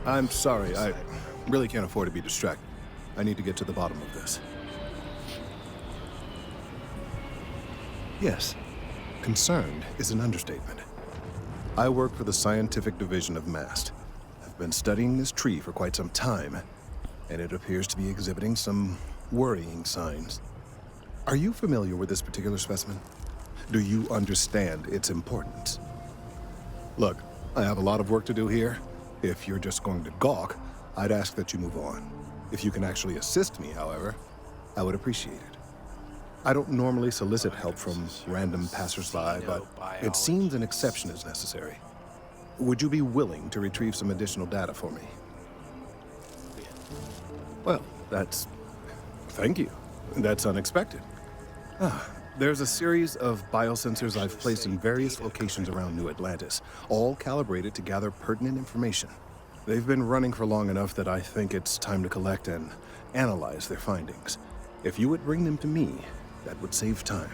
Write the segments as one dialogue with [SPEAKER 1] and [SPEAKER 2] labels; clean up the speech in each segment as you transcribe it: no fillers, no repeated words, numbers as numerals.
[SPEAKER 1] I'm sorry, I really can't afford to be distracted. I need to get to the bottom of this. Yes, concerned is an understatement. I work for the scientific division of MAST. I've been studying this tree for quite some time, and it appears to be exhibiting some worrying signs. Are you familiar with this particular specimen? Do you understand its importance? Look, I have a lot of work to do here. If you're just going to gawk, I'd ask that you move on. If you can actually assist me, however, I would appreciate it. I don't normally solicit help from random passersby, but it seems an exception is necessary. Would you be willing to retrieve some additional data for me? Well, thank you. That's unexpected. There's a series of biosensors I've placed in various locations around New Atlantis, all calibrated to gather pertinent information. They've been running for long enough that I think it's time to collect and analyze their findings. If you would bring them to me, that would save time.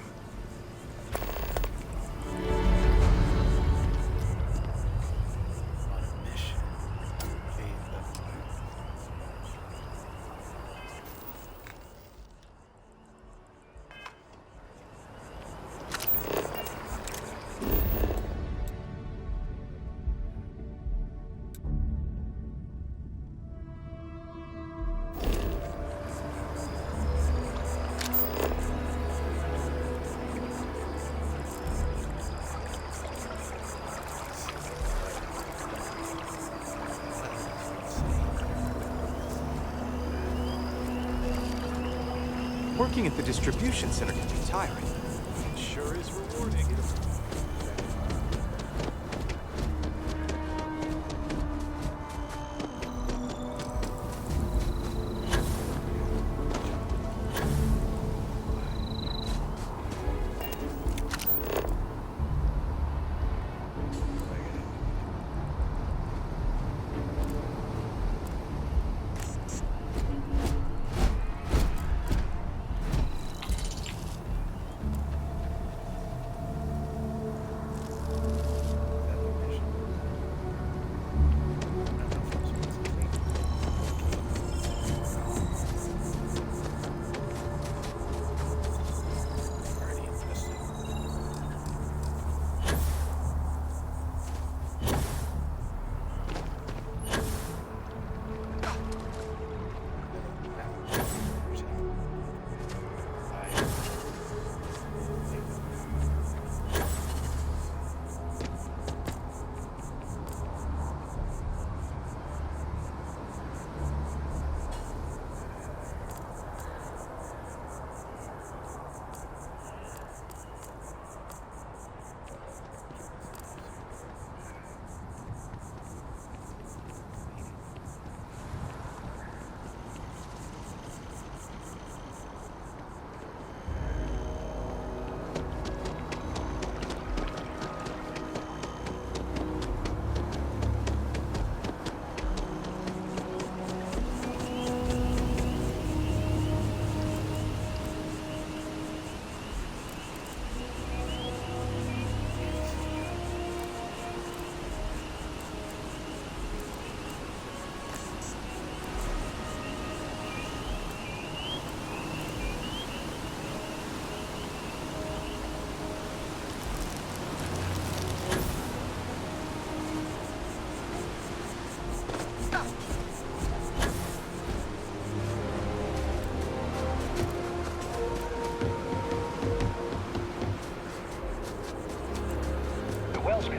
[SPEAKER 2] Working at the distribution center can be tiring. It sure is rewarding.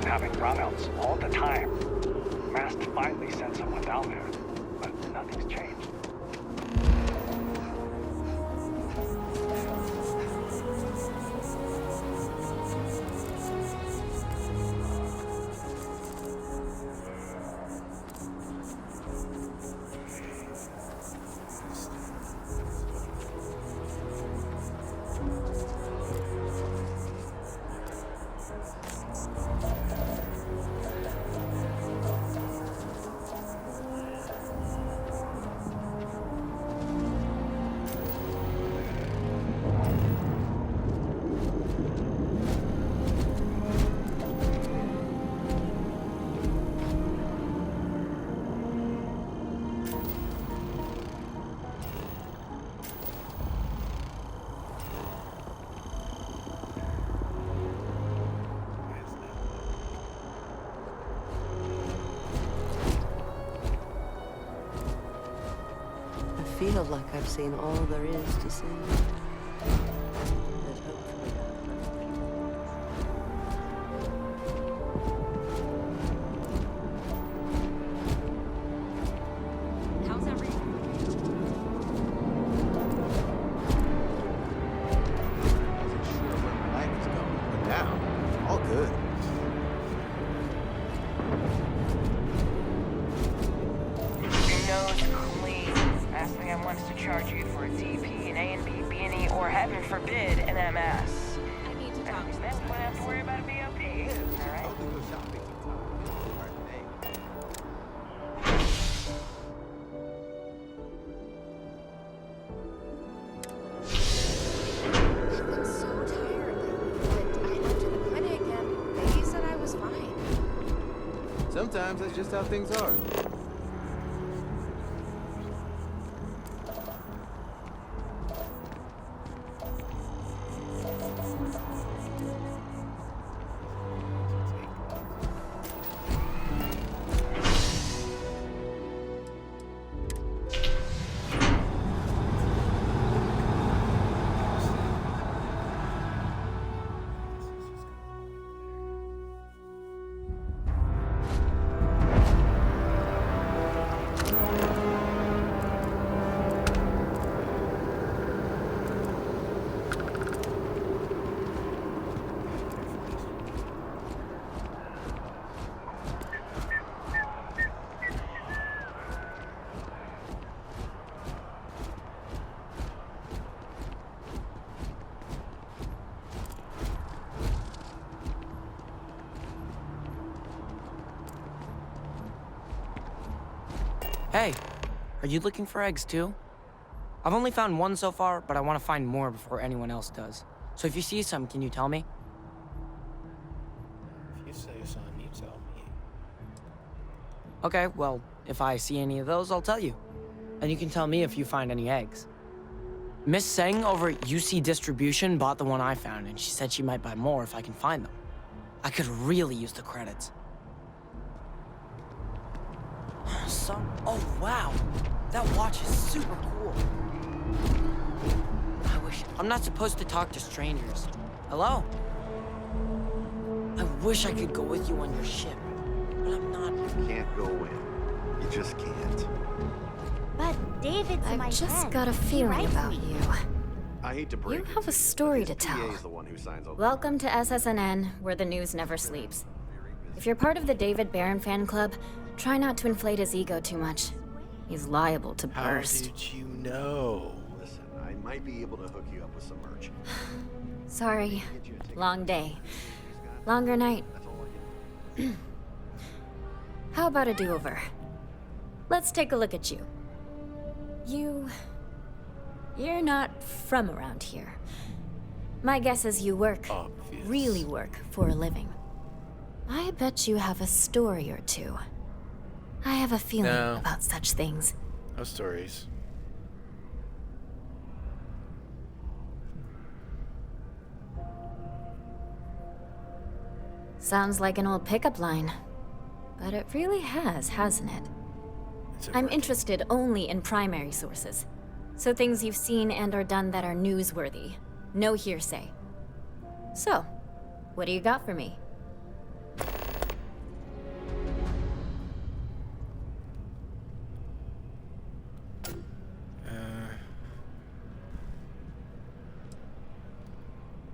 [SPEAKER 3] Having brownouts all the time. Mast finally sent someone down there, but nothing's changed.
[SPEAKER 4] feel like I've seen all there is to see. But hopefully
[SPEAKER 5] How's everything?
[SPEAKER 2] Wasn't sure where my life was going, but now, all good.
[SPEAKER 6] Nose clean. Last thing I want is to charge you for a DP, an A and B, B and E, or heaven forbid, an MS.
[SPEAKER 5] I need to talk to
[SPEAKER 6] Then we'll have to worry about a BOP. All right?
[SPEAKER 2] I'll go shopping sometime. All right, thanks.
[SPEAKER 5] I look so tired, but I went to the clinic and they said I was fine.
[SPEAKER 2] Sometimes that's just how things are.
[SPEAKER 7] Hey, are you looking for eggs too? I've only found one so far, but I want to find more before anyone else does. So if you see some, can you tell me?
[SPEAKER 8] If you say so, you tell me.
[SPEAKER 7] Okay, well, if I see any of those, I'll tell you. And you can tell me if you find any eggs. Miss Seng over at UC Distribution bought the one I found, and she said she might buy more if I can find them. I could really use the credits. Oh wow, that watch is super cool. I'm not supposed to talk to strangers. Hello? I wish I could go with you on your ship, but I'm not.
[SPEAKER 9] You can't go in. You just can't.
[SPEAKER 10] But David's in my
[SPEAKER 11] I've just
[SPEAKER 10] head.
[SPEAKER 11] got a
[SPEAKER 10] He
[SPEAKER 11] feeling
[SPEAKER 10] writes
[SPEAKER 11] about
[SPEAKER 10] me.
[SPEAKER 11] you.
[SPEAKER 9] I hate to break
[SPEAKER 11] You
[SPEAKER 9] it
[SPEAKER 11] have
[SPEAKER 9] to
[SPEAKER 11] a
[SPEAKER 9] you,
[SPEAKER 11] story
[SPEAKER 9] but
[SPEAKER 11] to
[SPEAKER 9] his
[SPEAKER 11] tell.
[SPEAKER 9] PA is the one who signs over.
[SPEAKER 11] Welcome to SSNN, where the news never sleeps. If you're part of the David Barron fan club, try not to inflate his ego too much. He's liable to
[SPEAKER 8] How
[SPEAKER 11] burst.
[SPEAKER 8] did you know?
[SPEAKER 9] Listen, I might be able to hook you up with some merch.
[SPEAKER 11] Sorry. Long day. Longer night.
[SPEAKER 9] That's all I can.
[SPEAKER 11] How about a do-over? Let's take a look at you. You're not from around here. My guess is you work,
[SPEAKER 8] Obvious.
[SPEAKER 11] really work, for a living. I bet you have a story or two. I have a feeling
[SPEAKER 8] No.
[SPEAKER 11] about such things.
[SPEAKER 8] No stories.
[SPEAKER 11] Sounds like an old pickup line. But it really has, hasn't it?
[SPEAKER 8] It's a
[SPEAKER 11] I'm
[SPEAKER 8] record.
[SPEAKER 11] interested only in primary sources. So things you've seen and or done that are newsworthy. No hearsay. So, what do you got for me?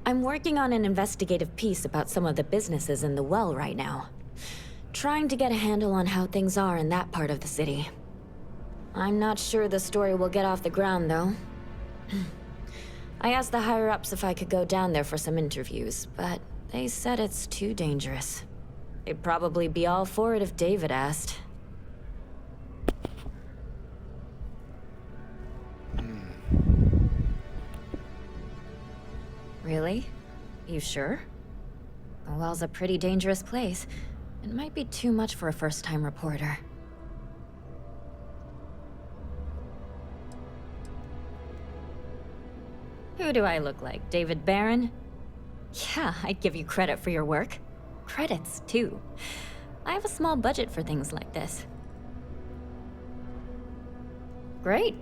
[SPEAKER 11] I'm working on an investigative piece about some of the businesses in the well right now. Trying to get a handle on how things are in that part of the city. I'm not sure the story will get off the ground, though. I asked the higher-ups if I could go down there for some interviews, but they said it's too dangerous. They'd probably be all for it if David asked. Really? You sure? The well's a pretty dangerous place. It might be too much for a first-time reporter. Who do I look like? David Barron? Yeah, I'd give you credit for your work. Credits, too. I have a small budget for things like this. Great.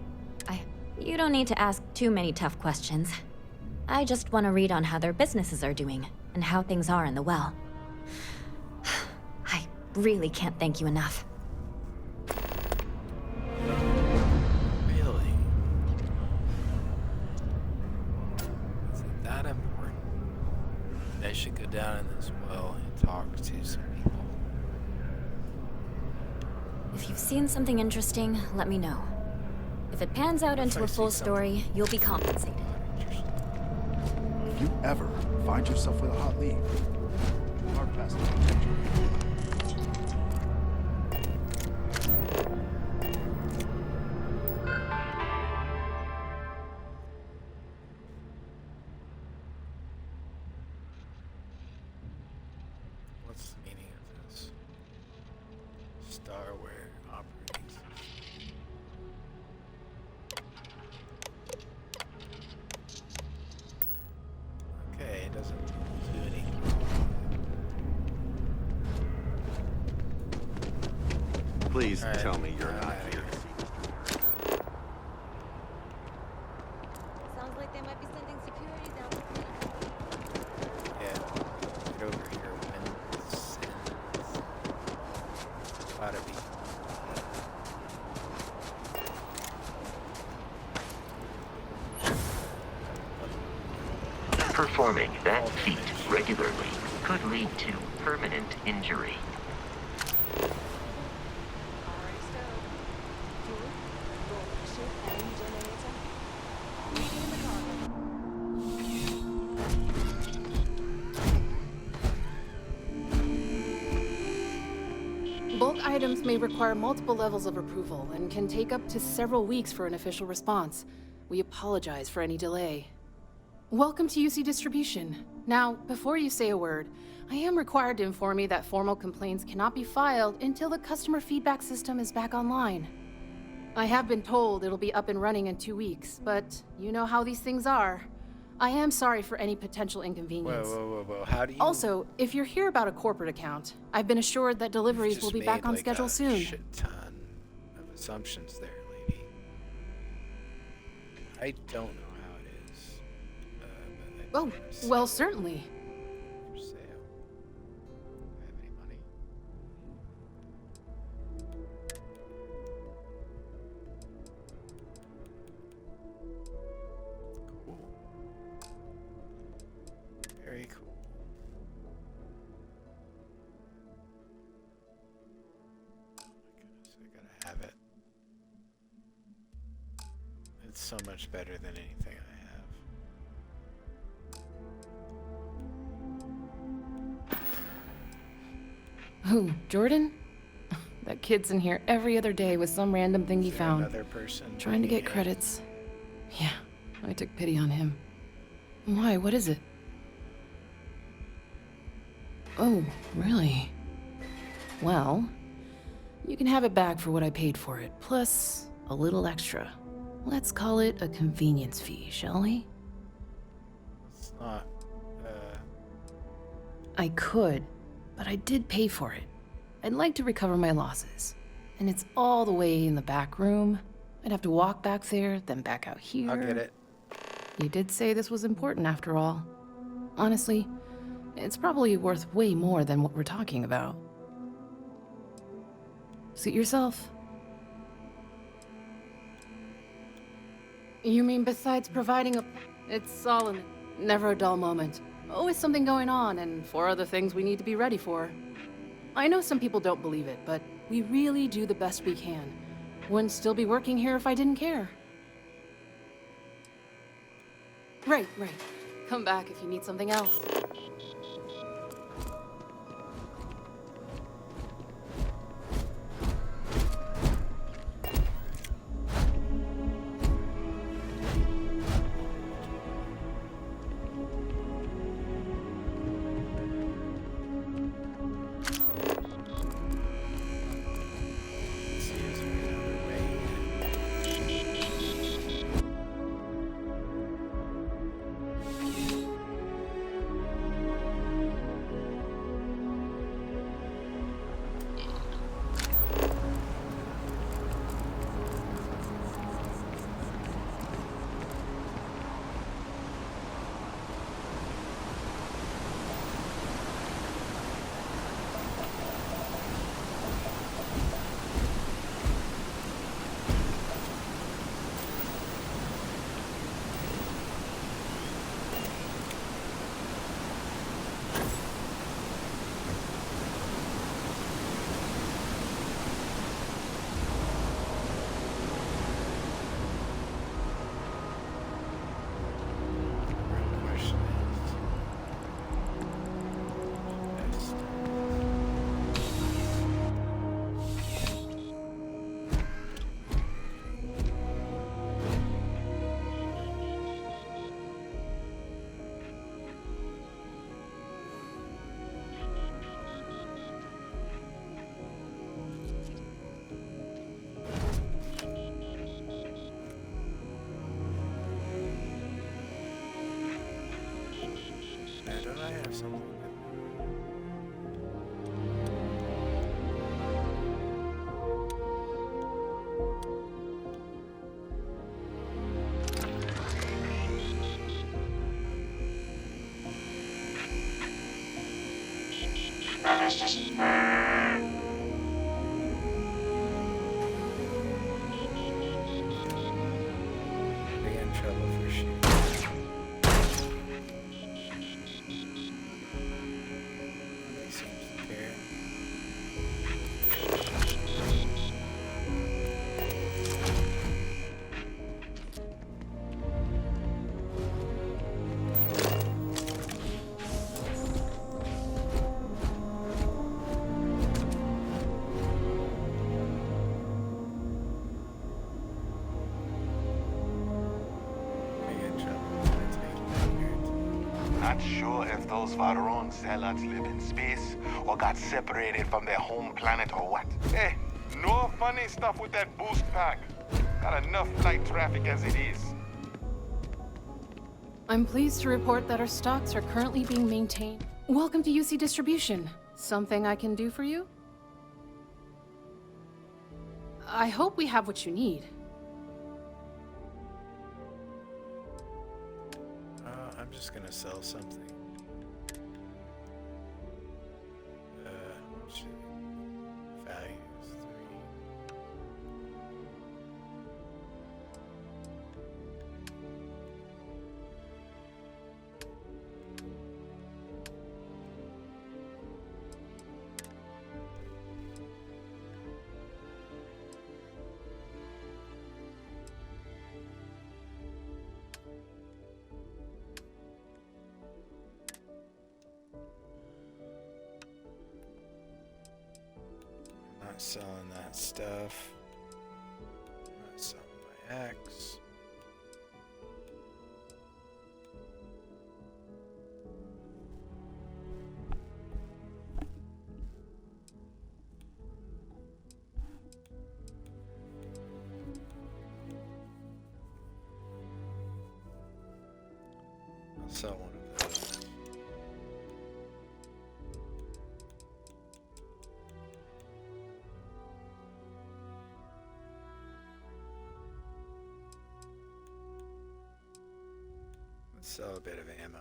[SPEAKER 11] You don't need to ask too many tough questions. I just want to read on how their businesses are doing, and how things are in the well. I really can't thank you enough.
[SPEAKER 8] Really? Is it that important? I should go down in this well and talk to some people.
[SPEAKER 11] If you've seen something interesting, let me know. If it pans out into a full story, you'll be compensated.
[SPEAKER 12] If you ever find yourself with a hot lead, hard pass the potential.
[SPEAKER 8] What's the meaning of this? Starware operating system. Okay, it doesn't do anything.
[SPEAKER 9] Please
[SPEAKER 8] All right,
[SPEAKER 9] tell me you're
[SPEAKER 8] I'm
[SPEAKER 9] not
[SPEAKER 8] outta
[SPEAKER 9] here.
[SPEAKER 10] Sounds like they might be sending security down the
[SPEAKER 8] Yeah, get over here, Vincent. Gotta be.
[SPEAKER 13] Performing that feat regularly could lead to permanent injury.
[SPEAKER 5] Already stowed. Fuel, roll ship and generator. Reading the cargo.
[SPEAKER 14] Bulk items may require multiple levels of approval and can take up to several weeks for an official response. We apologize for any delay. Welcome to UC Distribution. Now, before you say a word, I am required to inform you that formal complaints cannot be filed until the customer feedback system is back online. I have been told it'll be up and running in 2 weeks, but you know how these things are. I am sorry for any potential inconvenience.
[SPEAKER 8] Whoa. How do you...
[SPEAKER 14] Also, if you're here about a corporate account, I've been assured that deliveries will be back on schedule soon.
[SPEAKER 8] Shit ton of assumptions there, lady. I don't know how it is. But I
[SPEAKER 14] Oh, well, certainly.
[SPEAKER 8] for sale. Have any money? Cool. Very cool. Oh my goodness, I gotta have it. It's so much better than anything I have.
[SPEAKER 14] Who, Jordan? That kid's in here every other day with some random thing he
[SPEAKER 8] Is there
[SPEAKER 14] found.
[SPEAKER 8] another person
[SPEAKER 14] Trying to
[SPEAKER 8] bringing
[SPEAKER 14] get
[SPEAKER 8] in-
[SPEAKER 14] credits. Yeah, I took pity on him. Why? What is it? Oh, really? Well, you can have it back for what I paid for it, plus a little extra. Let's call it a convenience fee, shall we?
[SPEAKER 8] It's not.
[SPEAKER 14] I could, but I did pay for it. I'd like to recover my losses. And it's all the way in the back room. I'd have to walk back there, then back out here.
[SPEAKER 8] I'll get it.
[SPEAKER 14] You did say this was important after all. Honestly, it's probably worth way more than what we're talking about. Suit yourself. You mean besides providing a... It's all in... Never a dull moment. Always something going on, and 4 other things we need to be ready for. I know some people don't believe it, but we really do the best we can. Wouldn't still be working here if I didn't care. Right. Come back if you need something else.
[SPEAKER 8] something. They get in trouble for shooting. He seems to care.
[SPEAKER 15] Not sure if those Varron zealots live in space or got separated from their home planet or what. Hey, no funny stuff with that boost pack. Got enough flight traffic as it is.
[SPEAKER 14] I'm pleased to report that our stocks are currently being maintained. Welcome to UC Distribution. Something I can do for you? I hope we have what you need.
[SPEAKER 8] I'm just gonna sell something. Values 3. Not selling that stuff. Not selling my X. I'll sell one of those. Let's sell a bit of ammo.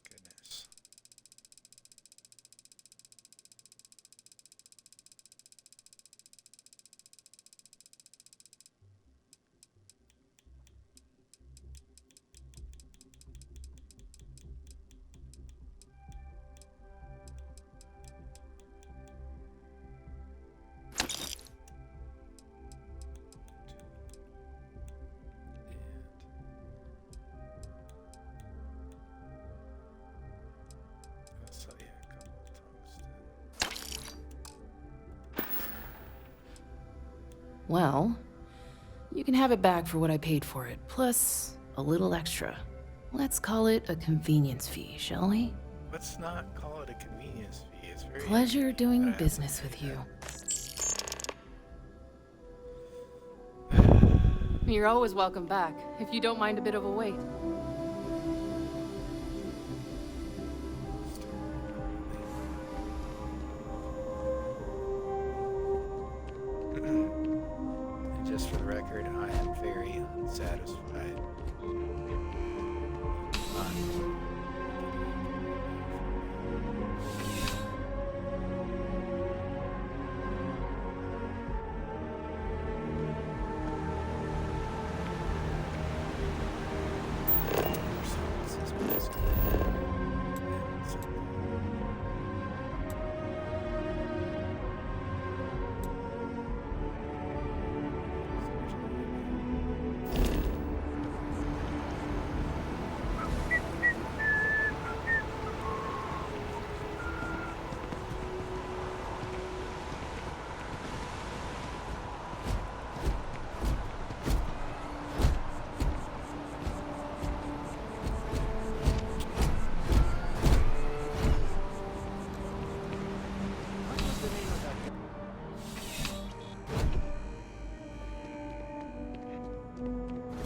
[SPEAKER 8] Goodness. So yeah, a couple of toasted.
[SPEAKER 14] Well, you can have it back for what I paid for it, plus a little extra. Let's call it a convenience fee, shall we?
[SPEAKER 8] Let's not call it a convenience fee. It's very
[SPEAKER 14] Pleasure doing business with you. You're always welcome back, if you don't mind a bit of a wait.
[SPEAKER 8] And just for the record, I am very unsatisfied.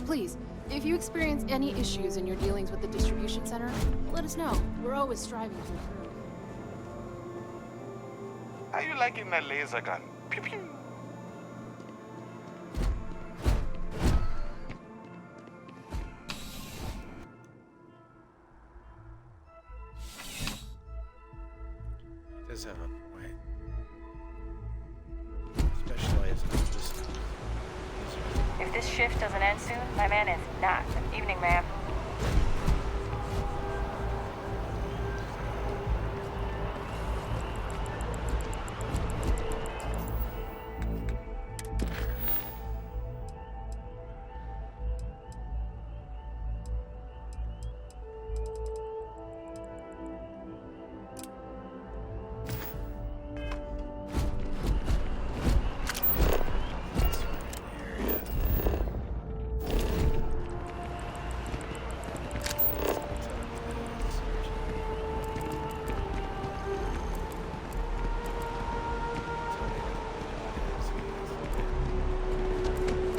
[SPEAKER 14] Please, if you experience any issues in your dealings with the distribution center, let us know. We're always striving to improve.
[SPEAKER 15] How you liking that laser gun? Pew pew.
[SPEAKER 8] Does have a point. Specialize in this.
[SPEAKER 6] If this shift doesn't end soon, my man is not. Evening, ma'am.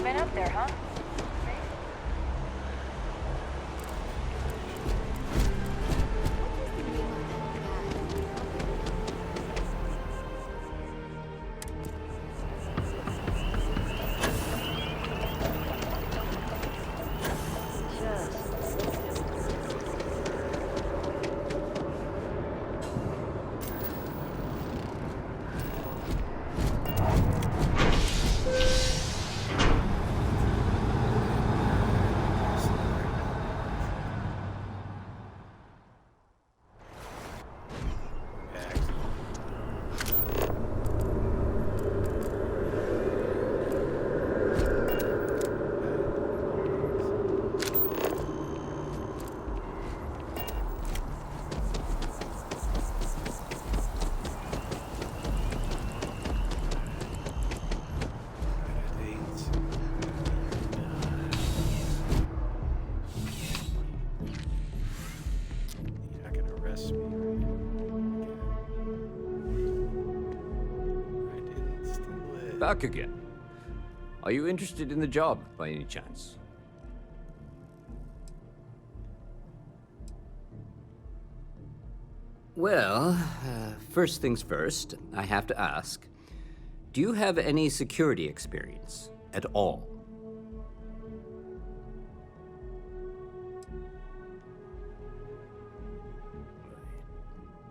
[SPEAKER 6] Been up there, huh?
[SPEAKER 16] Back again. Are you interested in the job, by any chance? Well, first things first, I have to ask, do you have any security experience at all?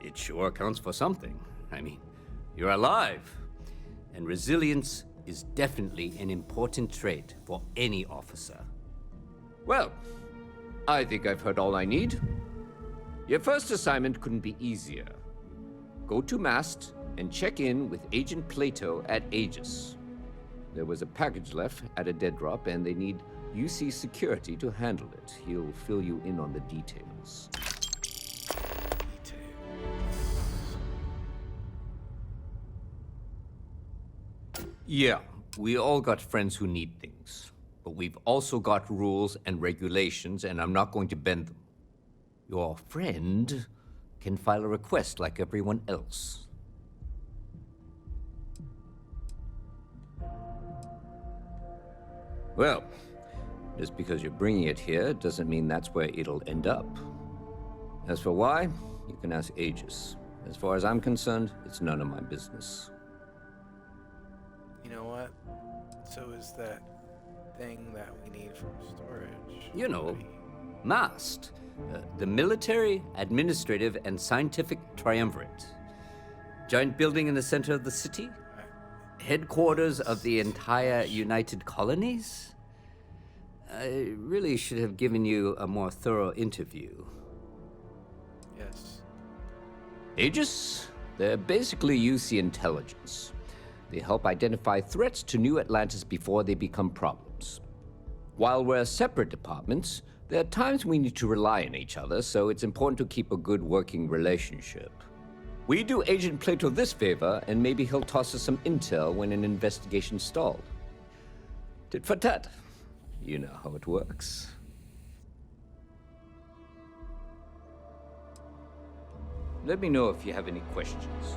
[SPEAKER 16] It sure counts for something. I mean, you're alive. And resilience is definitely an important trait for any officer. Well, I think I've heard all I need. Your first assignment couldn't be easier. Go to Mast and check in with Agent Plato at Aegis. There was a package left at a dead drop, and they need UC security to handle it. He'll fill you in on the details. Yeah, we all got friends who need things. But we've also got rules and regulations, and I'm not going to bend them. Your friend can file a request like everyone else. Well, just because you're bringing it here doesn't mean that's where it'll end up. As for why, you can ask Aegis. As far as I'm concerned, it's none of my business.
[SPEAKER 8] You know what? So is that thing that we need from storage.
[SPEAKER 16] You know, MAST. The Military, Administrative, and Scientific Triumvirate. Giant building in the center of the city? Headquarters of the entire United Colonies? I really should have given you a more thorough interview.
[SPEAKER 8] Yes.
[SPEAKER 16] Aegis? They're basically UC intelligence. They help identify threats to New Atlantis before they become problems. While we're separate departments, there are times we need to rely on each other, so it's important to keep a good working relationship. We do Agent Plato this favor, and maybe he'll toss us some intel when an investigation stalled. Tit for tat. You know how it works. Let me know if you have any questions.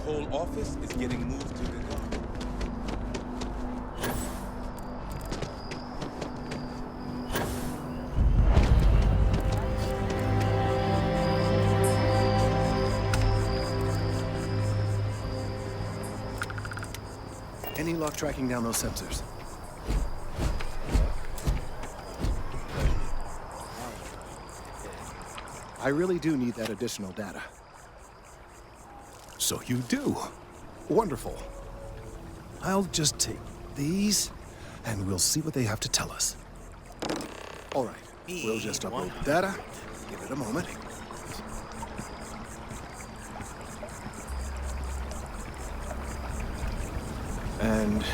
[SPEAKER 17] whole office is getting moved to the garden.
[SPEAKER 1] Any luck tracking down those sensors? I really do need that additional data. So you do. Wonderful. I'll just take these, and we'll see what they have to tell us. All right, we'll just upload the data. Give it a moment. And...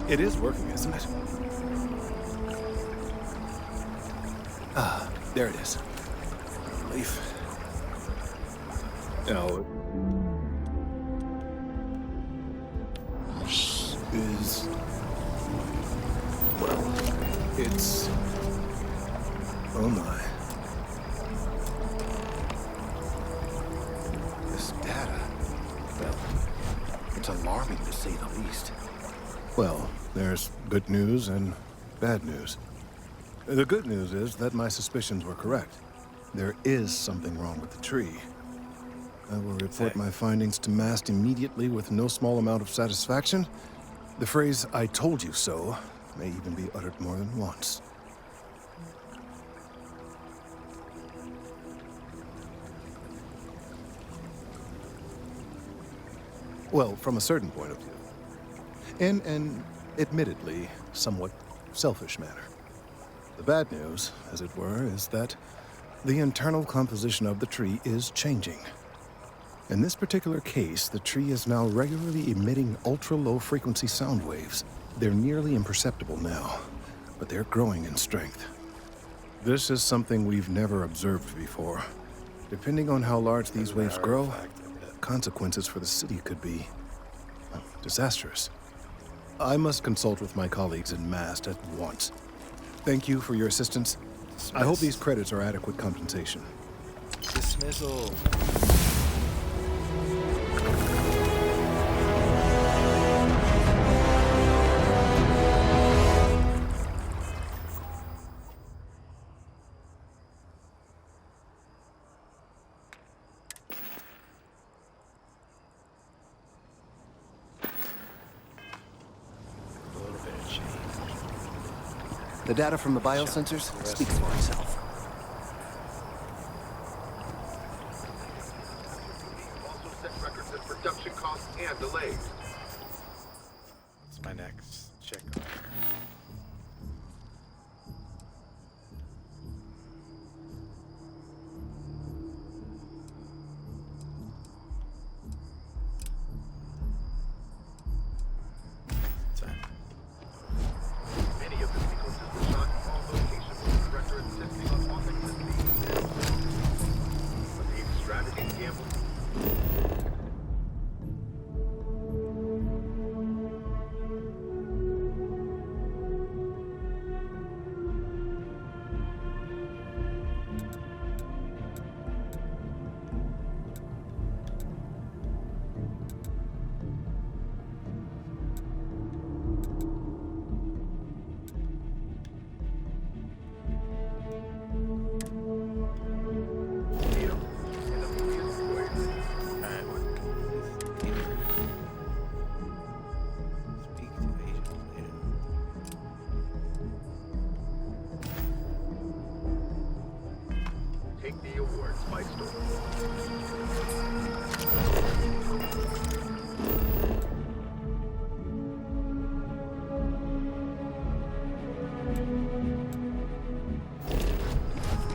[SPEAKER 1] it is working, isn't it? Ah, there it is. Relief. Now, is... well, it's... oh my. This data, well, it's alarming to say the least. Well, there's good news and bad news. The good news is that my suspicions were correct. There is something wrong with the tree. I will report my findings to MAST immediately with no small amount of satisfaction. The phrase, "I told you so," may even be uttered more than once. Well, from a certain point of view. In an, admittedly, somewhat selfish manner. The bad news, as it were, is that the internal composition of the tree is changing. In this particular case, the tree is now regularly emitting ultra-low frequency sound waves. They're nearly imperceptible now, but they're growing in strength. This is something we've never observed before. Depending on how large these waves grow, consequences for the city could be disastrous. I must consult with my colleagues in MAST at once. Thank you for your assistance. I hope these credits are adequate compensation.
[SPEAKER 8] Dismissal.
[SPEAKER 2] The data from the biosensors speaks for itself.
[SPEAKER 15] Also set records of production costs and delays.
[SPEAKER 8] What's my next check?
[SPEAKER 15] Take the awards by storm.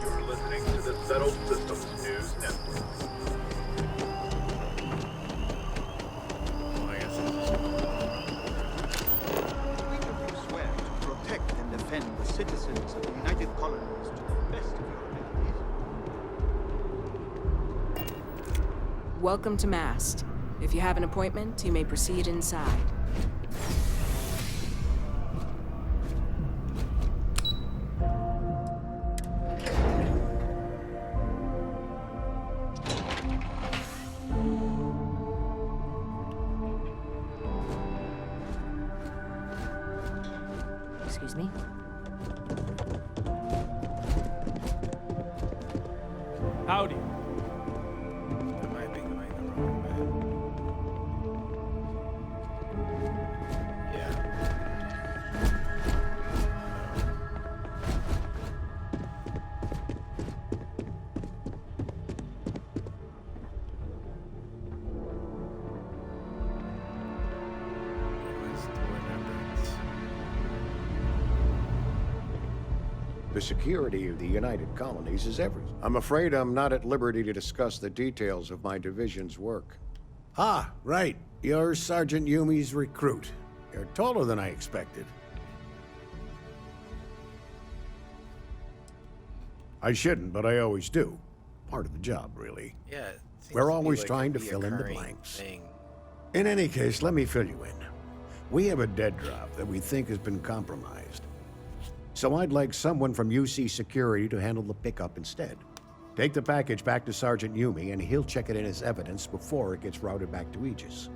[SPEAKER 15] You're listening to the Settled Systems News Network.
[SPEAKER 18] Swear to protect and defend the citizens of the United Colonies to the best of your abilities.
[SPEAKER 6] Welcome to MAST. If you have an appointment, you may proceed inside.
[SPEAKER 11] Excuse me?
[SPEAKER 8] Howdy. I might be going the wrong way. Yeah.
[SPEAKER 19] The security of the United Colonies is everything. I'm afraid I'm not at liberty to discuss the details of my division's work.
[SPEAKER 20] Ah, right. You're Sergeant Yumi's recruit. You're taller than I expected. I shouldn't, but I always do. Part of the job, really.
[SPEAKER 8] Yeah. It seems
[SPEAKER 20] We're
[SPEAKER 8] to be
[SPEAKER 20] always
[SPEAKER 8] like
[SPEAKER 20] trying
[SPEAKER 8] a
[SPEAKER 20] to fill in the
[SPEAKER 8] reoccurring
[SPEAKER 20] blanks.
[SPEAKER 8] thing.
[SPEAKER 20] In any case, let me fill you in. We have a dead drop that we think has been compromised. So I'd like someone from UC Security to handle the pickup instead. Take the package back to Sergeant Yumi, and he'll check it in as evidence before it gets routed back to Aegis.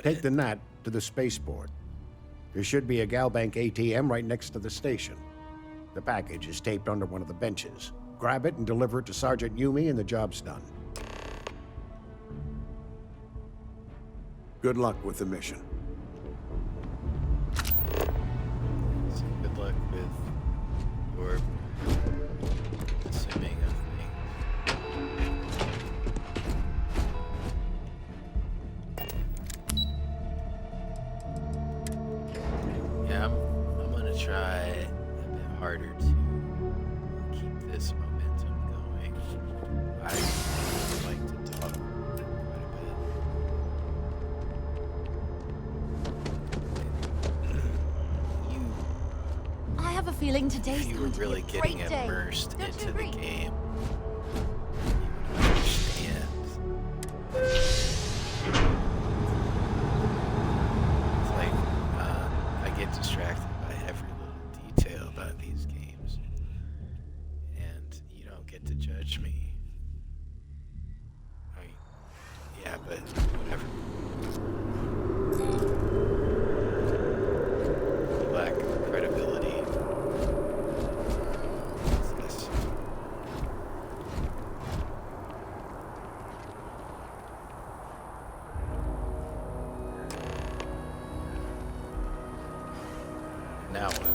[SPEAKER 20] Take the NAT to the spaceport. There should be a Galbank ATM right next to the station. The package is taped under one of the benches. Grab it and deliver it to Sergeant Yumi, and the job's done. Good luck with the mission.
[SPEAKER 8] So good luck with your assuming of things. Yeah, I'm gonna try a bit harder to keep this momentum going. I like to talk quite a bit.
[SPEAKER 10] I have a feeling today's
[SPEAKER 8] You were
[SPEAKER 10] going to
[SPEAKER 8] really
[SPEAKER 10] be a
[SPEAKER 8] getting
[SPEAKER 10] great day.
[SPEAKER 8] immersed
[SPEAKER 10] Don't
[SPEAKER 8] into
[SPEAKER 10] you
[SPEAKER 8] the
[SPEAKER 10] agree?
[SPEAKER 8] game. You would understand. It's like I get distracted by every little detail about these games, and you don't get to judge me. I mean, yeah, but whatever. You lack credibility. It's this. Now what?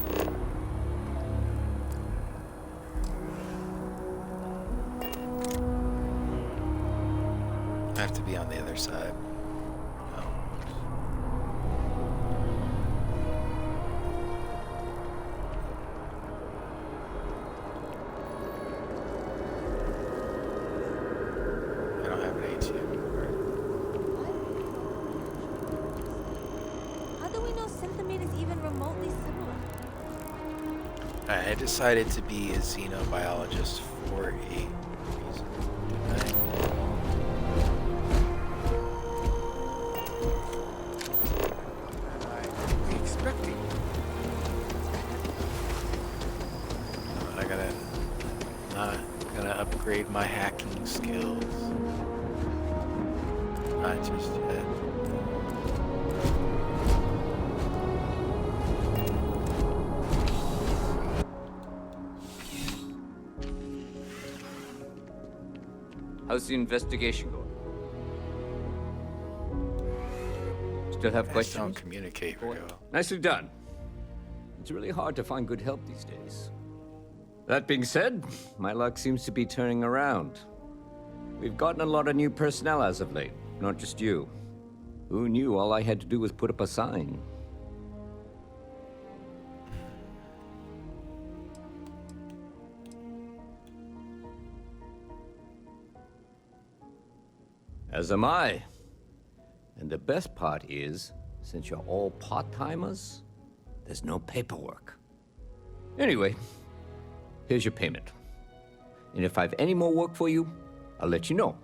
[SPEAKER 8] I have to be on the other side. Oh. I don't have an ATM card.
[SPEAKER 10] How do we know Synthamate is even remotely similar?
[SPEAKER 8] I decided to be a xenobiologist for a reason. didn't
[SPEAKER 9] We expecting.
[SPEAKER 8] I gotta upgrade my hacking skills. Not just yet.
[SPEAKER 16] How's the investigation going? Still have questions?
[SPEAKER 8] Don't communicate very well.
[SPEAKER 16] Nicely done. It's really hard to find good help these days. That being said, my luck seems to be turning around. We've gotten a lot of new personnel as of late, not just you. Who knew all I had to do was put up a sign? As am I. And the best part is, since you're all part-timers, there's no paperwork. Anyway, here's your payment. And if I have any more work for you, I'll let you know.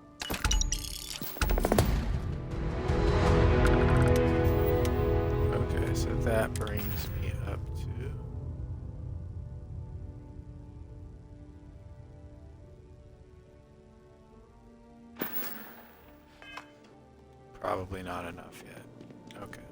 [SPEAKER 8] Okay, so that brings me up to... Probably not enough yet. Okay.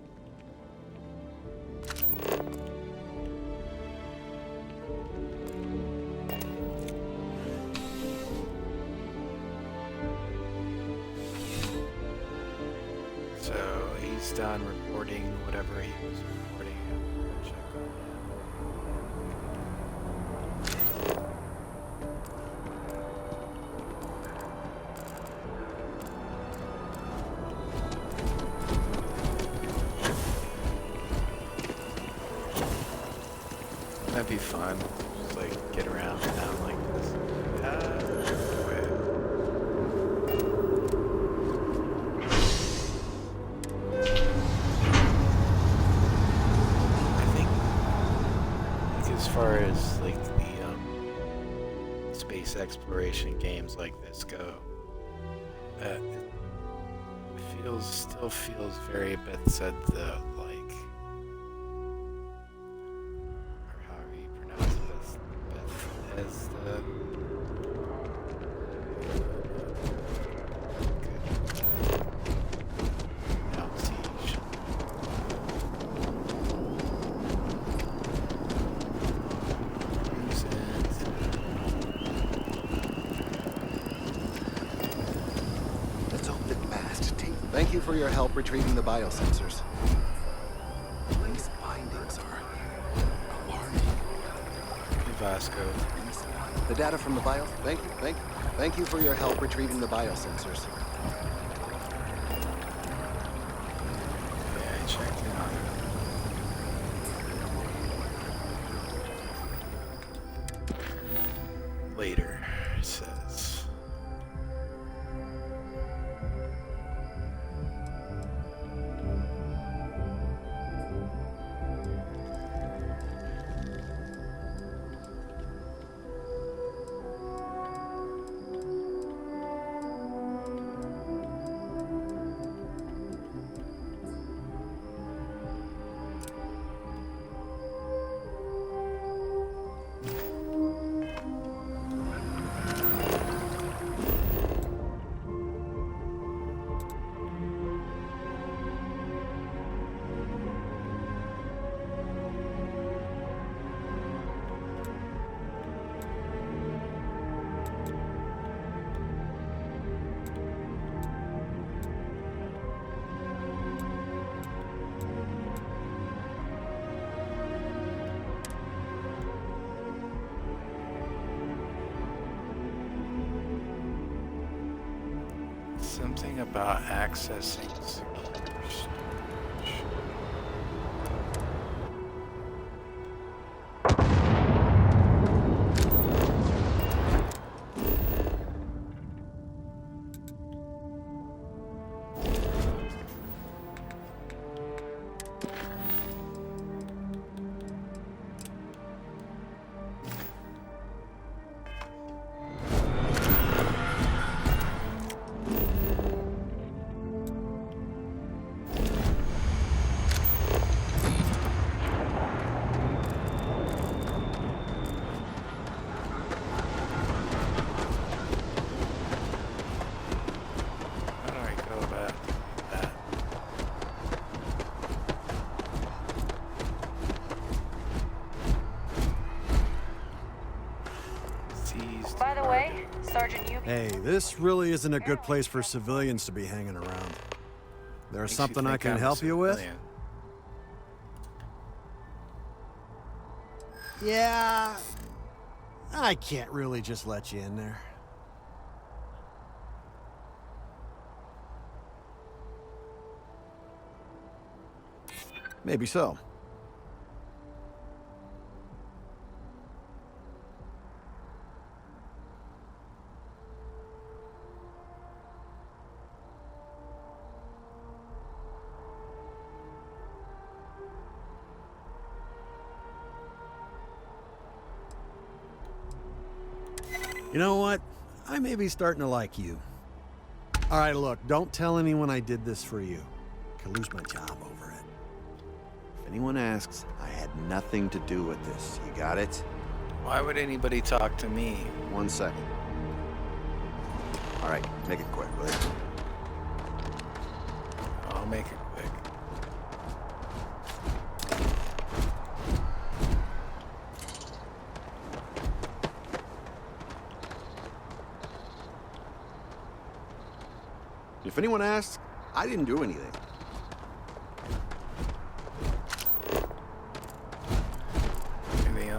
[SPEAKER 8] he's done reporting whatever he was reporting, I'll check on that. That'd be fun. Just like get around town like this. As far as like the space exploration games like this go, it still feels very Bethesda like, or however you pronounce it, Bethesda.
[SPEAKER 1] Thank you for your help retrieving the biosensors. These findings are alarming.
[SPEAKER 8] Vasco.
[SPEAKER 1] The data from the bio... Thank you for your help retrieving the biosensors.
[SPEAKER 8] Yeah, I checked in on it. Later, it says. Something about accessing secure storage.
[SPEAKER 6] By the way, Sergeant Yubi...
[SPEAKER 12] Hey, this really isn't a good place for civilians to be hanging around. There's something I can help you with? Yeah, I can't really just let you in there. Maybe so. You know what? I may be starting to like you. All right, look, don't tell anyone I did this for you. I could lose my job over it.
[SPEAKER 2] If anyone asks, I had nothing to do with this. You got it?
[SPEAKER 8] Why would anybody talk to me?
[SPEAKER 2] 1 second. All right, make it quick, will you?
[SPEAKER 8] I'll make it quick.
[SPEAKER 2] If anyone asks, I didn't do anything.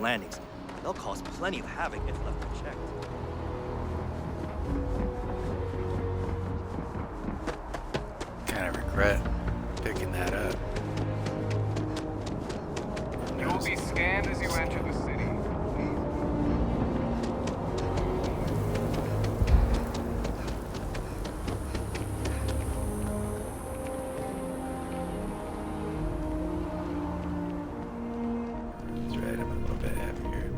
[SPEAKER 21] landings. They'll cause plenty of havoc if left unchecked.
[SPEAKER 8] Kind of regret picking that up.
[SPEAKER 3] You'll be scanned as you enter the city.
[SPEAKER 8] That's right, I'm a little bit happier.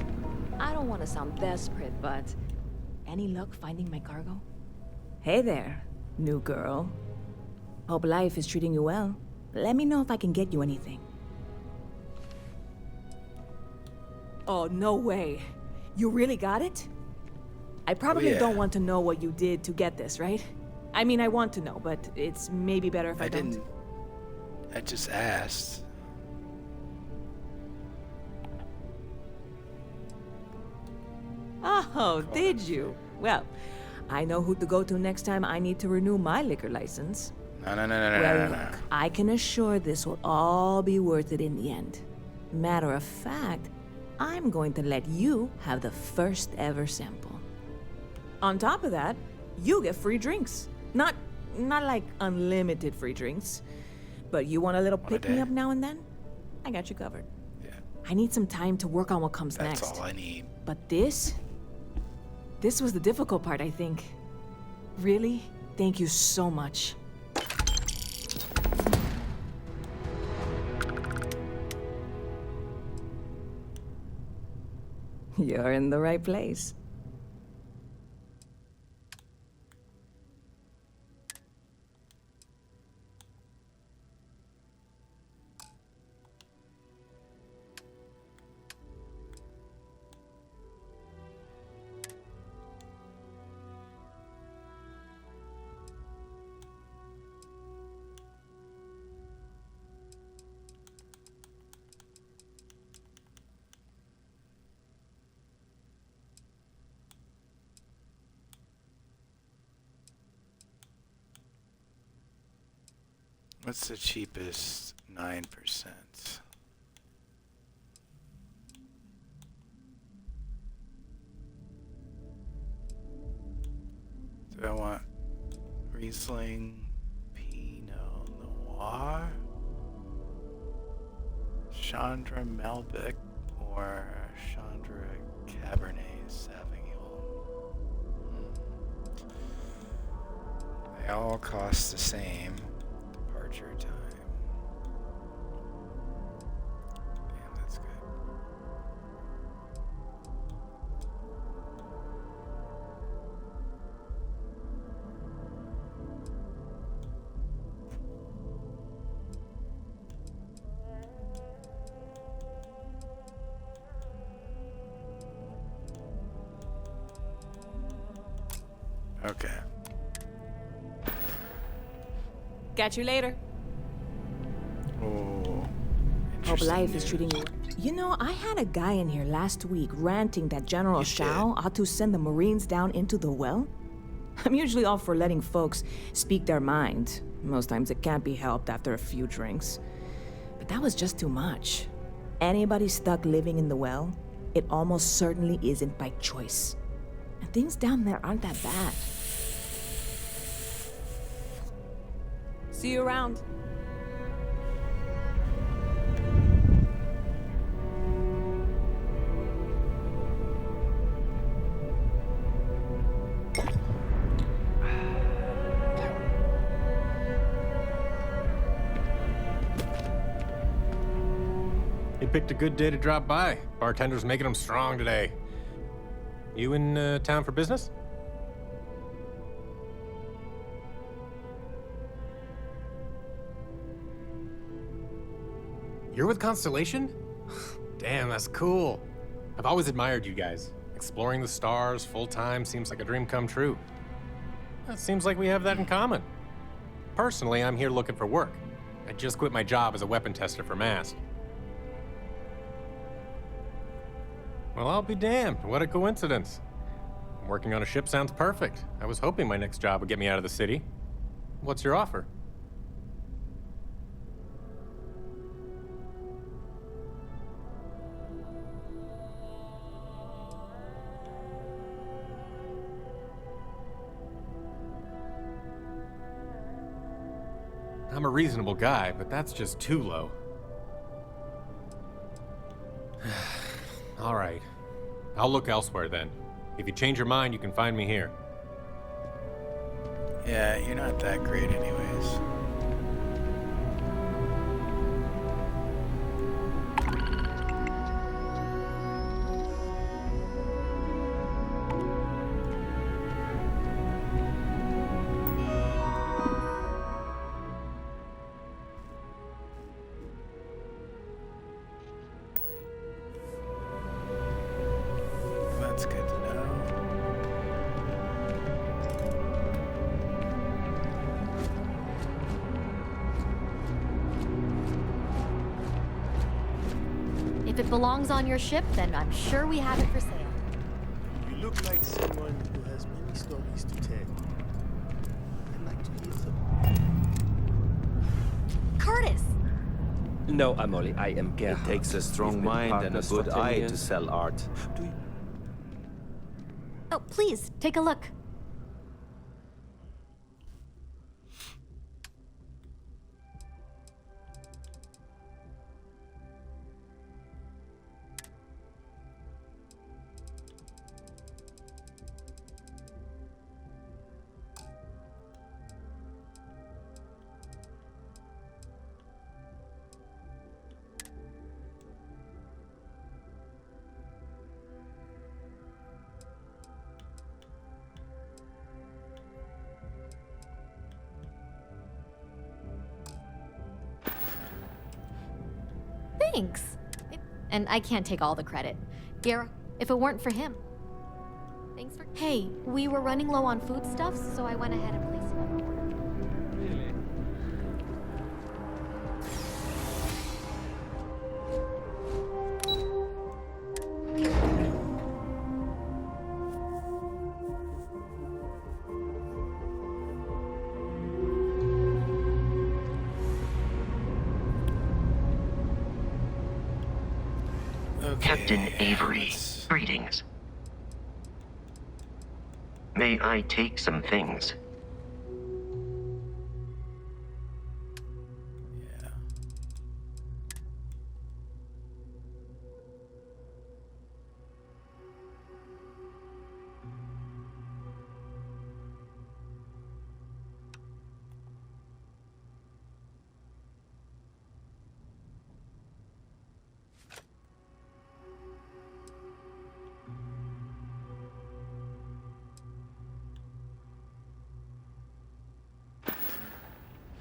[SPEAKER 22] I don't want to sound desperate, but any luck finding my cargo? Hey there, new girl. Hope life is treating you well. Let me know if I can get you anything. Oh, no way. You really got it? I probably don't want to know what you did to get this, right? I mean, I want to know, but it's maybe better if I don't.
[SPEAKER 8] I just asked.
[SPEAKER 22] Oh, did you? Well, I know who to go to next time I need to renew my liquor license.
[SPEAKER 8] No.
[SPEAKER 22] Well, look, I can assure this will all be worth it in the end. Matter of fact, I'm going to let you have the first ever sample. On top of that, you get free drinks. Not like unlimited free drinks, but you want a little pick-me-up now and then? I got you covered.
[SPEAKER 8] Yeah.
[SPEAKER 22] I need some time to work on what comes next.
[SPEAKER 8] That's all I need.
[SPEAKER 22] But this was the difficult part, I think. Really, thank you so much. You're in the right place.
[SPEAKER 8] What's the cheapest 9%? Do I want Riesling, Pinot Noir, Chandra Malbec, or Chandra Cabernet Sauvignon? They all cost the same. Departure time. Damn, that's good. Okay.
[SPEAKER 22] Catch you later.
[SPEAKER 8] Oh.
[SPEAKER 22] Hope life is treating you. You know, I had a guy in here last week ranting that General Shao ought to send the Marines down into the well. I'm usually all for letting folks speak their mind. Most times it can't be helped after a few drinks. But that was just too much. Anybody stuck living in the well, it almost certainly isn't by choice. And things down there aren't that bad. See you around.
[SPEAKER 23] He picked a good day to drop by. Bartender's making him strong today. You in town for business? You're with Constellation? Damn, that's cool. I've always admired you guys. Exploring the stars full-time seems like a dream come true. It seems like we have that in common. Personally, I'm here looking for work. I just quit my job as a weapon tester for Mast. Well, I'll be damned. What a coincidence. Working on a ship sounds perfect. I was hoping my next job would get me out of the city. What's your offer? I'm a reasonable guy, but that's just too low. All right. I'll look elsewhere then. If you change your mind, you can find me here.
[SPEAKER 8] Yeah, you're not that great anyways. That's good to know.
[SPEAKER 4] If it belongs on your ship, then I'm sure we have it for sale.
[SPEAKER 5] You look like someone who has many stories to tell. I'd like to hear some.
[SPEAKER 4] Curtis!
[SPEAKER 7] No, Amoli, I am Gerhard.
[SPEAKER 21] It takes a strong
[SPEAKER 7] We've been
[SPEAKER 21] mind and a
[SPEAKER 7] partners
[SPEAKER 21] good
[SPEAKER 7] for 10
[SPEAKER 21] eye to
[SPEAKER 7] years.
[SPEAKER 21] sell art.
[SPEAKER 4] Oh, please, take a look. Thanks. And I can't take all the credit. Gara, if it weren't for him. Thanks for. Hey, we were running low on foodstuffs, so I went ahead and placed another order.
[SPEAKER 7] Really?
[SPEAKER 13] Captain Avery, greetings. May I take some things?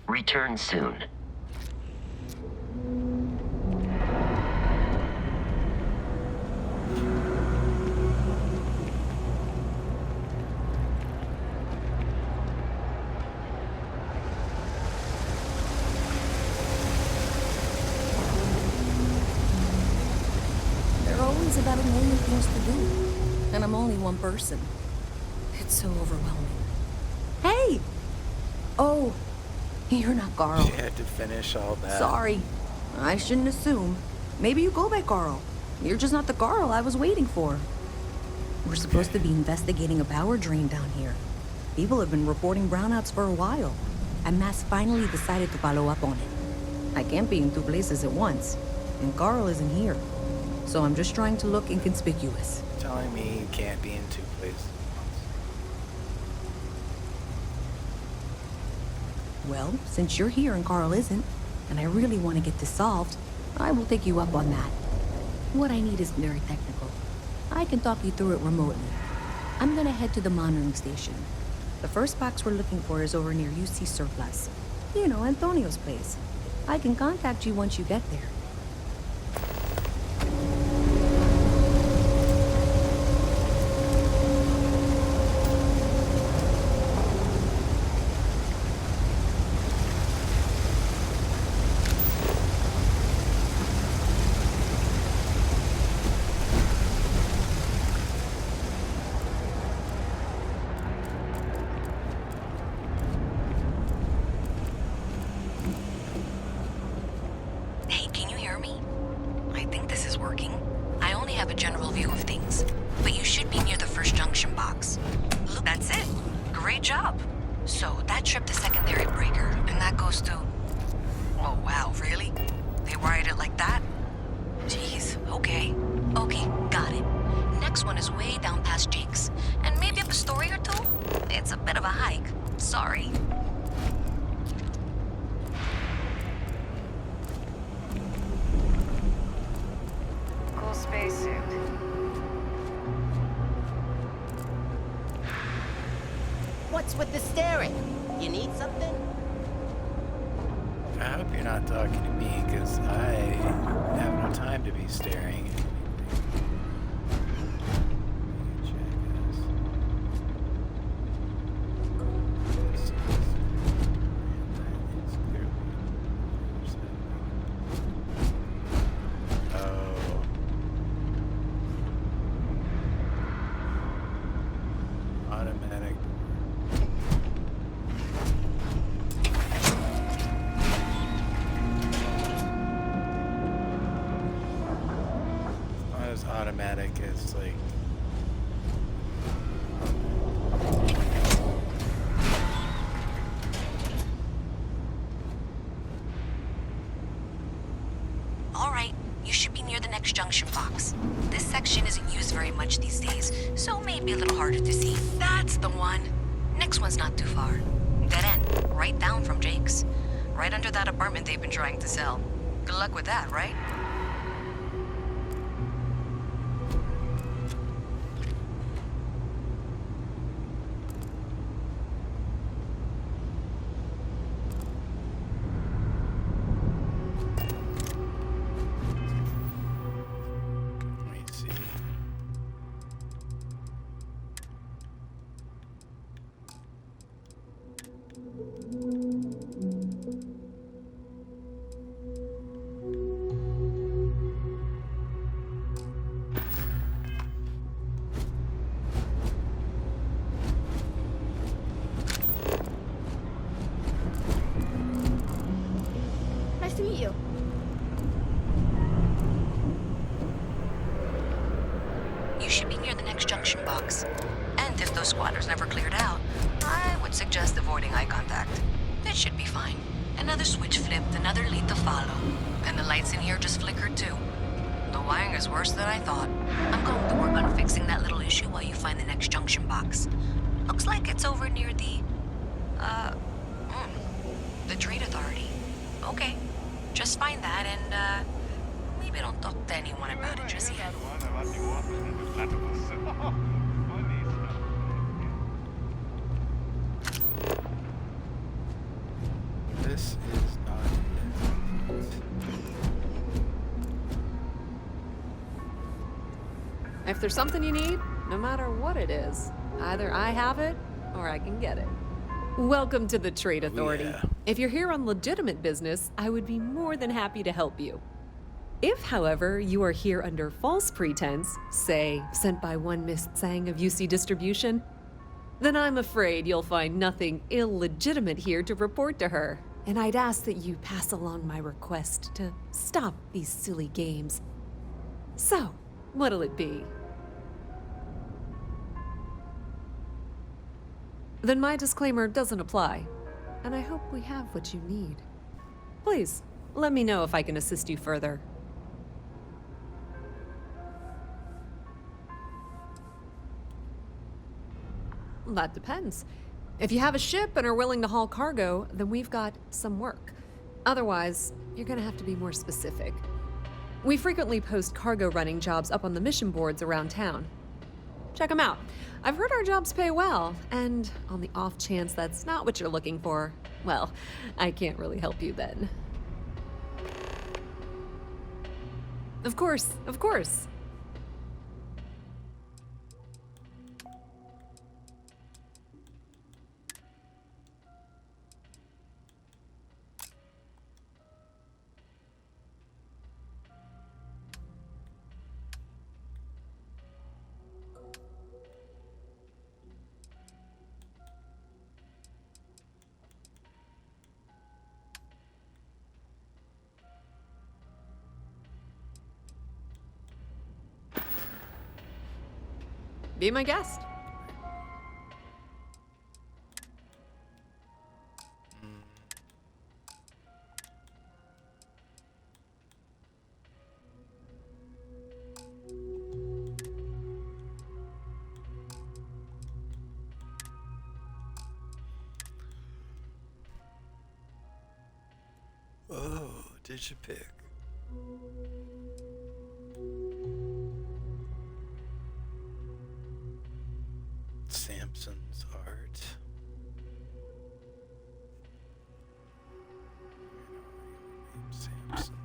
[SPEAKER 13] Return soon.
[SPEAKER 24] There are always about a million things to do, and I'm only one person. It's so overwhelming. Hey! Oh, you're not Carl.
[SPEAKER 8] She had to finish all that.
[SPEAKER 24] Sorry. I shouldn't assume. Maybe you go by Carl. You're just not the Carl I was waiting for. We're supposed to be investigating a power drain down here. People have been reporting brownouts for a while, and Mass finally decided to follow up on it. I can't be in two places at once, and Carl isn't here. So I'm just trying to look inconspicuous.
[SPEAKER 8] Telling me you can't be in two places.
[SPEAKER 24] Well, since you're here and Carl isn't, and I really want to get this solved, I will take you up on that. What I need is very technical. I can talk you through it remotely. I'm gonna head to the monitoring station. The first box we're looking for is over near UC Surplus. You know, Antonio's place. I can contact you once you get there. Hey, can you hear me? I think this is working. I only have a general view of things, but you should be near the first junction box. Look, that's it. Great job. So that tripped the secondary breaker, and that goes to... wired it like that? Jeez, okay. Okay, got it. Next one is way down past Jake's. And maybe up a story or two? It's a bit of a hike. Sorry.
[SPEAKER 6] Cool spacesuit.
[SPEAKER 14] What's with the staring? You need something?
[SPEAKER 8] I hope you're not talking to me, because I have no time to be staring. Automatic. Not as automatic as like.
[SPEAKER 24] Alright, you should be near the next junction box. This section isn't used very much these days, so maybe a little harder to see. That's the one. Next one's not too far. Dead end, right down from Jake's. Right under that apartment they've been trying to sell. Good luck with that, right?
[SPEAKER 8] Let me see.
[SPEAKER 10] Nice to meet you.
[SPEAKER 24] You should be near the next junction box. And if those squatters never cleared out, I would suggest avoiding eye contact. That should be fine. Another switch flipped, another lead to follow. And the lights in here just flickered too. The wiring is worse than I thought. I'm going to work on fixing that little issue while you find the next junction box. Looks like it's over near the Trade Authority. Okay, just find that and, maybe don't talk to anyone about it just yet.
[SPEAKER 8] This is not it.
[SPEAKER 15] If there's something you need, no matter what it is, either I have it or I can get it. Welcome to the Trade Authority.
[SPEAKER 8] yeah.
[SPEAKER 15] If you're here on legitimate business, I would be more than happy to help you. If, however, you are here under false pretense, say, sent by one Miss Tsang of UC Distribution, then I'm afraid you'll find nothing illegitimate here to report to her. And I'd ask that you pass along my request to stop these silly games. So, what'll it be? Then my disclaimer doesn't apply, and I hope we have what you need. Please, let me know if I can assist you further. That depends. If you have a ship and are willing to haul cargo, then we've got some work. Otherwise, you're gonna have to be more specific. We frequently post cargo running jobs up on the mission boards around town. Check them out. I've heard our jobs pay well, and on the off chance that's not what you're looking for, well, I can't really help you then. Of course, of course. Be my guest.
[SPEAKER 8] What did you pick? Samson's art. Samson.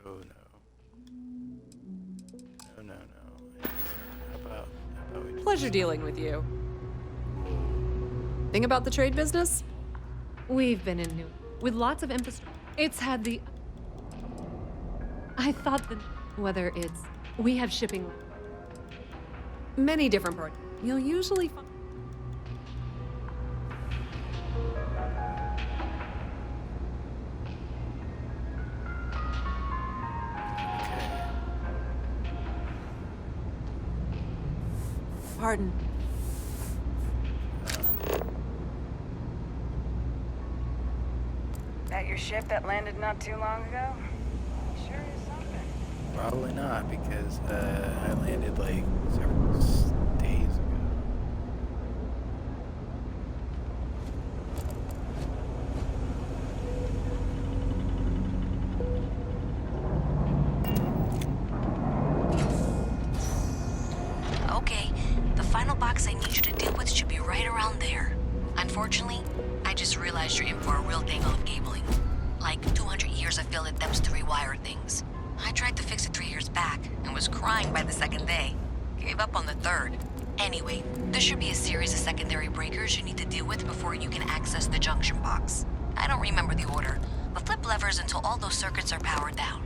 [SPEAKER 8] Oh no. No. How about we
[SPEAKER 15] Pleasure dealing with you. Thing about the trade business? We've been in New with lots of infrastructure. It's had the. I thought that whether it's we have shipping many different parts. You'll usually find. Pardon.
[SPEAKER 6] That your ship that landed not too long ago? Sure is something.
[SPEAKER 8] Probably not, because I landed like several days ago.
[SPEAKER 11] Okay, the final box I need you to deal with should be right around there. Unfortunately, I just realized you're in for a real tangle of cabling. Like 200 years of filled attempts to rewire things. I tried to fix it 3 years back and was crying by the second day. Gave up on the third. Anyway, there should be a series of secondary breakers you need to deal with before you can access the junction box. I don't remember the order, but flip levers until all those circuits are powered down.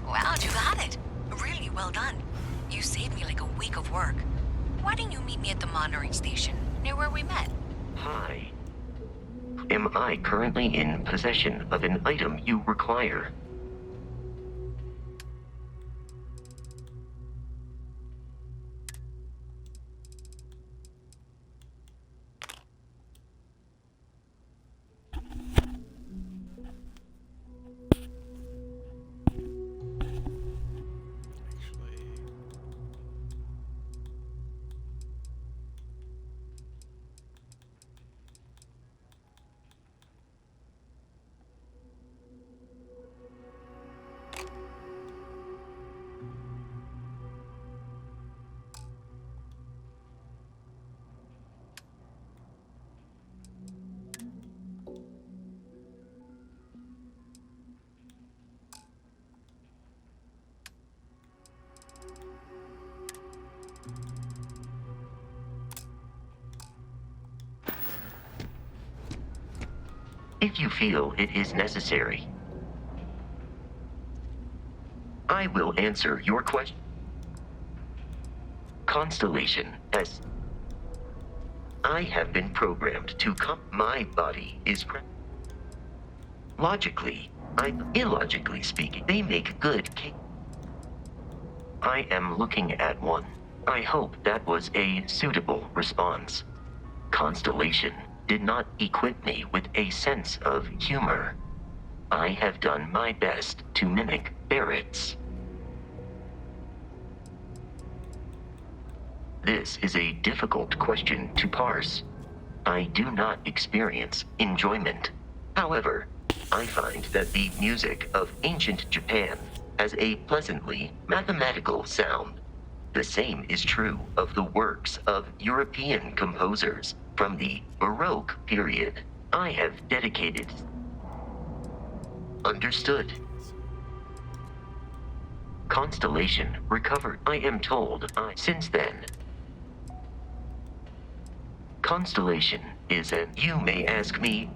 [SPEAKER 11] Wow, you got it. Really well done. You saved me like a week of work. Why didn't you meet me at the monitoring station, near where we met?
[SPEAKER 13] Hi. Am I currently in possession of an item you require? if you feel it is necessary. I will answer your question. Constellation S. I have been programmed to my body is logically, illogically speaking, they make good cake. I am looking at one. I hope that was a suitable response. Constellation did not equip me with a sense of humor. I have done my best to mimic Barrett's. This is a difficult question to parse. I do not experience enjoyment. However, I find that the music of ancient Japan has a pleasantly mathematical sound. The same is true of the works of European composers from the Baroque period. I have dedicated. Understood. Constellation recovered. I am told since then. Constellation is you may ask me.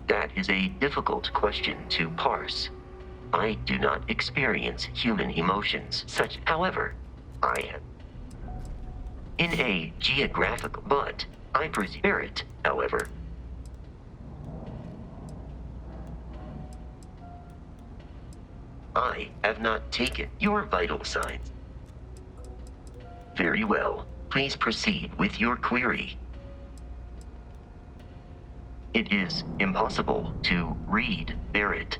[SPEAKER 13] That is a difficult question to parse. I do not experience human emotions such, however, I am in a geographical, but I presume it, however. I have not taken your vital signs. Very well. Please proceed with your query. It is impossible to read Barrett.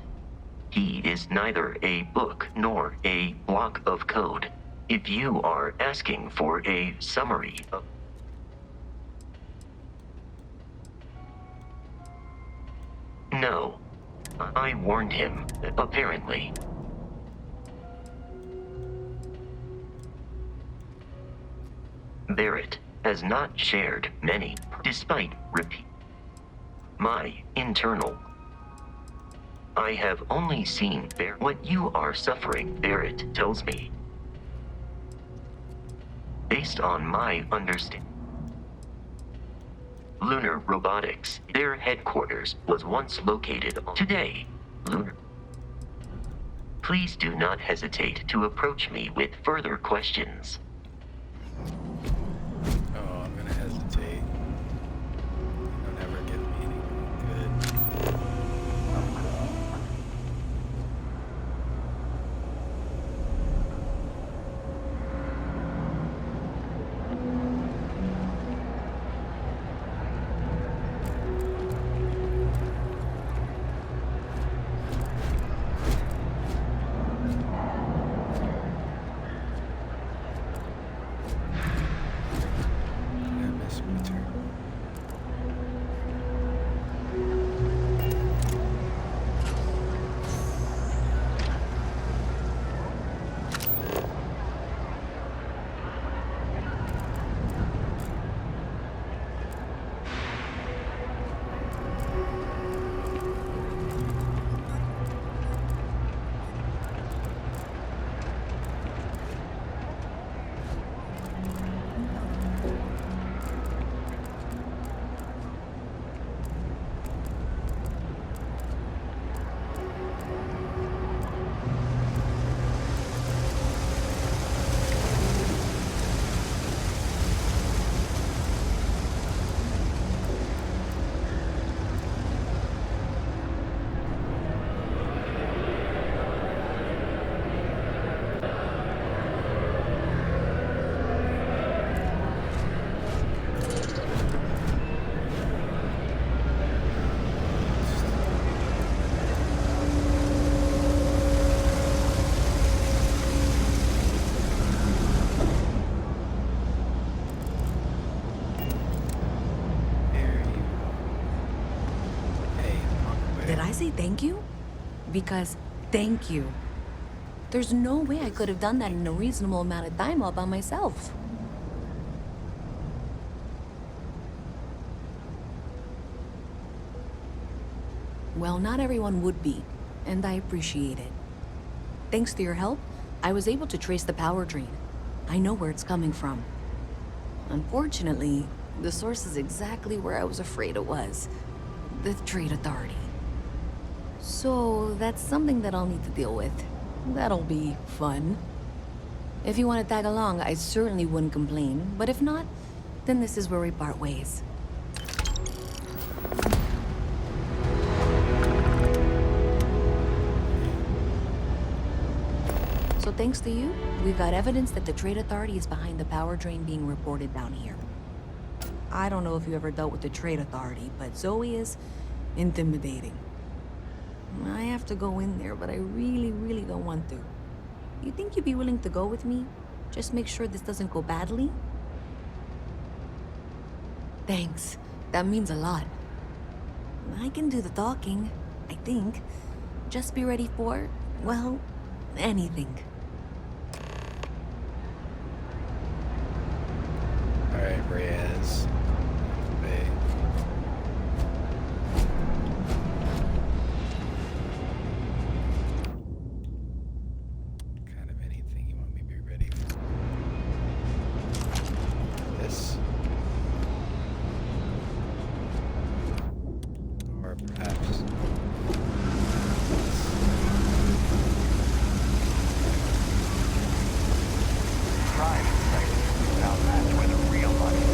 [SPEAKER 13] He is neither a book nor a block of code. If you are asking for a summary of... No. I warned him, apparently. Barrett has not shared many, despite my internal. I have only seen what you are suffering, Barrett tells me. Based on my understanding. Lunar Robotics, their headquarters was once located on today, Lunar. Please do not hesitate to approach me with further questions.
[SPEAKER 8] Oh, I'm gonna hesitate. Don't ever give me anything good.
[SPEAKER 24] Did I say thank you? Because thank you. There's no way I could have done that in a reasonable amount of time all by myself. Well, not everyone would be, and I appreciate it. Thanks to your help, I was able to trace the power drain. I know where it's coming from. Unfortunately, the source is exactly where I was afraid it was. The Trade Authority. So that's something that I'll need to deal with. That'll be fun. If you want to tag along, I certainly wouldn't complain. But if not, then this is where we part ways. So thanks to you, we've got evidence that the Trade Authority is behind the power drain being reported down here. I don't know if you ever dealt with the Trade Authority, but Zoe is intimidating. I have to go in there, but I really don't want to. You think you'd be willing to go with me? Just make sure this doesn't go badly? Thanks. That means a lot. I can do the talking, I think. Just be ready for, well, anything.
[SPEAKER 8] Alright, Reyes. Wait. Kind of anything you want me to be ready for. This. Or perhaps.
[SPEAKER 3] Crime exciting without match where the real money is.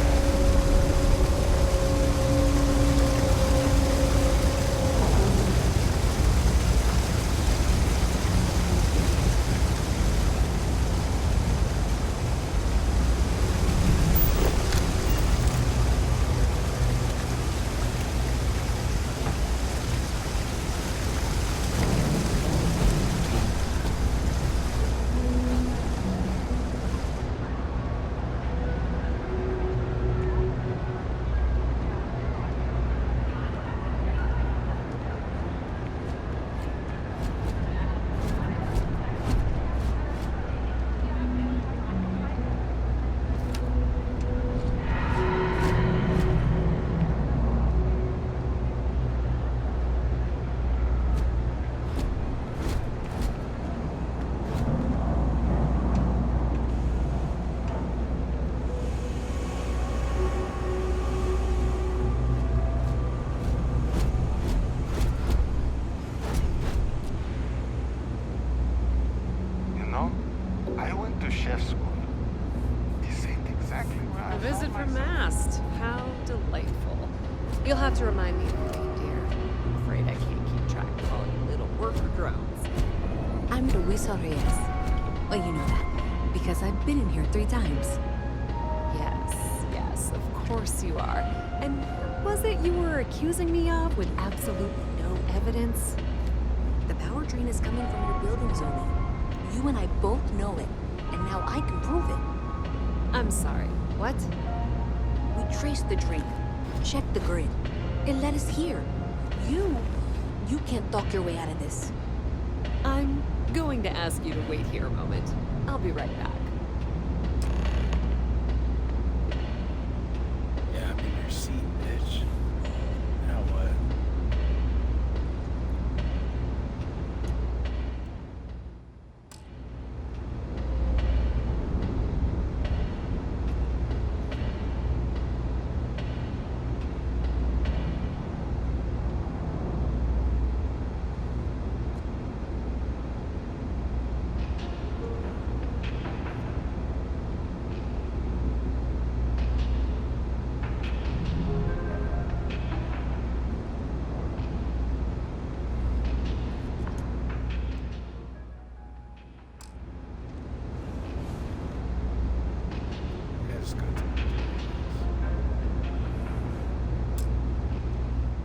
[SPEAKER 3] I went to chef school. This ain't exactly where I
[SPEAKER 15] A visit
[SPEAKER 3] found
[SPEAKER 15] from
[SPEAKER 3] myself.
[SPEAKER 15] Mast. How delightful. You'll have to remind me of your name, dear. I'm afraid I can't keep track of all you little worker drones.
[SPEAKER 24] I'm Luisa Reyes. Well, you know that, because I've been in here 3 times.
[SPEAKER 15] Yes, of course you are. And what was it you were accusing me of with absolutely no evidence?
[SPEAKER 24] The power drain is coming from your building, Zoe. You and I both know it, and now I can prove it.
[SPEAKER 15] I'm sorry, what?
[SPEAKER 24] We traced the drain, checked the grid. It led us here. You can't talk your way out of this.
[SPEAKER 15] I'm going to ask you to wait here a moment. I'll be right back.
[SPEAKER 8] Yeah, I'm in your seat, bitch. Now what?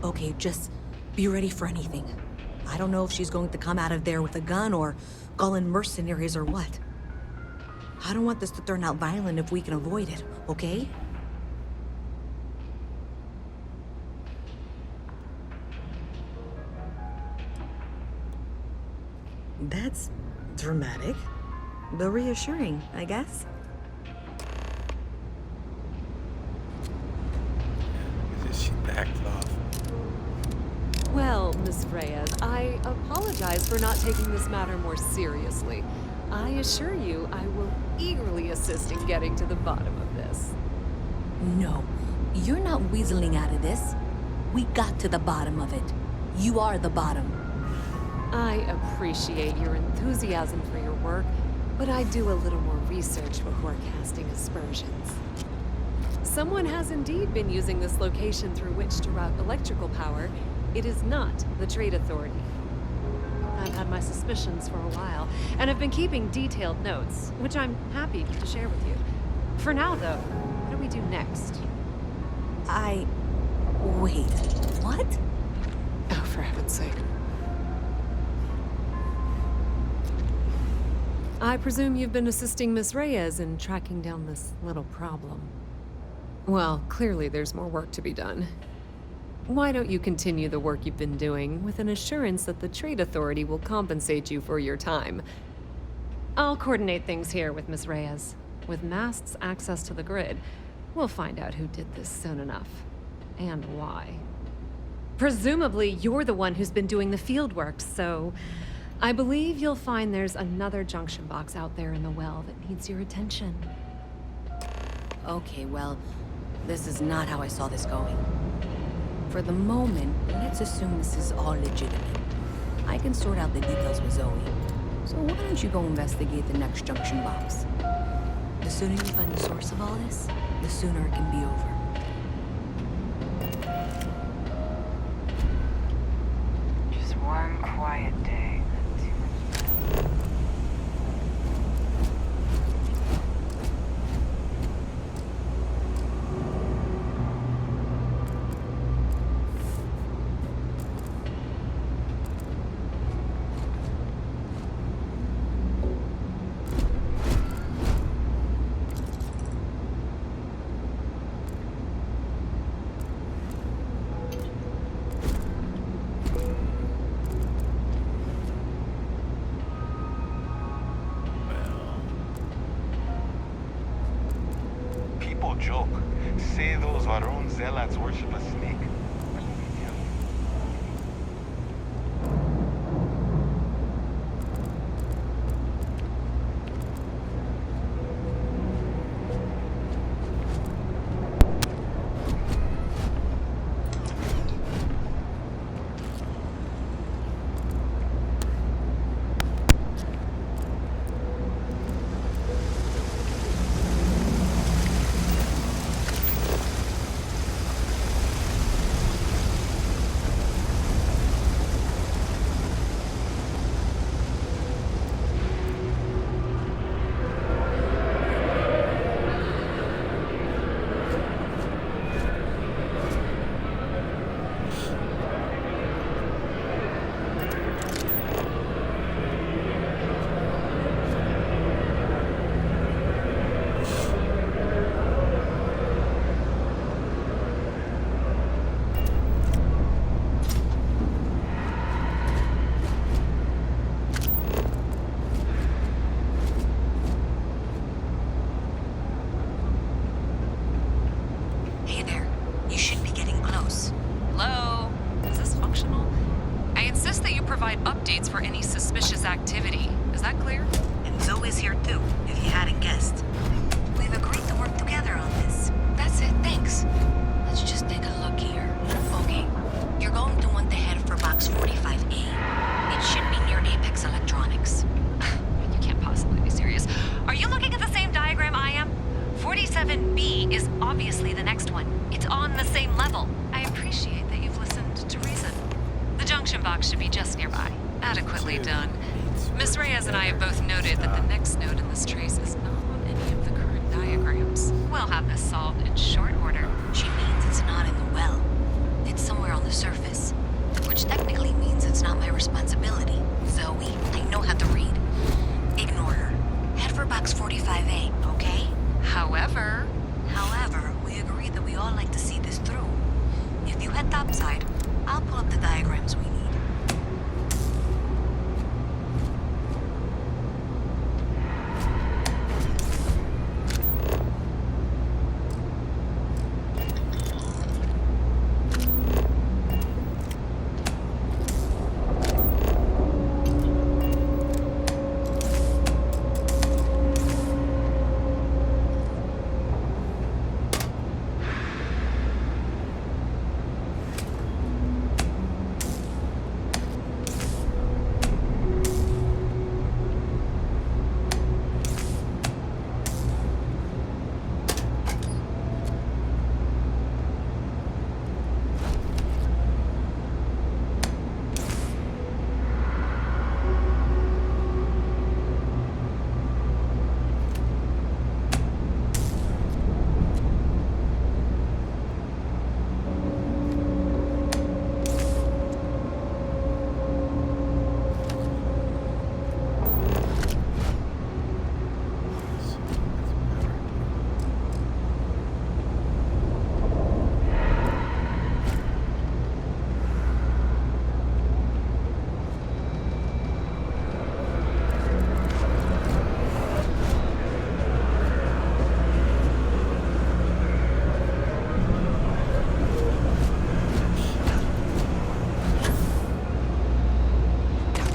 [SPEAKER 24] Okay, just be ready for anything. I don't know if she's going to come out of there with a gun or call in mercenaries or what. I don't want this to turn out violent if we can avoid it, okay? That's dramatic, but reassuring, I guess.
[SPEAKER 8] She backed off.
[SPEAKER 15] Well, Miss Reyes, I apologize for not taking this matter more seriously. I assure you I will eagerly assist in getting to the bottom of this.
[SPEAKER 24] No, you're not weaseling out of this. We got to the bottom of it. You are the bottom.
[SPEAKER 15] I appreciate your enthusiasm for your work, but I do a little more research before casting aspersions. Someone has indeed been using this location through which to route electrical power. It is not the Trade Authority. I've had my suspicions for a while, and have been keeping detailed notes, which I'm happy to share with you. For now, though, what do we do next?
[SPEAKER 24] Wait, what?
[SPEAKER 15] Oh, for heaven's sake. I presume you've been assisting Miss Reyes in tracking down this little problem. Well, clearly there's more work to be done. Why don't you continue the work you've been doing with an assurance that the Trade Authority will compensate you for your time? I'll coordinate things here with Miss Reyes. With Mast's access to the grid, we'll find out who did this soon enough. And why. Presumably, you're the one who's been doing the field work, so I believe you'll find there's another junction box out there in the well that needs your attention.
[SPEAKER 24] Okay, well, this is not how I saw this going. For the moment, let's assume this is all legitimate. I can sort out the details with Zoe. So why don't you go investigate the next junction box? The sooner you find the source of all this, the sooner it can be over.
[SPEAKER 6] Just one quiet day.
[SPEAKER 3] People joke, say those Varun zealots worship a snake. But let me tell you,
[SPEAKER 11] Hey there. You should be getting close. Hello? Is this functional? I insist that you provide updates for any suspicious activity. Is that clear? And Zoe's here too, if you hadn't guessed. We've agreed to work together on this. That's it, thanks. Let's just take a look here. Okay. You're going to want to head for box 45A. It should be near Apex Electronics. You can't possibly be serious. Are you looking at the same diagram I am? 47B is obviously the next one. It's on the same level. I appreciate that you've listened to reason. The junction box should be just nearby. Adequately done. Miss Reyes and I have both noted that the next node in this trace is not on any of the current diagrams. We'll have this solved in short order. She means it's not in the well. It's somewhere on the surface. Which technically means it's not my responsibility. Zoe, I know how to read. Ignore her. Head for box 45A, okay? However, we agree that we all like to see this through. If you head topside, I'll pull up the diagrams we need.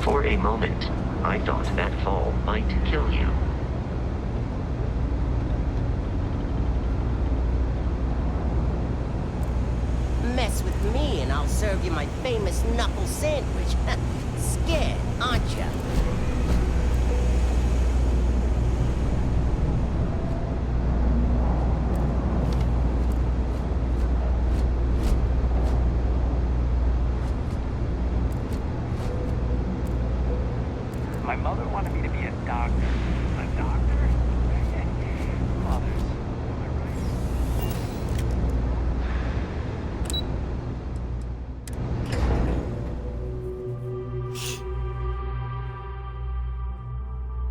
[SPEAKER 13] For a moment, I thought that fall might kill you.
[SPEAKER 14] Mess with me and I'll serve you my famous knuckle sandwich. Scared, aren't ya?
[SPEAKER 17] My mother wanted me to be a doctor. A doctor? Mothers, am I right?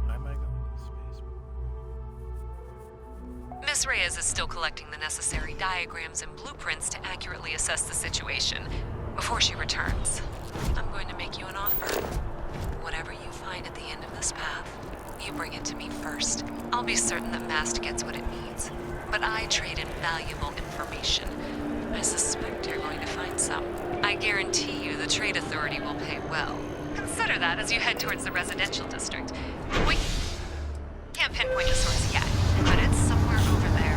[SPEAKER 8] Why am I going to space?
[SPEAKER 15] Miss Reyes is still collecting the necessary diagrams and blueprints to accurately assess the situation. Before she returns, I'm going to make you an offer. Whatever you find at the end of this path, you bring it to me first. I'll be certain that Mast gets what it needs. But I trade in valuable information. I suspect you're going to find some. I guarantee you the Trade Authority will pay well. Consider that as you head towards the residential district. We can't pinpoint the source yet, but it's somewhere over there.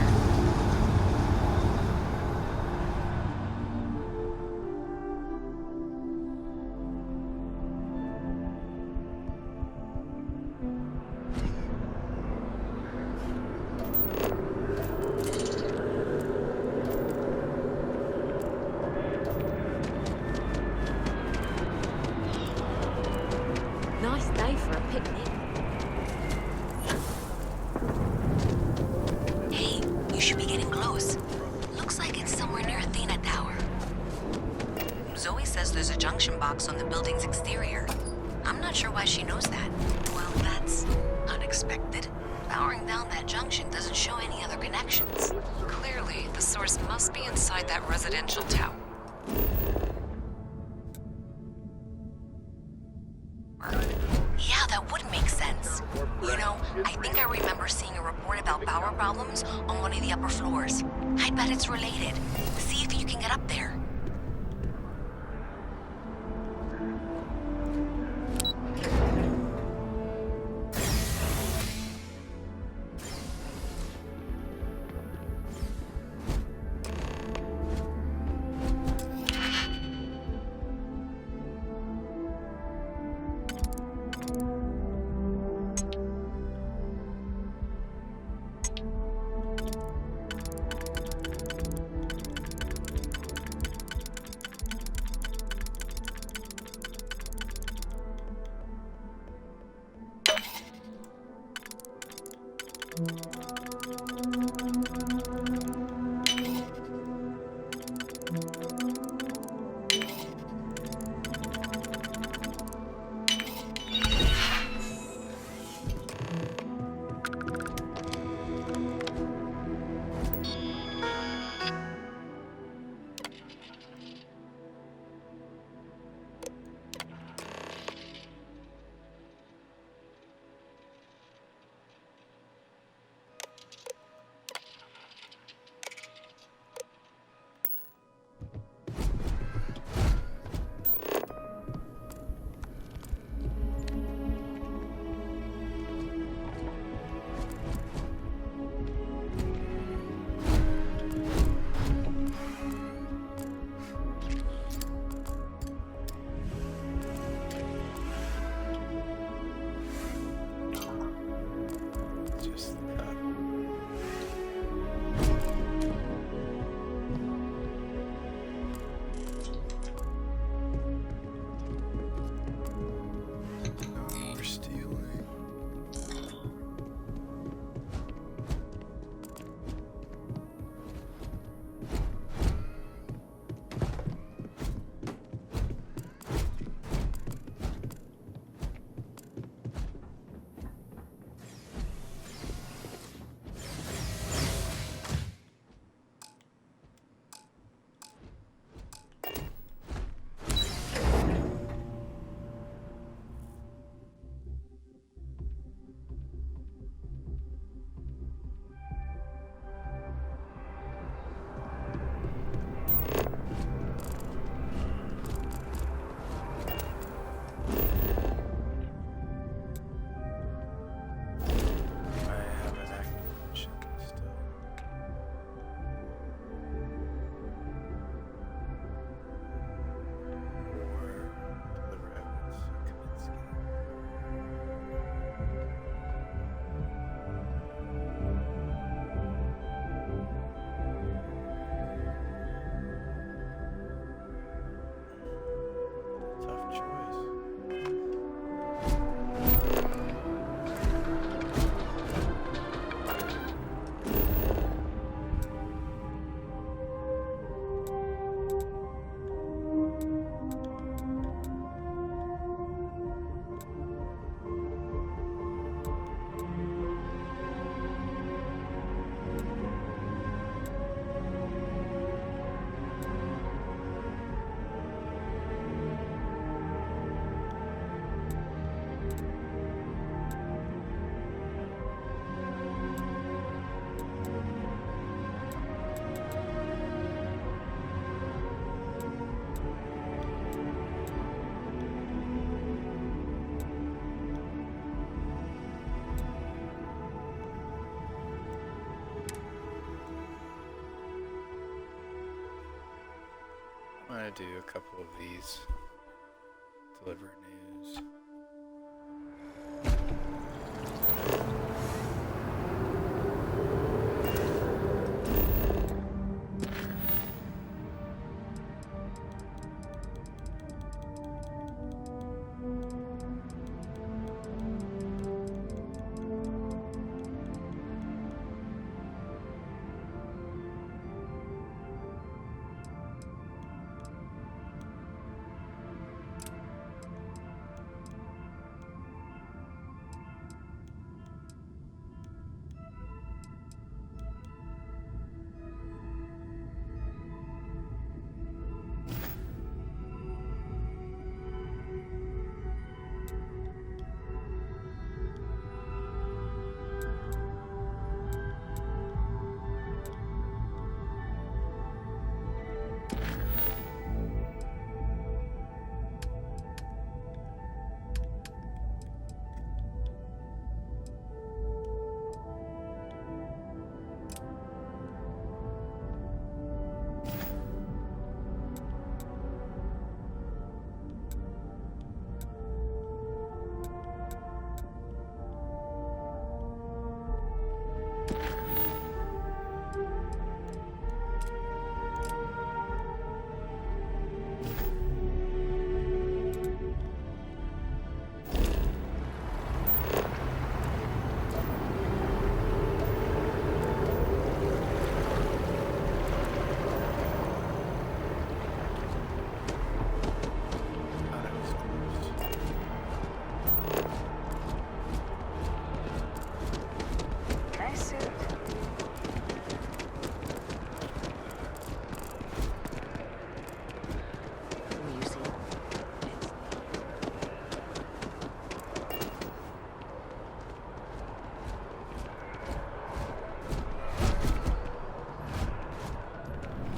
[SPEAKER 4] Nice day for a picnic.
[SPEAKER 11] Hey, you should be getting close. Looks like it's somewhere near Athena Tower. Zoe says there's a junction box on the building's exterior. I'm not sure why she knows that. Well, that's unexpected. Powering down that junction doesn't show any other connections.
[SPEAKER 15] Clearly, the source must be inside that residential tower.
[SPEAKER 11] Yeah, that would make sense. You know, I think I remember seeing a report about power problems on one of the upper floors. I bet it's related. See if you can get up there.
[SPEAKER 8] want to do a couple of these. Deliver news.
[SPEAKER 6] Nice suit. Will you see?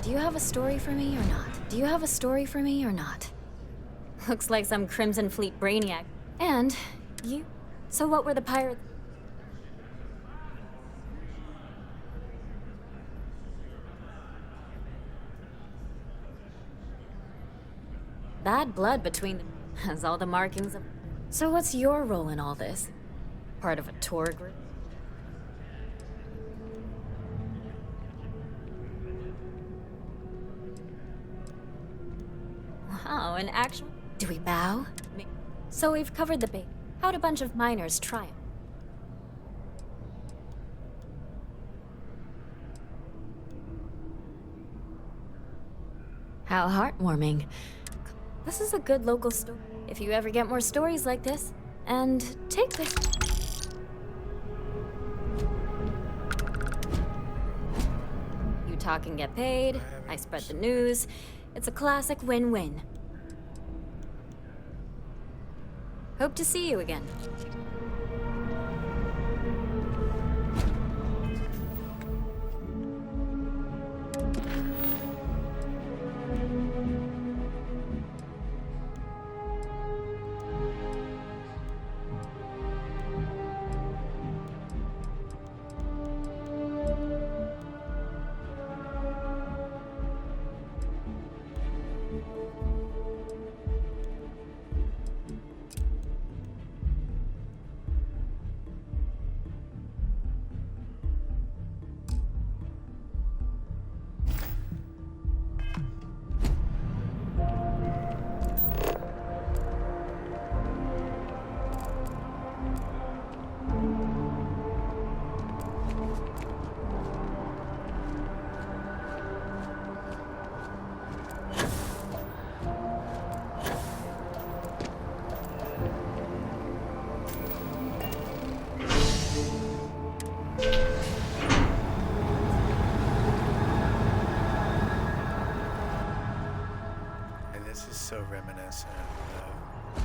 [SPEAKER 4] Do you have a story for me or not? Do you have a story for me or not? Looks like some Crimson Fleet brainiac. And you? So what were the pirates? Bad blood between them has all the markings of... So what's your role in all this? Part of a tour group? Wow, an actual... Do we bow? So we've covered the bait. How'd a bunch of miners triumph? How heartwarming. This is a good local story. If you ever get more stories like this, and take this. You talk and get paid, I spread the news. It's a classic win-win. Hope to see you again.
[SPEAKER 8] So reminiscent of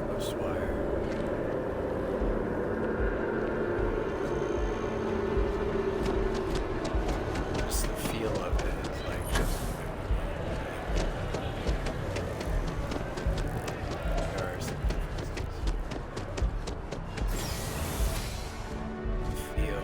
[SPEAKER 8] Ghostwire. Just the feel of it is like just there are some differences. Feel.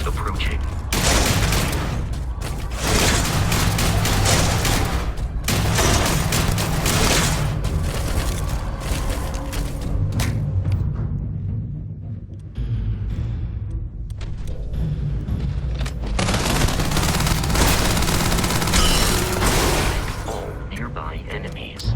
[SPEAKER 13] approaching. All nearby enemies.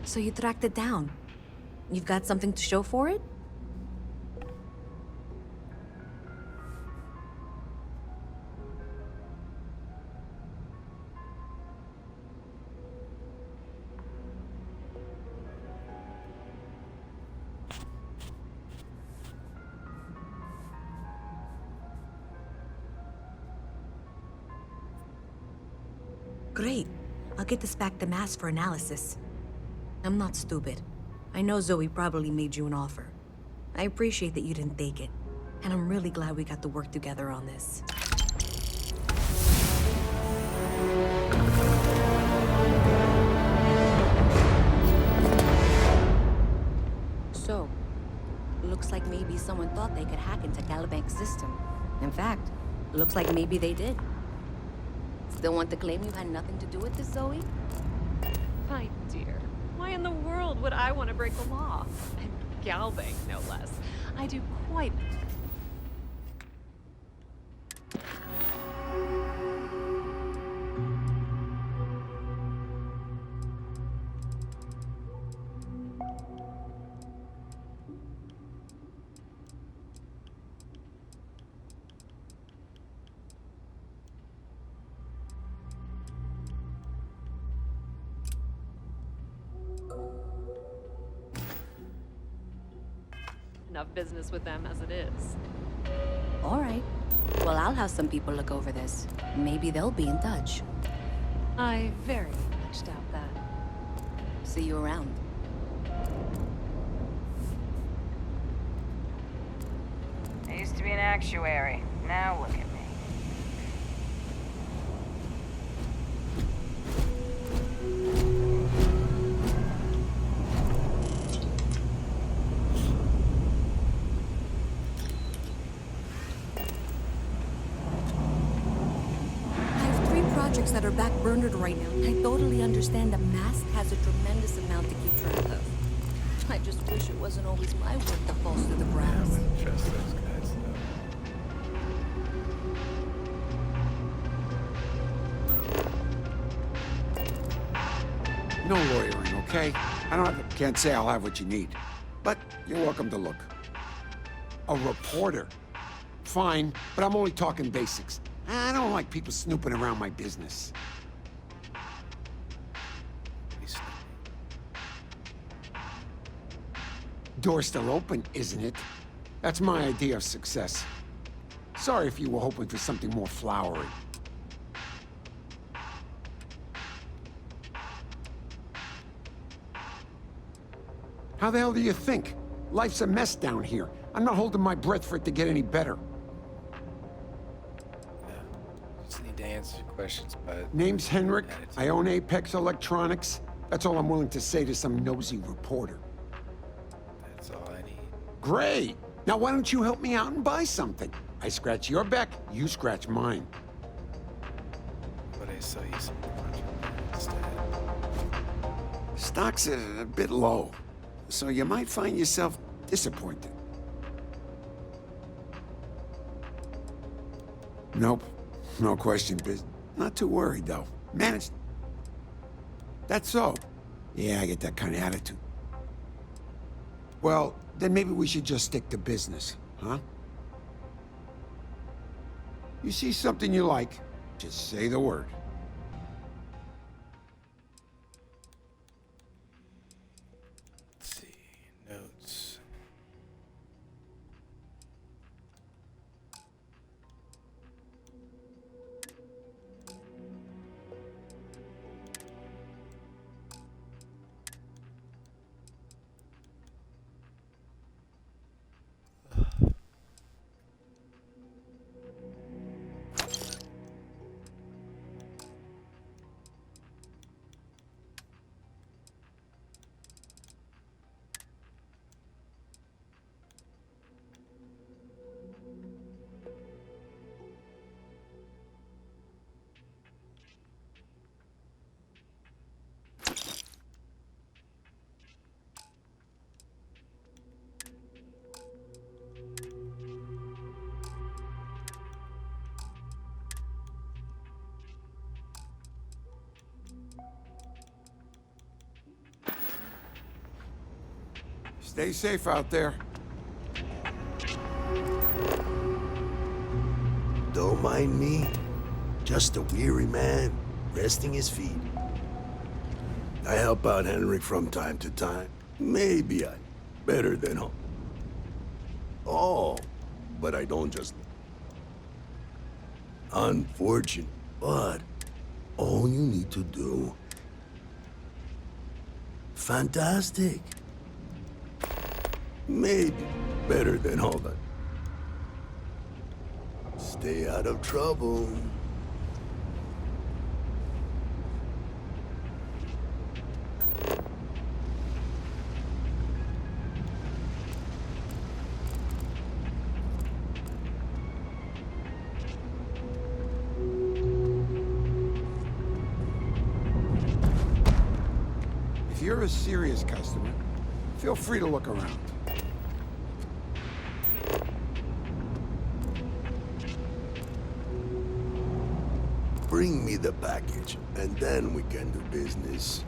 [SPEAKER 24] So you tracked it down. You've got something to show for it? Great. I'll get this back to Mass for analysis. I'm not stupid. I know Zoe probably made you an offer. I appreciate that you didn't take it. And I'm really glad we got to work together on this. So, looks like maybe someone thought they could hack into Calibank's system. In fact, looks like maybe they did. Still want to claim you had nothing to do with this, Zoe?
[SPEAKER 15] My dear, why in the world would I want to break the law? And Galbank, no less. I do quite... enough business with them as it is.
[SPEAKER 24] All right. Well, I'll have some people look over this. Maybe they'll be in touch.
[SPEAKER 15] I very much doubt that.
[SPEAKER 24] See you around.
[SPEAKER 6] I used to be an actuary. Now look at me.
[SPEAKER 24] That are backburnered right now. I totally understand that Mask has a tremendous amount to keep track of. I just wish it wasn't always my work that falls to the ground.
[SPEAKER 8] I wouldn't trust those guys,
[SPEAKER 9] No lawyering, okay? Can't say I'll have what you need. But you're welcome to look. A reporter. Fine, but I'm only talking basics. I don't like people snooping around my business. Door's still open, isn't it? That's my idea of success. Sorry if you were hoping for something more flowery. How the hell do you think? Life's a mess down here. I'm not holding my breath for it to get any better.
[SPEAKER 8] Just need to answer questions, but...
[SPEAKER 9] Name's Henrik. I own Apex Electronics. That's all I'm willing to say to some nosy reporter.
[SPEAKER 8] That's all I need.
[SPEAKER 9] Great! Now why don't you help me out and buy something? I scratch your back, you scratch mine.
[SPEAKER 8] But I sell you some instead.
[SPEAKER 9] Stock's a bit low, so you might find yourself disappointed. Nope. No question, Biz. Not too worried, though. Managed. That's so. Yeah, I get that kind of attitude. Well, then maybe we should just stick to business, huh? You see something you like, just say the word.
[SPEAKER 8] Let's see. Notes.
[SPEAKER 9] Stay safe out there.
[SPEAKER 18] Don't mind me. Just a weary man, resting his feet. I help out Henrik from time to time. Maybe I'm better than him. Oh, but I don't just... Unfortunate, but all you need to do... Fantastic. Maybe better than all that. Stay out of trouble.
[SPEAKER 9] If you're a serious customer, feel free to look around.
[SPEAKER 18] Bring me the package, and then we can do business.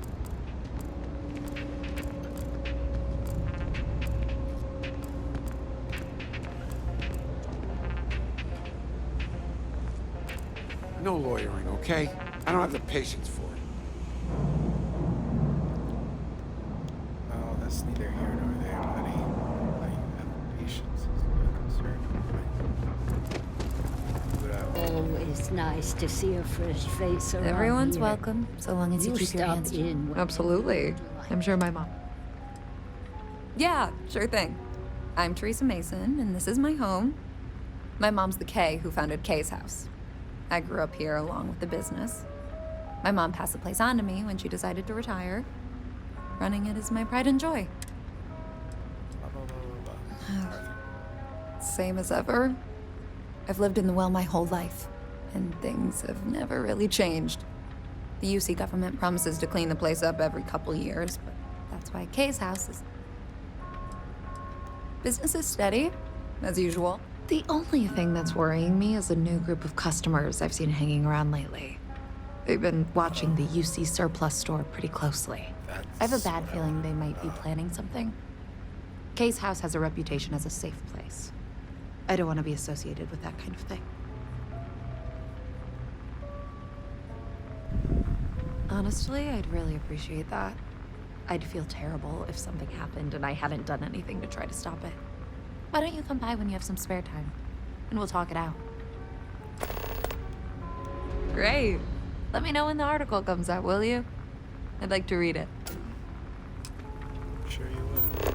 [SPEAKER 9] No lawyering, okay? I don't have the patience for it.
[SPEAKER 8] Oh, that's neither here nor there, buddy. I have
[SPEAKER 1] It's nice to see a fresh face around
[SPEAKER 16] Everyone's
[SPEAKER 1] here.
[SPEAKER 16] welcome, so long as you keep your
[SPEAKER 1] stop
[SPEAKER 16] hands
[SPEAKER 1] in.
[SPEAKER 16] Absolutely. I'm sure my mom. Yeah, sure thing. I'm Teresa Mason, and this is my home. My mom's the Kay who founded Kay's house. I grew up here along with the business. My mom passed the place on to me when she decided to retire. Running it is my pride and joy. Same as ever. I've lived in the well my whole life, and things have never really changed. The UC government promises to clean the place up every couple years, but that's why Kay's house is... Business is steady, as usual.
[SPEAKER 19] The only thing that's worrying me is a new group of customers I've seen hanging around lately. They've been watching the UC surplus store pretty closely. I have a bad feeling they might be planning something. Kay's house has a reputation as a safe place. I don't want to be associated with that kind of thing. Honestly, I'd really appreciate that. I'd feel terrible if something happened and I hadn't done anything to try to stop it. Why don't you come by when you have some spare time? And we'll talk it out. Great. Let me know when the article comes out, will you? I'd like to read it.
[SPEAKER 8] Sure you will.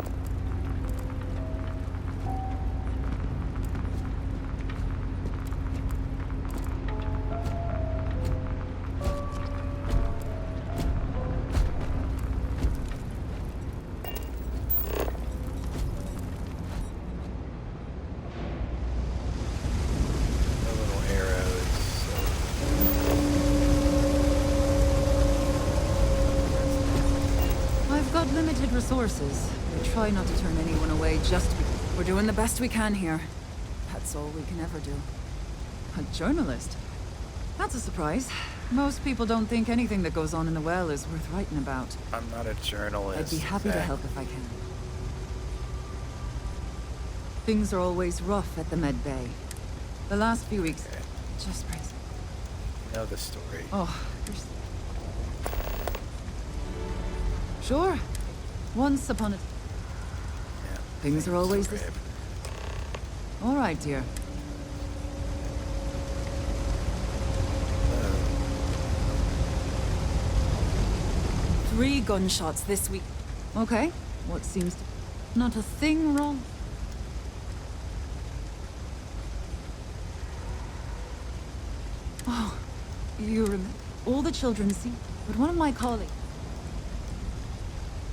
[SPEAKER 20] I've got limited resources. We try not to turn anyone away just because we're doing the best we can here. That's all we can ever do. A journalist? That's a surprise. Most people don't think anything that goes on in the well is worth writing about.
[SPEAKER 8] I'm not a journalist.
[SPEAKER 20] I'd be happy to help if I can. Things are always rough at the Med Bay. The last few weeks, just crazy.
[SPEAKER 8] You know the story.
[SPEAKER 20] Oh, there's... Sure. Once upon a...
[SPEAKER 8] Yeah.
[SPEAKER 20] Things are always this... All right, dear. Three gunshots this week. Okay. What seems to... Not a thing wrong. Oh, you remember... All the children see... But one of my colleagues...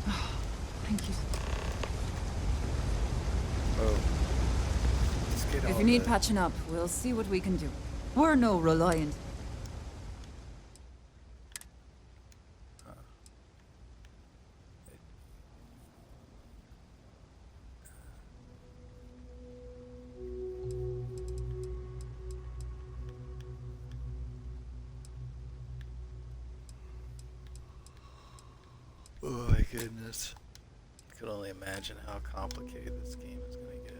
[SPEAKER 20] Oh, thank you.
[SPEAKER 8] Oh. Let's get
[SPEAKER 20] If
[SPEAKER 8] all
[SPEAKER 20] you need
[SPEAKER 8] the-
[SPEAKER 20] patching up, we'll see what we can do. We're no reliant...
[SPEAKER 8] Oh my goodness. I can only imagine how complicated this game is going to get.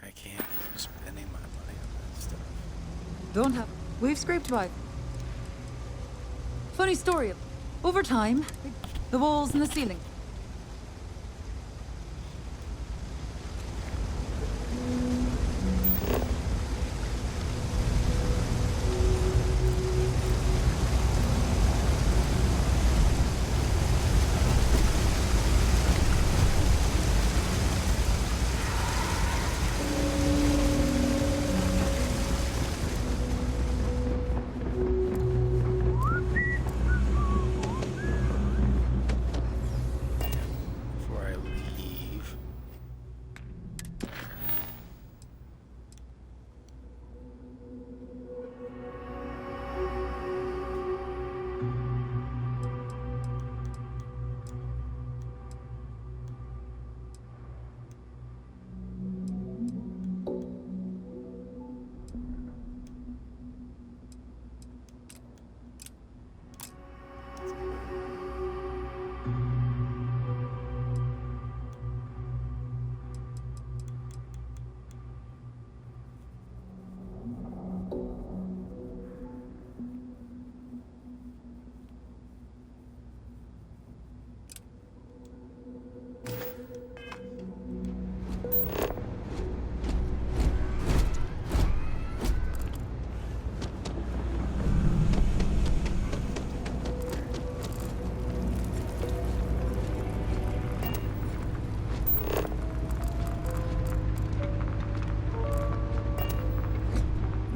[SPEAKER 8] I can't keep spending my money on that stuff.
[SPEAKER 20] Don't have... We've scraped by. Funny story. Over time, the walls and the ceiling.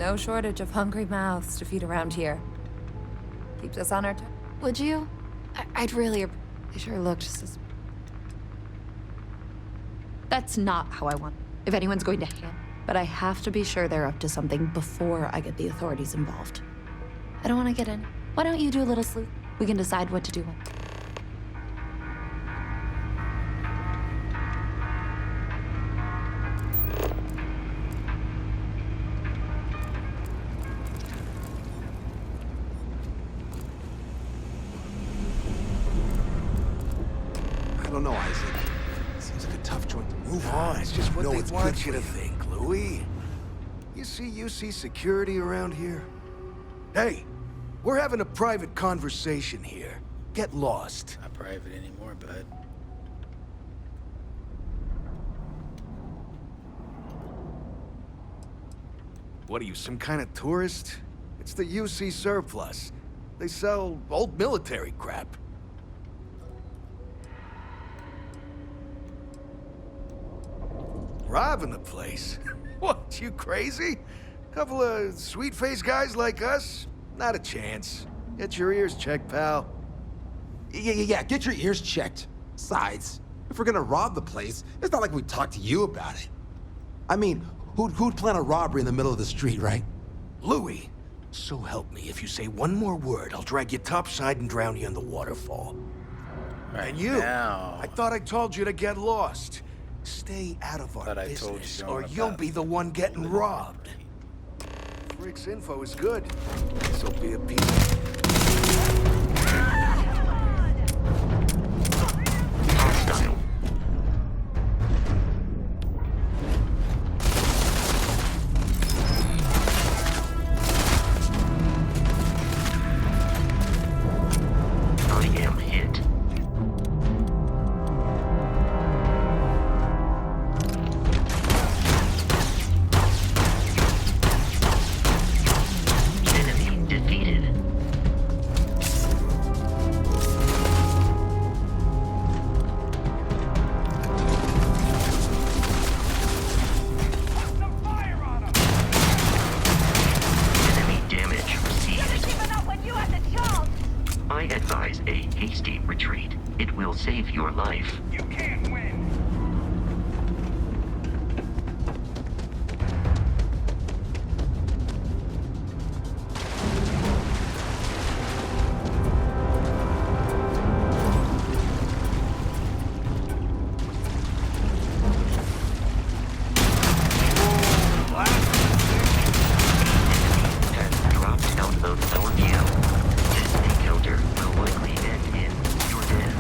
[SPEAKER 16] No shortage of hungry mouths to feed around here. Keeps us on our toes.
[SPEAKER 19] Would you? I'd really. They sure look just as. That's not how I want. If anyone's going to hand, but I have to be sure they're up to something before I get the authorities involved. I don't want to get in. Why don't you do a little sleuth? We can decide what to do.
[SPEAKER 18] I don't know, Isaac. Seems like a tough joint to move on. It's just what they want you to think, Louis. You see UC security around here? Hey, we're having a private conversation here. Get lost.
[SPEAKER 8] Not private anymore, bud.
[SPEAKER 18] What are you, some kind of tourist? It's the UC surplus. They sell old military crap. Robbing the place? What, you crazy? Couple of sweet-faced guys like us? Not a chance. Get your ears checked, pal.
[SPEAKER 9] Yeah, get your ears checked. Besides, if we're gonna rob the place, it's not like we talked to you about it. I mean, who'd plan a robbery in the middle of the street, right?
[SPEAKER 18] Louis, so help me, if you say one more word, I'll drag you topside and drown you in the waterfall.
[SPEAKER 8] Right
[SPEAKER 18] and you,
[SPEAKER 8] now.
[SPEAKER 18] I thought I told you to get lost. Stay out of our business, or you'll be the one getting robbed. Rick's info is good. This'll be a piece.
[SPEAKER 13] Hostile. I am hit. Enemy defeated. Enemy damage received. I advise a hasty retreat. It will save your life.
[SPEAKER 17] You can't win.
[SPEAKER 13] Has dropped out of our view. This encounter will likely end in your death.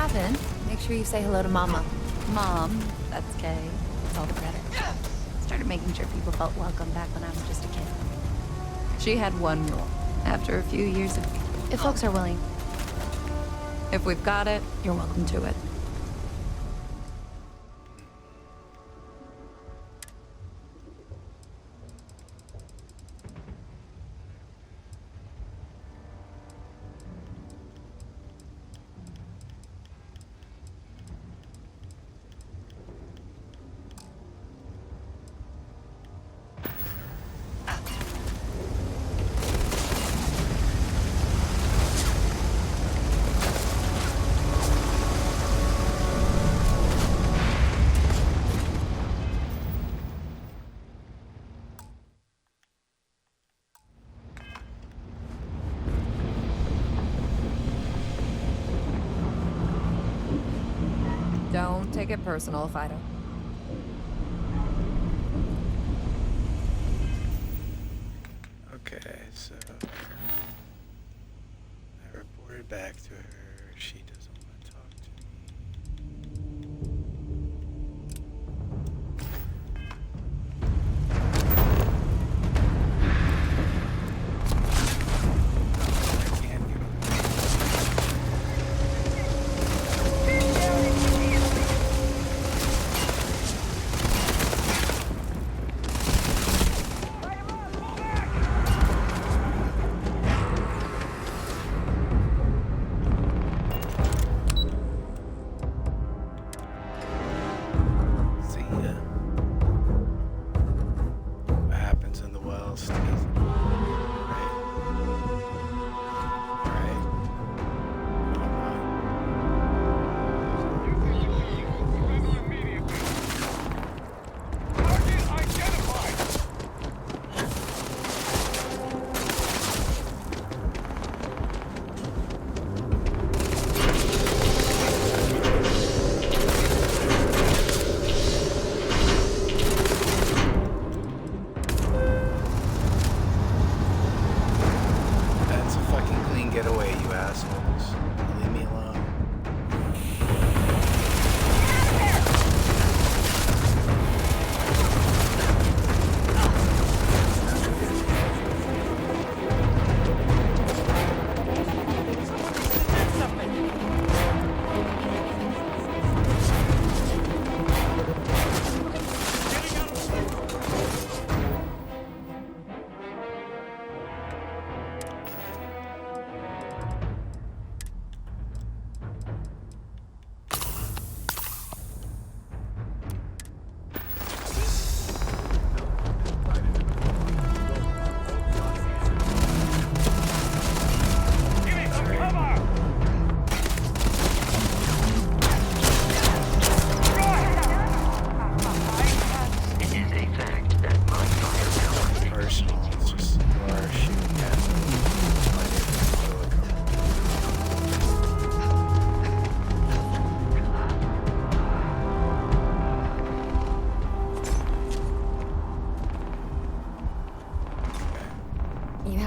[SPEAKER 16] happen, make sure you say hello to Mama. Mom, that's Kay. It's all the credit. Started making sure people felt welcome back when I was just a kid. She had one rule. After a few years of...
[SPEAKER 19] If folks are willing.
[SPEAKER 16] If we've got it,
[SPEAKER 19] You're welcome to it.
[SPEAKER 16] don't take it personal if I don't.
[SPEAKER 8] Okay, so I reported back to her. She doesn't want to talk to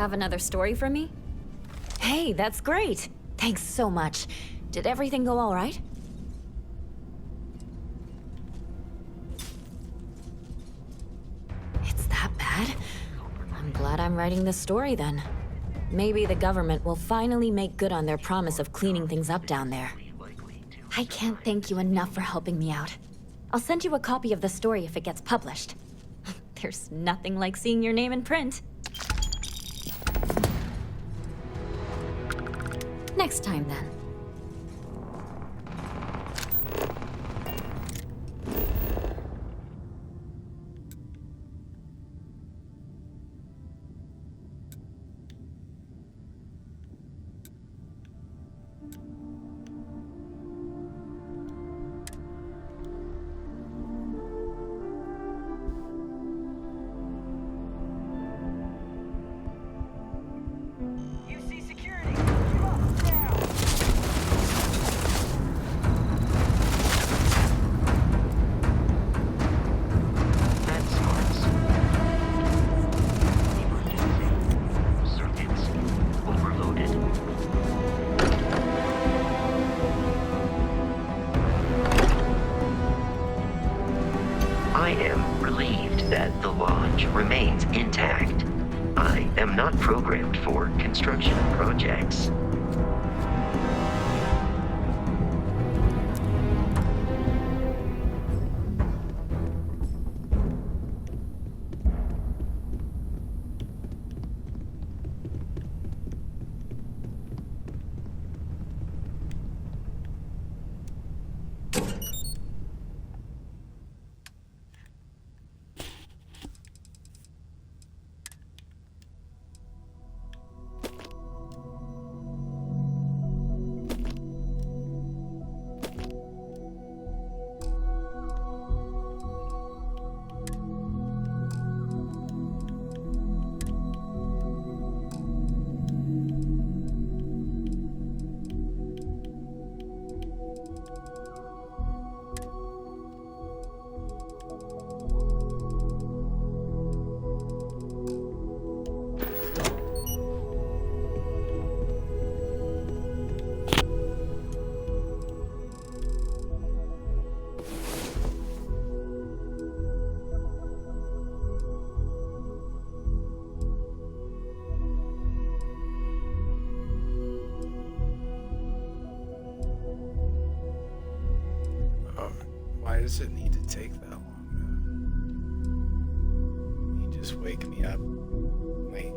[SPEAKER 4] Have another story for me? Hey, that's great. Thanks so much. Did everything go all right? It's that bad? I'm glad I'm writing this story then. Maybe the government will finally make good on their promise of cleaning things up down there. I can't thank you enough for helping me out. I'll send you a copy of the story if it gets published. There's nothing like seeing your name in print. Next time, then.
[SPEAKER 13] knowledge remains intact. I am not programmed for construction projects.
[SPEAKER 8] Why does it need to take that long, though? You just wake me up. Wait.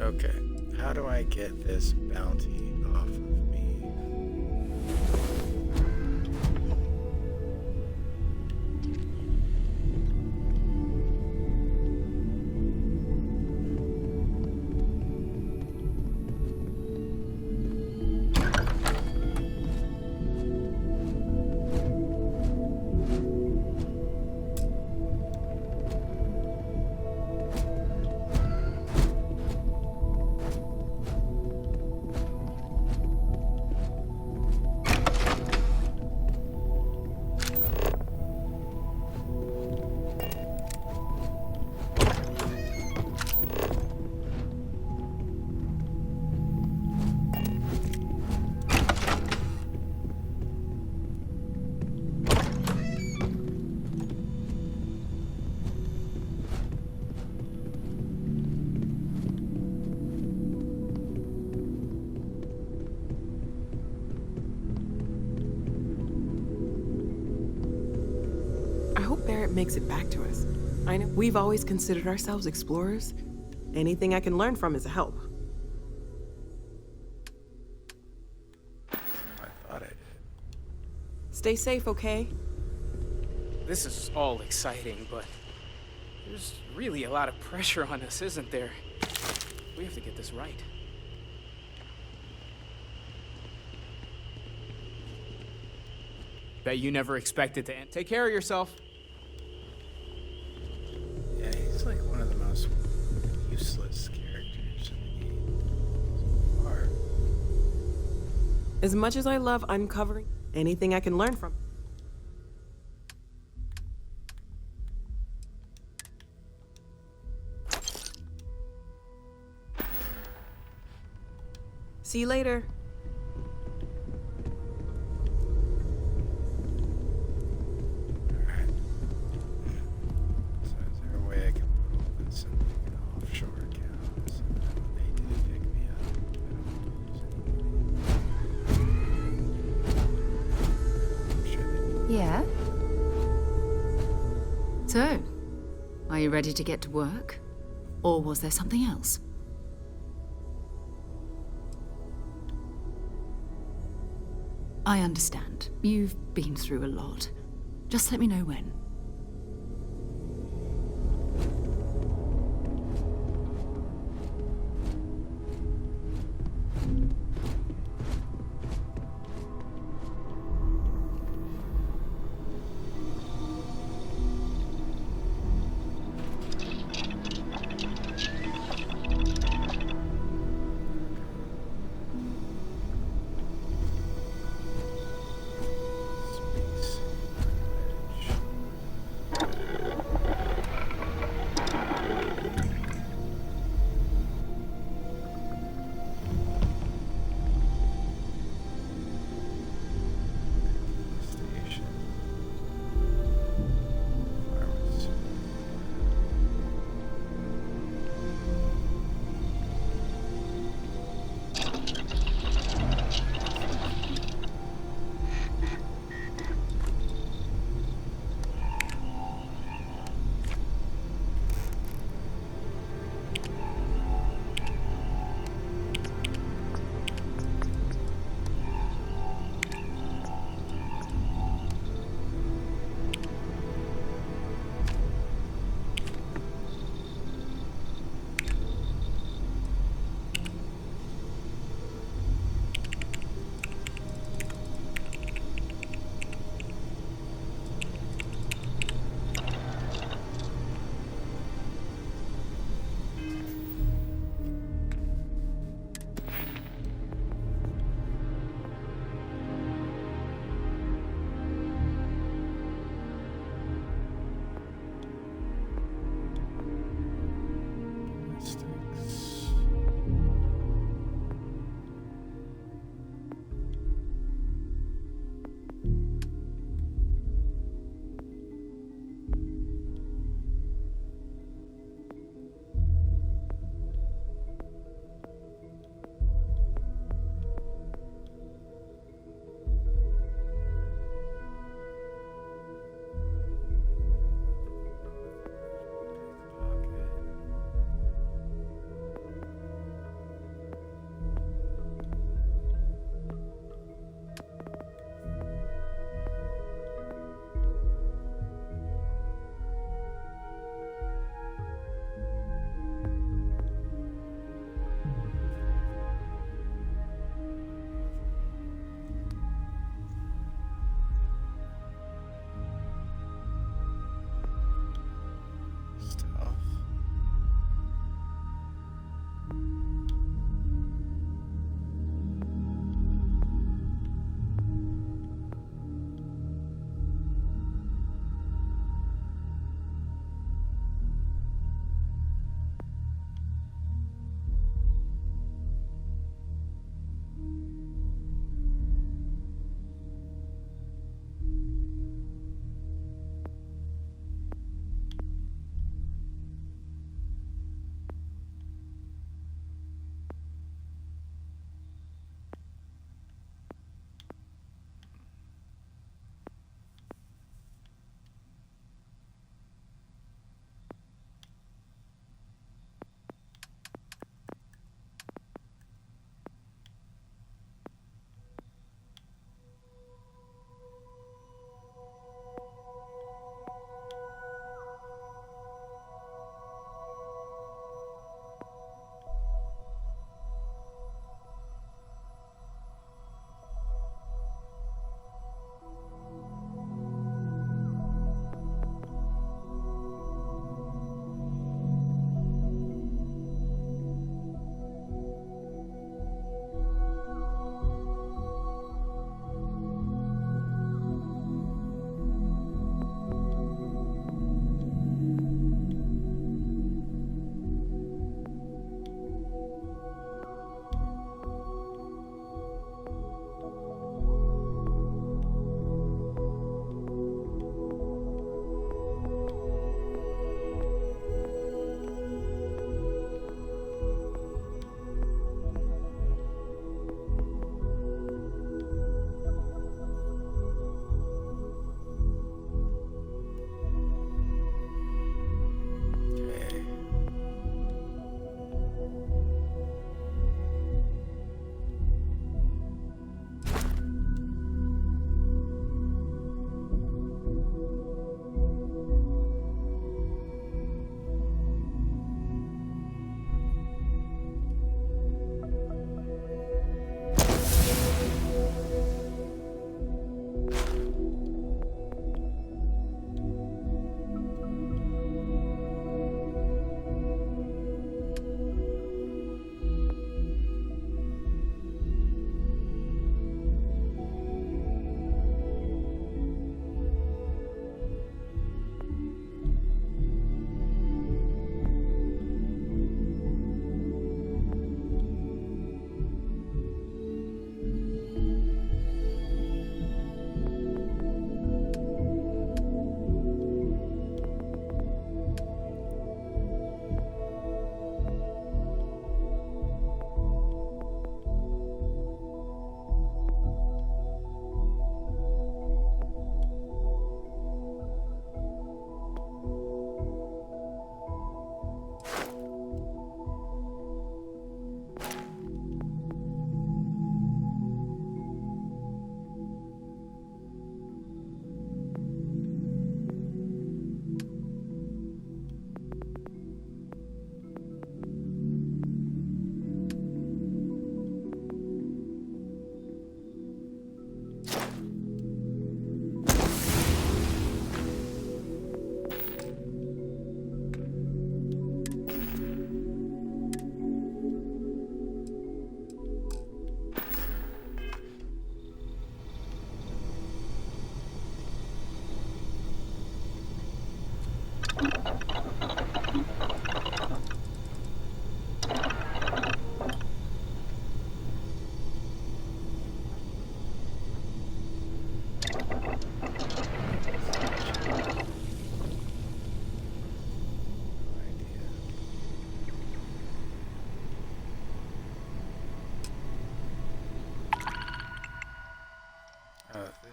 [SPEAKER 8] Okay, how do I get this bounty off of me?
[SPEAKER 2] Barrett makes it back to us. I know we've always considered ourselves explorers. Anything I can learn from is a help.
[SPEAKER 8] I thought I did.
[SPEAKER 2] Stay safe, okay?
[SPEAKER 12] This is all exciting, but there's really a lot of pressure on us, isn't there? We have to get this right. Bet you never expected to end. Take care of yourself.
[SPEAKER 8] Yeah, he's like one of the most useless characters in the game so far.
[SPEAKER 2] As much as I love uncovering anything I can learn from. See you later.
[SPEAKER 20] Yeah? So, are you ready to get to work? Or was there something else? I understand. You've been through a lot. Just let me know when.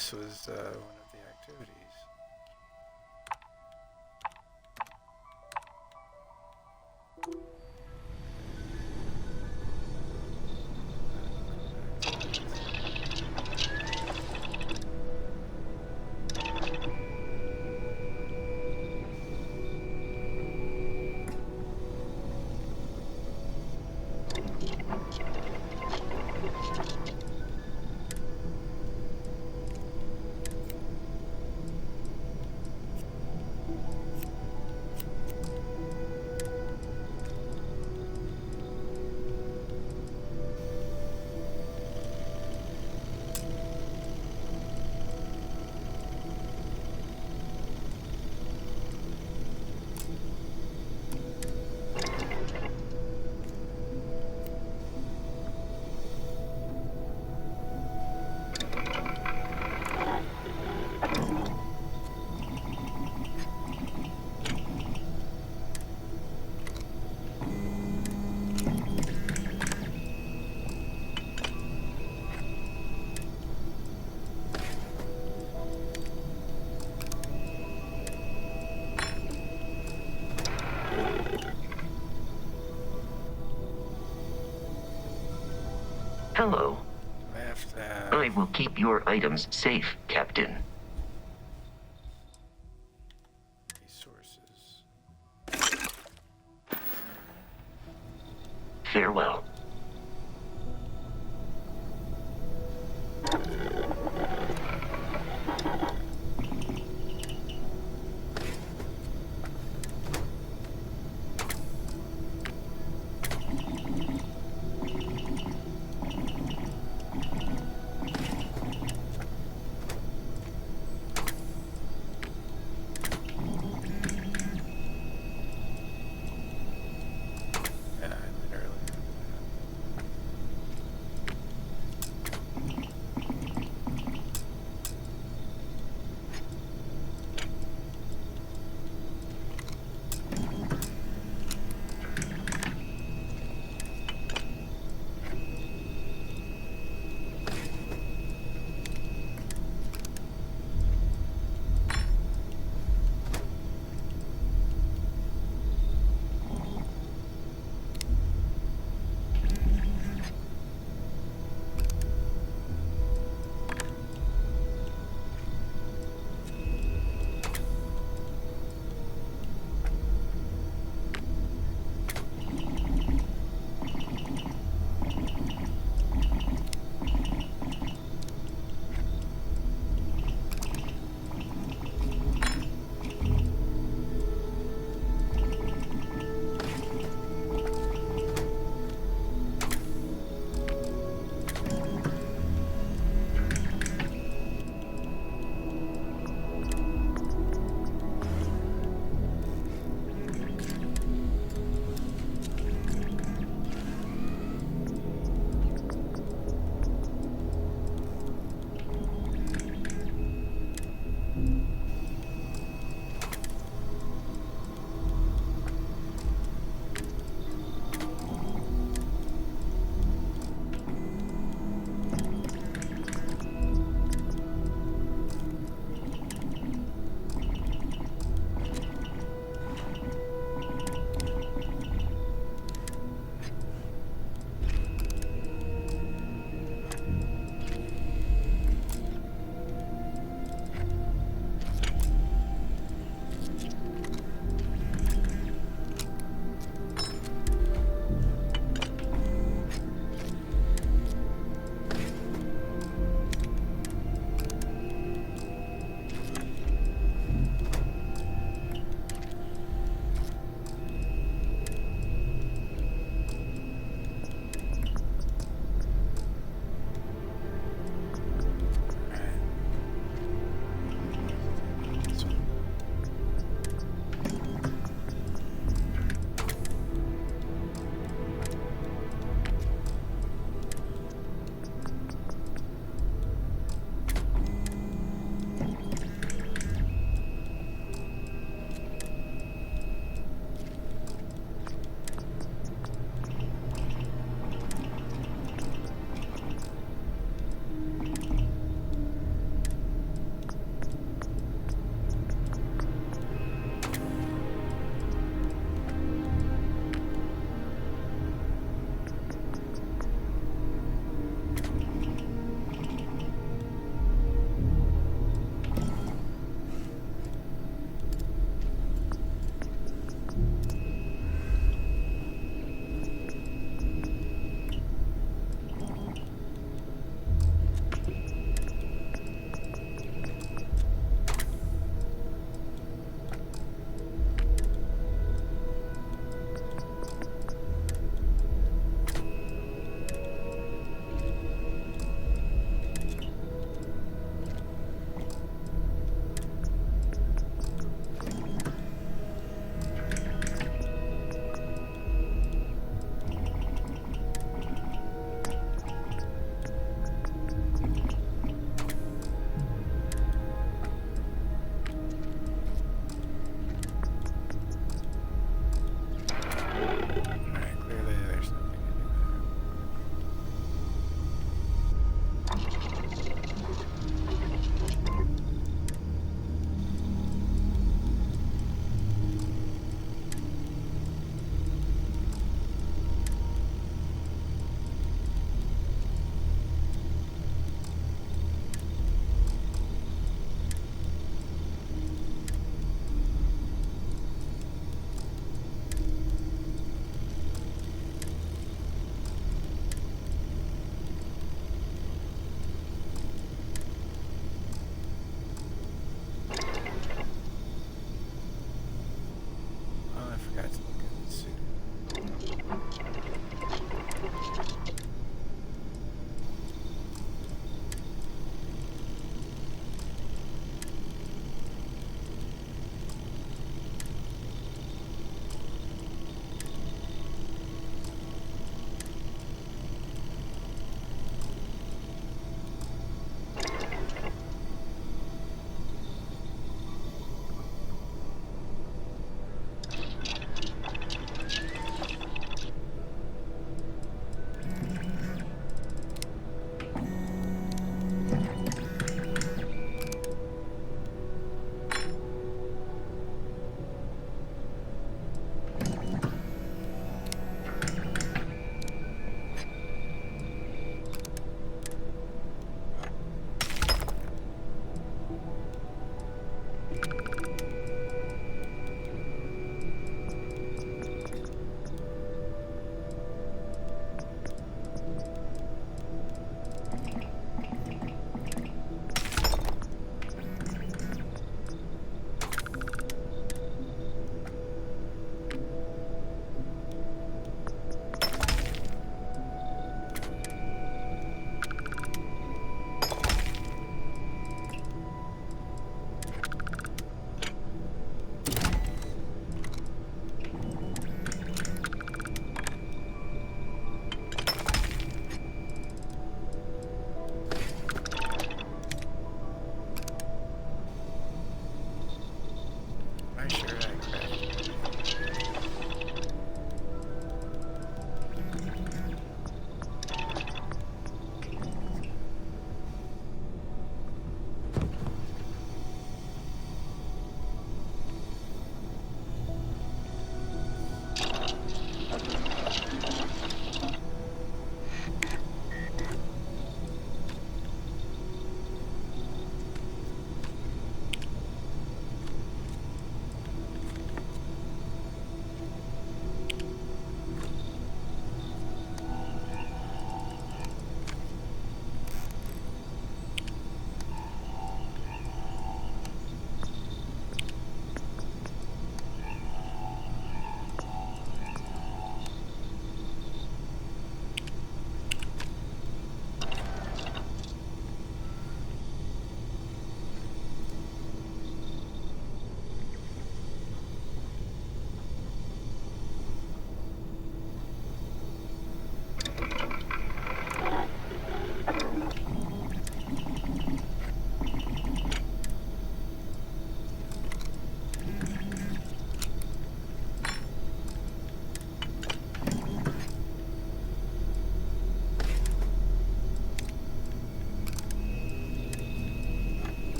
[SPEAKER 8] this was one of the activities.
[SPEAKER 13] Hello.
[SPEAKER 8] Left.
[SPEAKER 13] I will keep your items safe, Captain.
[SPEAKER 8] Resources.
[SPEAKER 13] Farewell.
[SPEAKER 8] Yeah, I literally.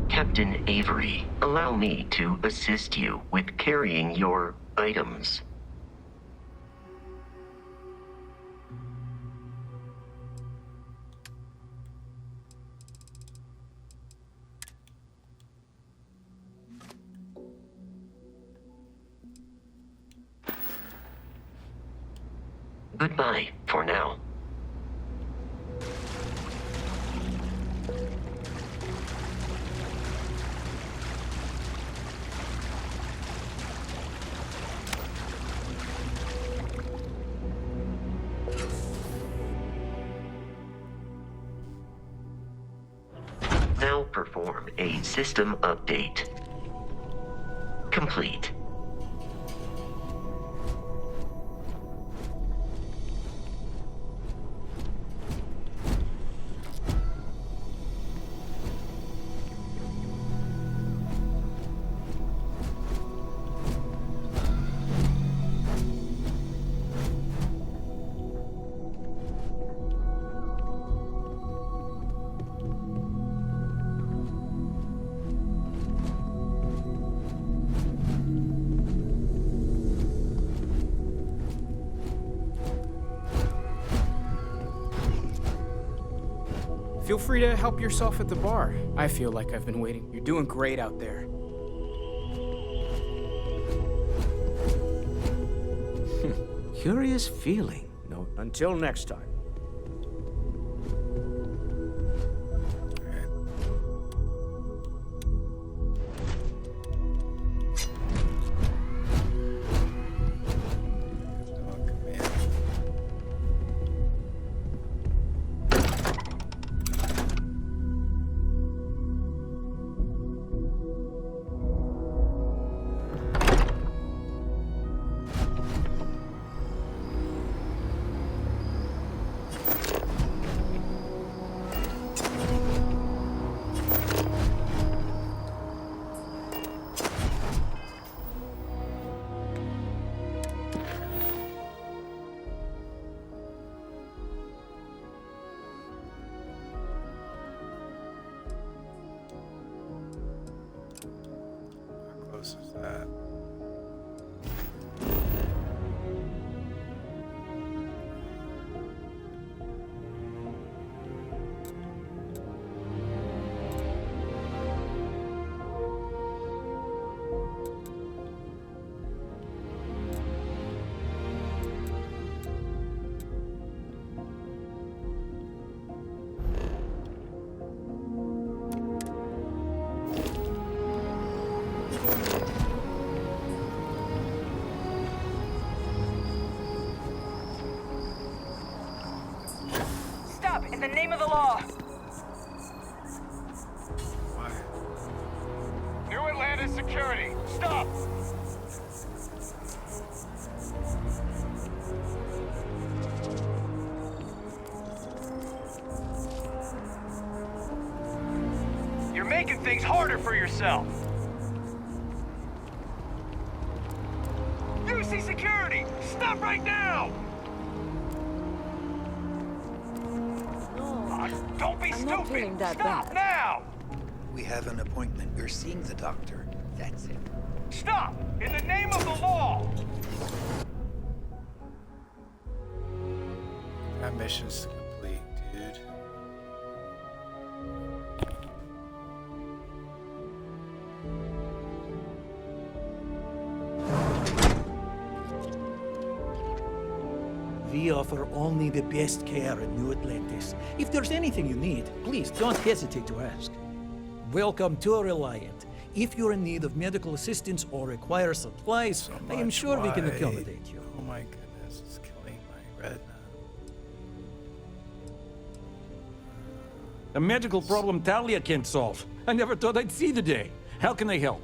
[SPEAKER 13] Captain Avery, allow me to assist you with carrying your items. Goodbye for now. Now perform a system update. Complete.
[SPEAKER 12] Feel free to help yourself at the bar. I feel like I've been waiting. You're doing great out there.
[SPEAKER 5] Curious feeling. No, until next time.
[SPEAKER 8] How close is that?
[SPEAKER 6] Stop! In the name of the law!
[SPEAKER 3] New Atlanta security, stop! You're making things harder for yourself. UC security, stop right now!
[SPEAKER 1] I'm not feeling that
[SPEAKER 3] Stop
[SPEAKER 1] bad.
[SPEAKER 3] now!
[SPEAKER 7] We have an appointment. You're seeing the doctor. That's it.
[SPEAKER 3] Stop! In the name of the law!
[SPEAKER 8] That mission's complete, dude.
[SPEAKER 21] We offer only the best care in New Atlantis. If there's anything you need, please don't hesitate to ask. Welcome to Reliant. If you're in need of medical assistance or require supplies, I am sure we can accommodate you.
[SPEAKER 8] Oh my goodness, it's killing my retina.
[SPEAKER 21] A medical problem Talia can't solve. I never thought I'd see the day. How can I help?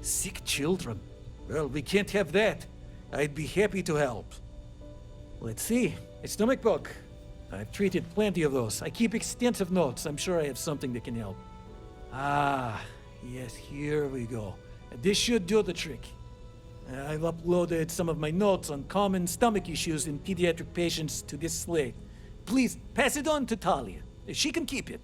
[SPEAKER 21] Sick children. Well, we can't have that. I'd be happy to help. Let's see. A stomach bug. I've treated plenty of those. I keep extensive notes. I'm sure I have something that can help. Ah, yes, here we go. This should do the trick. I've uploaded some of my notes on common stomach issues in pediatric patients to this slate. Please, pass it on to Talia. She can keep it.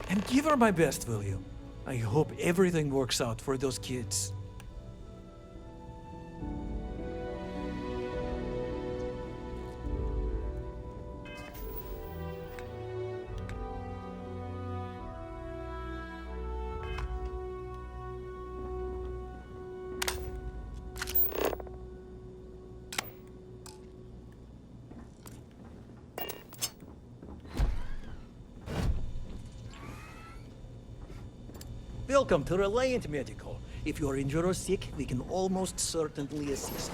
[SPEAKER 21] And give her my best, will you? I hope everything works out for those kids. Welcome to Reliant Medical. If you're injured or sick, we can almost certainly assist.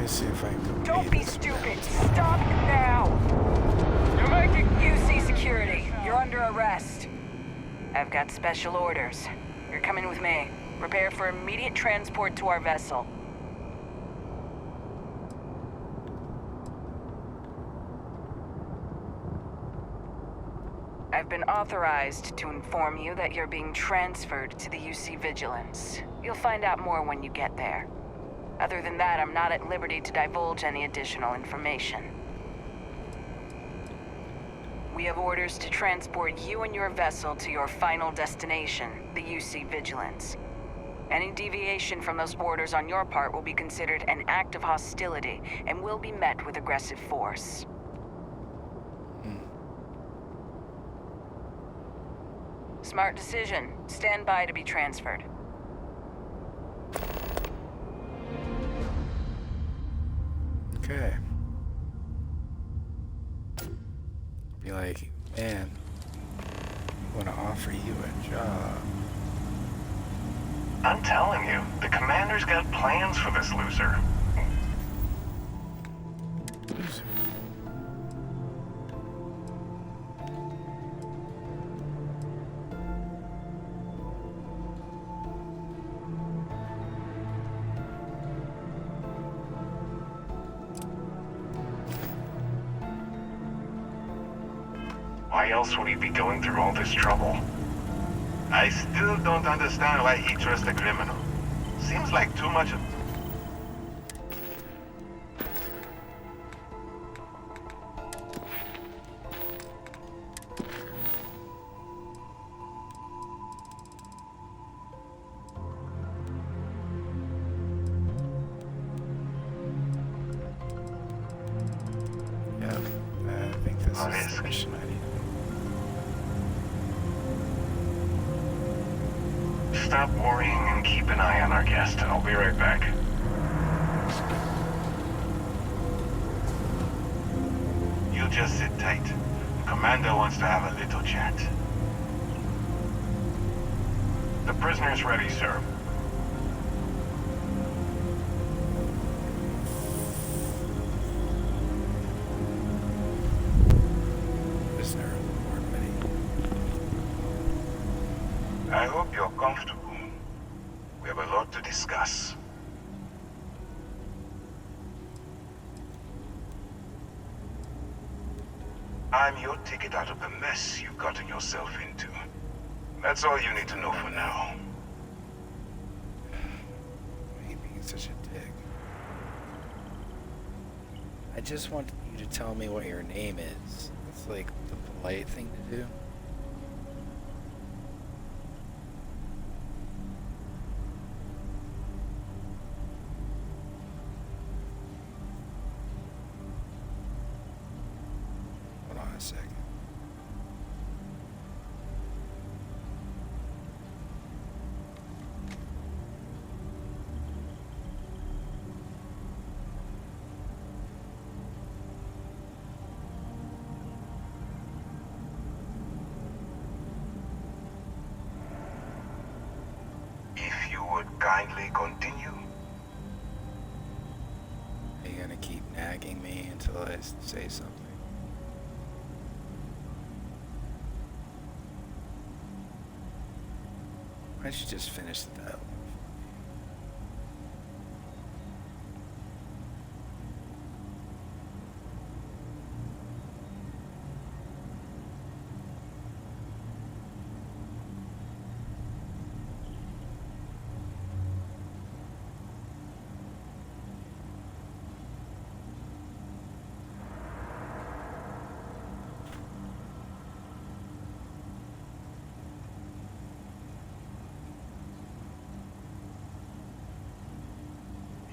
[SPEAKER 8] See if I can go.
[SPEAKER 6] Don't be stupid. Stop now. You're making UC security. You're under arrest. I've got special orders. You're coming with me. Prepare for immediate transport to our vessel. I've been authorized to inform you that you're being transferred to the UC Vigilance. You'll find out more when you get there. Other than that, I'm not at liberty to divulge any additional information. We have orders to transport you and your vessel to your final destination, the UC Vigilance. Any deviation from those orders on your part will be considered an act of hostility and will be met with aggressive force. Smart decision. Stand by to be transferred.
[SPEAKER 8] Okay. Be like, man, I want to offer you a job.
[SPEAKER 3] I'm telling you, the commander's got plans for this loser. Why else would he be going through all this trouble? I still don't understand why he trusts a criminal. Seems like too much of...
[SPEAKER 8] Yeah, I think this is the mission I need.
[SPEAKER 3] Stop worrying and keep an eye on our guest. I'll be right back. You just sit tight. The commander wants to have a little chat. The prisoner's ready, sir. comfortable. We have a lot to discuss. I'm your ticket out of the mess you've gotten yourself into. That's all you need to know for now.
[SPEAKER 8] Why are you being such a dick? I just want you to tell me what your name is. That's like the polite thing to do. Hold on a second.
[SPEAKER 3] If you would kindly continue.
[SPEAKER 8] Are you gonna keep nagging me until I say something? Why don't you just finish the dialogue?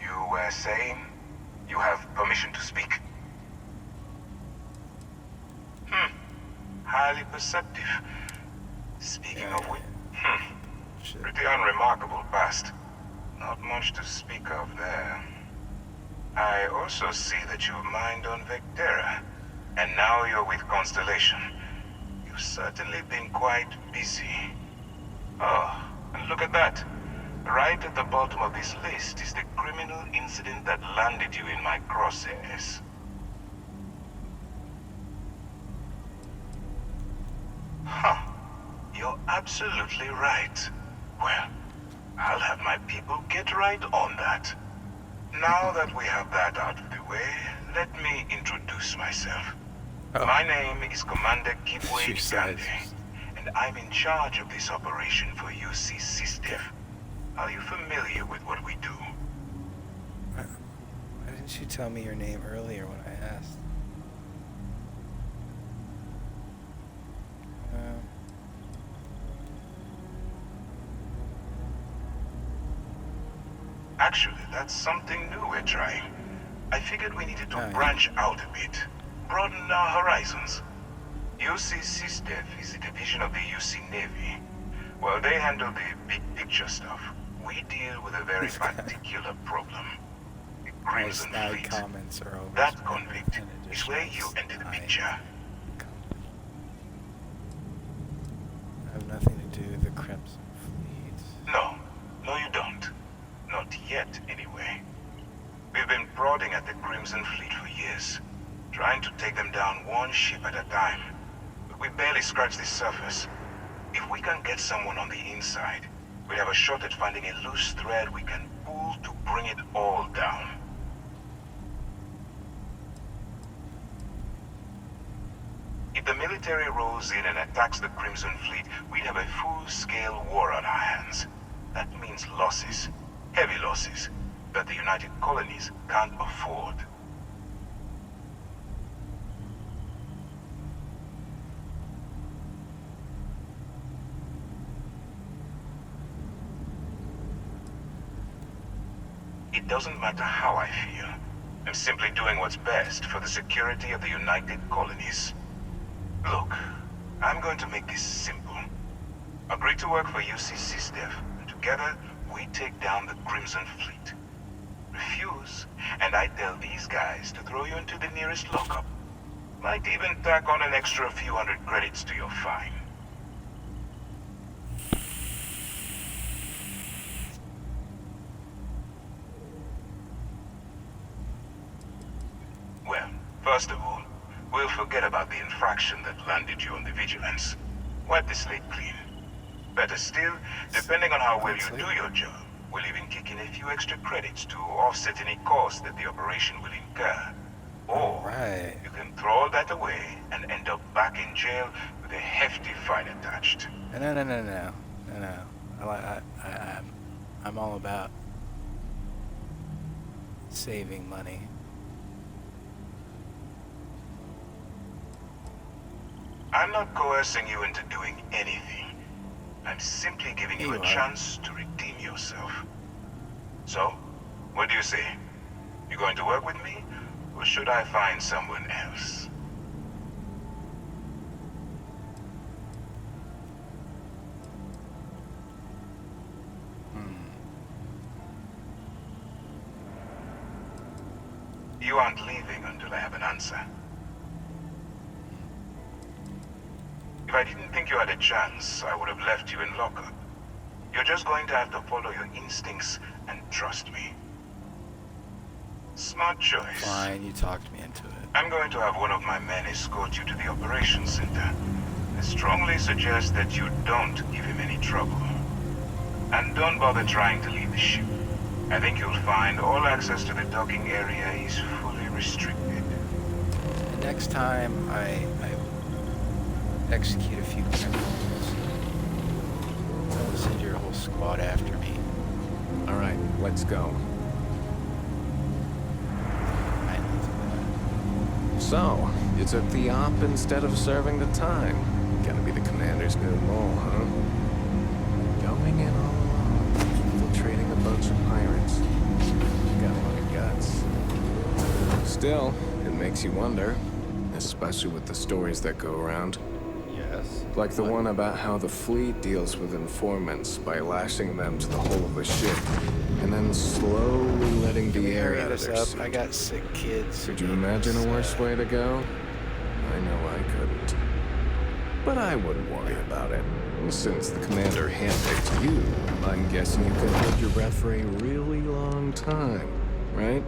[SPEAKER 3] You were saying you have permission to speak? Highly perceptive. Speaking of which, pretty unremarkable past. Not much to speak of there. I also see that you mined on Vectera, and now you're with Constellation. You've certainly been quite busy. Oh, and look at that. Right at the bottom of this list is the criminal incident that landed you in my crosshairs. Huh. You're absolutely right. Well, I'll have my people get right on that. Now that we have that out of the way, let me introduce myself. My name is Commander Kipway Gandhi, and I'm in charge of this operation for UC SysDev. Are you familiar with what we do?
[SPEAKER 8] Why didn't you tell me your name earlier when I asked?
[SPEAKER 3] Actually, that's something new we're trying. I figured we needed to branch out a bit, broaden our horizons. UC SysDev is a division of the UC Navy. Well, they handle the big picture stuff. We deal with a very particular problem. The Crimson Fleet.
[SPEAKER 8] Comments are over.
[SPEAKER 3] That convict is where you enter the picture.
[SPEAKER 8] I have nothing to do with the Crimson Fleet.
[SPEAKER 3] No, you don't. Not yet, anyway. We've been prodding at the Crimson Fleet for years, trying to take them down one ship at a time. But we barely scratched the surface. If we can get someone on the inside, we have a shot at finding a loose thread we can pull to bring it all down. If the military rolls in and attacks the Crimson Fleet, we'd have a full-scale war on our hands. That means losses. Heavy losses that the United Colonies can't afford. It doesn't matter how I feel. I'm simply doing what's best for the security of the United Colonies. Look, I'm going to make this simple. Agree to work for UC SysDev, and together we take down the Crimson Fleet. Refuse, and I tell these guys to throw you into the nearest lockup. Might even tack on an extra few hundred credits to your fine. Well, first of all, we'll forget about the infraction that landed you on the Vigilance. Wipe the slate clean. Better still, depending on how well you do your job, we'll even kick in a few extra credits to offset any costs that the operation will incur. Or you can throw all that away and end up back in jail with a hefty fine attached.
[SPEAKER 8] No. I'm all about saving money.
[SPEAKER 3] I'm not coercing you into doing anything. I'm simply giving you a chance to redeem yourself. So, what do you say? You going to work with me, or should I find someone else? You aren't leaving until I have an answer. If I didn't think you had a chance, I would have left you in lockup. You're just going to have to follow your instincts and trust me. Smart choice.
[SPEAKER 8] Fine, you talked me into it.
[SPEAKER 3] I'm going to have one of my men escort you to the operations center. I strongly suggest that you don't give him any trouble. And don't bother trying to leave the ship. I think you'll find all access to the docking area is fully restricted.
[SPEAKER 8] Next time I execute a few criminals, I'll send your whole squad after me.
[SPEAKER 10] All right, let's go. So, you took the op instead of serving the time. Gonna be the commander's new role, huh? Going in all alone, infiltrating a bunch of pirates. Got a lot of guts. Still, it makes you wonder, especially with the stories that go around.
[SPEAKER 8] Yes.
[SPEAKER 10] Like the one about how the fleet deals with informants by lashing them to the hull of the ship, and then slowly letting the air out of their suit.
[SPEAKER 8] I got sick kids.
[SPEAKER 10] Could you imagine a worse way to go? I know I couldn't. But I wouldn't worry about it. Since the commander handpicked you, I'm guessing you could hold your breath for a really long time, right?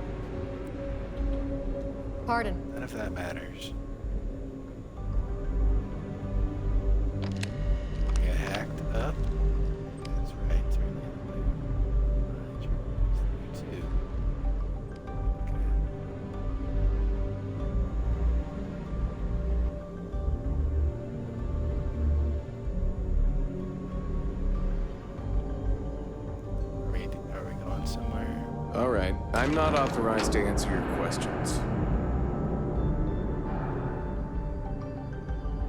[SPEAKER 16] Pardon.
[SPEAKER 8] None of that matters. Get hacked up. That's right. Turn the other way. You too. Are we going somewhere?
[SPEAKER 10] All right, I'm not authorized to answer your questions.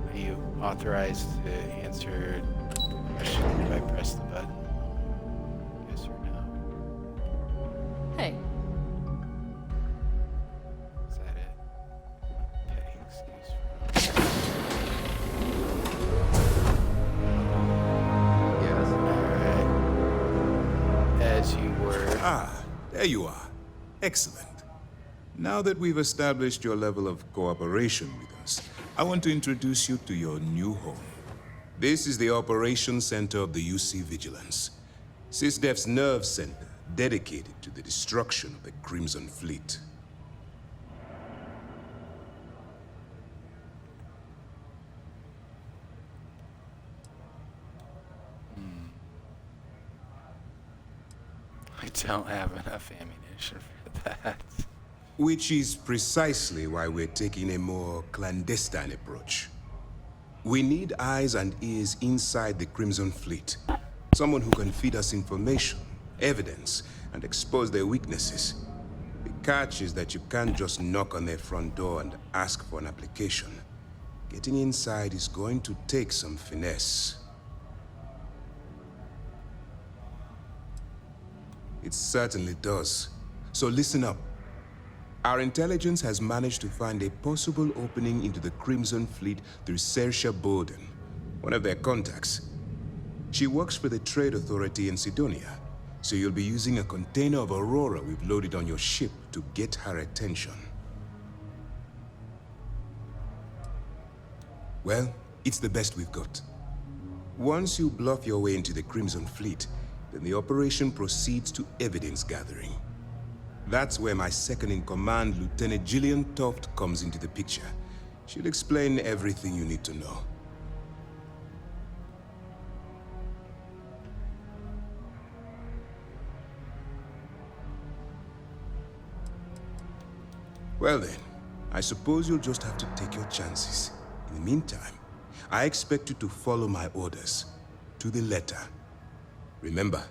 [SPEAKER 8] Are you authorized to answer the question if I press the button? Yes or no?
[SPEAKER 16] Hey.
[SPEAKER 8] Is that it? Okay, excuse me.
[SPEAKER 10] Yes.
[SPEAKER 8] Alright. As you were.
[SPEAKER 14] Ah, there you are. Excellent. Now that we've established your level of cooperation with us, I want to introduce you to your new home. This is the Operations Center of the UC Vigilance, SysDef's nerve center dedicated to the destruction of the Crimson Fleet.
[SPEAKER 8] I don't have enough ammunition for that.
[SPEAKER 14] Which is precisely why we're taking a more clandestine approach. We need eyes and ears inside the Crimson Fleet. Someone who can feed us information, evidence, and expose their weaknesses. The catch is that you can't just knock on their front door and ask for an application. Getting inside is going to take some finesse. It certainly does. So listen up. Our intelligence has managed to find a possible opening into the Crimson Fleet through Saoirse Bowden, one of their contacts. She works for the Trade Authority in Sidonia, so you'll be using a container of Aurora we've loaded on your ship to get her attention. Well, it's the best we've got. Once you bluff your way into the Crimson Fleet, then the operation proceeds to evidence gathering. That's where my second-in-command, Lieutenant Gillian Toft, comes into the picture. She'll explain everything you need to know. Well then, I suppose you'll just have to take your chances. In the meantime, I expect you to follow my orders, to the letter. Remember,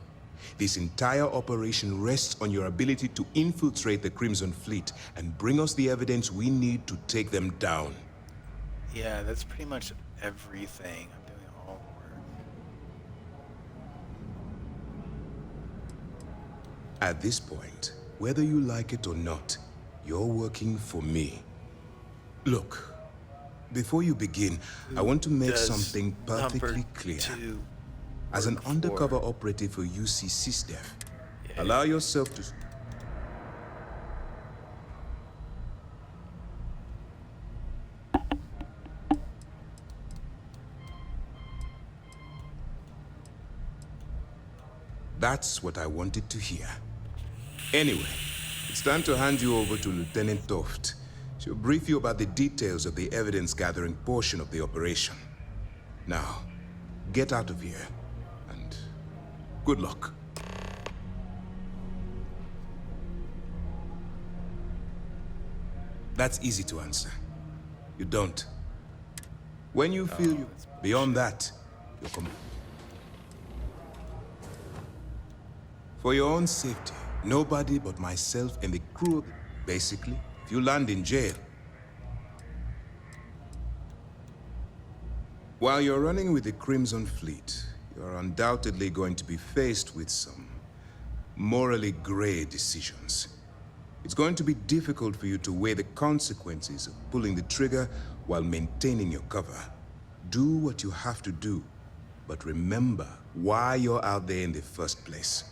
[SPEAKER 14] this entire operation rests on your ability to infiltrate the Crimson Fleet and bring us the evidence we need to take them down.
[SPEAKER 8] Yeah, that's pretty much everything. I'm doing all the work.
[SPEAKER 14] At this point, whether you like it or not, you're working for me. Look, before you begin, I want to make something perfectly clear. As an undercover operative for UC SysDev, allow yourself to... That's what I wanted to hear. Anyway, it's time to hand you over to Lieutenant Toft. She'll brief you about the details of the evidence-gathering portion of the operation. Now, get out of here, and good luck. That's easy to answer. You don't. When you feel you... Beyond that, you're For your own safety, nobody but myself and the crew of... Basically, if you land in jail... While you're running with the Crimson Fleet, you're undoubtedly going to be faced with some morally gray decisions. It's going to be difficult for you to weigh the consequences of pulling the trigger while maintaining your cover. Do what you have to do, but remember why you're out there in the first place.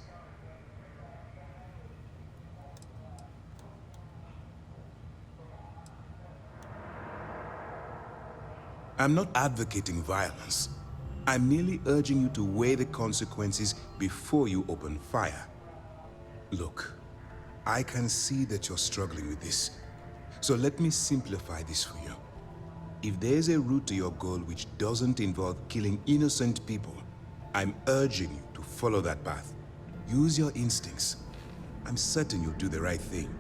[SPEAKER 14] I'm not advocating violence. I'm merely urging you to weigh the consequences before you open fire. Look, I can see that you're struggling with this. So let me simplify this for you. If there's a route to your goal which doesn't involve killing innocent people, I'm urging you to follow that path. Use your instincts. I'm certain you'll do the right thing.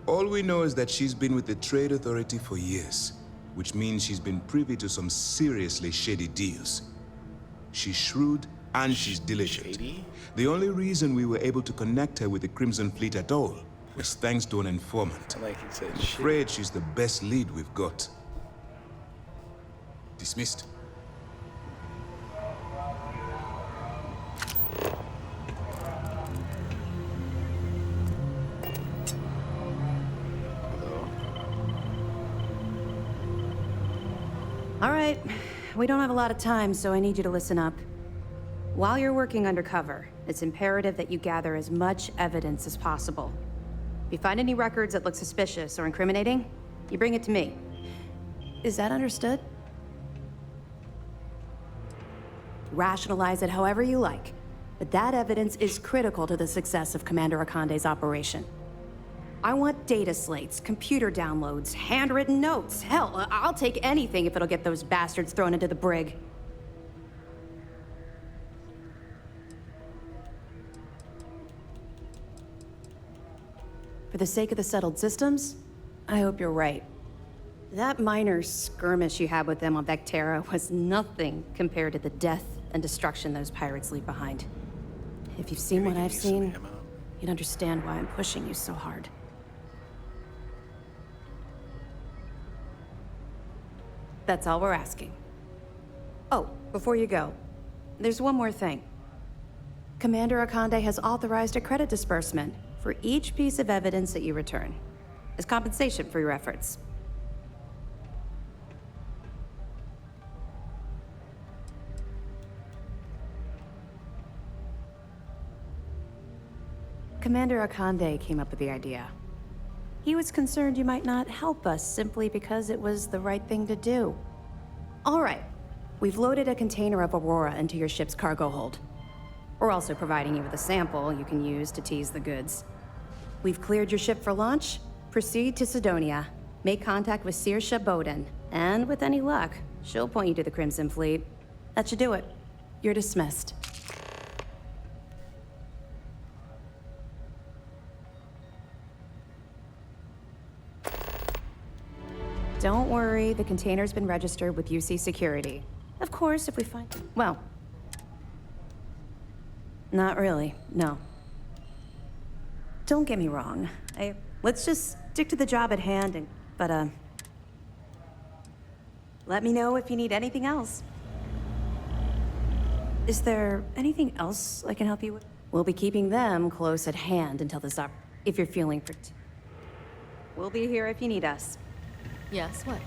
[SPEAKER 14] All we know is that she's been with the Trade Authority for years, which means she's been privy to some seriously shady deals. She's shrewd and she's diligent. Shady? The only reason we were able to connect her with the Crimson Fleet at all was thanks to an informant.
[SPEAKER 8] Like you said,
[SPEAKER 14] I'm afraid she's the best lead we've got. Dismissed.
[SPEAKER 24] All right, we don't have a lot of time, so I need you to listen up. While you're working undercover, it's imperative that you gather as much evidence as possible. If you find any records that look suspicious or incriminating, you bring it to me. Is that understood? Rationalize it however you like, but that evidence is critical to the success of Commander Akande's operation. I want data slates, computer downloads, handwritten notes. Hell, I'll take anything if it'll get those bastards thrown into the brig. For the sake of the settled systems, I hope you're right. That minor skirmish you had with them on Vectera was nothing compared to the death and destruction those pirates leave behind. If you've seen what I've seen, you'd understand why I'm pushing you so hard. That's all we're asking. Oh, before you go, there's one more thing. Commander Akande has authorized a credit disbursement for each piece of evidence that you return, as compensation for your efforts. Commander Akande came up with the idea. He was concerned you might not help us simply because it was the right thing to do. All right, we've loaded a container of Aurora into your ship's cargo hold. We're also providing you with a sample you can use to tease the goods. We've cleared your ship for launch. Proceed to Sidonia. Make contact with Saoirse Bowden, and with any luck, she'll point you to the Crimson Fleet. That should do it. You're dismissed.
[SPEAKER 11] Don't worry, the container's been registered with UC Security. Of course, if we find... Well... Not really, no. Don't get me wrong. Let's just stick to the job at hand and... But, let me know if you need anything else. Is there anything else I can help you with? We'll be keeping them close at hand until this up. If you're feeling we'll be here if you need us.
[SPEAKER 4] Yes, what?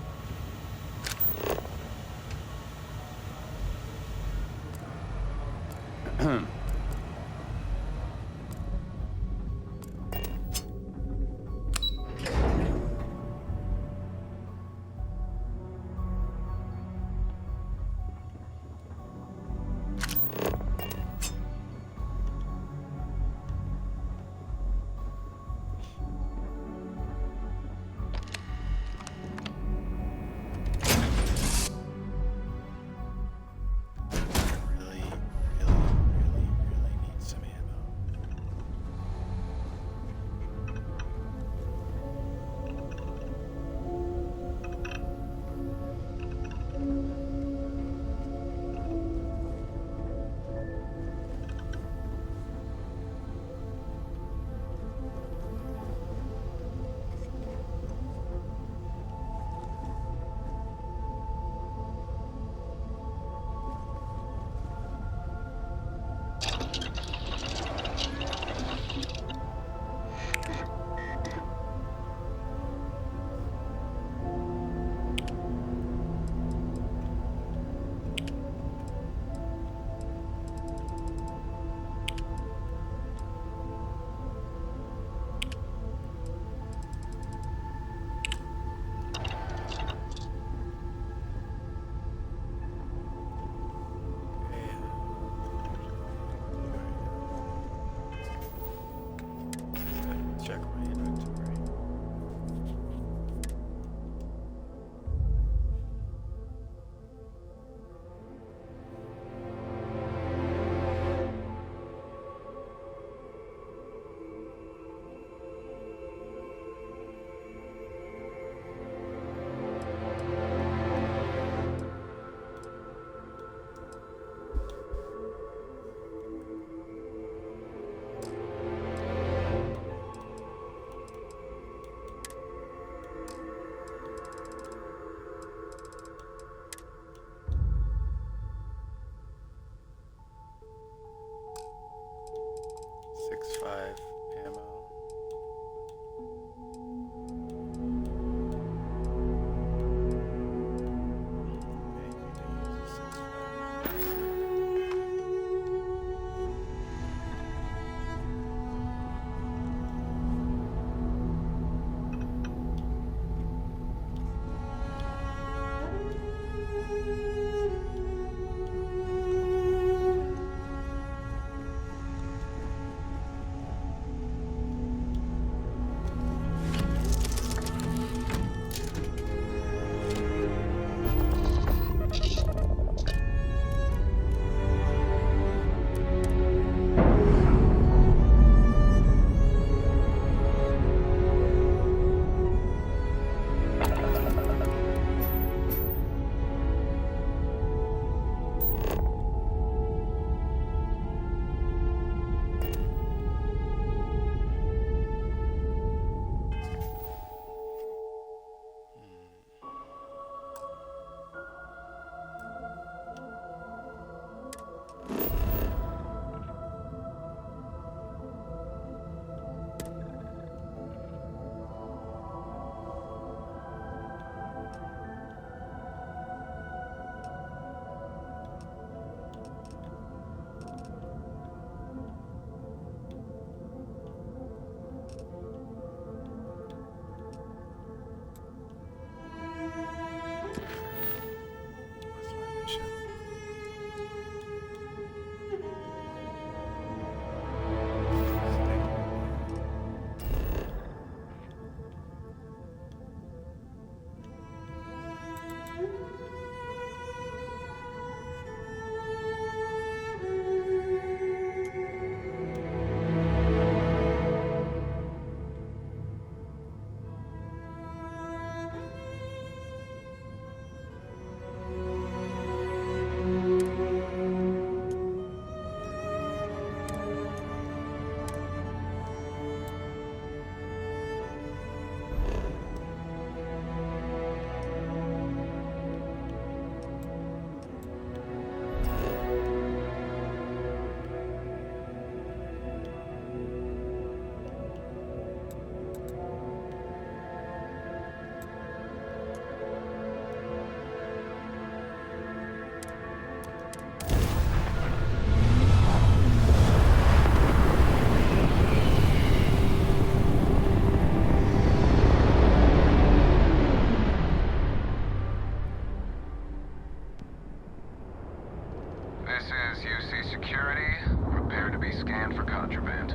[SPEAKER 9] contraband.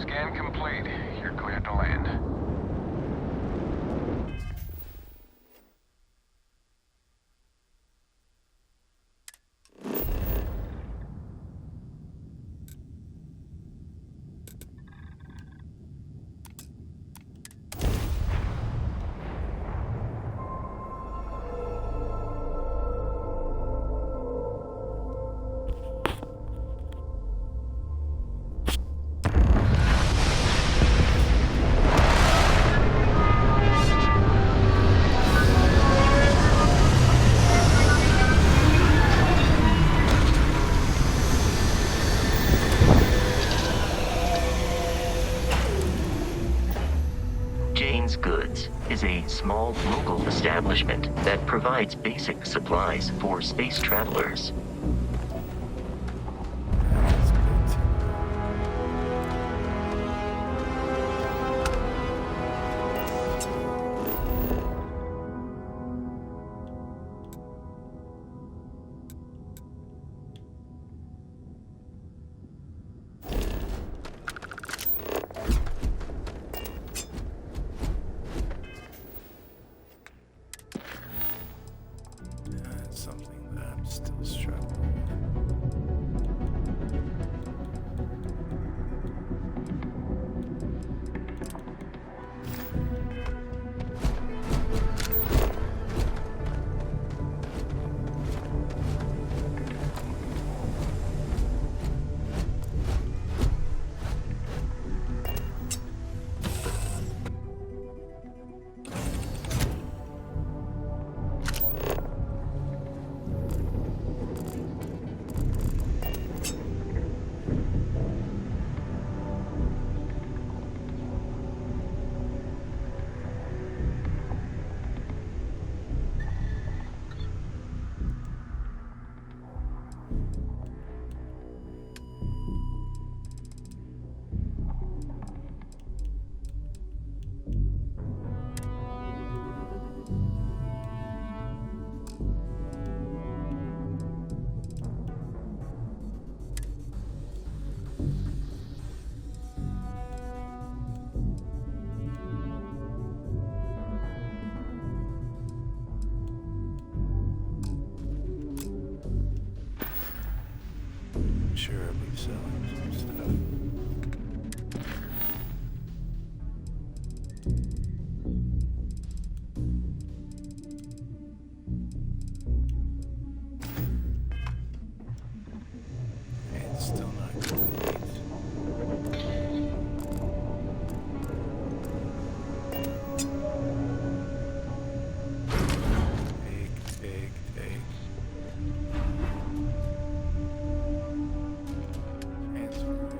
[SPEAKER 9] Scan complete. You're cleared to land.
[SPEAKER 13] Jane's Goods is a small local establishment that provides basic supplies for space travelers.
[SPEAKER 8] That's something that I'm still struggling sure I'll be selling some stuff. It's still not complete. Take. Transfer.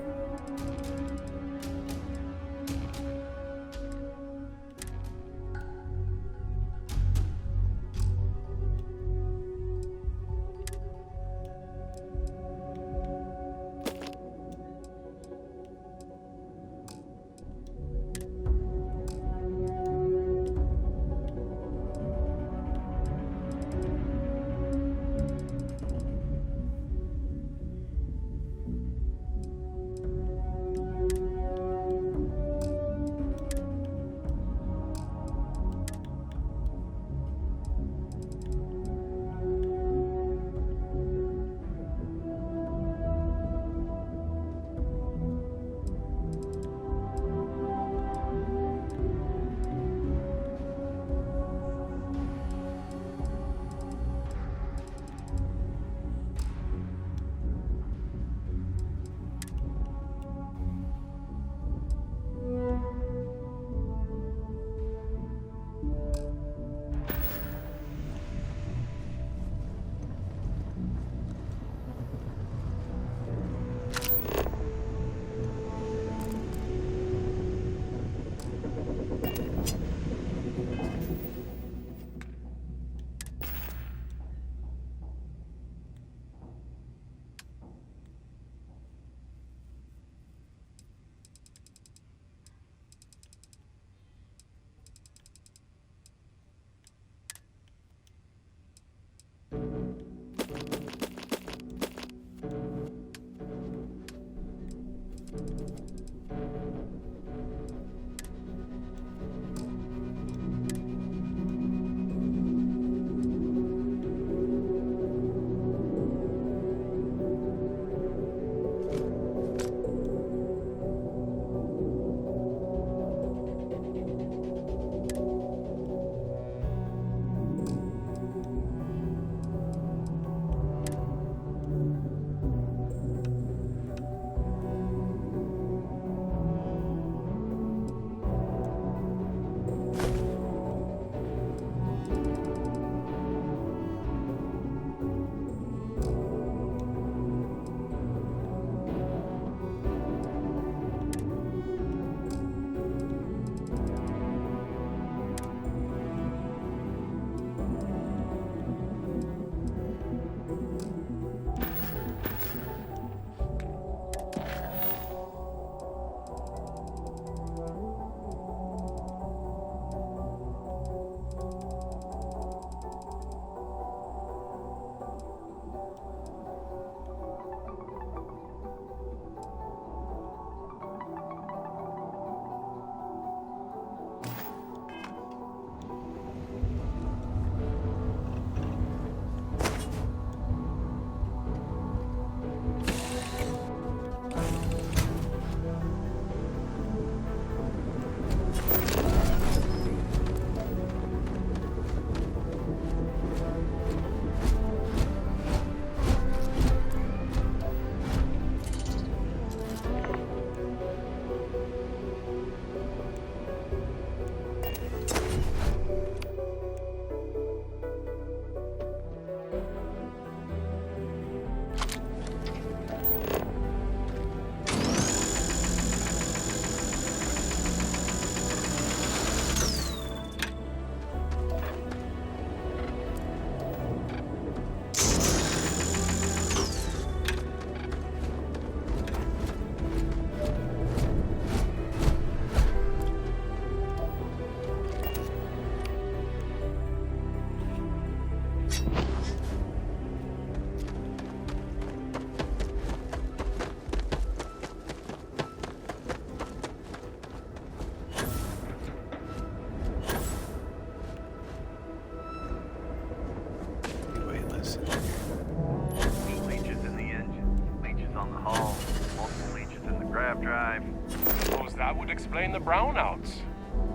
[SPEAKER 9] brownouts.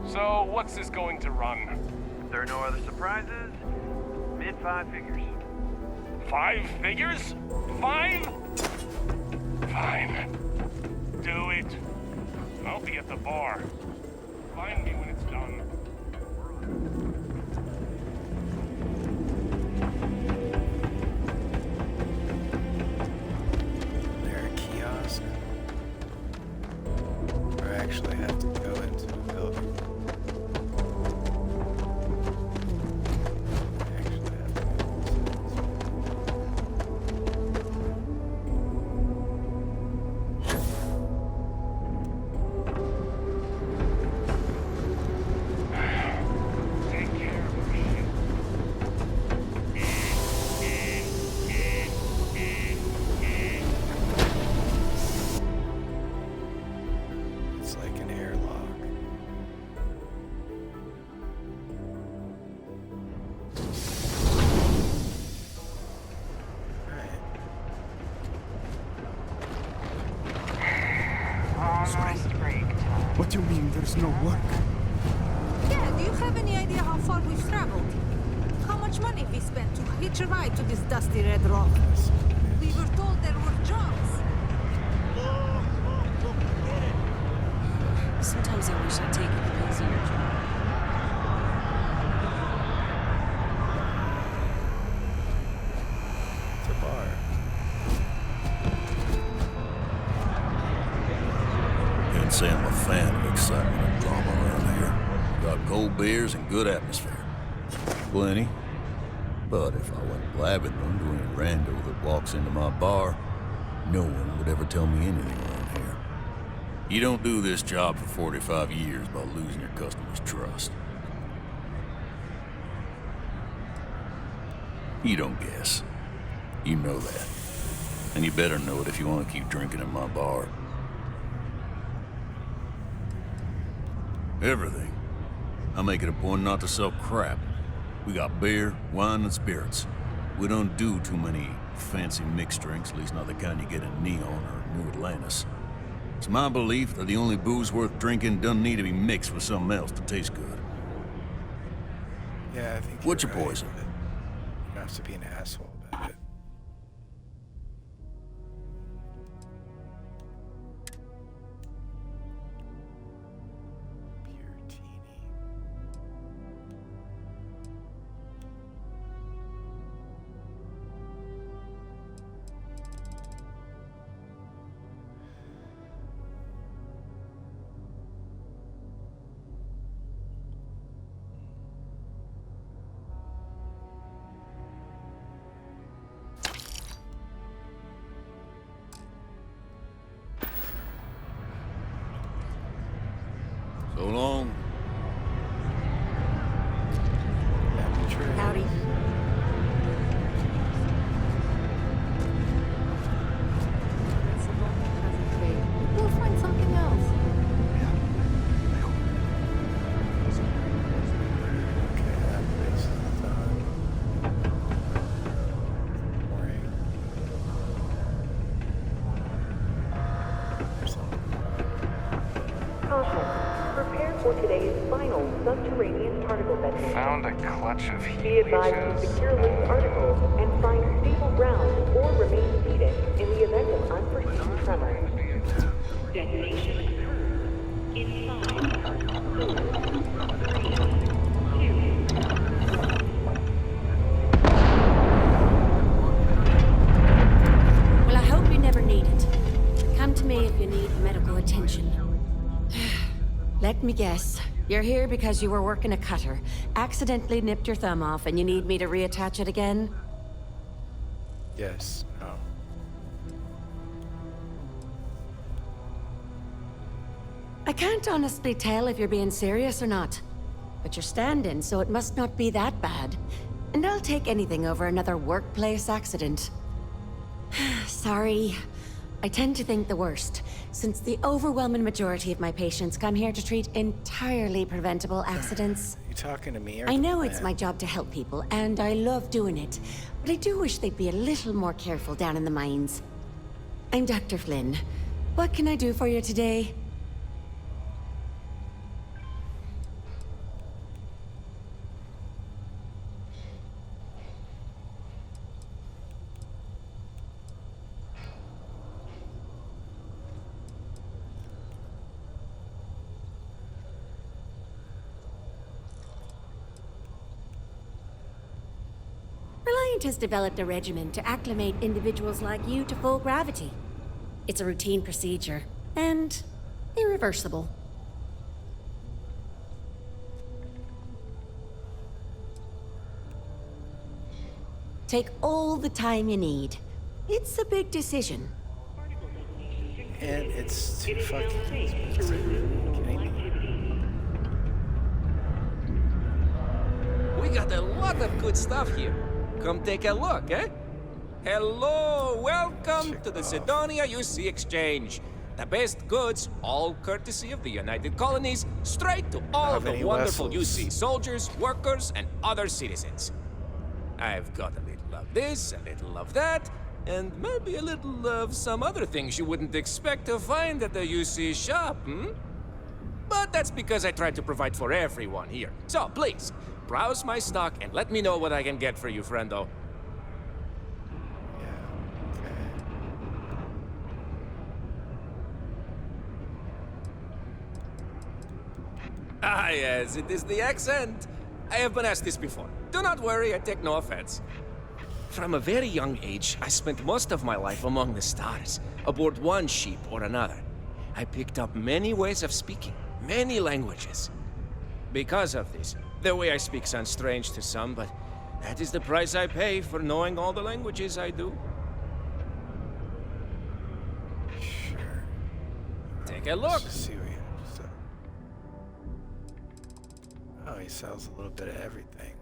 [SPEAKER 9] So, what's this going to run?
[SPEAKER 17] If there are no other surprises, mid-5 figures.
[SPEAKER 9] 5 figures? 5? Fine. Do it. I'll be at the bar. Find me when it's done.
[SPEAKER 8] There a kiosk? Or I actually have to go into the building? It's like an airlock.
[SPEAKER 15] What do you mean there's no work?
[SPEAKER 18] Yeah, do you have any idea how far we've traveled? How much money we spent to hitch a ride to this dusty red rock? We were told there were jobs.
[SPEAKER 1] Sometimes I wish I'd taken an easier job.
[SPEAKER 8] It's a bar.
[SPEAKER 22] Can't say I'm a fan of excitement and drama around here. Got cold beers and good atmosphere. Plenty. But if I went blabbing them to any rando that walks into my bar, no one would ever tell me anything around here. You don't do this job for 45 years by losing your customers' trust. You don't guess. You know that. And you better know it if you want to keep drinking in my bar. Everything. I make it a point not to sell crap. We got beer, wine, and spirits. We don't do too many fancy mixed drinks, at least not the kind you get in Neon or New Atlantis. It's my belief that the only booze worth drinking doesn't need to be mixed with something else to taste good.
[SPEAKER 8] Yeah, I think
[SPEAKER 22] What's
[SPEAKER 8] you're
[SPEAKER 22] your
[SPEAKER 8] right,
[SPEAKER 22] poison?
[SPEAKER 8] but you don't have to be an asshole about it.
[SPEAKER 22] So long.
[SPEAKER 1] Howdy.
[SPEAKER 19] We'll find something else.
[SPEAKER 23] Prepare for today's final subterranean particle testing.
[SPEAKER 9] Found a clutch of heat
[SPEAKER 23] Be advised to secure loose articles and find stable ground or remain seated in the event of unforeseen tremor. Detonation in 5,
[SPEAKER 1] Well, I hope you never need it. Come to me if you need medical attention. Let me guess. You're here because you were working a cutter, accidentally nipped your thumb off, and you need me to reattach it again?
[SPEAKER 8] Yes. No.
[SPEAKER 1] I can't honestly tell if you're being serious or not. But you're standing, so it must not be that bad. And I'll take anything over another workplace accident. Sorry. I tend to think the worst, since the overwhelming majority of my patients come here to treat entirely preventable accidents.
[SPEAKER 8] You talking to me or
[SPEAKER 1] I
[SPEAKER 8] the
[SPEAKER 1] know it's
[SPEAKER 8] plan?
[SPEAKER 1] my job to help people, and I love doing it, but I do wish they'd be a little more careful down in the mines. I'm Dr. Flynn. What can I do for you today? government has developed a regimen to acclimate individuals like you to full gravity. It's a routine procedure, and irreversible. Take all the time you need. It's a big decision.
[SPEAKER 8] And it's too fucking expensive.
[SPEAKER 2] We got a lot of good stuff here. Come take a look, eh? Hello, welcome to the Sidonia UC Exchange. The best goods, all courtesy of the United Colonies, straight to all of the wonderful UC soldiers, workers, and other citizens. I've got a little of this, a little of that, and maybe a little of some other things you wouldn't expect to find at the UC shop, But that's because I try to provide for everyone here. So please, browse my stock and let me know what I can get for you, friendo. Ah, yes, it is the accent. I have been asked this before. Do not worry, I take no offense. From a very young age, I spent most of my life among the stars, aboard one ship or another. I picked up many ways of speaking, many languages. Because of this, the way I speak sounds strange to some, but that is the price I pay for knowing all the languages I do.
[SPEAKER 8] Sure.
[SPEAKER 2] Take a look.
[SPEAKER 8] Let's see what he has to say. Oh, he sells a little bit of everything.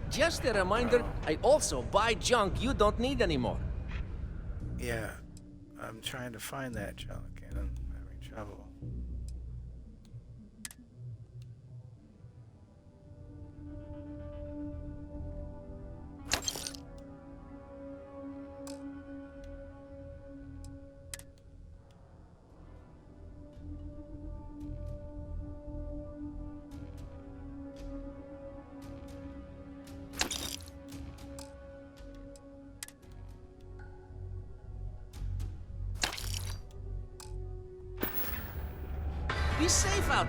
[SPEAKER 2] Just a reminder, I also buy junk you don't need anymore.
[SPEAKER 8] Yeah, I'm trying to find that junk and I'm having trouble.
[SPEAKER 2] Be safe out.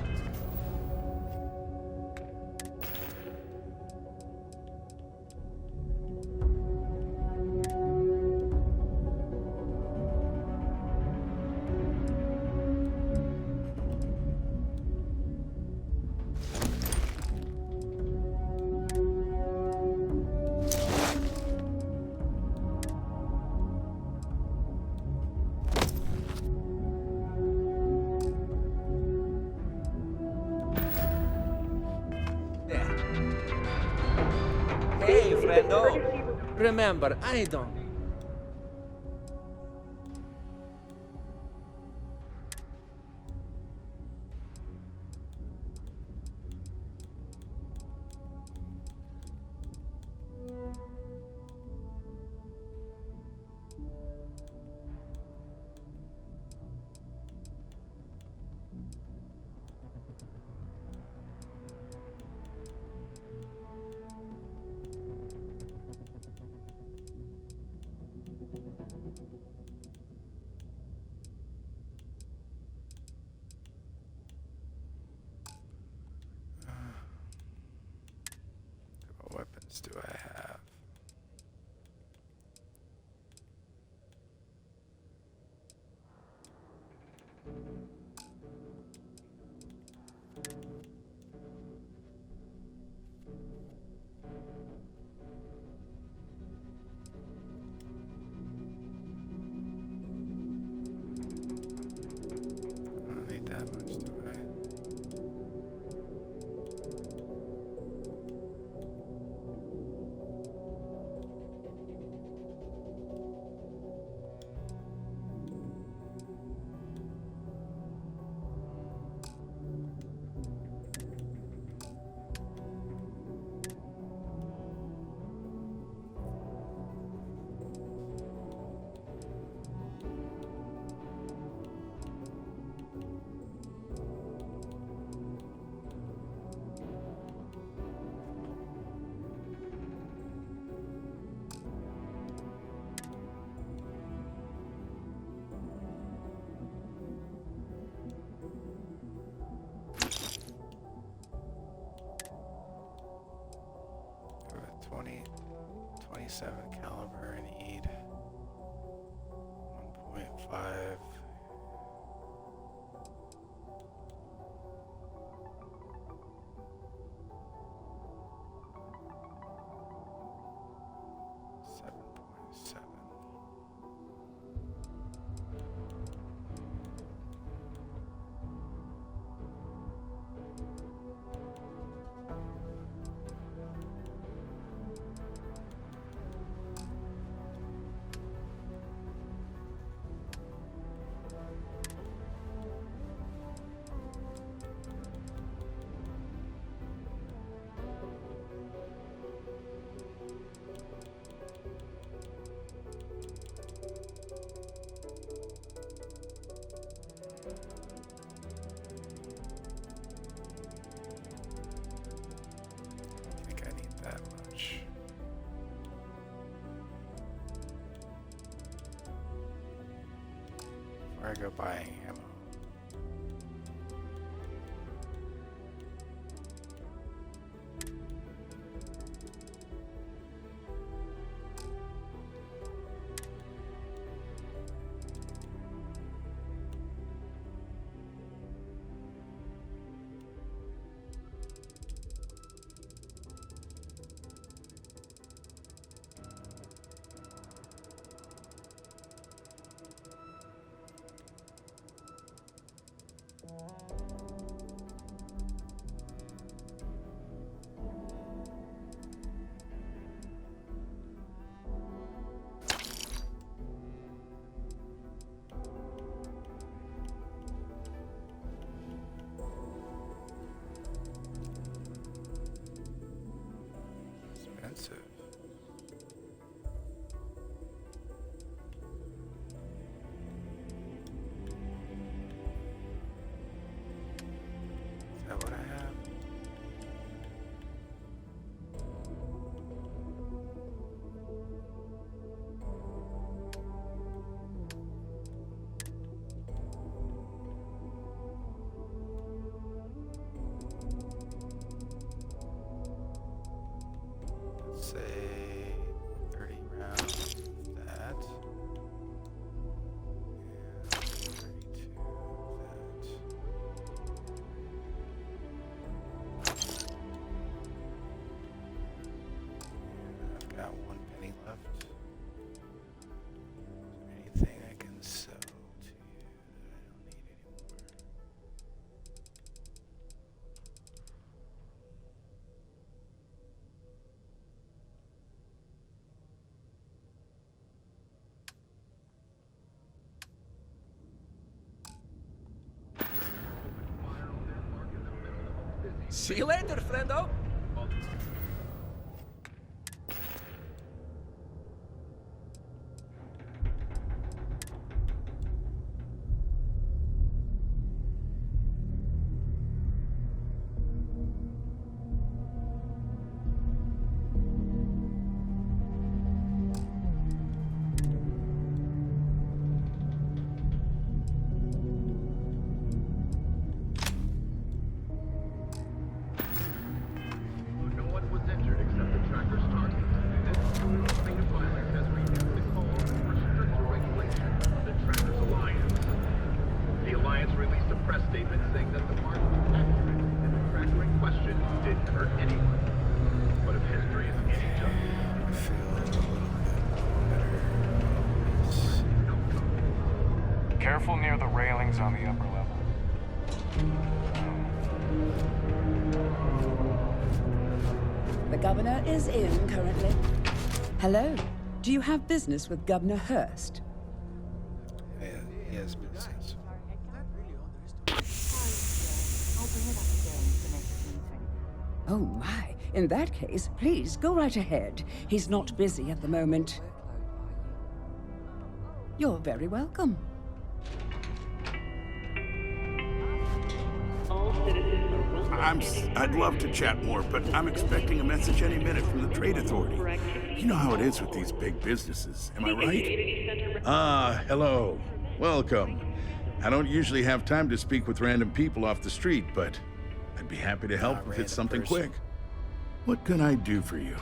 [SPEAKER 2] Hey, friendo. Remember, I don't. What weapons do I have? I don't need that much, do I?
[SPEAKER 8] 27 caliber and need 1.5. Before I go buying ammo. Expensive. Is that what I have? Let's say 30 rounds of that. And 32 of that. And I've got 1 penny left. Is there anything I can sell to you that I don't need anymore?
[SPEAKER 2] See you later, friendo.
[SPEAKER 9] Careful near the railings on the upper level.
[SPEAKER 5] The governor is in currently. Hello. Do you have business with Governor Hurst?
[SPEAKER 8] Yeah, he has business.
[SPEAKER 5] Oh my. In that case, please go right ahead. He's not busy at the moment. You're very welcome.
[SPEAKER 7] I'd love to chat more, but I'm expecting a message any minute from the Trade Authority. You know how it is with these big businesses, am I right? Hello. Welcome. I don't usually have time to speak with random people off the street, but I'd be happy to help if it's something quick. What can I do for you?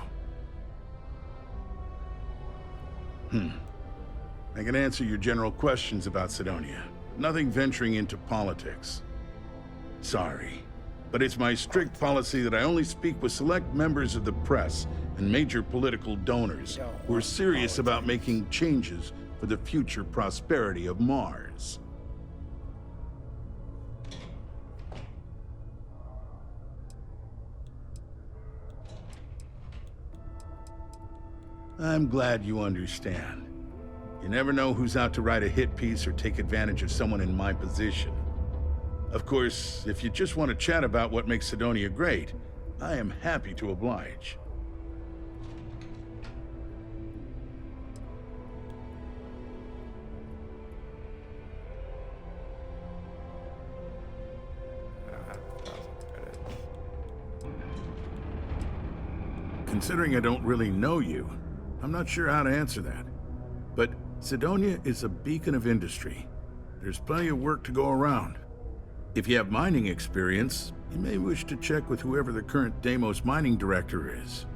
[SPEAKER 7] I can answer your general questions about Sidonia. Nothing venturing into politics. Sorry, but it's my strict policy that I only speak with select members of the press and major political donors who are serious about making changes for the future prosperity of Mars. I'm glad you understand. You never know who's out to write a hit piece or take advantage of someone in my position. Of course, if you just want to chat about what makes Sidonia great, I am happy to oblige. Considering I don't really know you, I'm not sure how to answer that. But Sidonia is a beacon of industry. There's plenty of work to go around. If you have mining experience, you may wish to check with whoever the current Deimos mining director is.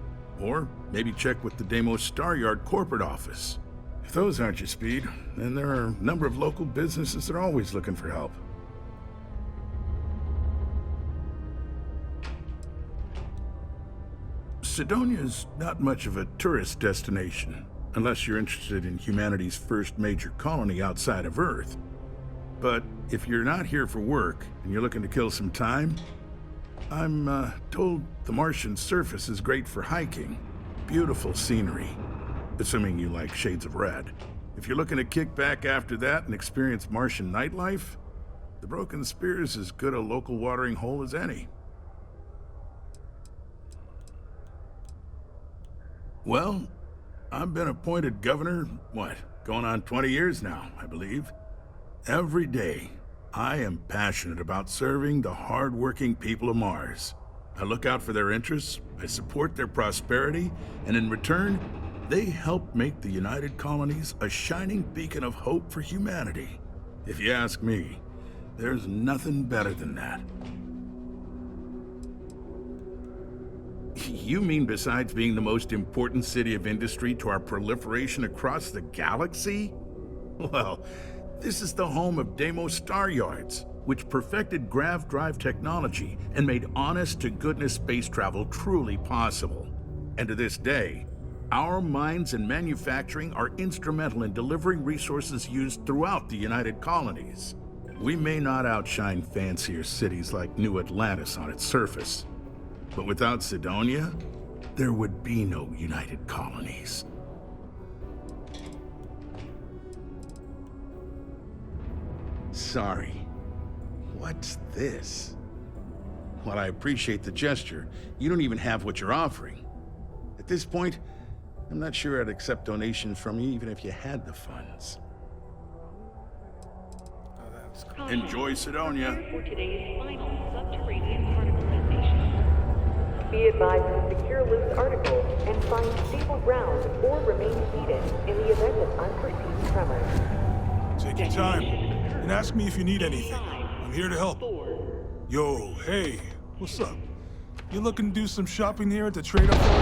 [SPEAKER 7] Or maybe check with the Deimos Star Yard corporate office. If those aren't your speed, then there are a number of local businesses that are always looking for help. Sidonia's not much of a tourist destination, unless you're interested in humanity's first major colony outside of Earth. But if you're not here for work, and you're looking to kill some time, I'm told the Martian surface is great for hiking. Beautiful scenery, assuming you like shades of red. If you're looking to kick back after that and experience Martian nightlife, the Broken Spear is as good a local watering hole as any. Well, I've been appointed governor, going on 20 years now, I believe. Every day, I am passionate about serving the hard-working people of Mars. I look out for their interests, I support their prosperity, and in return, they help make the United Colonies a shining beacon of hope for humanity. If you ask me, there's nothing better than that. You mean besides being the most important city of industry to our proliferation across the galaxy? Well, this is the home of Deimos Star Yards, which perfected grav drive technology and made honest-to-goodness space travel truly possible. And to this day, our mines and manufacturing are instrumental in delivering resources used throughout the United Colonies. We may not outshine fancier cities like New Atlantis on its surface, but without Sidonia, there would be no United Colonies. Sorry. What's this? While I appreciate the gesture, you don't even have what you're offering. At this point, I'm not sure I'd accept donations from you even if you had the funds. Enjoy Sidonia.
[SPEAKER 23] For today's final subterranean particle sensation. Be advised to secure loose articles and find stable ground or remain seated in the event of unforeseen tremors.
[SPEAKER 15] Take your time and ask me if you need anything. I'm here to help. Yo, hey, what's up? You looking to do some shopping here at the Trade Authority?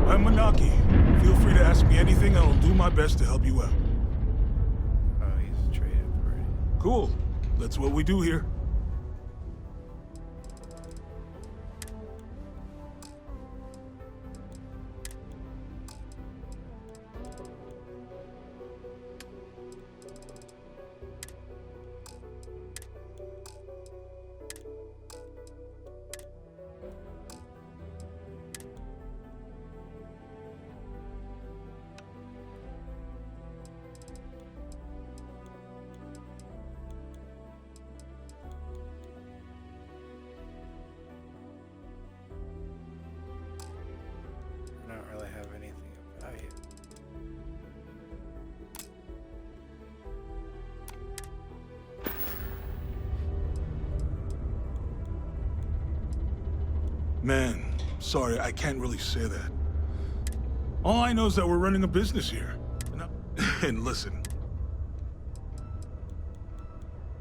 [SPEAKER 15] I'm Manaki. Feel free to ask me anything and I'll do my best to help you out.
[SPEAKER 8] Oh, he's a Trade Authority.
[SPEAKER 15] Cool. That's what we do here.
[SPEAKER 8] I don't really have anything of value.
[SPEAKER 15] Man, sorry, I can't really say that. All I know is that we're running a business here. And listen.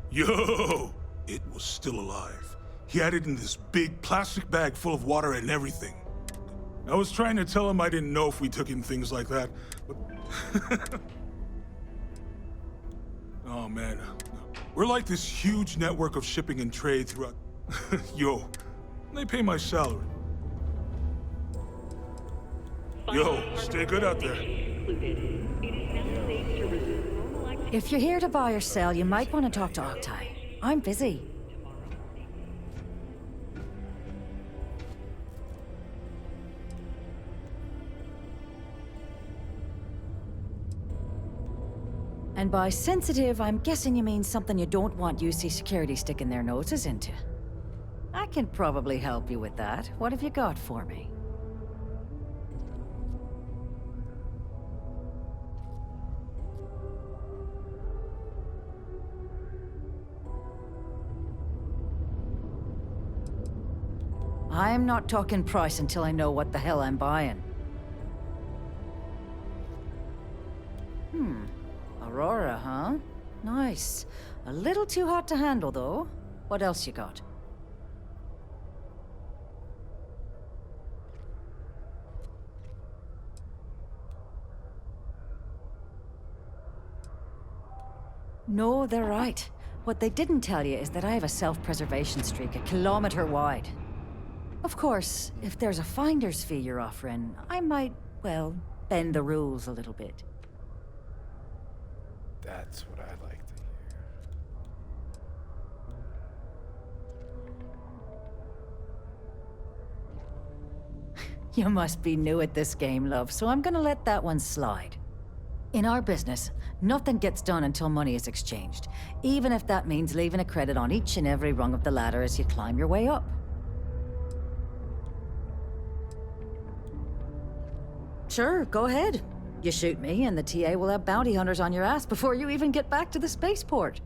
[SPEAKER 15] Yo! It was still alive. He had it in this big plastic bag full of water and everything. I was trying to tell him I didn't know if we took in things like that, but... Oh, man. We're like this huge network of shipping and trade throughout... Yo, they pay my salary. Yo, stay good out there.
[SPEAKER 6] If you're here to buy or sell, you might want to talk to Octai. I'm busy. And by sensitive, I'm guessing you mean something you don't want UC security sticking their noses into. I can probably help you with that. What have you got for me? I'm not talking price until I know what the hell I'm buying. Aurora, huh? Nice. A little too hot to handle, though. What else you got? No, they're right. What they didn't tell you is that I have a self-preservation streak 1 kilometer wide. Of course, if there's a finder's fee you're offering, I might, well, bend the rules a little bit.
[SPEAKER 8] That's what I like to
[SPEAKER 6] hear. You must be new at this game, love, so I'm gonna let that one slide. In our business, nothing gets done until money is exchanged, even if that means leaving a credit on each and every rung of the ladder as you climb your way up. Sure, go ahead. You shoot me, and the TA will have bounty hunters on your ass before you even get back to the spaceport.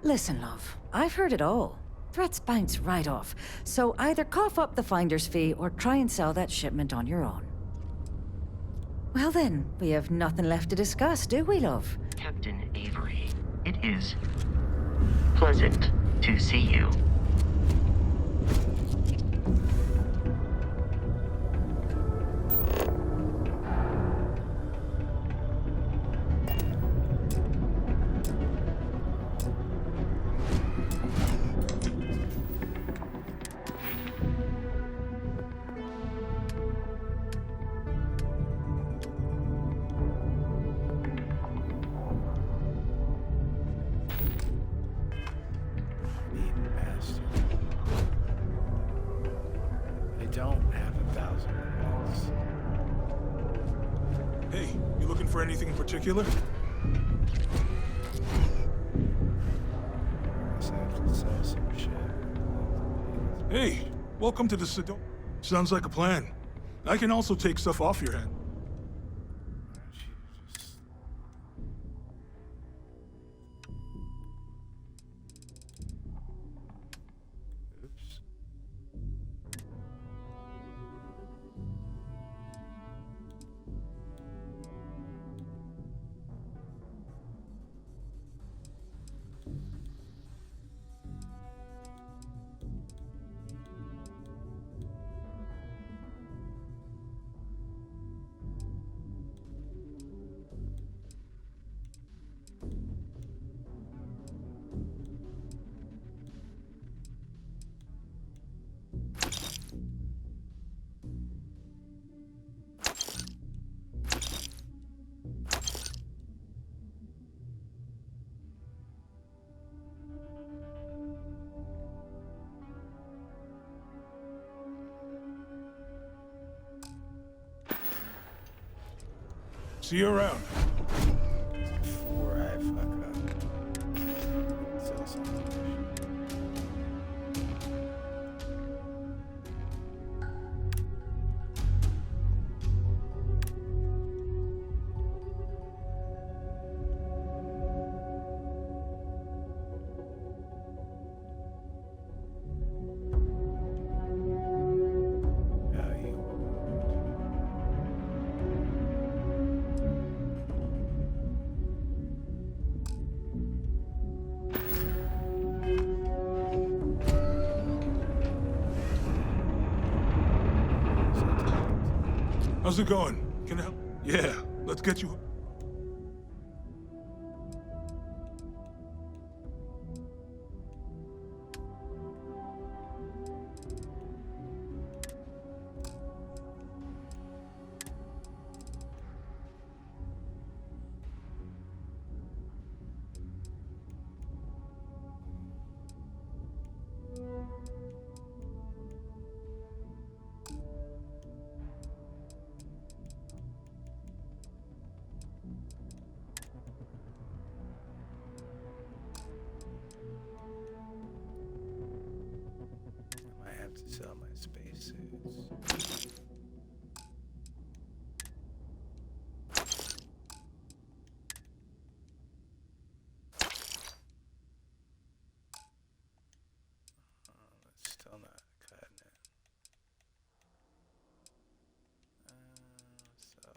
[SPEAKER 6] Listen, love, I've heard it all. Threats bounce right off, so either cough up the finder's fee or try and sell that shipment on your own. Well then, we have nothing left to discuss, do we, love?
[SPEAKER 13] Captain Avery, it is pleasant to see you.
[SPEAKER 8] don't have 1,000 credits.
[SPEAKER 15] Hey, you looking for anything in particular?
[SPEAKER 8] Let's sell some shit.
[SPEAKER 15] Hey, welcome to the Sedona. Sounds like a plan. I can also take stuff off your hand. See you around.
[SPEAKER 8] Before I fuck up. Sell something.
[SPEAKER 15] How's it going? Can I help? Yeah, let's get you...
[SPEAKER 8] I have to sell my spacesuits. That's still not cutting it. So...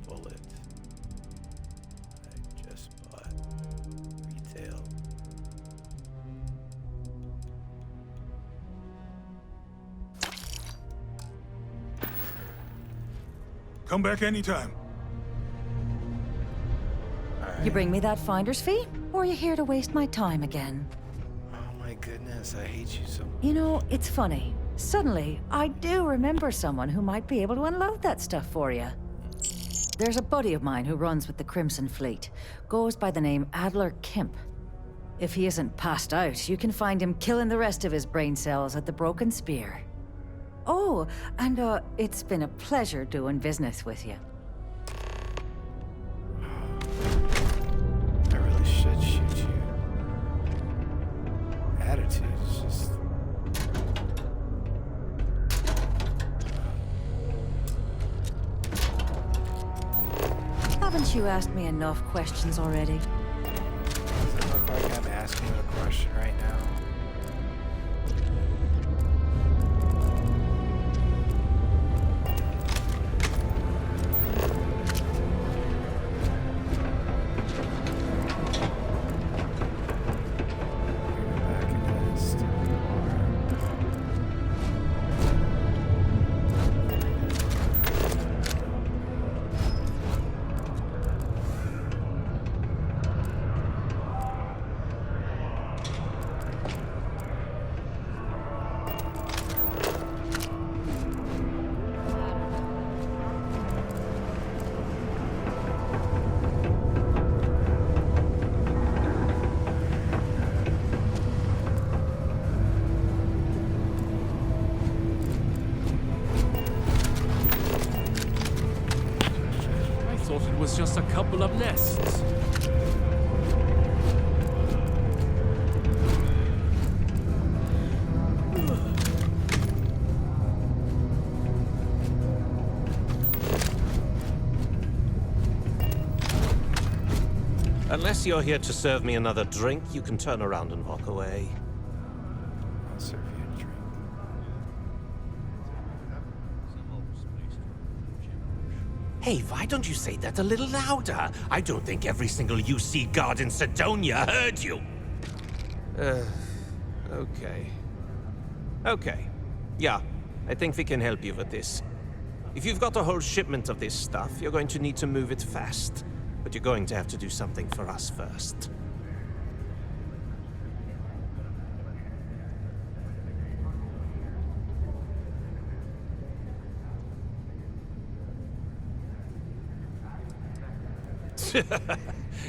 [SPEAKER 8] bullet I just bought retail.
[SPEAKER 15] Come back anytime.
[SPEAKER 6] You bring me that finder's fee? Or are you here to waste my time again?
[SPEAKER 8] Oh my goodness, I hate you so much.
[SPEAKER 6] You know, it's funny. Suddenly, I do remember someone who might be able to unload that stuff for you. There's a buddy of mine who runs with the Crimson Fleet. Goes by the name Adler Kemp. If he isn't passed out, you can find him killing the rest of his brain cells at the Broken Spear. Oh, and it's been a pleasure doing business with you.
[SPEAKER 8] I really should shoot you. Attitude is just...
[SPEAKER 6] Haven't you asked me enough questions already?
[SPEAKER 8] Does it look like I'm asking you a question right now?
[SPEAKER 3] Was just a couple of nests.
[SPEAKER 12] Unless you're here to serve me another drink, you can turn around and walk away.
[SPEAKER 8] I'll serve you a drink.
[SPEAKER 12] Hey, why don't you say that a little louder? I don't think every single UC guard in Sidonia heard you. Okay. Okay. Yeah, I think we can help you with this. If you've got a whole shipment of this stuff, you're going to need to move it fast. But you're going to have to do something for us first.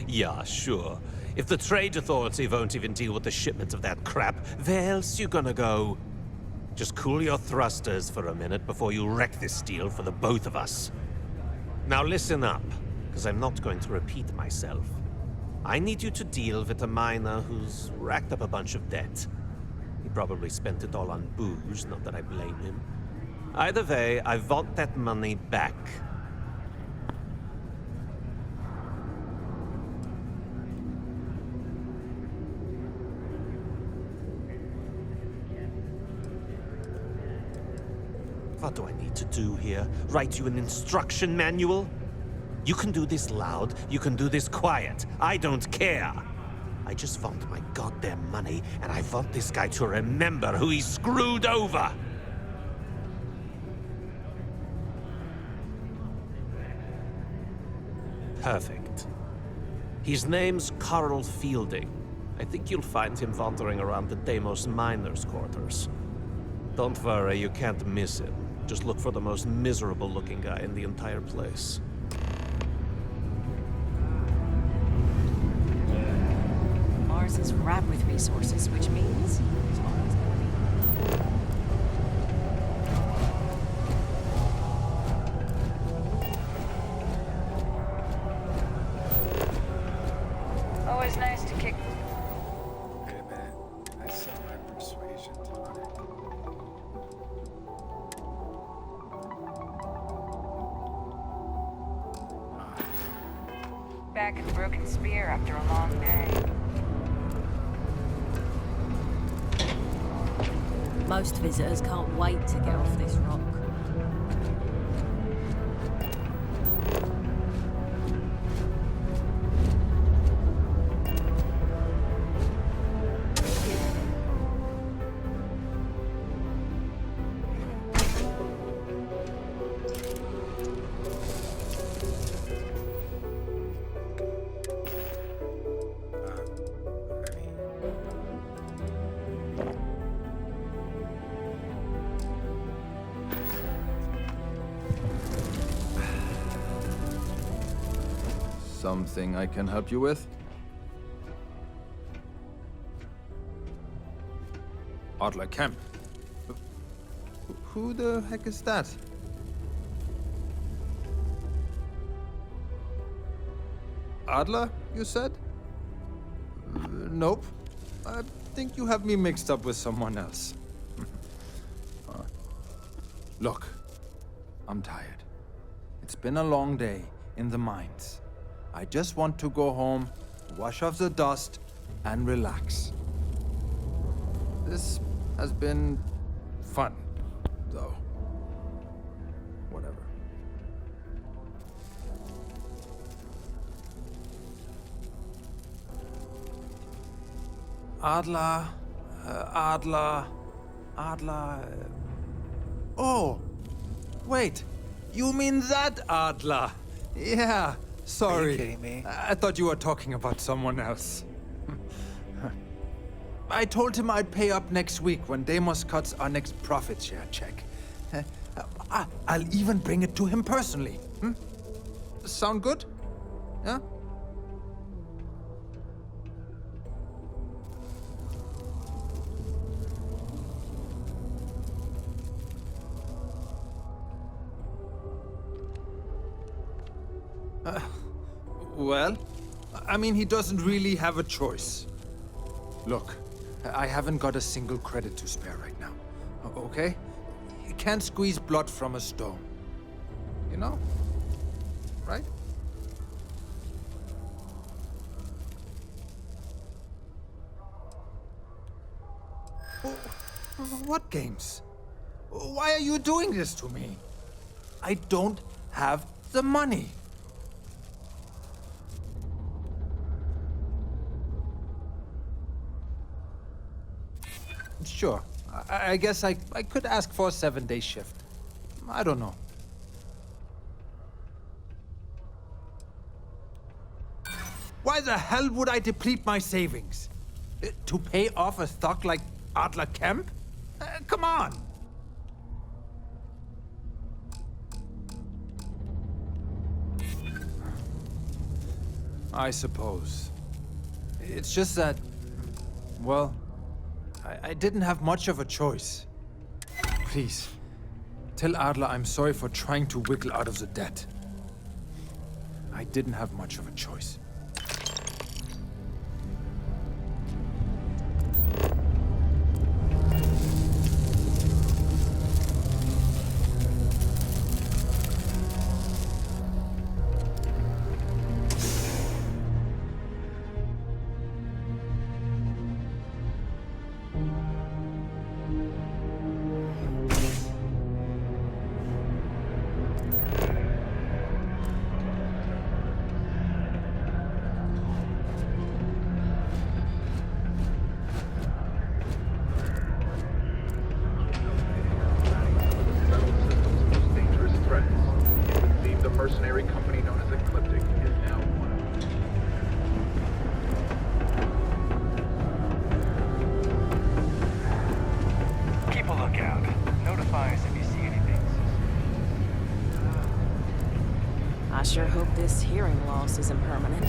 [SPEAKER 12] Yeah, sure. If the Trade Authority won't even deal with the shipment of that crap, where else you gonna go? Just cool your thrusters for a minute before you wreck this deal for the both of us. Now listen up, because I'm not going to repeat myself. I need you to deal with a miner who's racked up a bunch of debt. He probably spent it all on booze, not that I blame him. Either way, I want that money back. What do I need to do here? Write you an instruction manual? You can do this loud, you can do this quiet. I don't care. I just want my goddamn money, and I want this guy to remember who he screwed over. Perfect. His name's Carl Fielding. I think you'll find him wandering around the Deimos miners' quarters. Don't worry, you can't miss him. Just look for the most miserable-looking guy in the entire place.
[SPEAKER 6] Mars is wrapped with resources, which means...
[SPEAKER 18] Always nice to kick...
[SPEAKER 8] Wait a minute. I saw my persuasion tonight.
[SPEAKER 18] Back at the Broken Spear after a long day.
[SPEAKER 6] Most visitors can't wait to get off this rock.
[SPEAKER 10] Something I can help you with? Adler Kemp. Who the heck is that? Adler, you said? Nope. I think you have me mixed up with someone else. Look, I'm tired. It's been a long day in the mines. I just want to go home, wash off the dust, and relax. This has been fun, though. Whatever. Adler. Oh, wait. You mean that Adler? Yeah. Sorry.
[SPEAKER 8] Are you kidding me?
[SPEAKER 10] I thought you were talking about someone else. I told him I'd pay up next week when Deimos cuts our next profit share check. I'll even bring it to him personally. Sound good? Yeah? Well, I mean, he doesn't really have a choice. Look, I haven't got a single credit to spare right now, okay? You can't squeeze blood from a stone. You know? Right? What games? Why are you doing this to me? I don't have the money. Sure. I guess I could ask for a 7-day shift. I don't know. Why the hell would I deplete my savings? To pay off a stock like Adler Kemp? Come on! I suppose. It's just that, well, I didn't have much of a choice. Please, tell Adler I'm sorry for trying to wiggle out of the debt. I didn't have much of a choice.
[SPEAKER 14] I sure hope this hearing loss isn't permanent.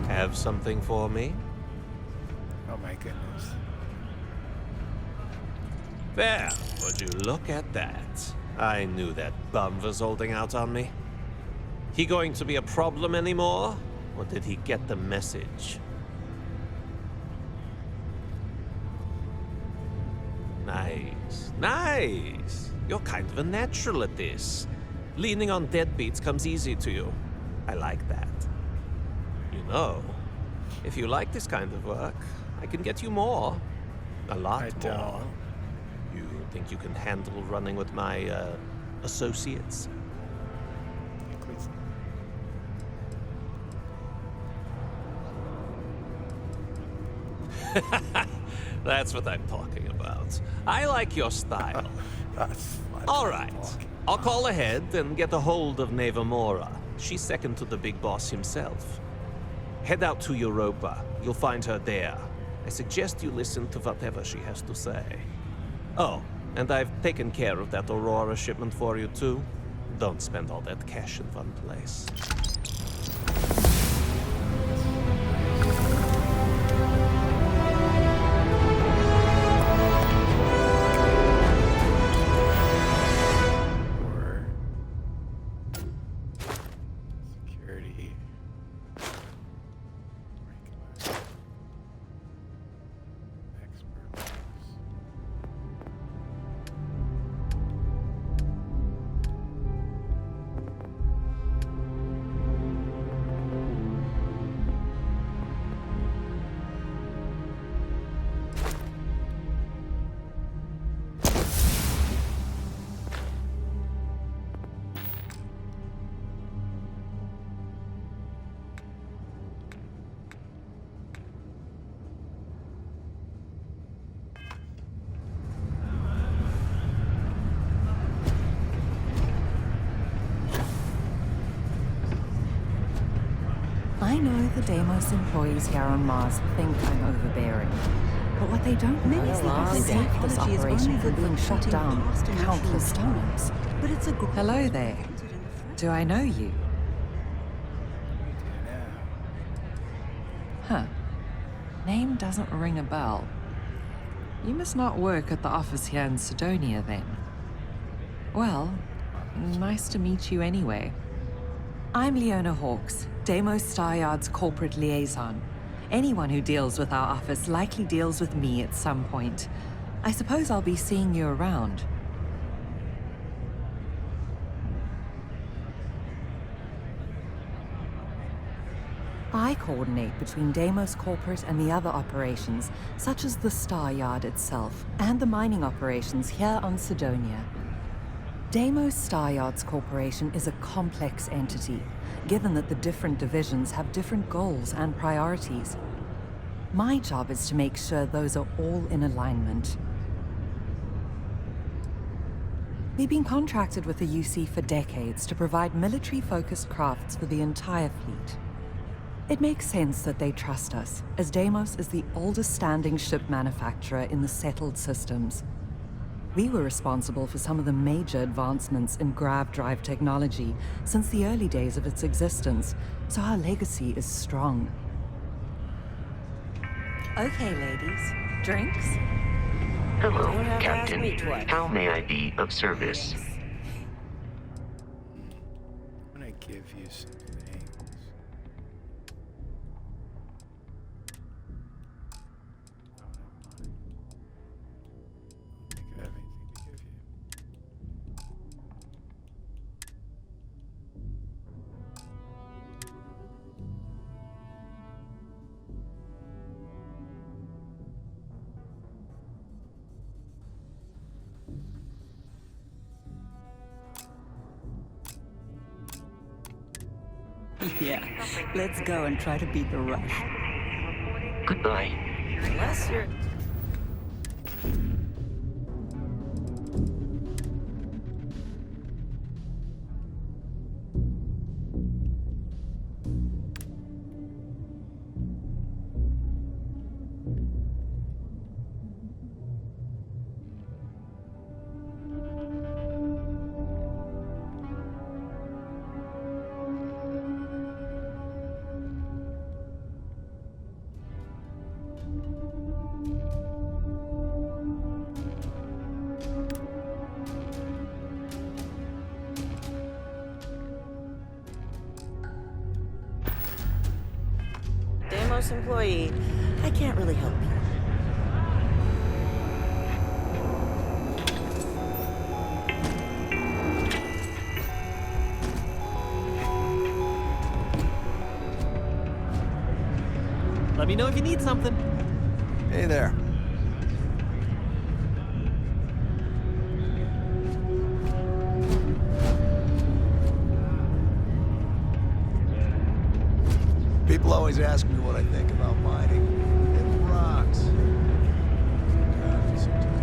[SPEAKER 12] Have something for me?
[SPEAKER 8] Oh my goodness.
[SPEAKER 12] There, would you look at that? I knew that bum was holding out on me. He going to be a problem anymore? Or did he get the message? Nice, nice. You're kind of a natural at this. Leaning on deadbeats comes easy to you. I like that. You know, if you like this kind of work, I can get you more. A lot more. You think you can handle running with my, associates? That's what I'm talking about. I like your style. All right. I'll call ahead and get a hold of Nevamora. She's second to the big boss himself. Head out to Europa. You'll find her there. I suggest you listen to whatever she has to say. Oh, and I've taken care of that Aurora shipment for you too. Don't spend all that cash in one place.
[SPEAKER 8] Security.
[SPEAKER 6] I know the Deimos employees here on Mars think I'm overbearing. But what they don't know is that I've saved this operation from being shut down countless times. But it's a Hello there. Do I know you? Huh. Name doesn't ring a bell. You must not work at the office here in Sidonia, then. Well, nice to meet you anyway. I'm Leona Hawks, Deimos Staryard's corporate liaison. Anyone who deals with our office likely deals with me at some point. I suppose I'll be seeing you around. I coordinate between Deimos Corporate and the other operations, such as the Staryard itself, and the mining operations here on Sidonia. Deimos Staryards Corporation is a complex entity, given that the different divisions have different goals and priorities. My job is to make sure those are all in alignment. We've been contracted with the UC for decades to provide military-focused crafts for the entire fleet. It makes sense that they trust us, as Deimos is the oldest standing ship manufacturer in the settled systems. We were responsible for some of the major advancements in grav drive technology since the early days of its existence, so our legacy is strong. Okay, ladies. Drinks?
[SPEAKER 13] Hello,
[SPEAKER 6] Don't have to ask
[SPEAKER 13] Captain.
[SPEAKER 6] me twice.
[SPEAKER 13] How may I be of service?
[SPEAKER 8] I'm gonna give you some things. I don't have anything to give you.
[SPEAKER 6] Yeah, let's go and try to beat the rush.
[SPEAKER 13] Goodbye.
[SPEAKER 6] Unless you're...
[SPEAKER 14] in-house employee. I can't really help you.
[SPEAKER 16] Let me know if you need something.
[SPEAKER 20] Hey there. People always ask me what I think about mining. It rocks. God, I'm so tired.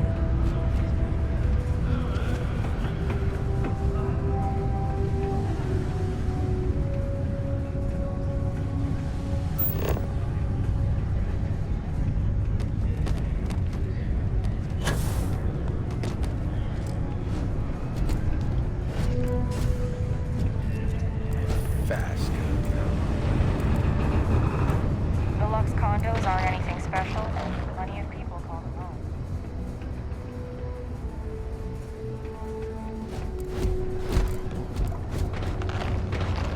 [SPEAKER 8] Fast.
[SPEAKER 21] The Lux condos aren't anything special, but plenty of people call them home.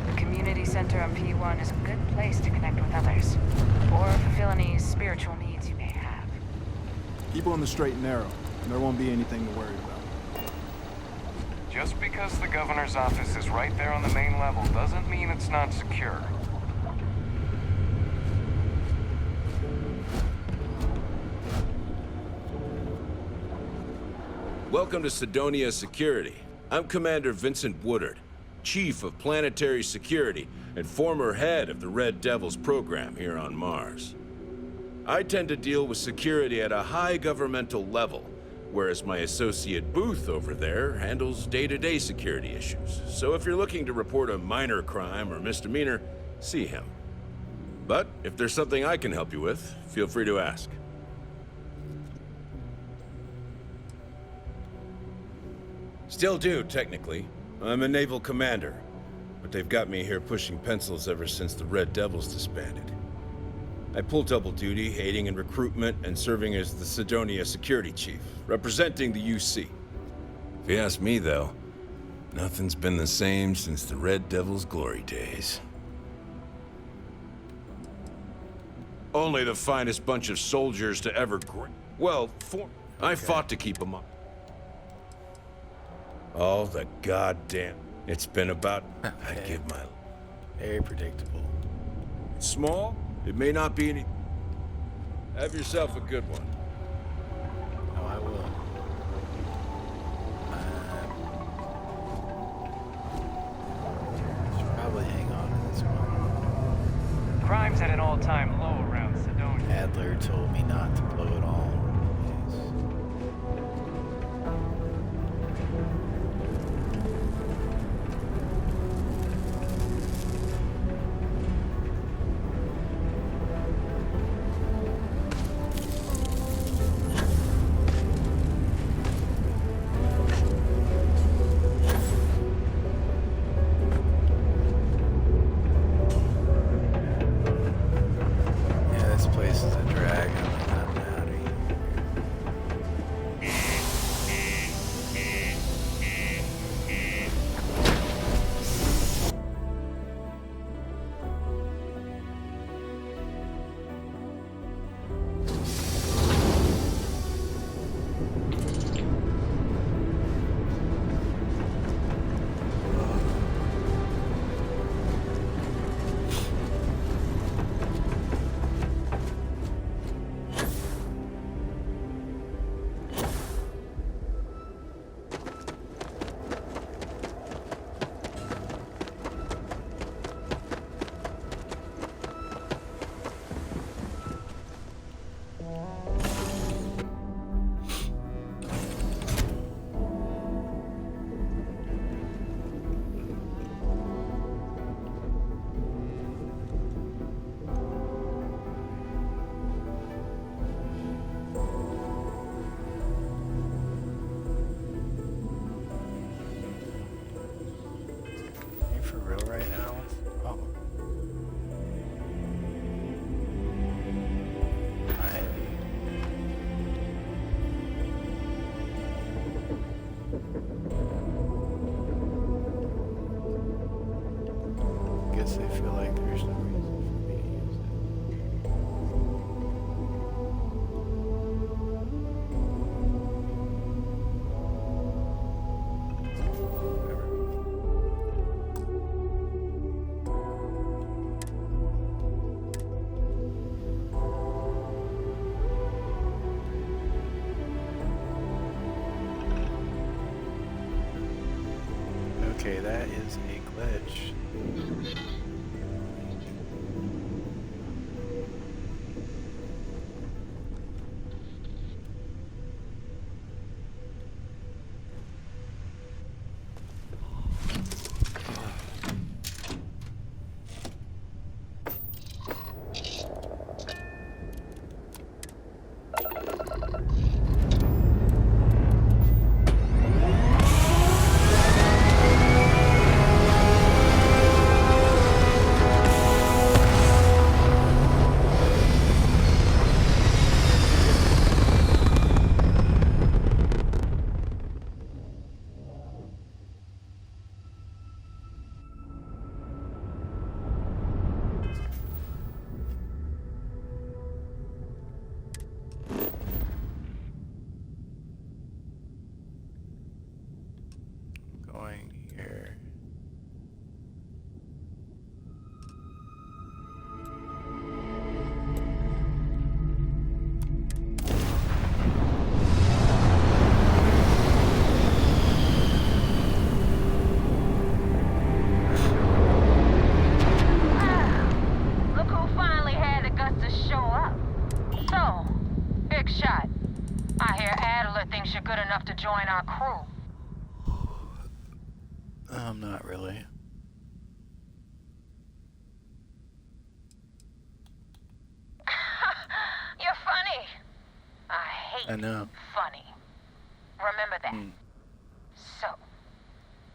[SPEAKER 21] The community center on P1 is a good place to connect with others, or fulfill any spiritual needs you may have.
[SPEAKER 24] Keep on the straight and narrow. There won't be anything to worry about.
[SPEAKER 9] Just because the governor's office is right there on the main level doesn't mean it's not secure.
[SPEAKER 2] Welcome to Sidonia Security. I'm Commander Vincent Woodard, Chief of Planetary Security and former head of the Red Devils program here on Mars. I tend to deal with security at a high governmental level, whereas my associate Booth over there handles day-to-day security issues. So if you're looking to report a minor crime or misdemeanor, see him. But if there's something I can help you with, feel free to ask. Still do, technically. I'm a naval commander, but they've got me here pushing pencils ever since the Red Devils disbanded. I pull double duty, aiding in recruitment and serving as the Sidonia Security Chief, representing the UC. If you ask me, though, nothing's been the same since the Red Devils' glory days. Only the finest bunch of soldiers to ever I fought to keep them up. All the goddamn... It's been about... I give my...
[SPEAKER 8] Very predictable.
[SPEAKER 2] It's small. It may not be any... Have yourself a good one.
[SPEAKER 8] Oh, I will. Should probably hang on to this one.
[SPEAKER 17] Crime's at an all-time low around Sidonia.
[SPEAKER 8] Adler told me not to blow it all. Okay, that is a glitch. Going here.
[SPEAKER 21] Look who finally had the guts to show up. So, big shot. I hear Adler thinks you're good enough to join our crew.
[SPEAKER 8] Not really.
[SPEAKER 21] You're funny. I hate
[SPEAKER 8] I know.
[SPEAKER 21] funny. Remember that. So,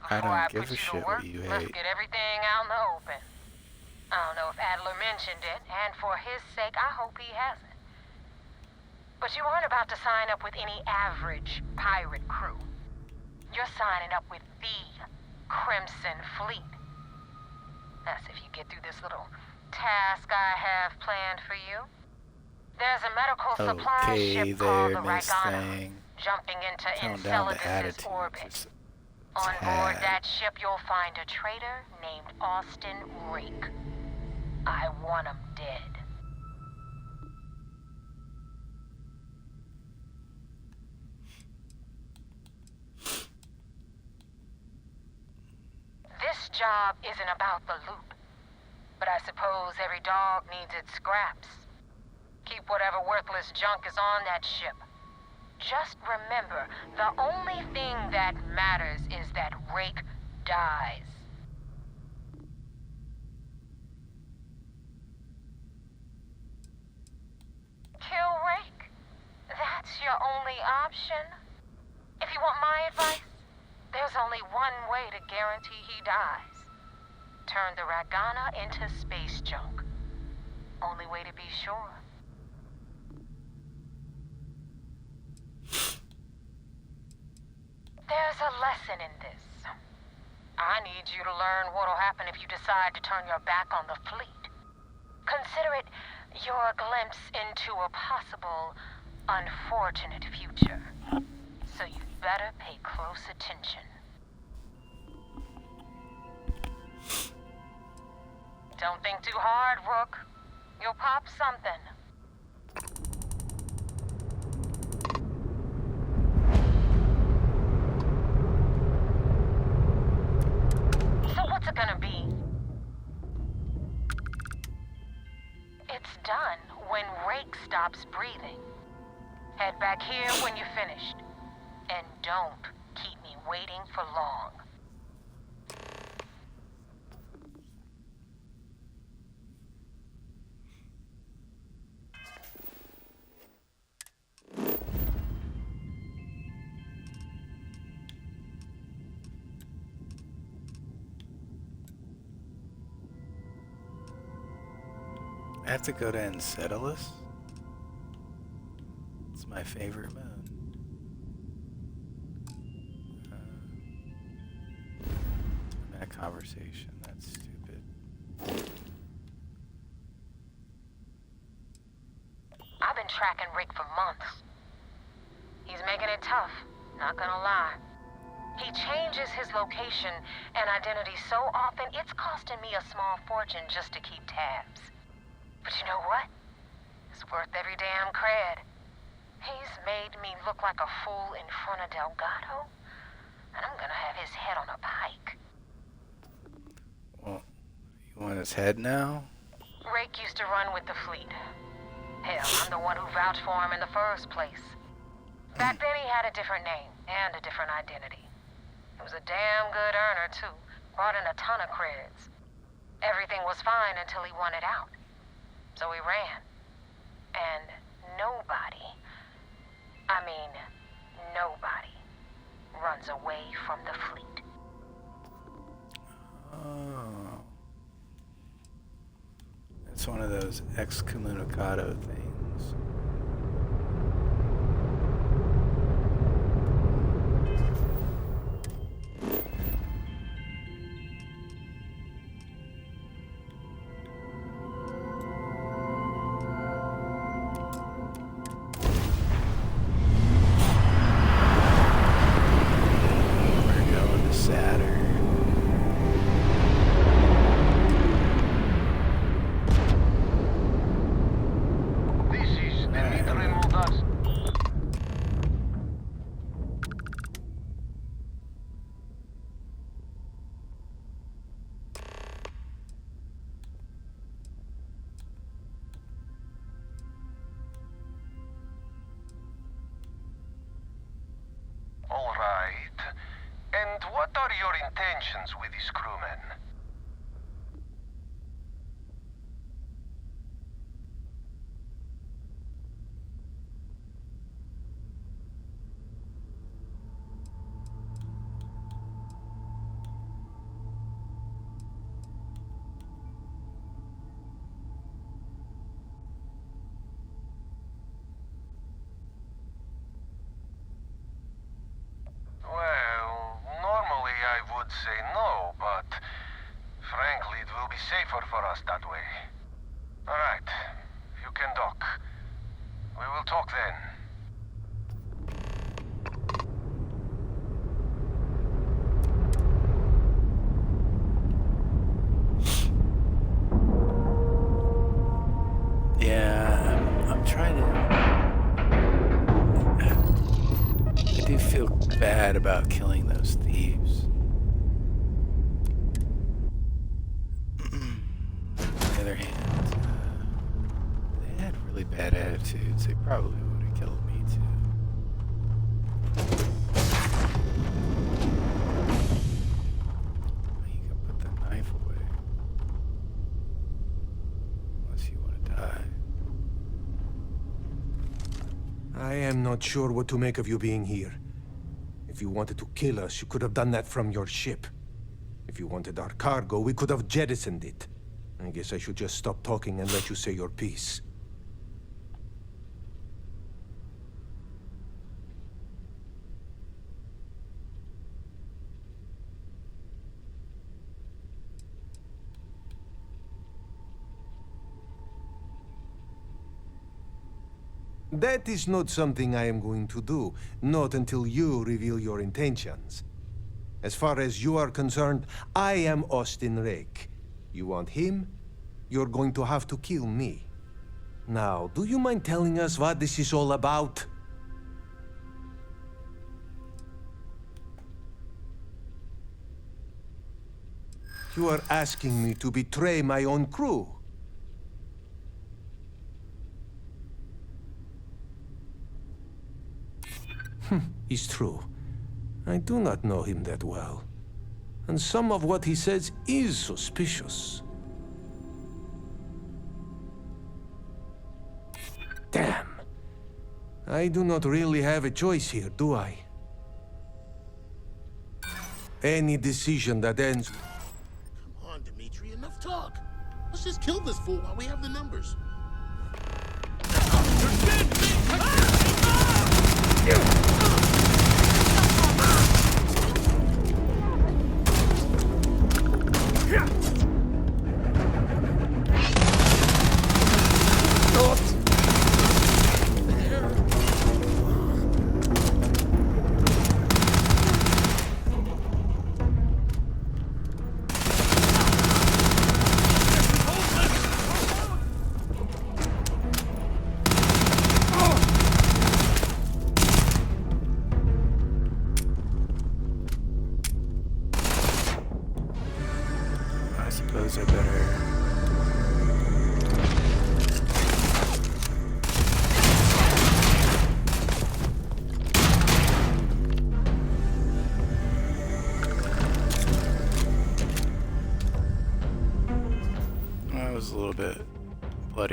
[SPEAKER 8] I
[SPEAKER 21] before I
[SPEAKER 8] don't give
[SPEAKER 21] put
[SPEAKER 8] a
[SPEAKER 21] you
[SPEAKER 8] shit
[SPEAKER 21] to work,
[SPEAKER 8] what you
[SPEAKER 21] let's
[SPEAKER 8] hate.
[SPEAKER 21] get everything out in the open. I don't know if Adler mentioned it, and for his sake, I hope he hasn't. But you aren't about to sign up with any average pirate crew. You're signing up with the Crimson Fleet. That's if you get through this little task I have planned for you. There's a medical supply
[SPEAKER 8] Okay,
[SPEAKER 21] ship called the
[SPEAKER 8] there, Miss
[SPEAKER 21] Ragana,
[SPEAKER 8] Thing.
[SPEAKER 21] jumping into
[SPEAKER 8] Tone down the
[SPEAKER 21] Enceladus's
[SPEAKER 8] attitude.
[SPEAKER 21] orbit.
[SPEAKER 8] Just
[SPEAKER 21] On board
[SPEAKER 8] tad.
[SPEAKER 21] that ship, you'll find a traitor named Austin Rake. I want him dead. This job isn't about the loot, but I suppose every dog needs its scraps. Keep whatever worthless junk is on that ship. Just remember, the only thing that matters is that Rake dies. Kill Rake? That's your only option? If you want my advice, there's only one way to guarantee he dies. Turn the Ragana into space junk. Only way to be sure. There's a lesson in this. I need you to learn what'll happen if you decide to turn your back on the fleet. Consider it your glimpse into a possible, unfortunate future. So you'd better pay close attention. Don't think too hard, Rook. You'll pop something. So what's it gonna be? It's done when Rake stops breathing. Head back here when you're finished. And don't keep me waiting for long.
[SPEAKER 8] I have to go to Enceladus? It's my favorite moon. I'm in a conversation. That's stupid.
[SPEAKER 21] I've been tracking Rick for months. He's making it tough, not gonna lie. He changes his location and identity so often, it's costing me a small fortune just to keep tabs. But you know what? It's worth every damn cred. He's made me look like a fool in front of Delgado, and I'm gonna have his head on a pike.
[SPEAKER 8] You want his head now?
[SPEAKER 21] Rake used to run with the fleet. Hell, I'm the one who vouched for him in the first place. Back then he had a different name and a different identity. He was a damn good earner, too. Brought in a ton of creds. Everything was fine until he wanted out. So he ran. And nobody, runs away from the fleet.
[SPEAKER 8] Oh. It's one of those excommunicado things.
[SPEAKER 4] All right. And what are your intentions with these crewmen? Well, normally I would say no, but frankly it will be safer for us that way. Alright, you can dock. We will talk then.
[SPEAKER 8] Yeah, I'm trying to... I do feel bad about killing those thieves. On the other hand, they had really bad attitudes. They probably would have killed me too. You can put the knife away. Unless you want to die.
[SPEAKER 12] I am not sure what to make of you being here. If you wanted to kill us, you could have done that from your ship. If you wanted our cargo, we could have jettisoned it. I guess I should just stop talking and let you say your piece. That is not something I am going to do, not until you reveal your intentions. As far as you are concerned, I am Austin Rake. You want him? You're going to have to kill me. Now, do you mind telling us what this is all about? You are asking me to betray my own crew. It's true. I do not know him that well. And some of what he says is suspicious. Damn. I do not really have a choice here, do I? Any decision that ends...
[SPEAKER 11] Come on, Dimitri, enough talk. Let's just kill this fool while we have the numbers.
[SPEAKER 8] I suppose I better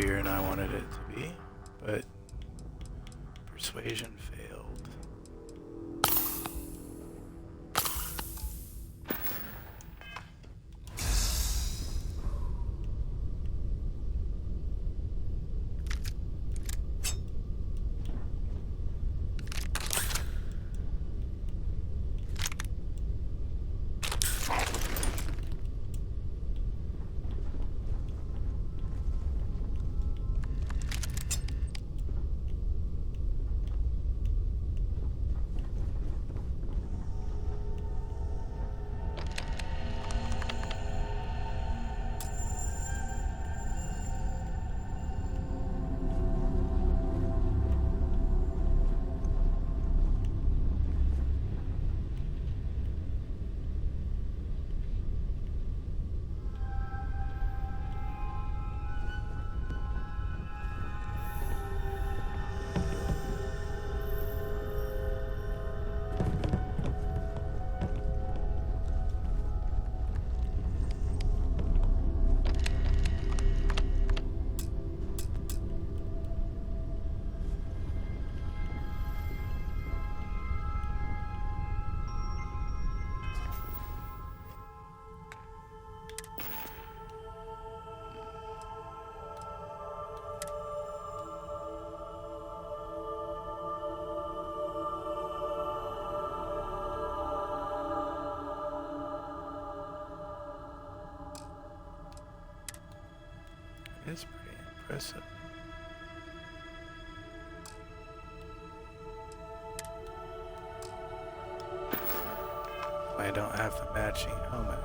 [SPEAKER 8] bloodier than I wanted it to be, but persuasion failed. It's pretty impressive. I don't have the matching helmet.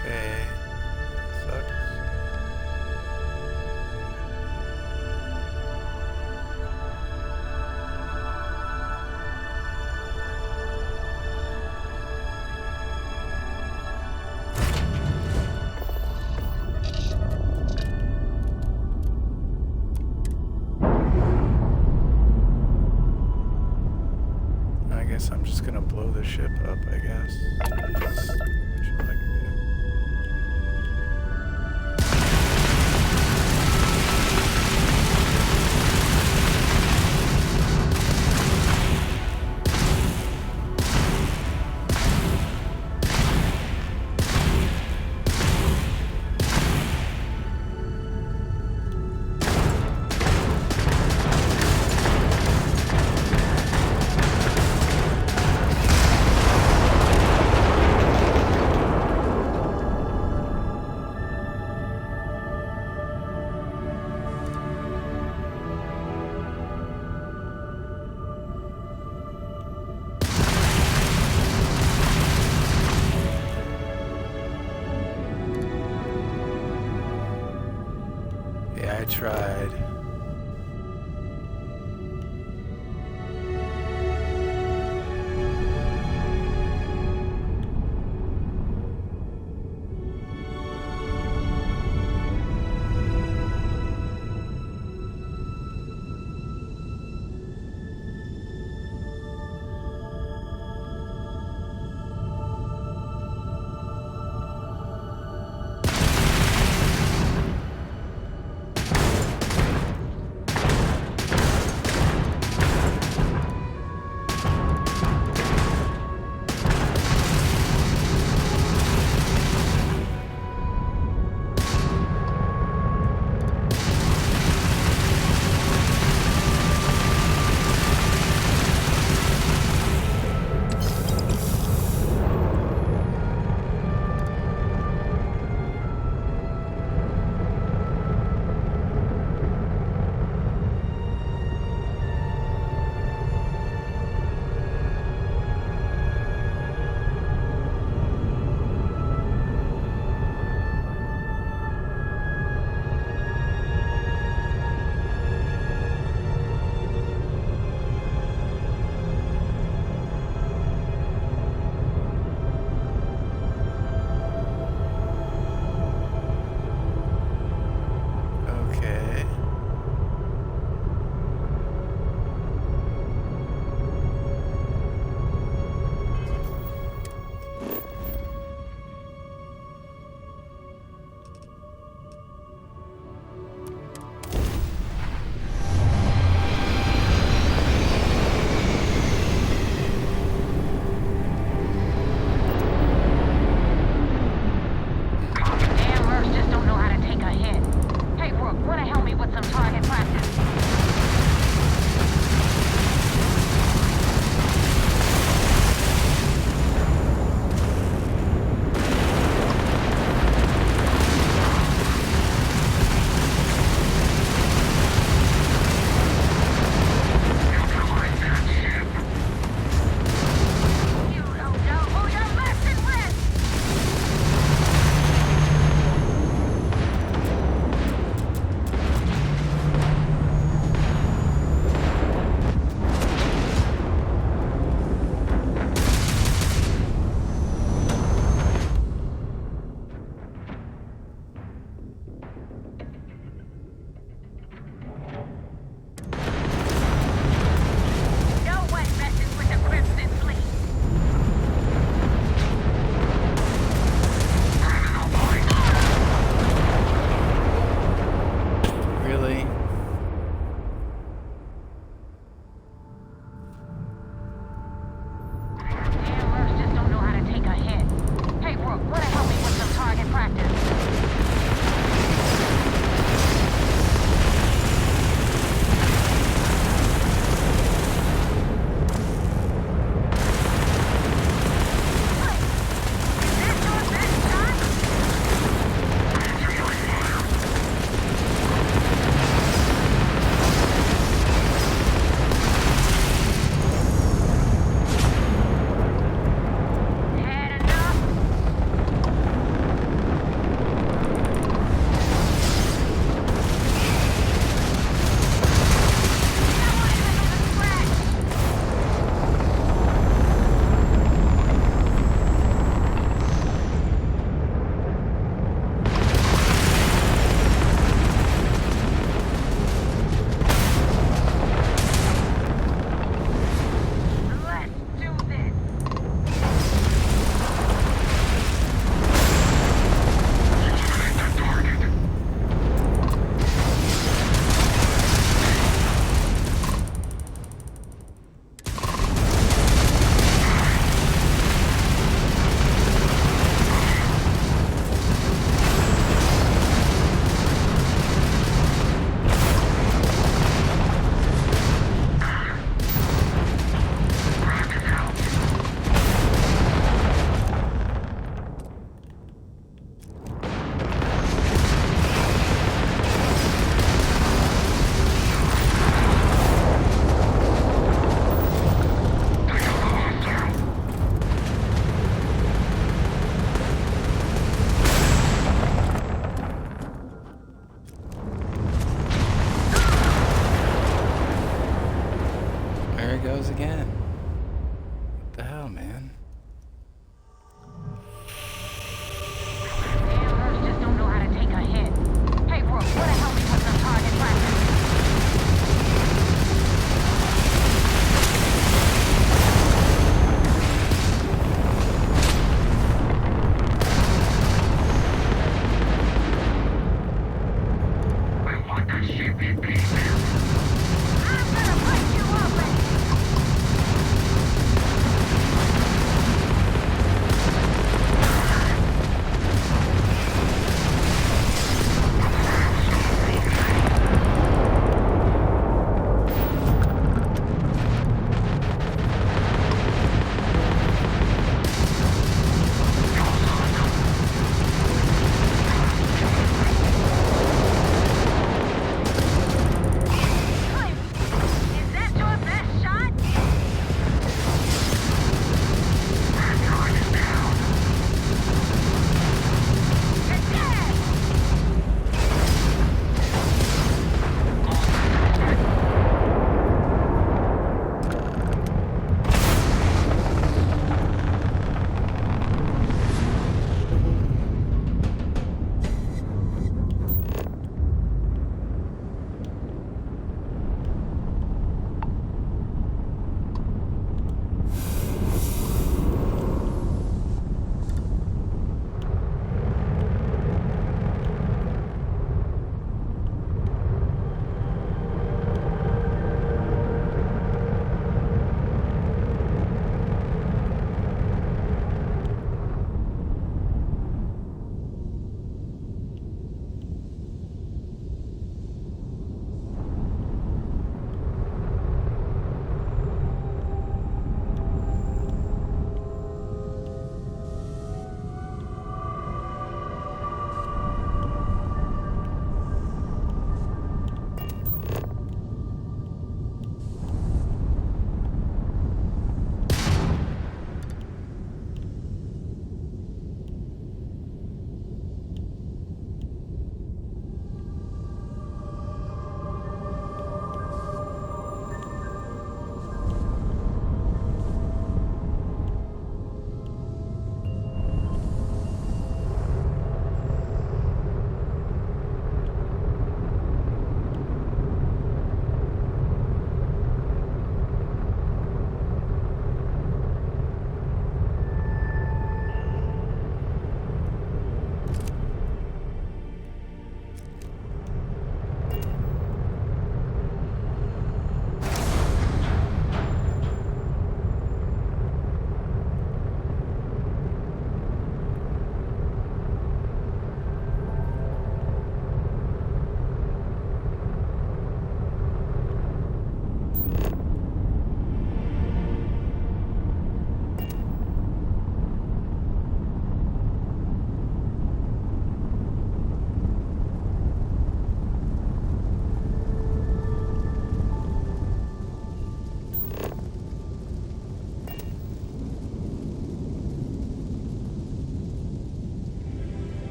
[SPEAKER 8] Okay, sucks. I guess I'm just gonna blow the ship up, I guess. What should I do? Yeah, I tried.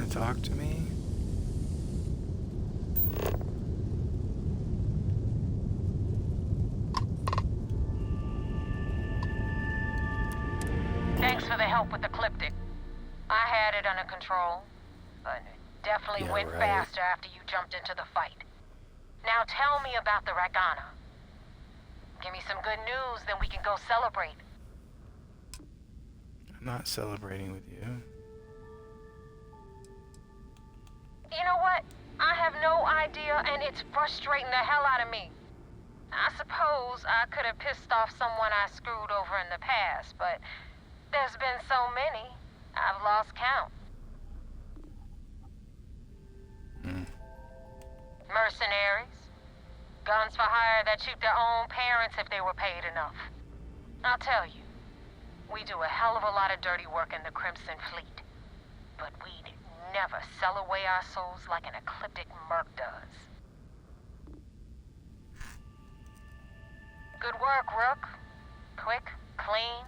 [SPEAKER 8] to talk to me?
[SPEAKER 21] Thanks for the help with the Cliptic. I had it under control, but it definitely went faster after you jumped into the fight. Now tell me about the Ragana. Give me some good news, then we can go celebrate.
[SPEAKER 8] I'm not celebrating with you.
[SPEAKER 21] You know what? I have no idea, and it's frustrating the hell out of me. I suppose I could have pissed off someone I screwed over in the past, but there's been so many, I've lost count. Mercenaries. Guns for hire that shoot their own parents if they were paid enough. I'll tell you, we do a hell of a lot of dirty work in the Crimson Fleet, but we'd never sell away our souls like an ecliptic merc does. Good work, Rook. Quick, clean,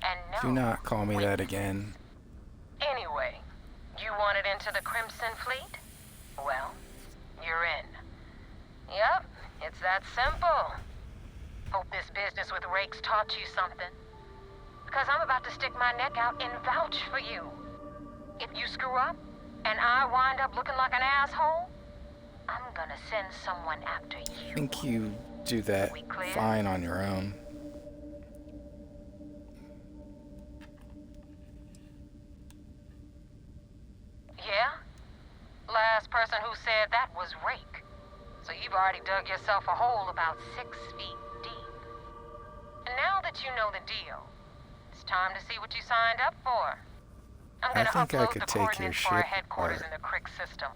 [SPEAKER 21] and no.
[SPEAKER 8] Do not call me that again.
[SPEAKER 21] Anyway, you wanted into the Crimson Fleet? Well, you're in. Yep, it's that simple. Hope this business with Rakes taught you something. Because I'm about to stick my neck out and vouch for you. If you screw up, and I wind up looking like an asshole, I'm gonna send someone after you.
[SPEAKER 8] I think you do that fine on your own.
[SPEAKER 21] Yeah? Last person who said that was Rake. So you've already dug yourself a hole about 6 feet deep. And now that you know the deal, it's time to see what you signed up for. I'm gonna
[SPEAKER 8] I think I
[SPEAKER 21] upload
[SPEAKER 8] could
[SPEAKER 21] the
[SPEAKER 8] take your
[SPEAKER 21] coordinates for our
[SPEAKER 8] ship
[SPEAKER 21] headquarters
[SPEAKER 8] apart.
[SPEAKER 21] in the Crick system.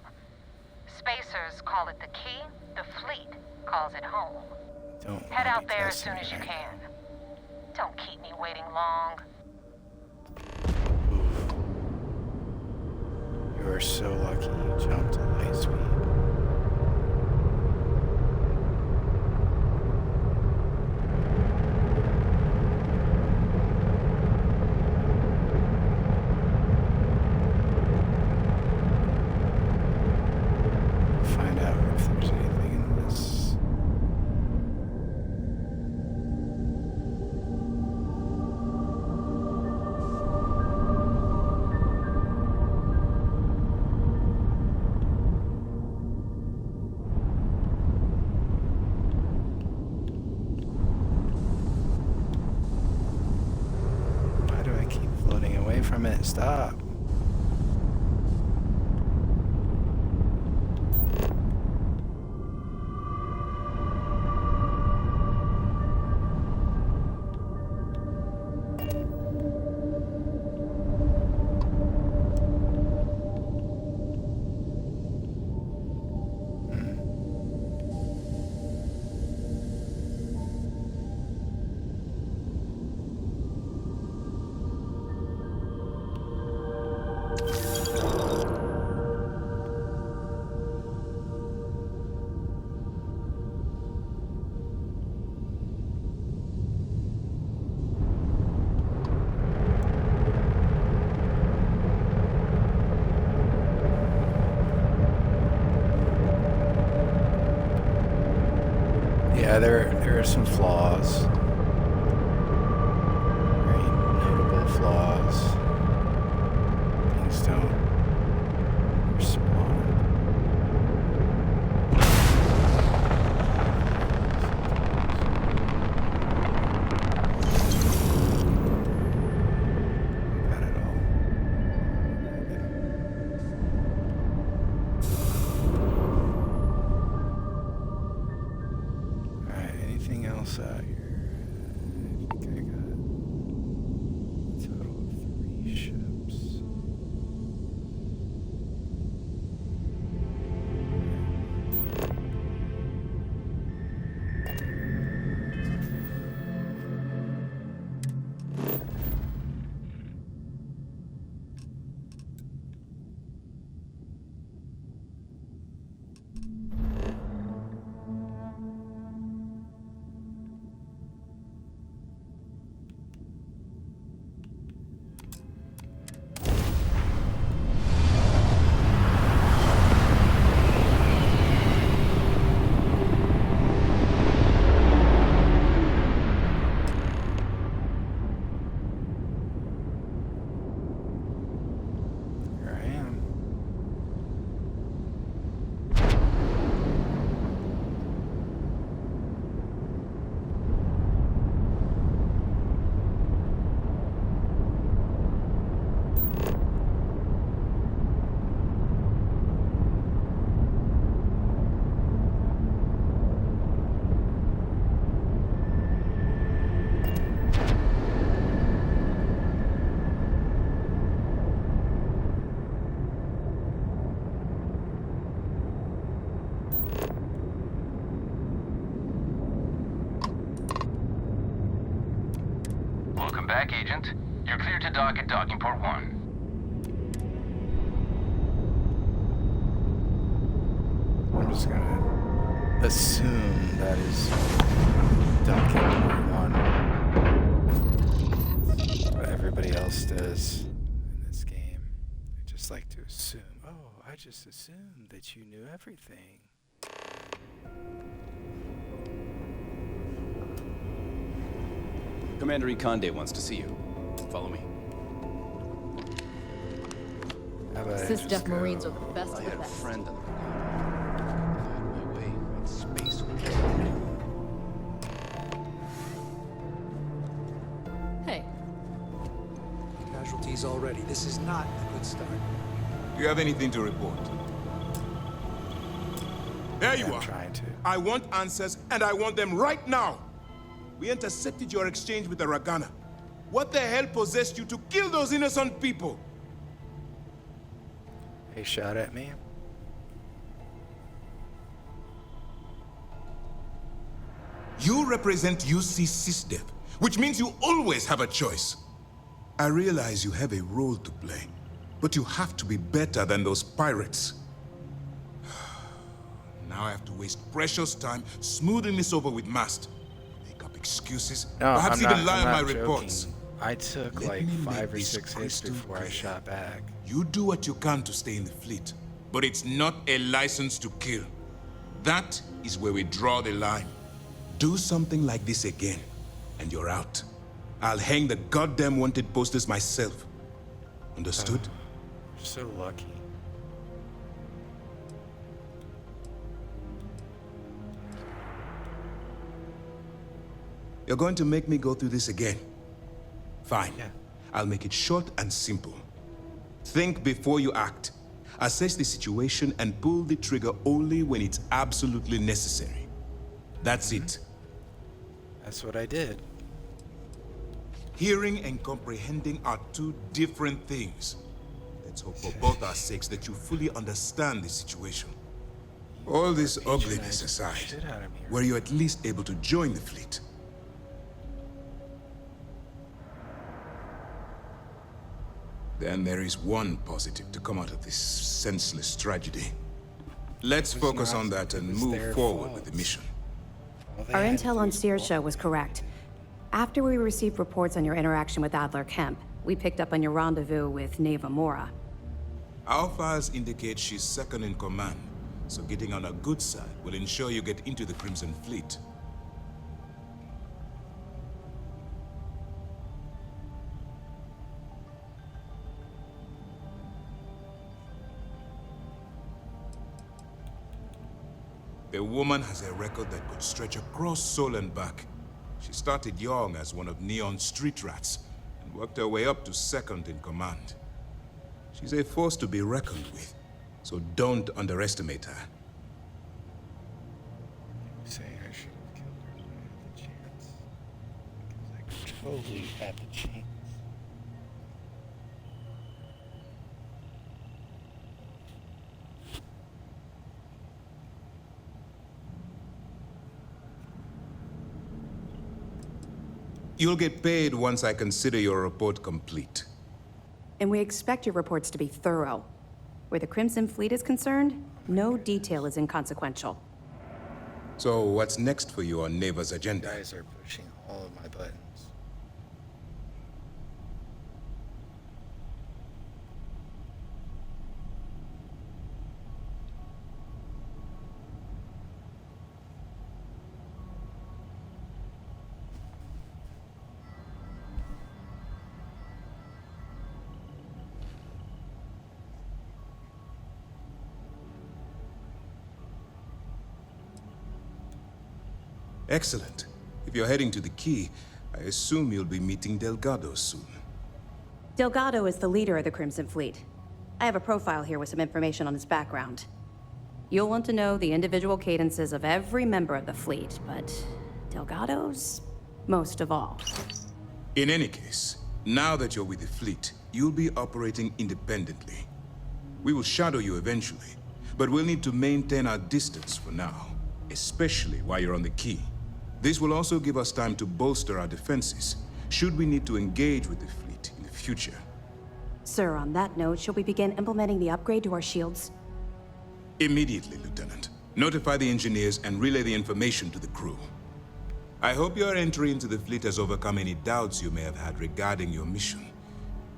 [SPEAKER 21] Spacers call it the key, the fleet calls it home.
[SPEAKER 8] Don't
[SPEAKER 21] Head
[SPEAKER 8] wanna
[SPEAKER 21] out
[SPEAKER 8] be
[SPEAKER 21] there as
[SPEAKER 8] testing
[SPEAKER 21] soon as you
[SPEAKER 8] right
[SPEAKER 21] can. Don't keep me waiting long.
[SPEAKER 8] You are so lucky you jumped to light speed. Find out if there's anything in this. Why do I keep floating away from it? Stop. Yeah, there are some flaws. Very notable flaws. Things don't respond. Not at all. Alright, anything else out here? I think I got a total of 3.
[SPEAKER 4] dock at docking port 1.
[SPEAKER 8] I'm just gonna assume that is docking port 1. What everybody else does in this game. I just like to assume. Oh, I just assumed that you knew everything.
[SPEAKER 1] Commander Conde wants to see you. Follow me.
[SPEAKER 5] Sysdef Marines are the best
[SPEAKER 1] I
[SPEAKER 5] of
[SPEAKER 1] had
[SPEAKER 5] the
[SPEAKER 1] a
[SPEAKER 5] best.
[SPEAKER 1] friend on the my way in space.
[SPEAKER 5] Hey,
[SPEAKER 19] Casualties already. This is not a good start.
[SPEAKER 22] Do you have anything to report? There you are.
[SPEAKER 8] Trying to.
[SPEAKER 22] I want answers, and I want them right now. We intercepted your exchange with the Ragana. What the hell possessed you to kill those innocent people?
[SPEAKER 8] He shot at me.
[SPEAKER 22] You represent UC Sysdef, which means you always have a choice. I realize you have a role to play, but you have to be better than those pirates. Now I have to waste precious time smoothing this over with Mast. Make up excuses,
[SPEAKER 8] No,
[SPEAKER 22] perhaps
[SPEAKER 8] I'm
[SPEAKER 22] even lie on my
[SPEAKER 8] not joking.
[SPEAKER 22] reports.
[SPEAKER 8] I took
[SPEAKER 22] Let
[SPEAKER 8] like
[SPEAKER 22] me
[SPEAKER 8] 5
[SPEAKER 22] make
[SPEAKER 8] or
[SPEAKER 22] this
[SPEAKER 8] 6 hits
[SPEAKER 22] crystal
[SPEAKER 8] before I
[SPEAKER 22] clear.
[SPEAKER 8] shot back.
[SPEAKER 22] You do what you can to stay in the fleet, but it's not a license to kill. That is where we draw the line. Do something like this again, and you're out. I'll hang the goddamn wanted posters myself. Understood?
[SPEAKER 8] You're so lucky.
[SPEAKER 22] You're going to make me go through this again. Fine. I'll make it short and simple. Think before you act. Assess the situation and pull the trigger only when it's absolutely necessary. That's it.
[SPEAKER 8] That's what I did.
[SPEAKER 22] Hearing and comprehending are two different things. Let's hope for both our sakes that you fully understand the situation. All this ugliness aside, were you at least able to join the fleet? Then there is one positive to come out of this senseless tragedy. Let's focus on that and move forward with the mission.
[SPEAKER 25] Our intel on Searsha was correct. After we received reports on your interaction with Adler Kemp, we picked up on your rendezvous with Neva Mora.
[SPEAKER 22] Our files indicate she's second in command, so getting on her good side will ensure you get into the Crimson Fleet. The woman has a record that could stretch across Seoul and back. She started young as one of Neon's street rats and worked her way up to second in command. She's a force to be reckoned with, so don't underestimate her.
[SPEAKER 8] You're saying I should have killed her when I had the chance. Because I totally had the chance.
[SPEAKER 22] You'll get paid once I consider your report complete.
[SPEAKER 25] And we expect your reports to be thorough. Where the Crimson Fleet is concerned, no detail is inconsequential.
[SPEAKER 22] So what's next for you on Neva's agenda?
[SPEAKER 8] You guys are pushing all of my buttons.
[SPEAKER 22] Excellent. If you're heading to the Key, I assume you'll be meeting Delgado soon.
[SPEAKER 25] Delgado is the leader of the Crimson Fleet. I have a profile here with some information on his background. You'll want to know the individual cadences of every member of the fleet, but Delgado's most of all.
[SPEAKER 22] In any case, now that you're with the fleet, you'll be operating independently. We will shadow you eventually, but we'll need to maintain our distance for now, especially while you're on the Key. This will also give us time to bolster our defenses, should we need to engage with the fleet in the future.
[SPEAKER 25] Sir, on that note, shall we begin implementing the upgrade to our shields?
[SPEAKER 22] Immediately, Lieutenant. Notify the engineers and relay the information to the crew. I hope your entry into the fleet has overcome any doubts you may have had regarding your mission.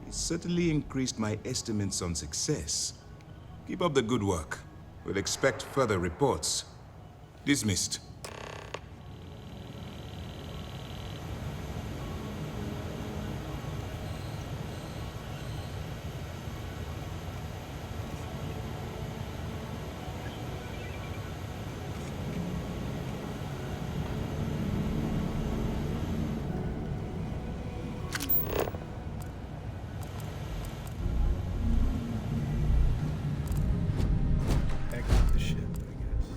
[SPEAKER 22] It certainly increased my estimates on success. Keep up the good work. We'll expect further reports. Dismissed.
[SPEAKER 8] Exit the ship, I guess.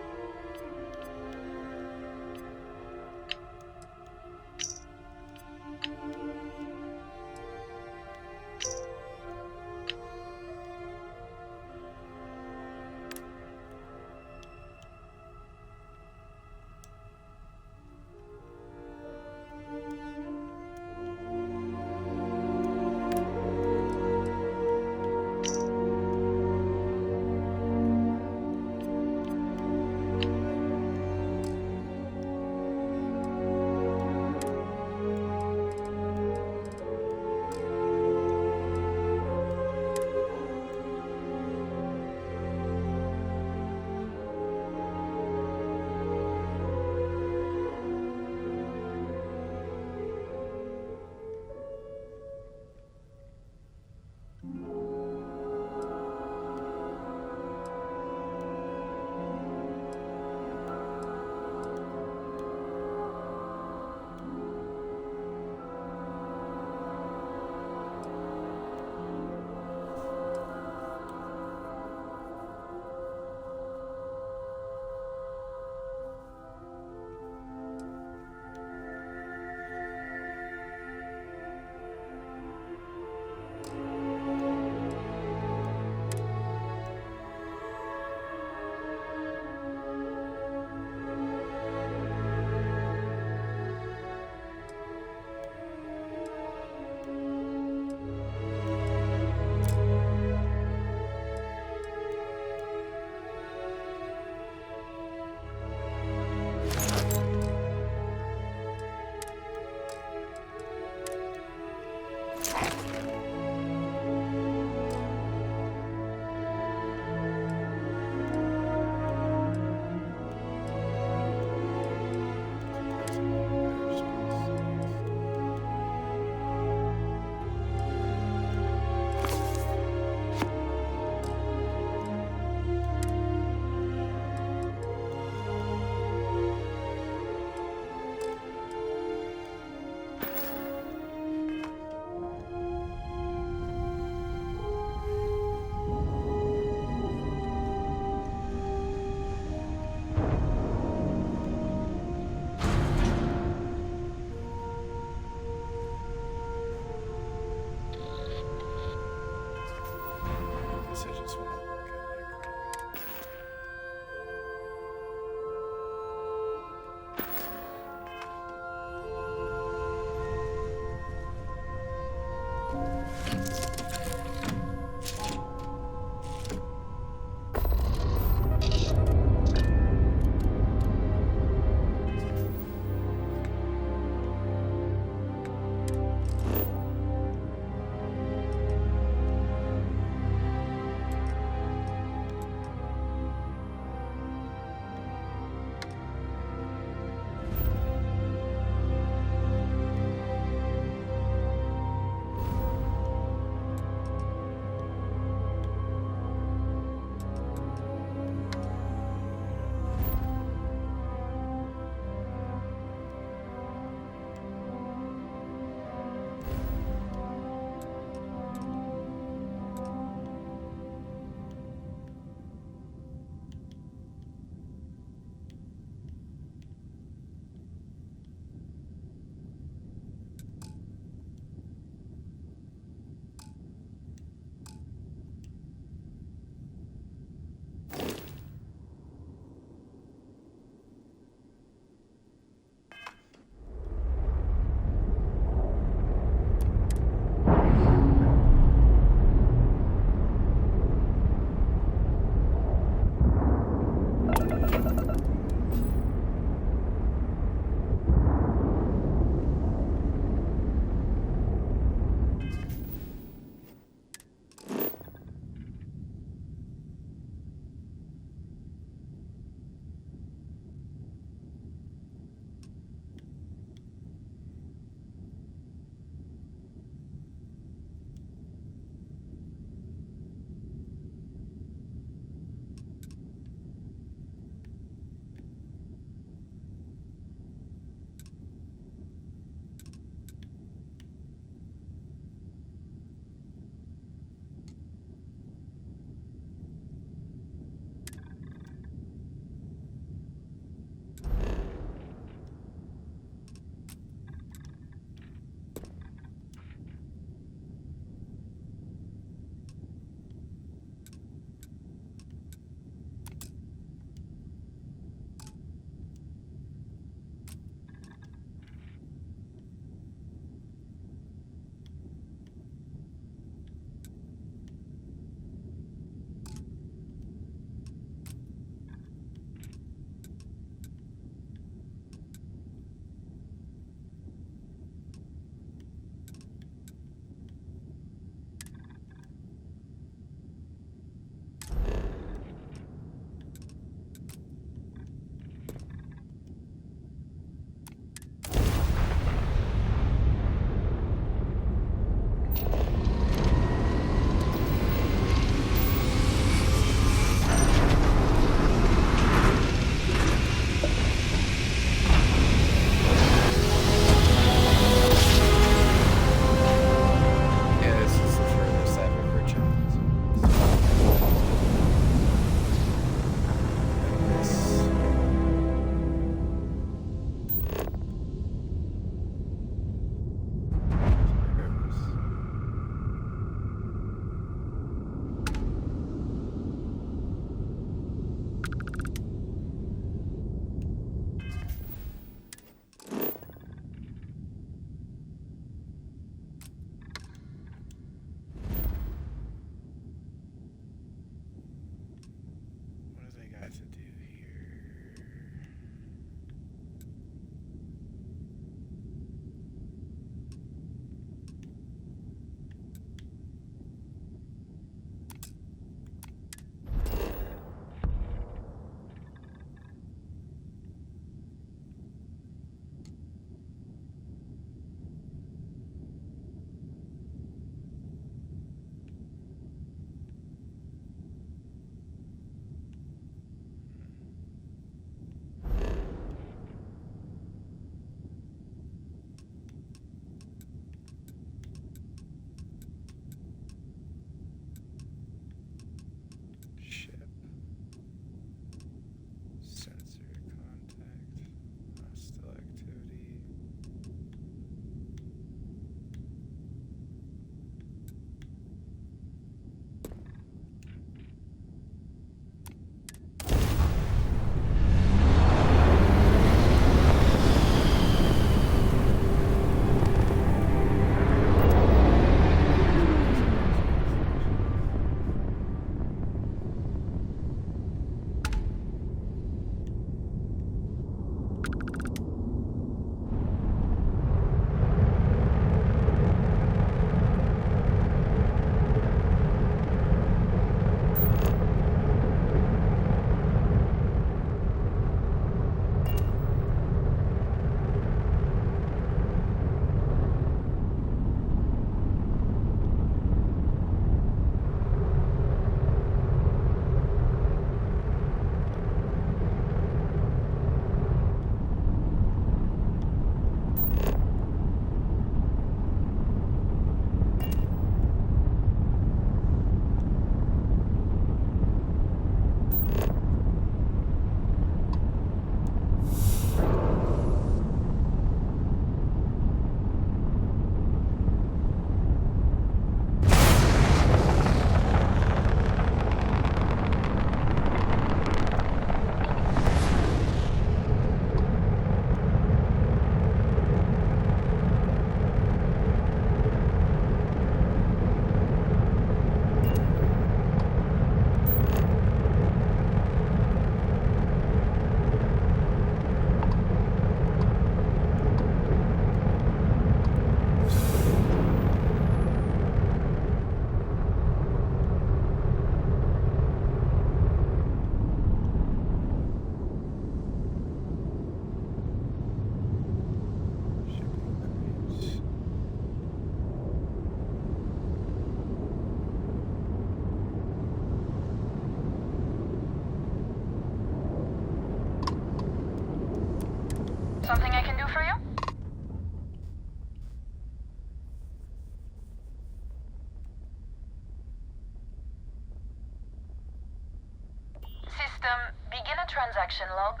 [SPEAKER 21] transaction log.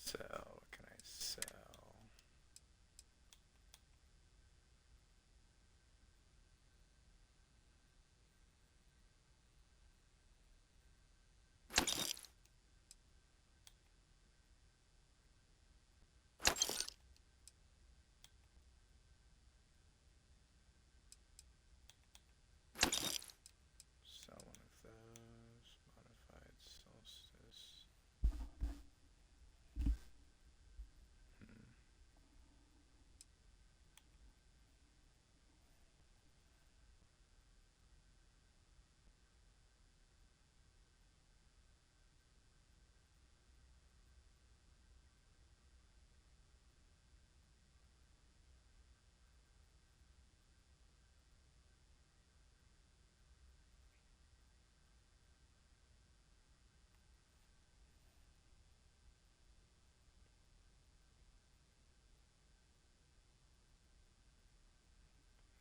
[SPEAKER 8] Sell. What can I sell? Sell one of those. Modified solstice.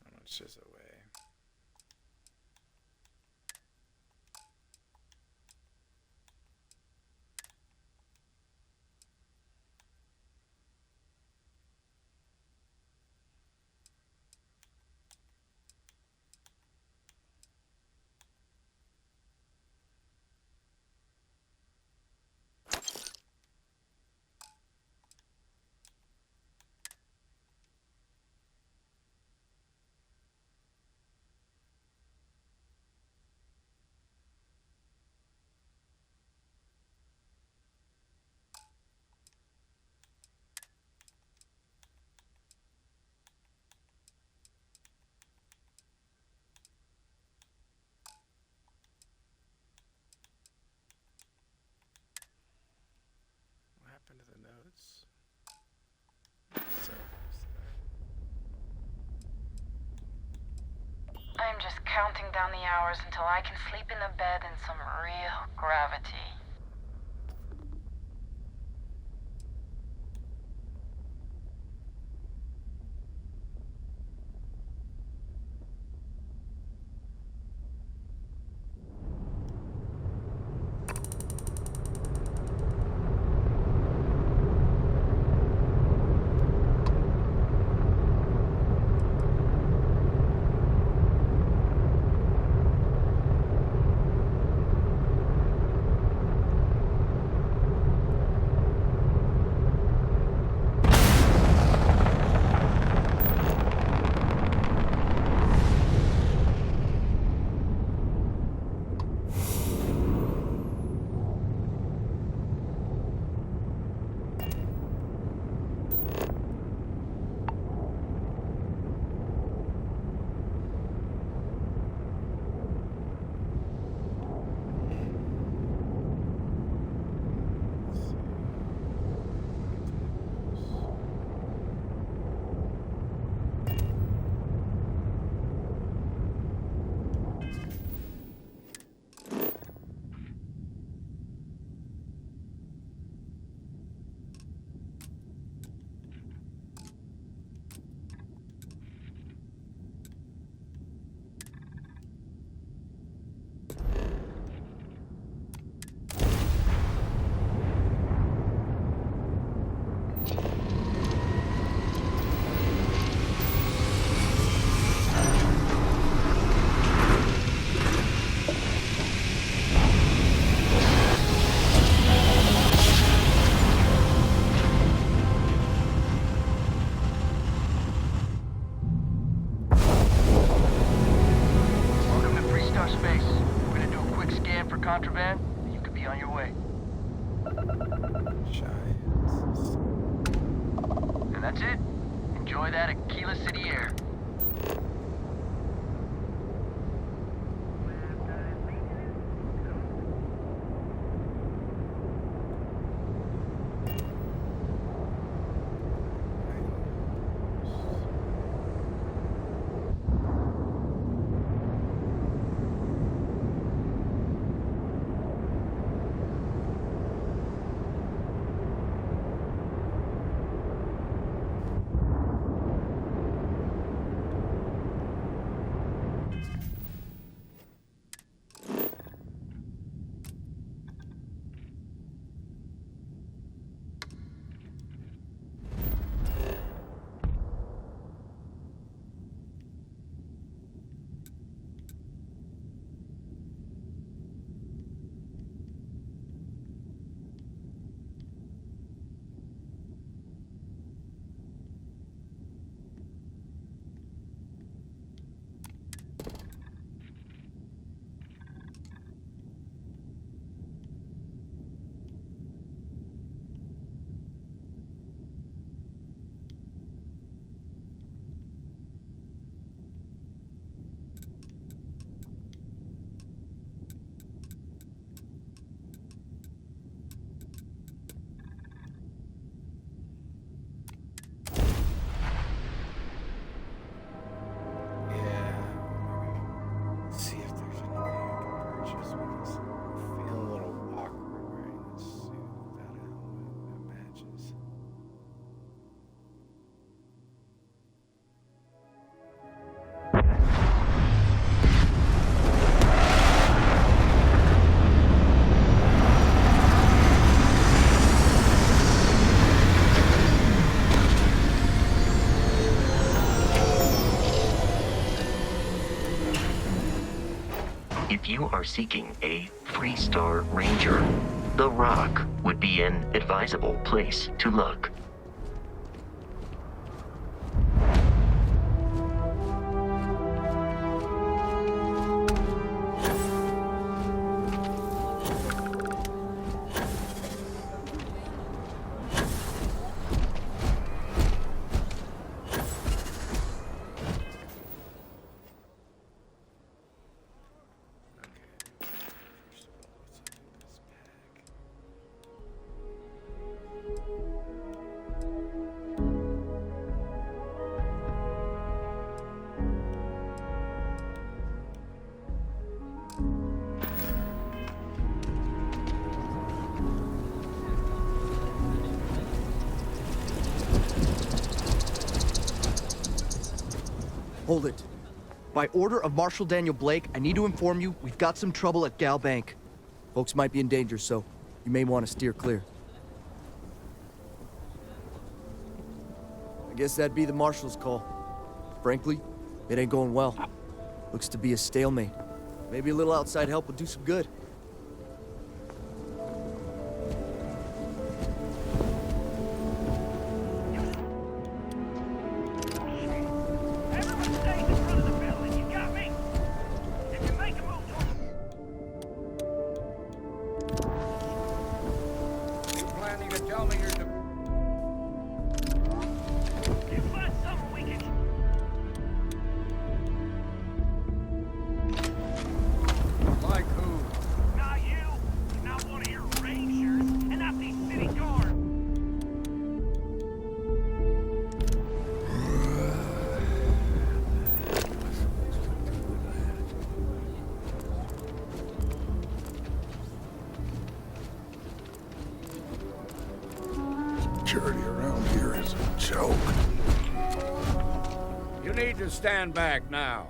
[SPEAKER 8] How much is away? What happened to the notes? So
[SPEAKER 21] I'm just counting down the hours until I can sleep in a bed in some real gravity.
[SPEAKER 3] contraband, you could be on your way. And that's it. Enjoy that Aquila City air.
[SPEAKER 13] If you are seeking a three-star ranger, the Rock would be an advisable place to look.
[SPEAKER 7] Hold it. By order of Marshal Daniel Blake, I need to inform you we've got some trouble at Gal Bank. Folks might be in danger, so you may want to steer clear. I guess that'd be the Marshal's call. Frankly, it ain't going well. Looks to be a stalemate. Maybe a little outside help would do some good.
[SPEAKER 11] Security around here is a joke.
[SPEAKER 10] You need to stand back now.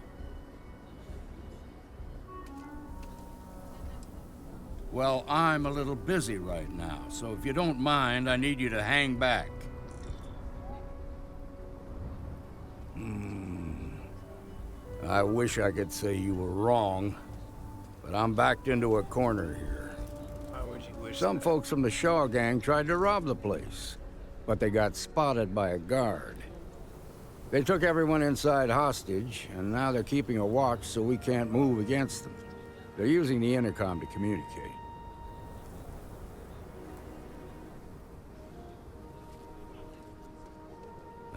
[SPEAKER 10] Well, I'm a little busy right now, so if you don't mind, I need you to hang back. I wish I could say you were wrong, but I'm backed into a corner here. Some folks from the Shaw gang tried to rob the place, but they got spotted by a guard. They took everyone inside hostage, and now they're keeping a watch so we can't move against them. They're using the intercom to communicate.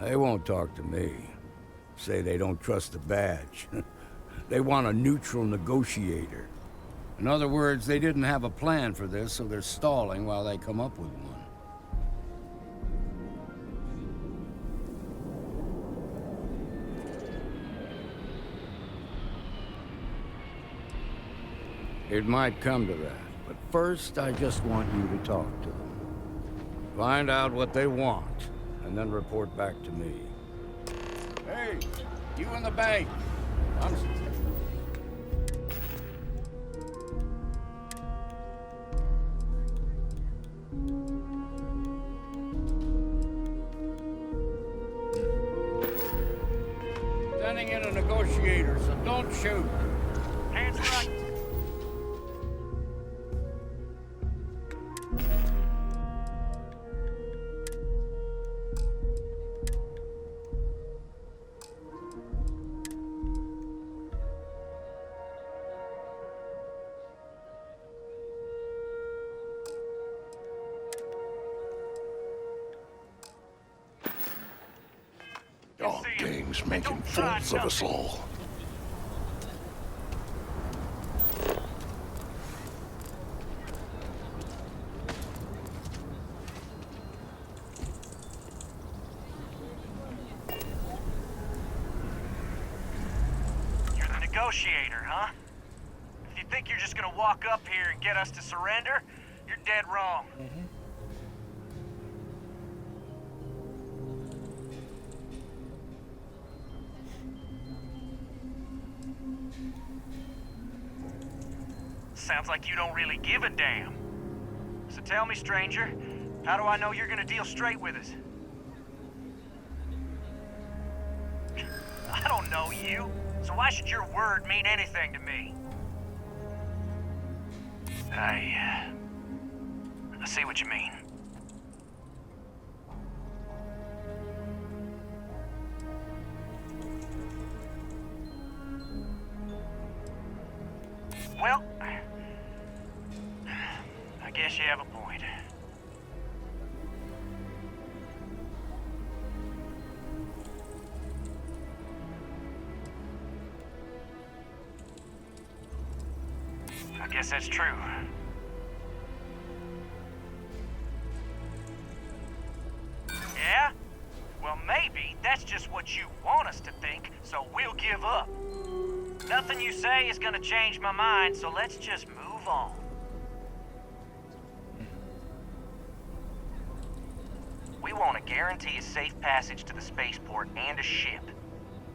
[SPEAKER 10] They won't talk to me. Say they don't trust the badge. They want a neutral negotiator. In other words, they didn't have a plan for this, so they're stalling while they come up with one. It might come to that, but first I just want you to talk to them. Find out what they want, and then report back to me. Hey, you in the bank. I'm... Sending in a negotiator, so don't shoot. Hands right.
[SPEAKER 11] Dog gangs making fools of us all.
[SPEAKER 17] You're the negotiator, huh? If you think you're just gonna walk up here and get us to surrender, you're dead wrong. Sounds like you don't really give a damn. So tell me, stranger, how do I know you're gonna deal straight with us? I don't know you, so why should your word mean anything to me? I see what you mean. Well, I guess you have a point. I guess that's true. Yeah? Well, maybe that's just what you want us to think, so we'll give up. Nothing you say is gonna change my mind, so let's just move on. We want to guarantee a safe passage to the spaceport and a ship.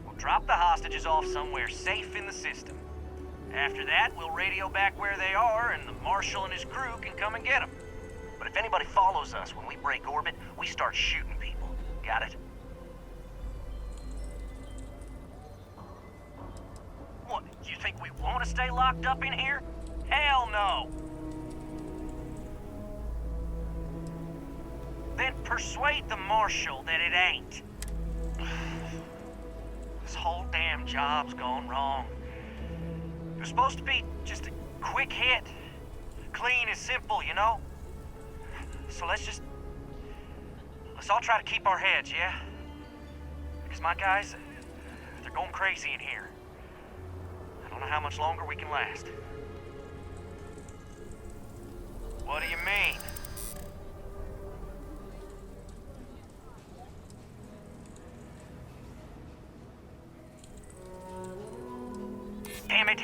[SPEAKER 17] We'll drop the hostages off somewhere safe in the system. After that, we'll radio back where they are, and the Marshal and his crew can come and get them. But if anybody follows us when we break orbit, we start shooting people. Got it? What, you think we want to stay locked up in here? Hell no! Then persuade the Marshal that it ain't. This whole damn job's gone wrong. It was supposed to be just a quick hit. Clean and simple, you know? So let's all try to keep our heads, yeah? Because my guys, they're going crazy in here. I don't know how much longer we can last. What do you mean? Damn it.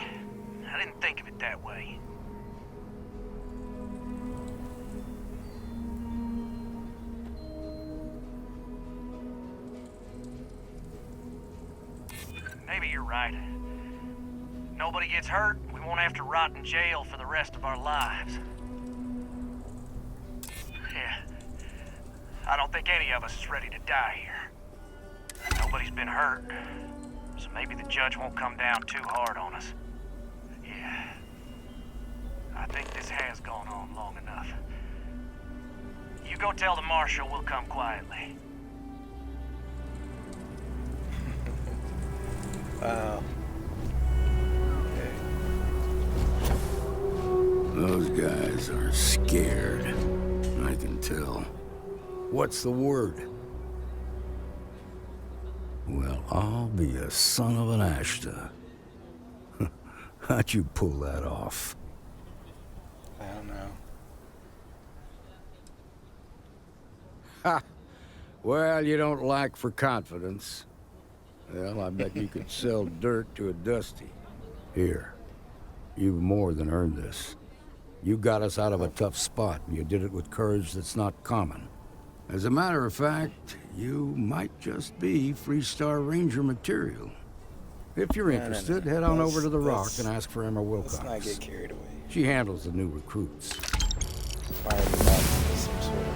[SPEAKER 17] I didn't think of it that way. Maybe you're right. Nobody gets hurt, we won't have to rot in jail for the rest of our lives. Yeah. I don't think any of us is ready to die here. Nobody's been hurt. So maybe the judge won't come down too hard on us. Yeah. I think this has gone on long enough. You go tell the Marshal we'll come quietly.
[SPEAKER 8] Wow.
[SPEAKER 10] Those guys are scared. I can tell. What's the word? Well, I'll be a son of an Ashta. How'd you pull that off?
[SPEAKER 8] I don't know.
[SPEAKER 10] Ha! Well, you don't lack for confidence. Well, I bet you could sell dirt to a Dusty. Here, you've more than earned this. You got us out of a tough spot, and you did it with courage that's not common. As a matter of fact, you might just be Freestar Ranger material. If you're interested, head on over to the Rock and ask for Emma Wilcox.
[SPEAKER 8] Let's not get carried away.
[SPEAKER 10] She handles the new recruits.
[SPEAKER 8] Why are we not some sort of...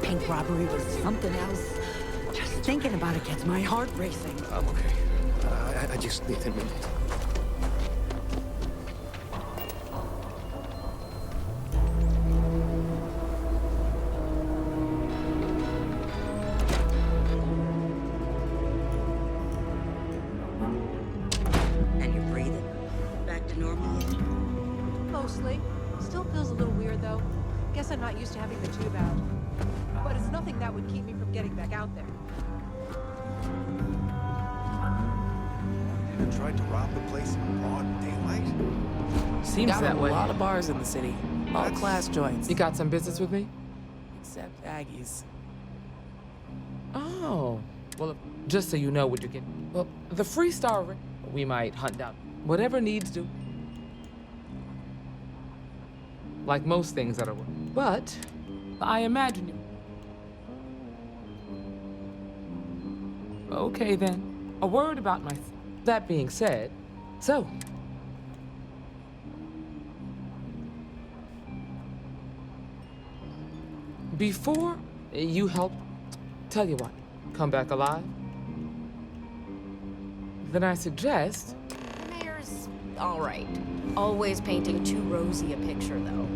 [SPEAKER 6] bank robbery was something else. Just thinking about it gets my heart racing.
[SPEAKER 1] I'm okay. I just need a minute.
[SPEAKER 6] And you're breathing? Back to normal?
[SPEAKER 14] Mostly. Still feels a little weird, though. Guess I'm not used to having the tube out. But it's nothing that would keep me from getting back out there.
[SPEAKER 11] You tried to rob the place in broad daylight?
[SPEAKER 15] Seems
[SPEAKER 18] Got
[SPEAKER 15] that way.
[SPEAKER 18] a lot of bars in the city. All class joints.
[SPEAKER 15] You got some business with me?
[SPEAKER 18] Except Aggie's. Oh. Well, just so you know what you're getting. Well, the Freestar ring, we might hunt down whatever needs to. Like most things that are worth. But I imagine you. Okay then. A word about my. That being said, so. Before you help, tell you what, come back alive, then I suggest.
[SPEAKER 21] Mayor's all right. Always painting too rosy a picture, though.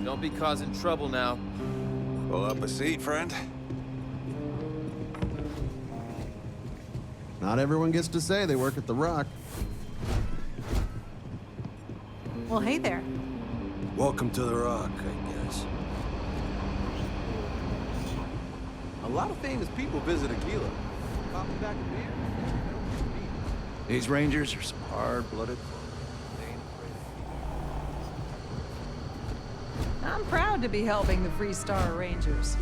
[SPEAKER 23] Don't be causing trouble now.
[SPEAKER 11] Pull up a seat, friend.
[SPEAKER 26] Not everyone gets to say they work at the Rock.
[SPEAKER 14] Well, hey there.
[SPEAKER 11] Welcome to the Rock, I guess.
[SPEAKER 20] A lot of famous people visit Aquila. Coffee back a beer?
[SPEAKER 11] These Rangers are some hard-blooded folk.
[SPEAKER 14] I'm proud to be helping the Freestar Rangers.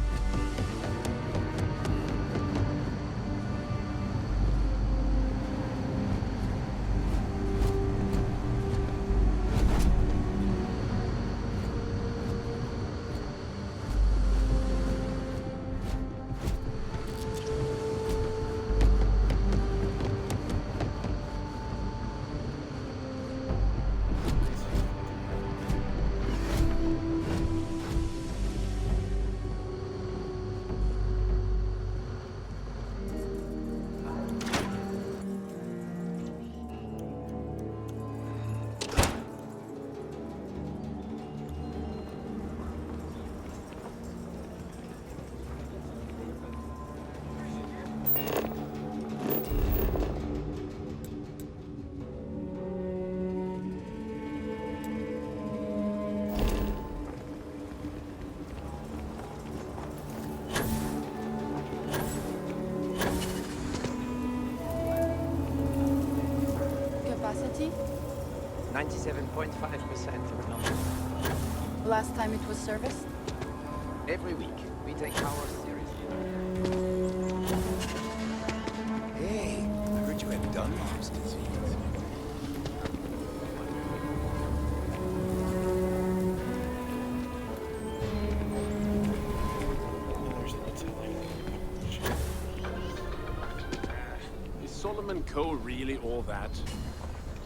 [SPEAKER 27] Capacity?
[SPEAKER 28] 97.5% at normal.
[SPEAKER 27] Last time it was serviced?
[SPEAKER 28] Every week, we take power seriously.
[SPEAKER 11] Hey, I heard you had Dunlop's disease.
[SPEAKER 29] Is Solomon Coe really all that?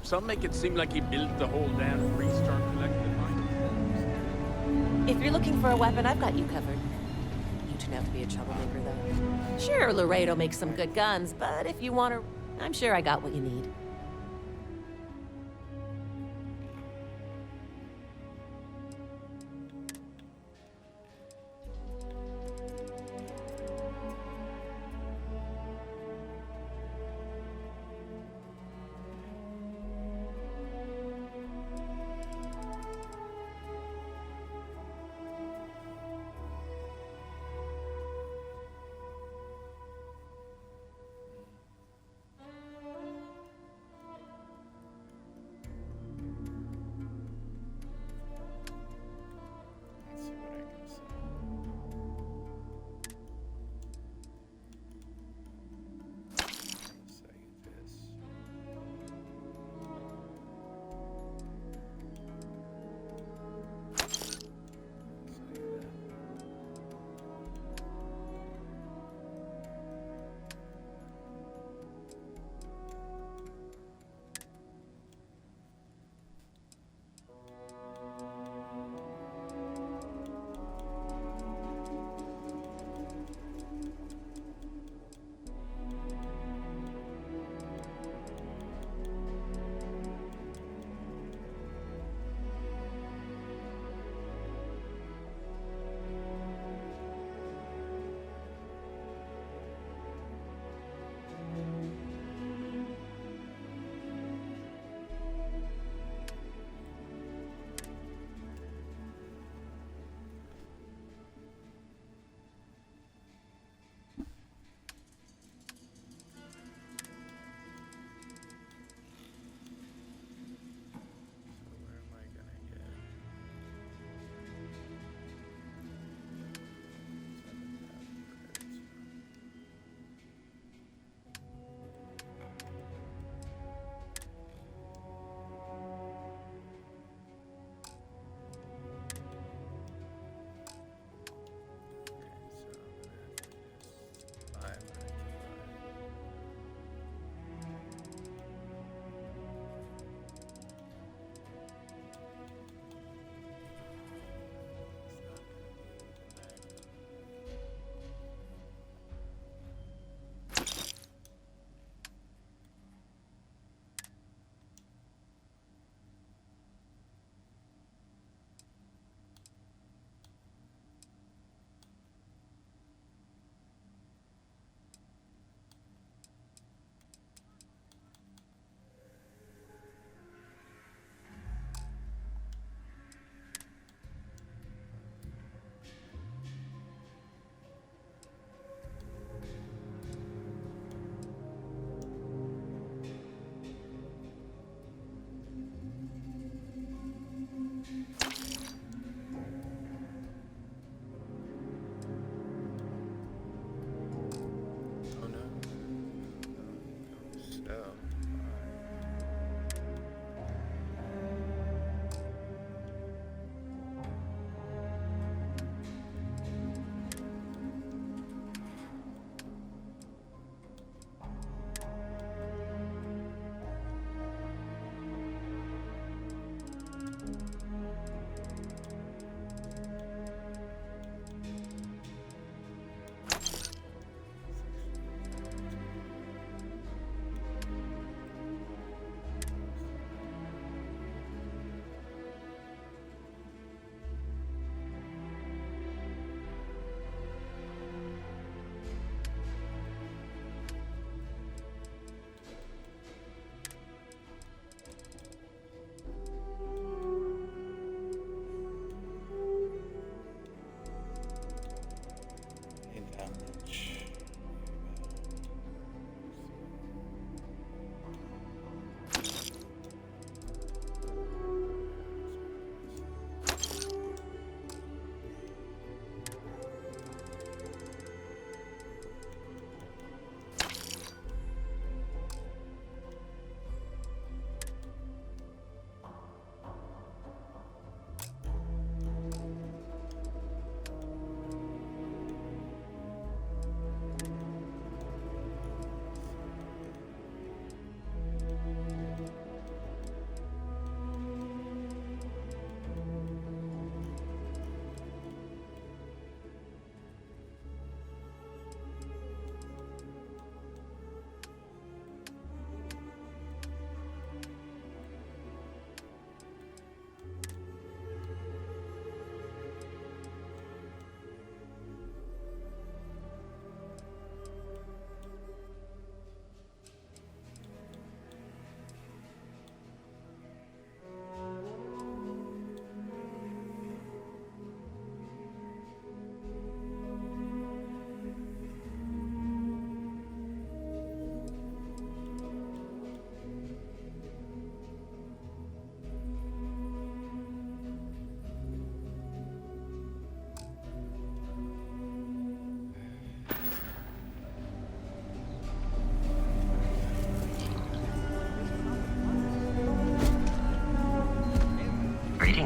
[SPEAKER 29] Some make it seem like he built the whole damn Freestar Collective by himself.
[SPEAKER 30] If you're looking for a weapon, I've got you covered. You turn out to be a troublemaker, though. Sure, Laredo makes some good guns, but if you want to, I'm sure I got what you need.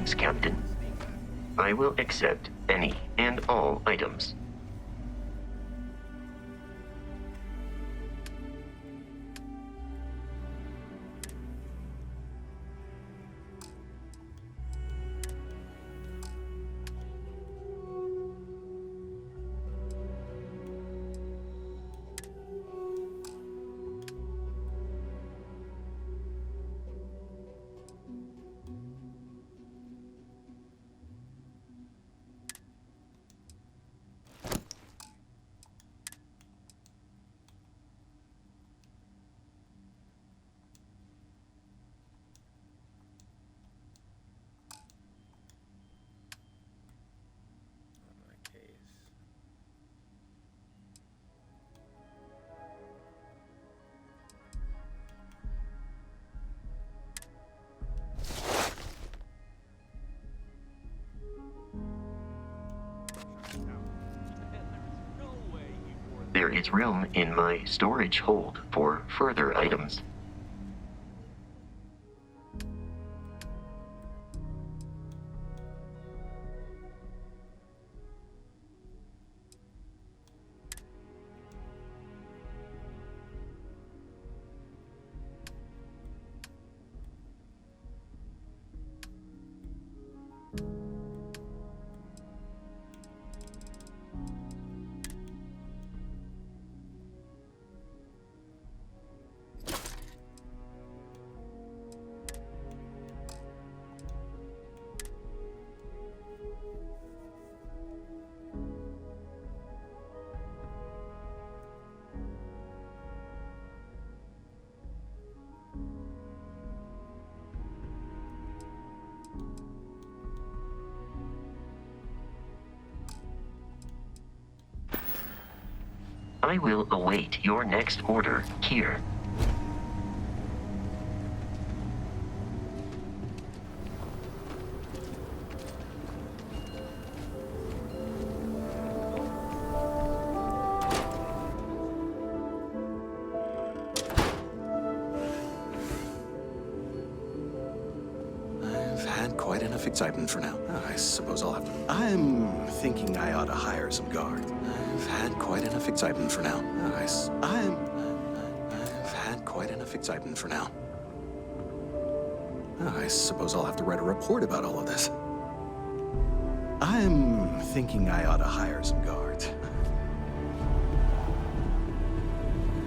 [SPEAKER 13] Thanks, Captain. I will accept any and all items. There is room in my storage hold for further items. I will await your next order here.
[SPEAKER 20] I've had quite enough excitement for now. I suppose I'll have to... I'm thinking I ought to hire some guards. I've had quite enough excitement for now. I've had quite enough excitement for now. I suppose I'll have to write a report about all of this. I'm thinking I ought to hire some guards.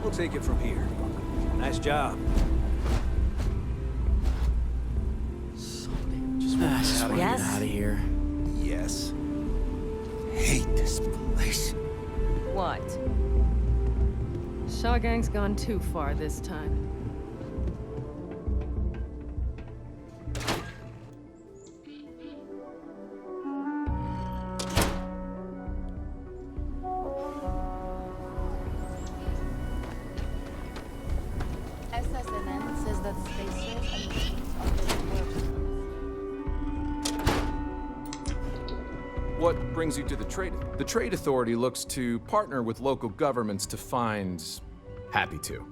[SPEAKER 2] We'll take it from here. Nice job.
[SPEAKER 20] Just want to
[SPEAKER 30] Yes?
[SPEAKER 20] get out of here. Yes. Hate this place.
[SPEAKER 27] What? Shaw Gang's gone too far this time. SSNN says that spacers and machines are getting worse.
[SPEAKER 4] What brings you to the trade? The Trade Authority looks to partner with local governments to find... Happy to.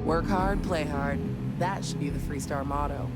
[SPEAKER 18] Work hard, play hard. That should be the Freestar motto.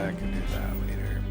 [SPEAKER 10] I can do that later.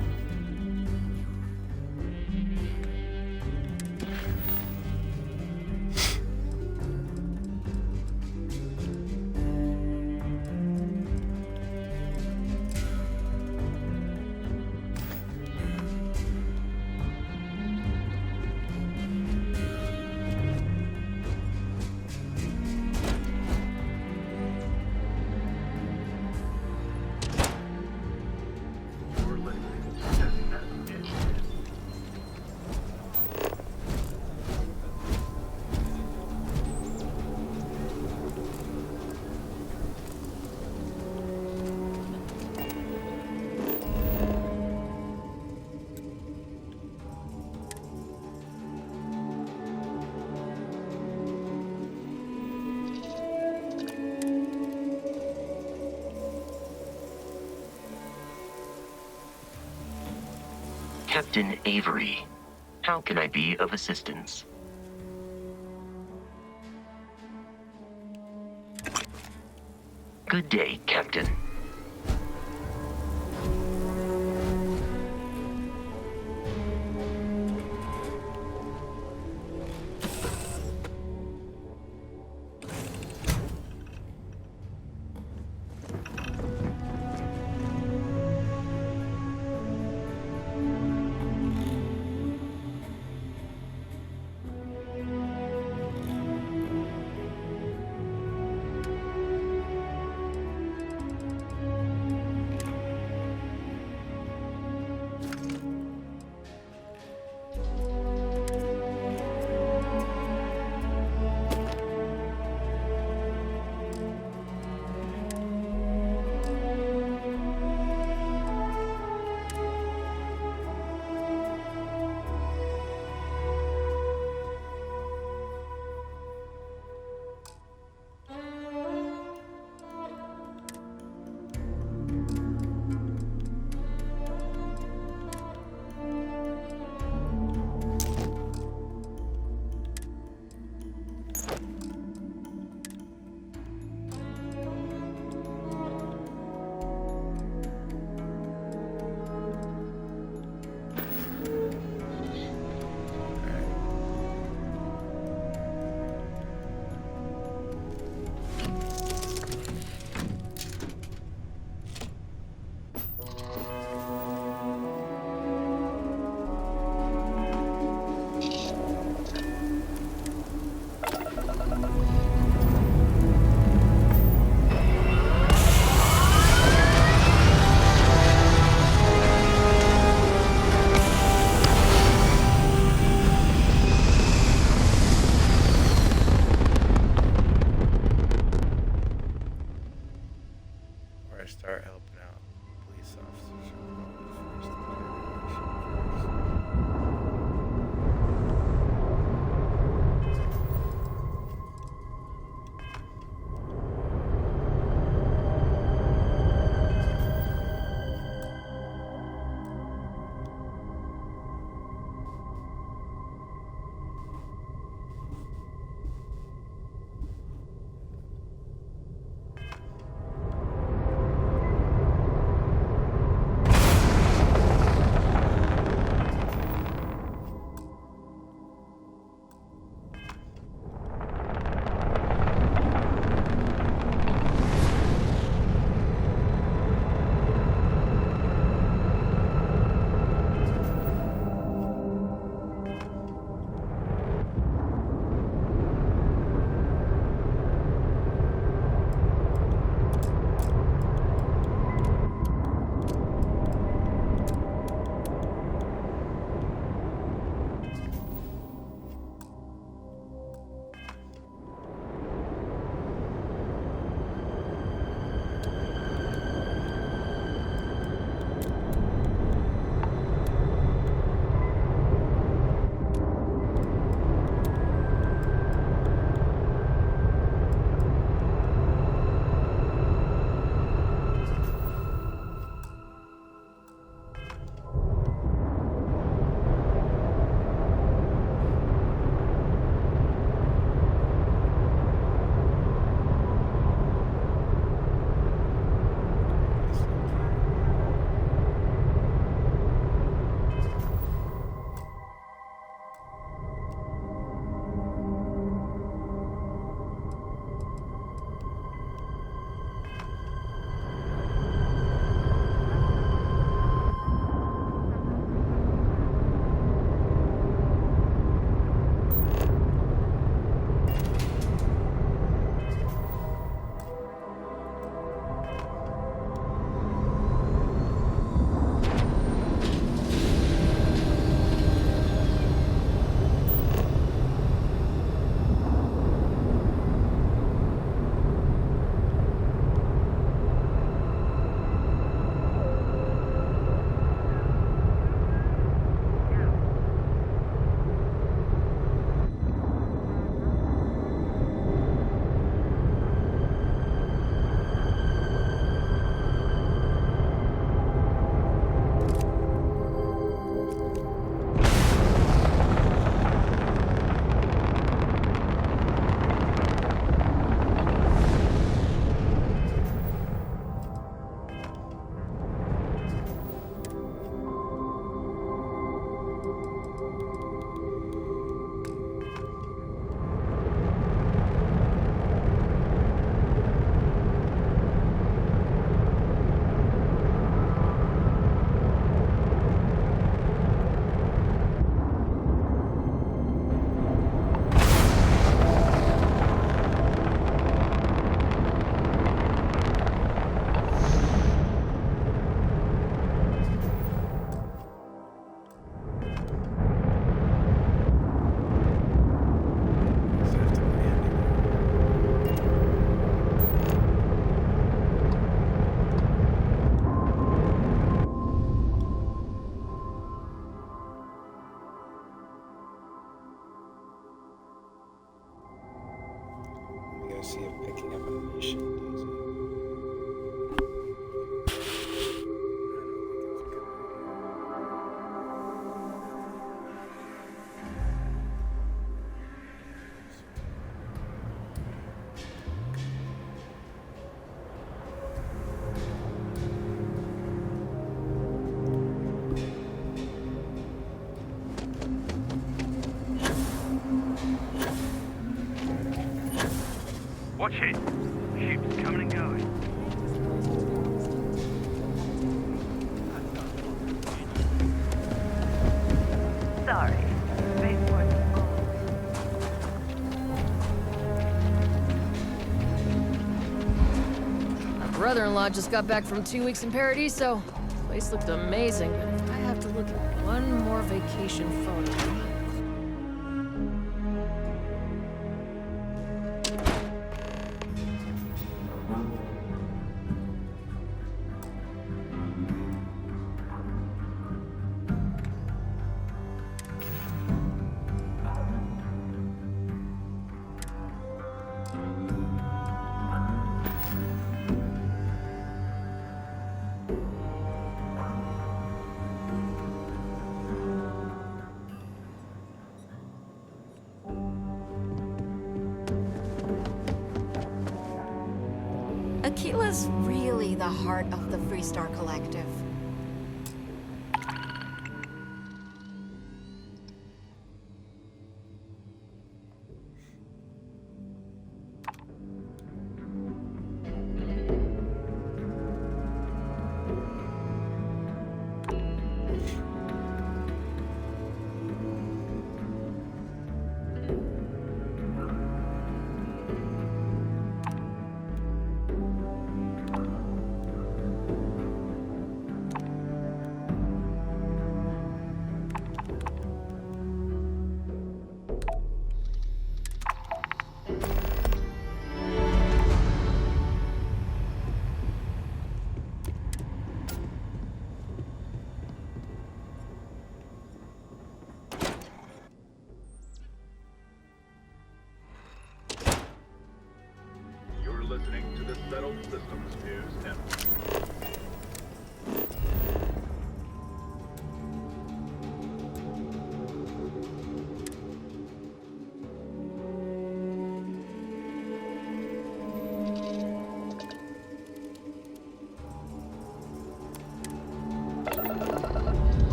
[SPEAKER 13] Captain Avery, how can I be of assistance? Good day, Captain.
[SPEAKER 8] see if picking up a mission does it.
[SPEAKER 17] Watch it. Ship's coming and going.
[SPEAKER 3] Sorry. Spaceport is full.
[SPEAKER 5] My brother-in-law just got back from 2 weeks in Paradiso. The place looked amazing, but if I have to look at one more vacation photo...
[SPEAKER 9] Aquila's really the heart of the Freestar Collective.
[SPEAKER 12] Listening to the Settled Systems News Network.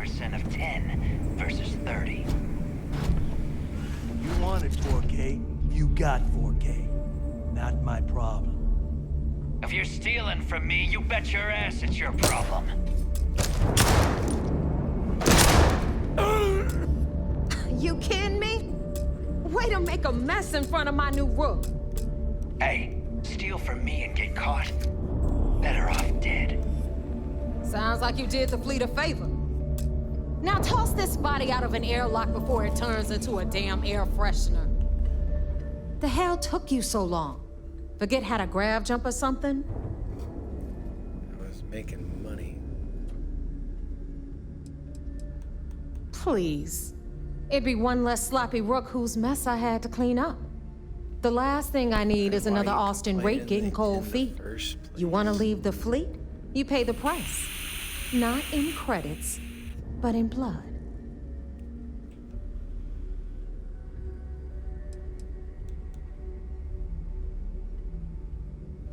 [SPEAKER 17] comparison of 10 versus 30.
[SPEAKER 1] You wanted 4K, you got 4K. Not my problem.
[SPEAKER 17] If you're stealing from me, you bet your ass it's your problem.
[SPEAKER 14] You kidding me? Way to make a mess in front of my new Rook.
[SPEAKER 17] Hey, steal from me and get caught. Better off dead.
[SPEAKER 14] Sounds like you did the fleet a favor. Now toss this body out of an airlock before it turns into a damn air freshener. The hell took you so long? Forget how to grav jump or something?
[SPEAKER 8] I was making money.
[SPEAKER 14] Please. It'd be one less sloppy Rook whose mess I had to clean up. The last thing I need is another Austin rate getting cold feet. You want to leave the fleet? You pay the price. Not in credits, but in blood.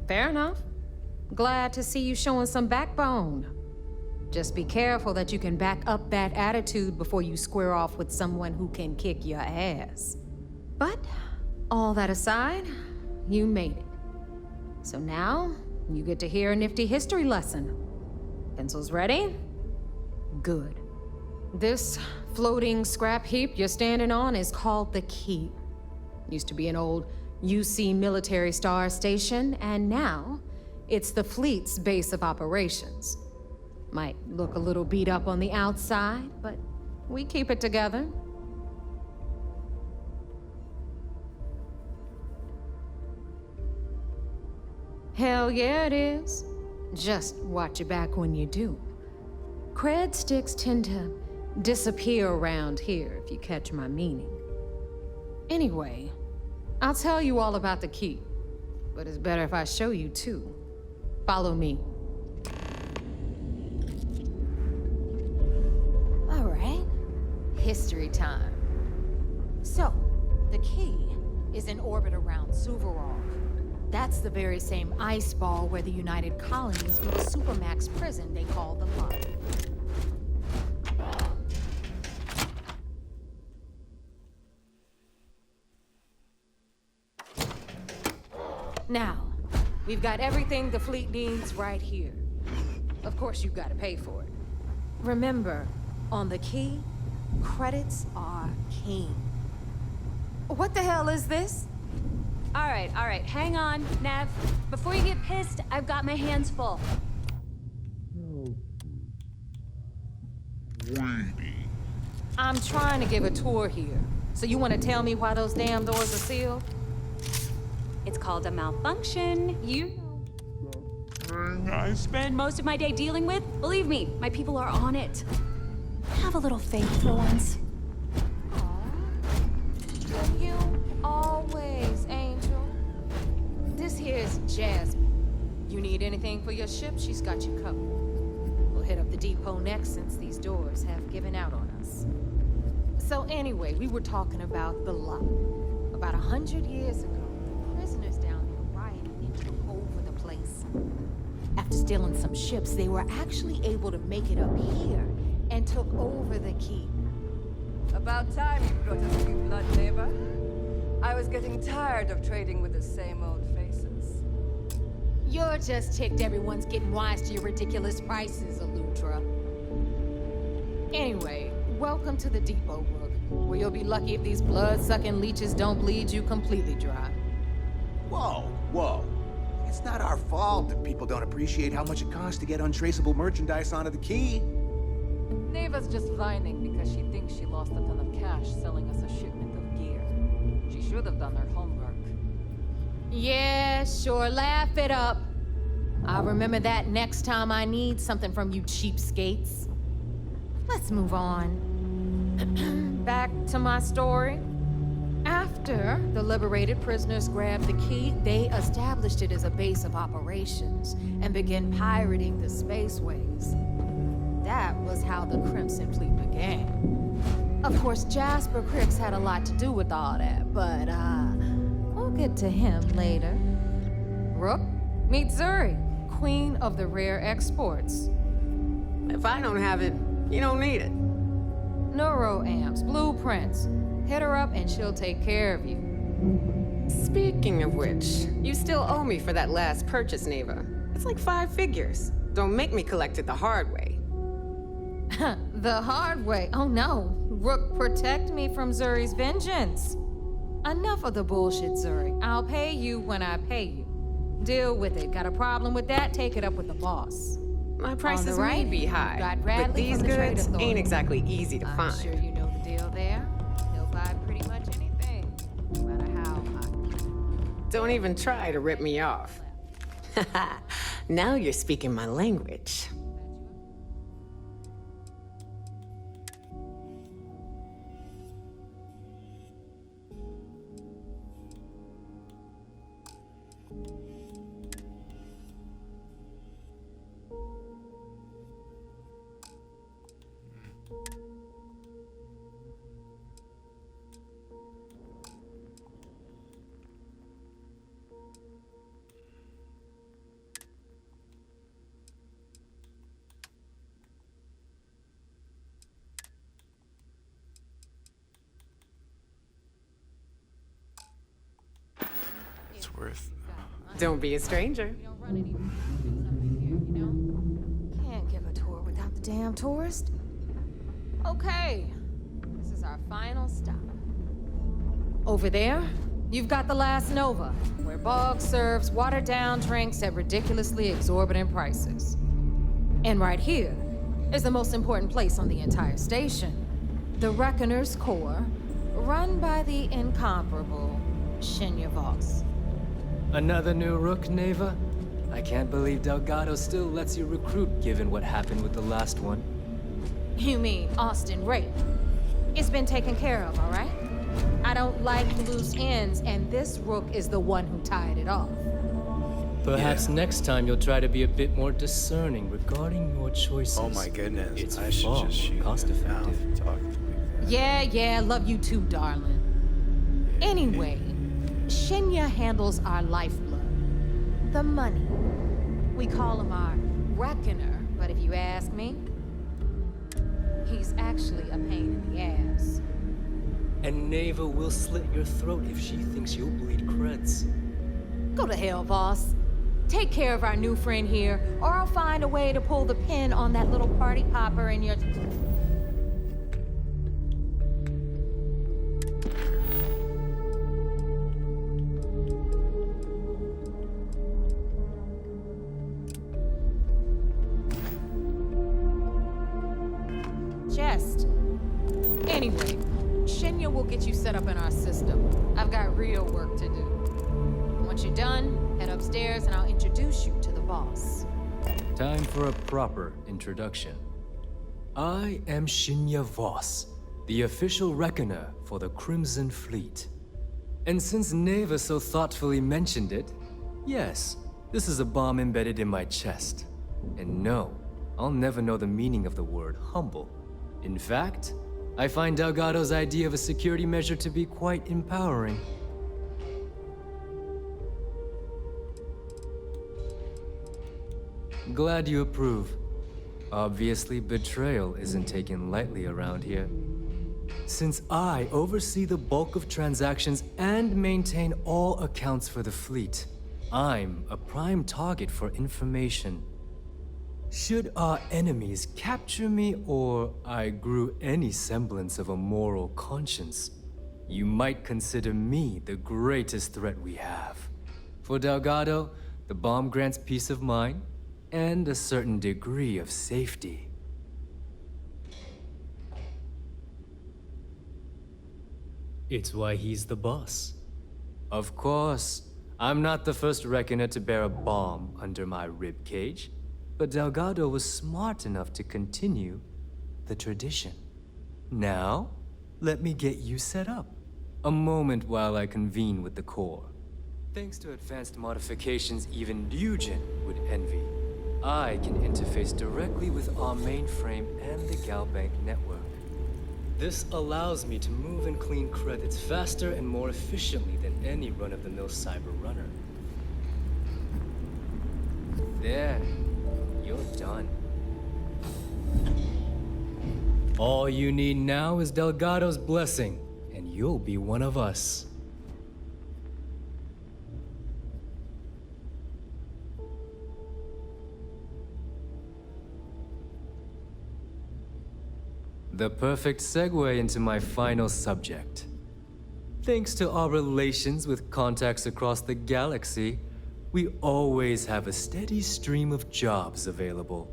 [SPEAKER 14] Fair enough. Glad to see you showing some backbone. Just be careful that you can back up that attitude before you square off with someone who can kick your ass. But, all that aside, you made it. So now, you get to hear a nifty history lesson. Pencils ready? Good. This floating scrap heap you're standing on is called the Key. Used to be an old UC military star station, and now it's the fleet's base of operations. Might look a little beat up on the outside, but we keep it together. Hell yeah, it is. Just watch your back when you do. Cred sticks tend to disappear around here, if you catch my meaning. Anyway, I'll tell you all about the Key, but it's better if I show you too. Follow me. All right, history time. So, the Key is in orbit around Suvorov. That's the very same ice ball where the United Colonies built a supermax prison they call the Lot. Now, we've got everything the fleet needs right here. Of course, you've got to pay for it. Remember, on the Key, credits are king. What the hell is this?
[SPEAKER 6] All right, hang on, Nev. Before you get pissed, I've got my hands full.
[SPEAKER 14] I'm trying to give a tour here. So you want to tell me why those damn doors are sealed?
[SPEAKER 6] It's called a malfunction. You know. I spend most of my day dealing with. Believe me, my people are on it. Have a little faith for once.
[SPEAKER 14] You always, Angel. This here's Jasmine. You need anything for your ship, she's got you covered. We'll hit up the depot next since these doors have given out on us. So anyway, we were talking about the Lot. About 100 years ago, the prisoners down there rioted and took over the place. After stealing some ships, they were actually able to make it up here and took over the Key.
[SPEAKER 7] About time you brought us new blood, neighbor. I was getting tired of trading with the same old faces.
[SPEAKER 14] You're just ticked everyone's getting wise to your ridiculous prices, Elutra. Anyway, welcome to the depot, Rook, where you'll be lucky if these blood-sucking leeches don't bleed you completely dry.
[SPEAKER 2] Whoa. It's not our fault that people don't appreciate how much it costs to get untraceable merchandise onto the Key.
[SPEAKER 5] Neva's just whining because she thinks she lost a ton of cash selling us a shipment of gear. She should have done her homework.
[SPEAKER 14] Yeah, sure, laugh it up. I'll remember that next time I need something from you cheapskates. Let's move on. Back to my story. After the liberated prisoners grabbed the Key, they established it as a base of operations and began pirating the spaceways. That was how the Crimson Fleet began. Of course, Jasper Cricks had a lot to do with all that, but, we'll get to him later. Rook, meet Zuri, queen of the rare exports.
[SPEAKER 15] If I don't have it, You don't need it.
[SPEAKER 14] Neuroamps, blueprints. Hit her up and she'll take care of you.
[SPEAKER 15] Speaking of which, you still owe me for that last purchase, Neva. It's like 5 figures. Don't make me collect it the hard way.
[SPEAKER 14] The hard way? Oh no. Rook, protect me from Zuri's vengeance. Enough of the bullshit, Zuri. I'll pay you when I pay you. Deal with it. Got a problem with that? Take it up with the boss.
[SPEAKER 15] My prices
[SPEAKER 14] right,
[SPEAKER 15] may be high,
[SPEAKER 14] got
[SPEAKER 15] but
[SPEAKER 14] Bradley
[SPEAKER 15] these
[SPEAKER 14] from the Trade
[SPEAKER 15] goods
[SPEAKER 14] Authority.
[SPEAKER 15] ain't exactly easy to
[SPEAKER 14] I'm
[SPEAKER 15] find.
[SPEAKER 14] sure you know the deal there. He'll buy pretty much anything, no matter how high.
[SPEAKER 15] Don't even try to rip me off. Now you're speaking my language.
[SPEAKER 8] It's worth.
[SPEAKER 15] Don't be a stranger.
[SPEAKER 14] Can't give a tour without the damn tourist. Okay, this is our final stop. Over there, you've got the last Nova, where Bog serves watered-down drinks at ridiculously exorbitant prices. And right here is the most important place on the entire station, the Reckoner's Core, run by the incomparable Shinya Voss.
[SPEAKER 16] Another new Rook, Neva? I can't believe Delgado still lets you recruit given what happened with the last one.
[SPEAKER 14] You mean Austin Rape? It's been taken care of, all right? I don't like loose ends, and this Rook is the one who tied it off.
[SPEAKER 16] Perhaps next time you'll try to be a bit more discerning regarding your choices.
[SPEAKER 8] Oh my goodness.
[SPEAKER 16] It's
[SPEAKER 8] I should
[SPEAKER 16] far
[SPEAKER 8] just shoot
[SPEAKER 16] more cost-effective.
[SPEAKER 8] him now. Talk like that.
[SPEAKER 14] Yeah, love you too, darling. Anyway, Shinya handles our lifeblood. The money. We call him our Reckoner, but if you ask me, he's actually a pain in the ass.
[SPEAKER 16] And Neva will slit your throat if she thinks you'll bleed creds.
[SPEAKER 14] Go to hell, boss. Take care of our new friend here, or I'll find a way to pull the pin on that little party popper in your... chest. Anyway, Shinya will get you set up in our system. I've got real work to do. Once you're done, head upstairs and I'll introduce you to the boss.
[SPEAKER 16] Time for a proper introduction. I am Shinya Voss, the official reckoner for the Crimson Fleet. And since Neva so thoughtfully mentioned it, yes, this is a bomb embedded in my chest. And no, I'll never know the meaning of the word humble. In fact, I find Delgado's idea of a security measure to be quite empowering. Glad you approve. Obviously, betrayal isn't taken lightly around here. Since I oversee the bulk of transactions and maintain all accounts for the fleet, I'm a prime target for information. Should our enemies capture me or I grew any semblance of a moral conscience, you might consider me the greatest threat we have. For Delgado, the bomb grants peace of mind and a certain degree of safety. It's why he's the boss. Of course, I'm not the first reckoner to bear a bomb under my ribcage. But Delgado was smart enough to continue the tradition. Now, let me get you set up. A moment while I convene with the core. Thanks to advanced modifications even Ryujin would envy, I can interface directly with our mainframe and the Galbank network. This allows me to move and clean credits faster and more efficiently than any run-of-the-mill cyber runner. There. You're done. All you need now is Delgado's blessing, and you'll be one of us. The perfect segue into my final subject. Thanks to our relations with contacts across the galaxy, we always have a steady stream of jobs available.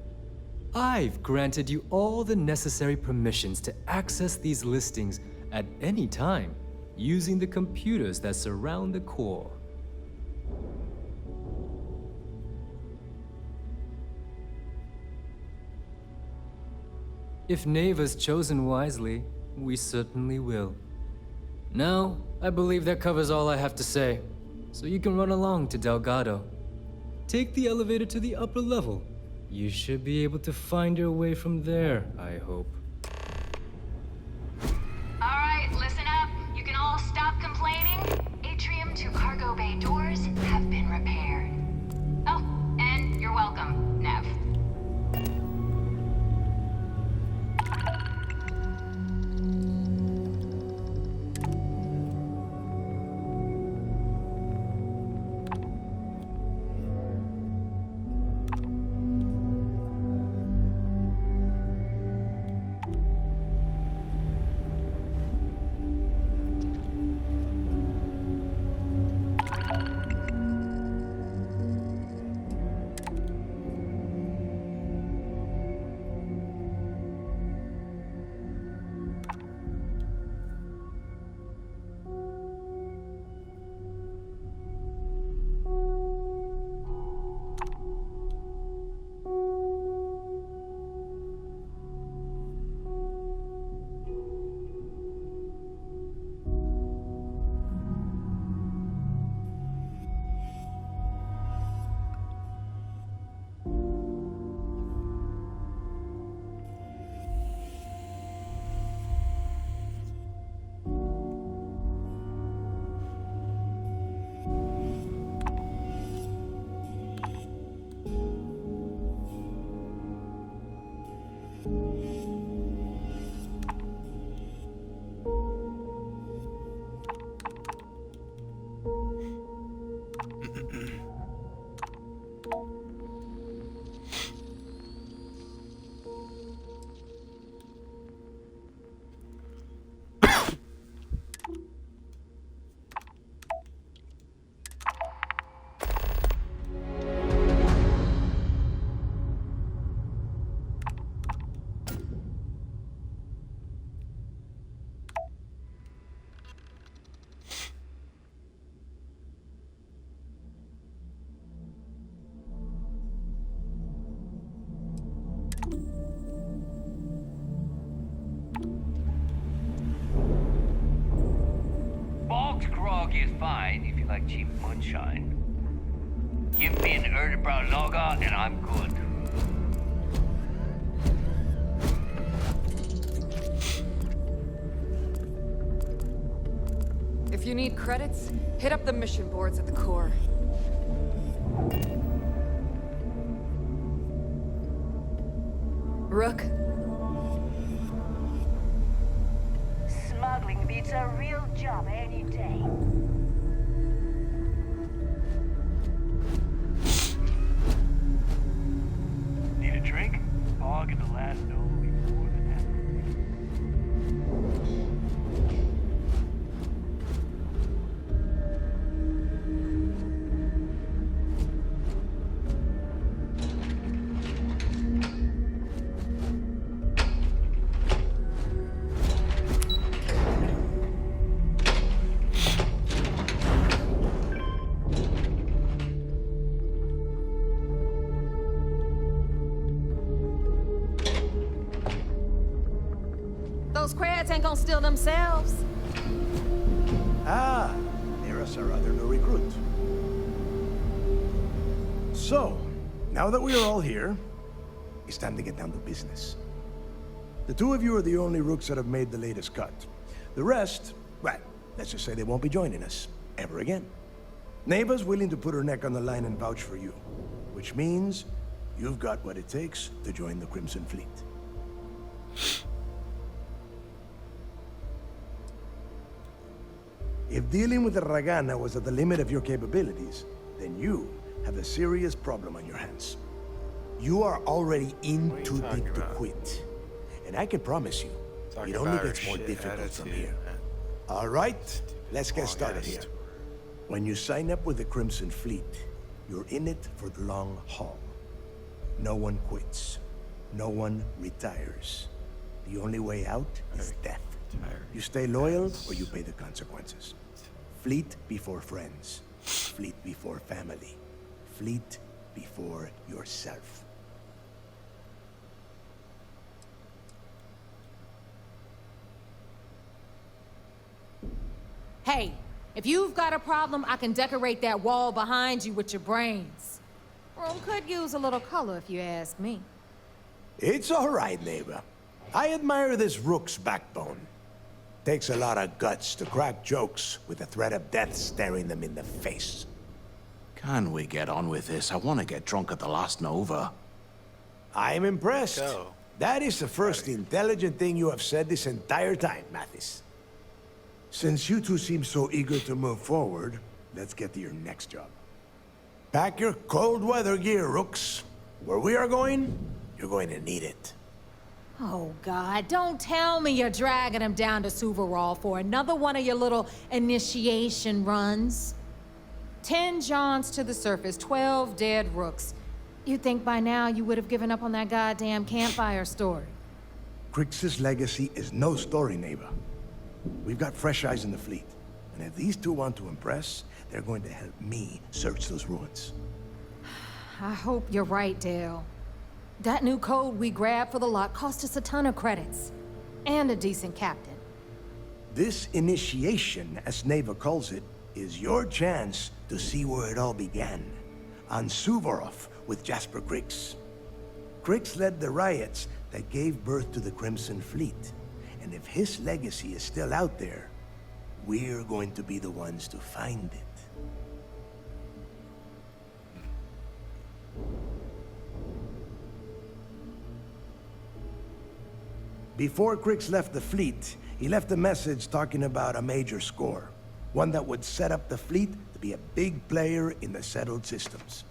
[SPEAKER 16] I've granted you all the necessary permissions to access these listings at any time, using the computers that surround the core. If Neva's chosen wisely, we certainly will. Now, I believe that covers all I have to say, so you can run along to Delgado. Take the elevator to the upper level. You should be able to find your way from there, I hope.
[SPEAKER 11] Alright, listen up. You can all stop complaining. Atrium to cargo bay doors have been repaired. Oh, and you're welcome, Nev.
[SPEAKER 19] Grog is fine if you like cheap moonshine. Give me an Erdebrow lager and I'm good.
[SPEAKER 7] If you need credits, hit up the mission boards at the core. Rook?
[SPEAKER 3] Smuggling beats a real job any day.
[SPEAKER 17] Need a drink? Fog and the last no will be more than happy.
[SPEAKER 5] Those crabs ain't gonna steal themselves.
[SPEAKER 1] Ah, there's our other new recruit. So, now that we are all here, it's time to get down to business. The two of you are the only Rooks that have made the latest cut. The rest, well, let's just say they won't be joining us ever again. Neva's willing to put her neck on the line and vouch for you, which means you've got what it takes to join the Crimson Fleet. If dealing with the Ragana was at the limit of your capabilities, then you have a serious problem on your hands. You are already in too deep to quit. And I can promise you, it only gets more difficult from here. All right, let's get started here. When you sign up with the Crimson Fleet, you're in it for the long haul. No one quits. No one retires. The only way out is death. You stay loyal or you pay the consequences. Fleet before friends. Fleet before family. Fleet before yourself.
[SPEAKER 14] Hey, if you've got a problem, I can decorate that wall behind you with your brains. Room could use a little color if you ask me.
[SPEAKER 1] It's all right, neighbor. I admire this Rook's backbone. Takes a lot of guts to crack jokes with the threat of death staring them in the face.
[SPEAKER 2] Can we get on with this? I want to get drunk at the last Nova.
[SPEAKER 1] I'm impressed. That is the first intelligent thing you have said this entire time, Mathis. Since you two seem so eager to move forward, let's get to your next job. Pack your cold weather gear, Rooks. Where we are going, you're going to need it.
[SPEAKER 14] Oh, God, don't tell me you're dragging him down to Suvarol for another one of your little initiation runs. 10 Johns to the surface, 12 dead Rooks. You'd think by now you would have given up on that goddamn campfire story.
[SPEAKER 1] Crix's legacy is no story, neighbor. We've got fresh eyes in the fleet. And if these two want to impress, they're going to help me search those ruins.
[SPEAKER 14] I hope you're right, Dale. That new code we grabbed for the lot cost us a ton of credits. And a decent captain.
[SPEAKER 1] This initiation, as Neva calls it, is your chance to see where it all began. On Suvorov with Jasper Crix. Crix led the riots that gave birth to the Crimson Fleet. And if his legacy is still out there, we're going to be the ones to find it. Before Crix left the fleet, he left a message talking about a major score. One that would set up the fleet to be a big player in the settled systems.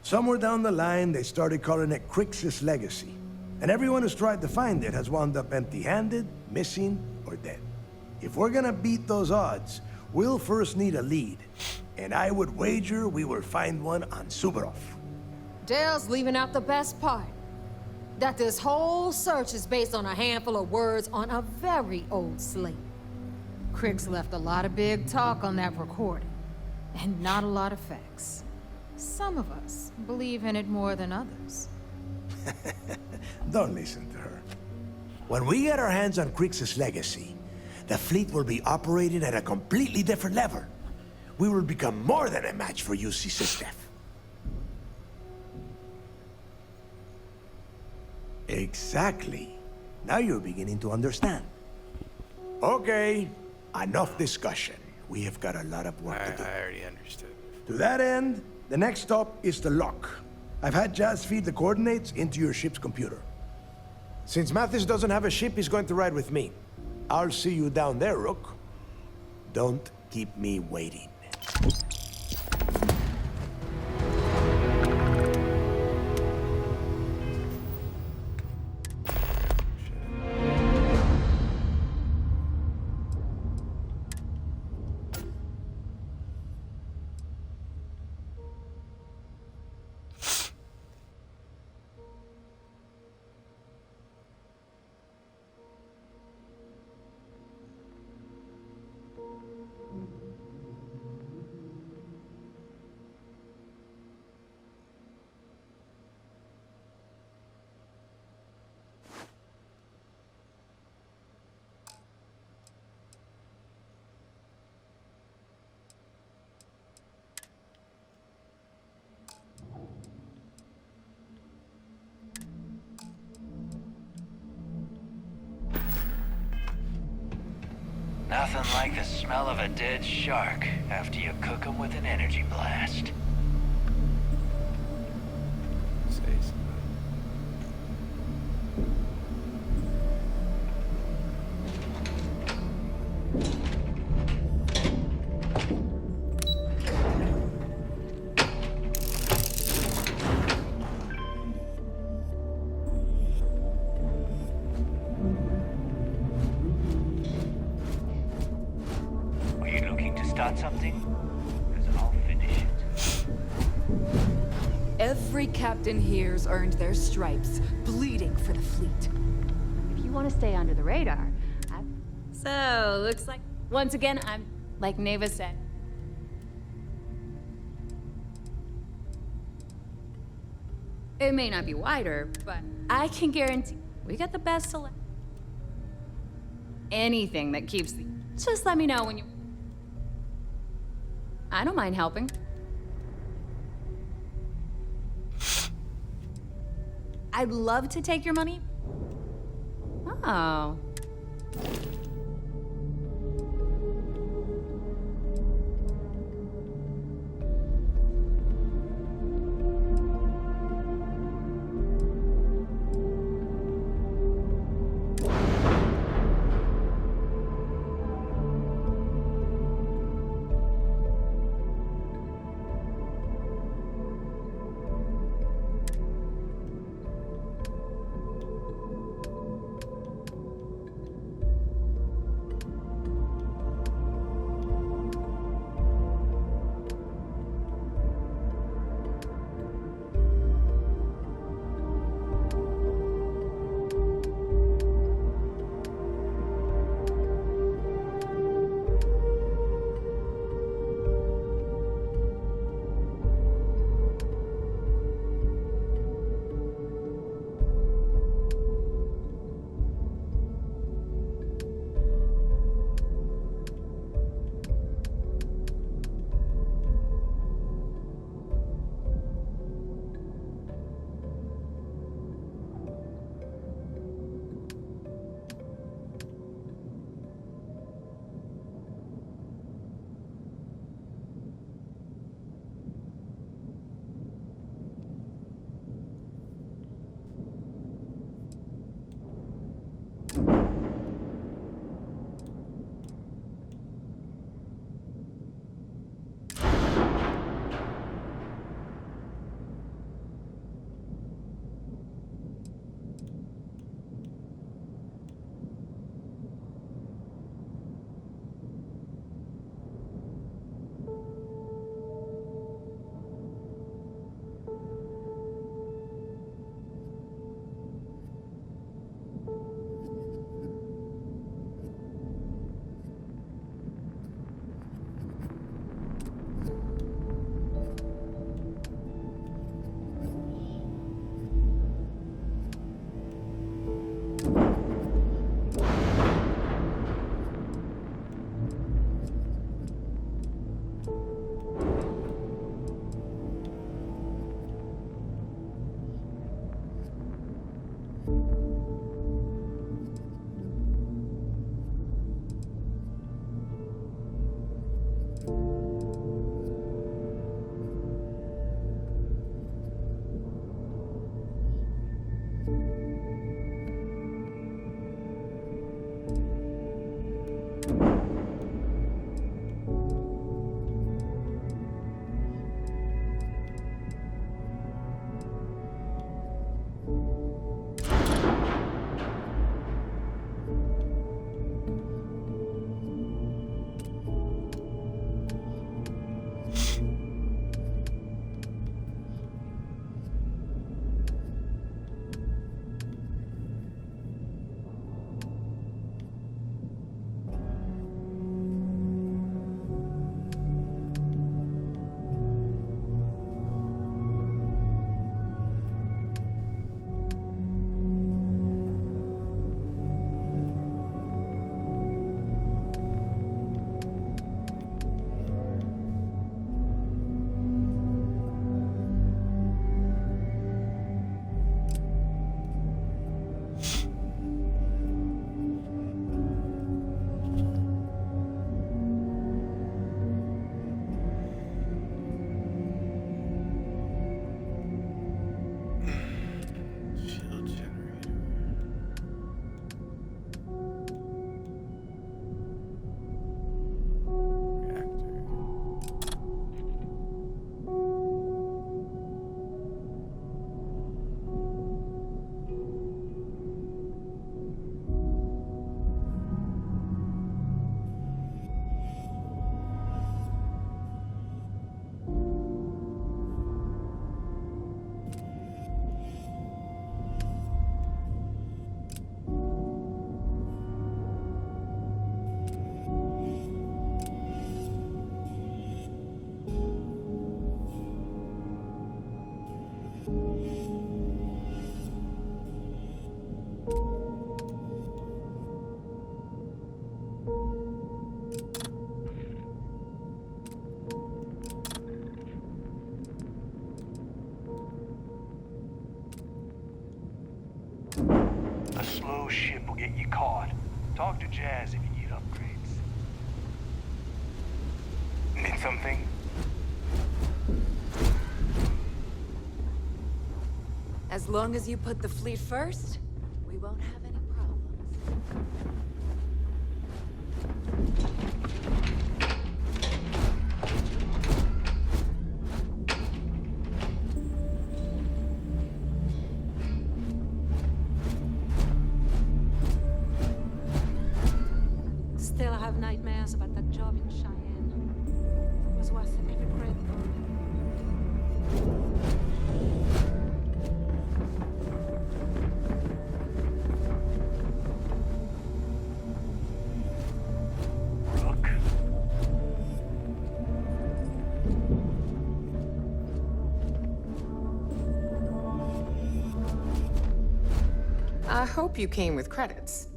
[SPEAKER 1] Somewhere down the line, they started calling it Crix's legacy. And everyone who's tried to find it has wound up empty-handed, missing, or dead. If we're gonna beat those odds, we'll first need a lead. And I would wager we will find one on Suvorov.
[SPEAKER 14] Dale's leaving out the best part. That this whole search is based on a handful of words on a very old slate. Crix left a lot of big talk on that recording, and not a lot of facts. Some of us believe in it more than others.
[SPEAKER 1] Don't listen to her. When we get our hands on Crix's legacy, the fleet will be operating at a completely different level. We will become more than a match for UC Sistef. Exactly. Now you're beginning to understand. Okay, enough discussion. We have got a lot of work to do.
[SPEAKER 8] I already understood.
[SPEAKER 1] To that end, the next stop is the lock. I've had Jazz feed the coordinates into your ship's computer. Since Mathis doesn't have a ship, he's going to ride with me. I'll see you down there, Rook. Don't keep me waiting.
[SPEAKER 19] Nothing like the smell of a dead shark after you cook 'em with an energy blast. start something? Because I'll finish it.
[SPEAKER 20] Every captain here's earned their stripes, bleeding for the fleet.
[SPEAKER 6] If you want to stay under the radar, So, looks like, once again, I'm, like Neva said. It may not be wider, but I can guarantee we got the best select. Anything that keeps the... Just let me know when you... I don't mind helping. I'd love to take your money. Oh.
[SPEAKER 17] get you caught. Talk to Jazz if you need upgrades. Need something?
[SPEAKER 20] As long as you put the fleet first, we won't have any problems.
[SPEAKER 6] Still have nightmares about that job in Cheyenne. It was worth every credit.
[SPEAKER 15] I hope you came with credits.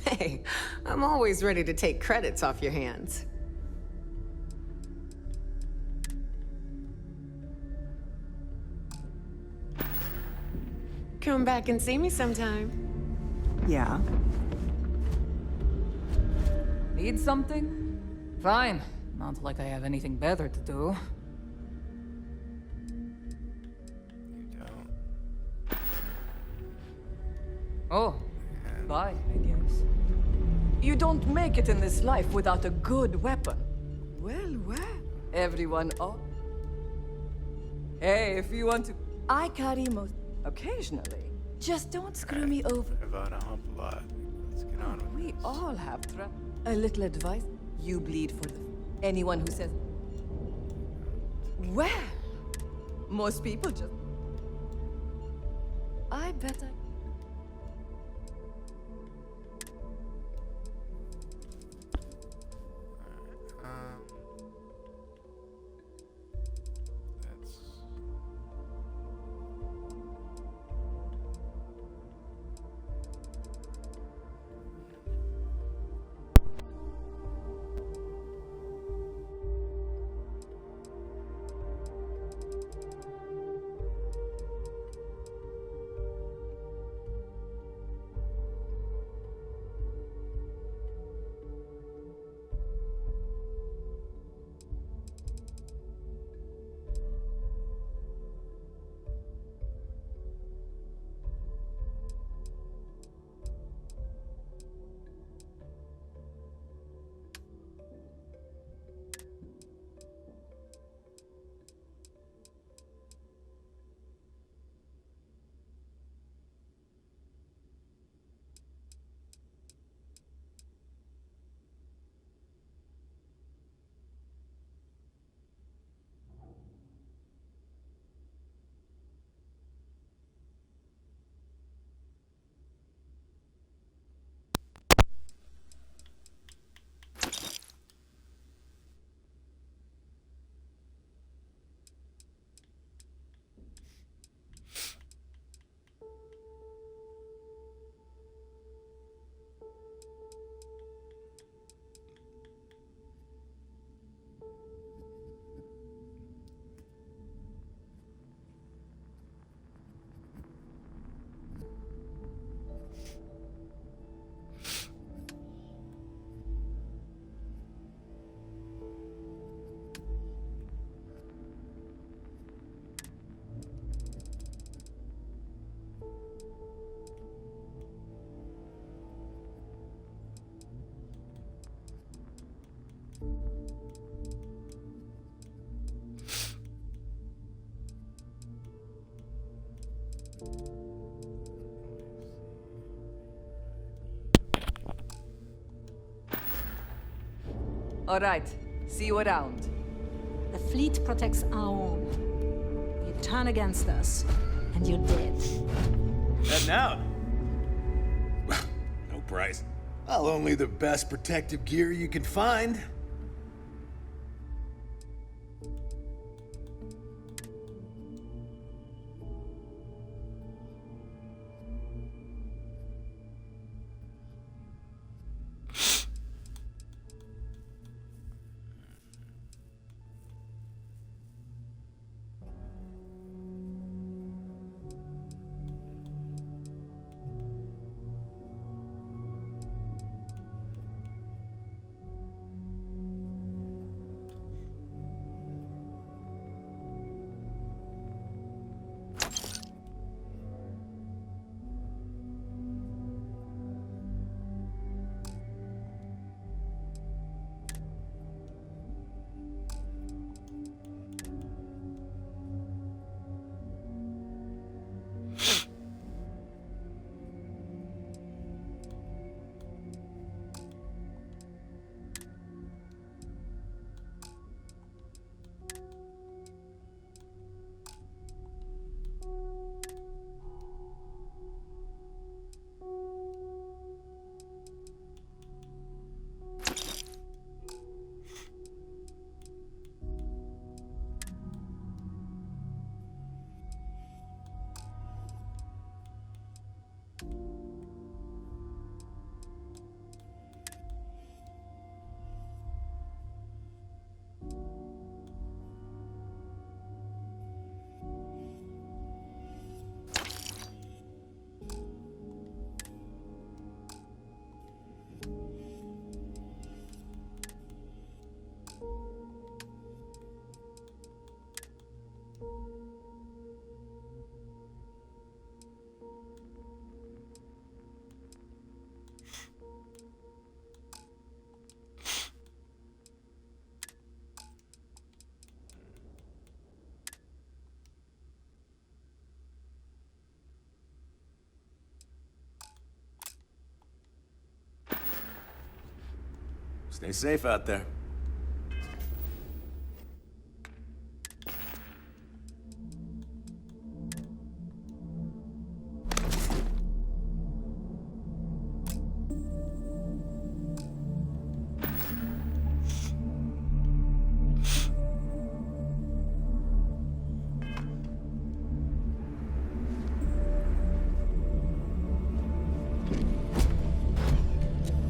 [SPEAKER 15] Hey, I'm always ready to take credits off your hands. Come back and see me sometime.
[SPEAKER 20] Yeah. Need something? Fine. Not like I have anything better to do. Oh, bye, I guess. You don't make it in this life without a good weapon. Well, well. Everyone, oh. Hey, if you want to... I carry most... occasionally. Just don't screw me over.
[SPEAKER 8] About a hump a lot. Let's get on with
[SPEAKER 20] We
[SPEAKER 8] this.
[SPEAKER 20] all have a little advice. You bleed for the... anyone who says... Well, most people just... I bet I... All right, see you around.
[SPEAKER 6] The fleet protects our own. You turn against us, and you're dead.
[SPEAKER 2] Heading out. No price. Well, only the best protective gear you can find.
[SPEAKER 21] Stay safe out there.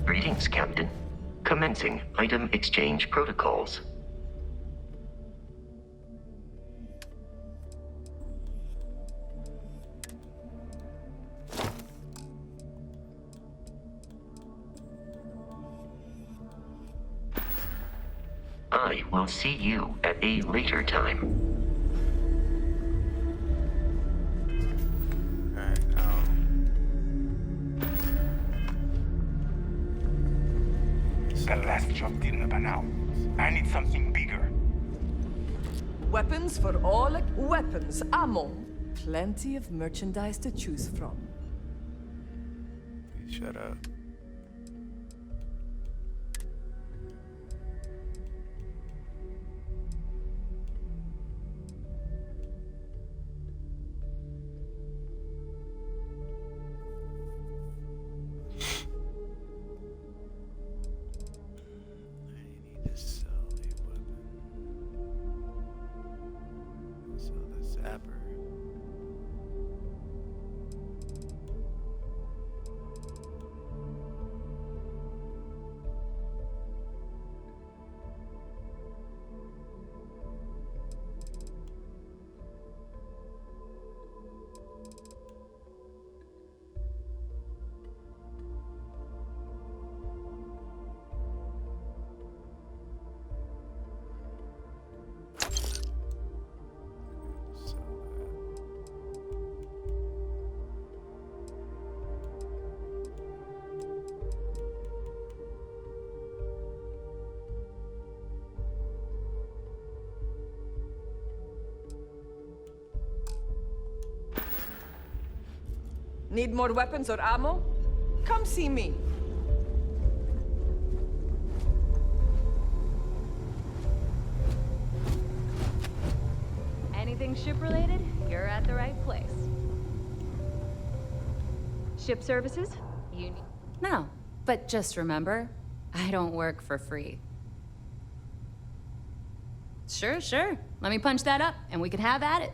[SPEAKER 13] Greetings, Captain. Commencing item exchange protocols. I will see you at a later time.
[SPEAKER 22] The last job didn't pan out. I need something bigger.
[SPEAKER 20] Weapons for all. Weapons, ammo. Plenty of merchandise to choose from.
[SPEAKER 8] Please shut up.
[SPEAKER 20] Need more weapons or ammo? Come see me.
[SPEAKER 6] Anything ship-related, you're at the right place. Ship services? You need... No, but just remember, I don't work for free. Sure. Let me punch that up, and we can have at it.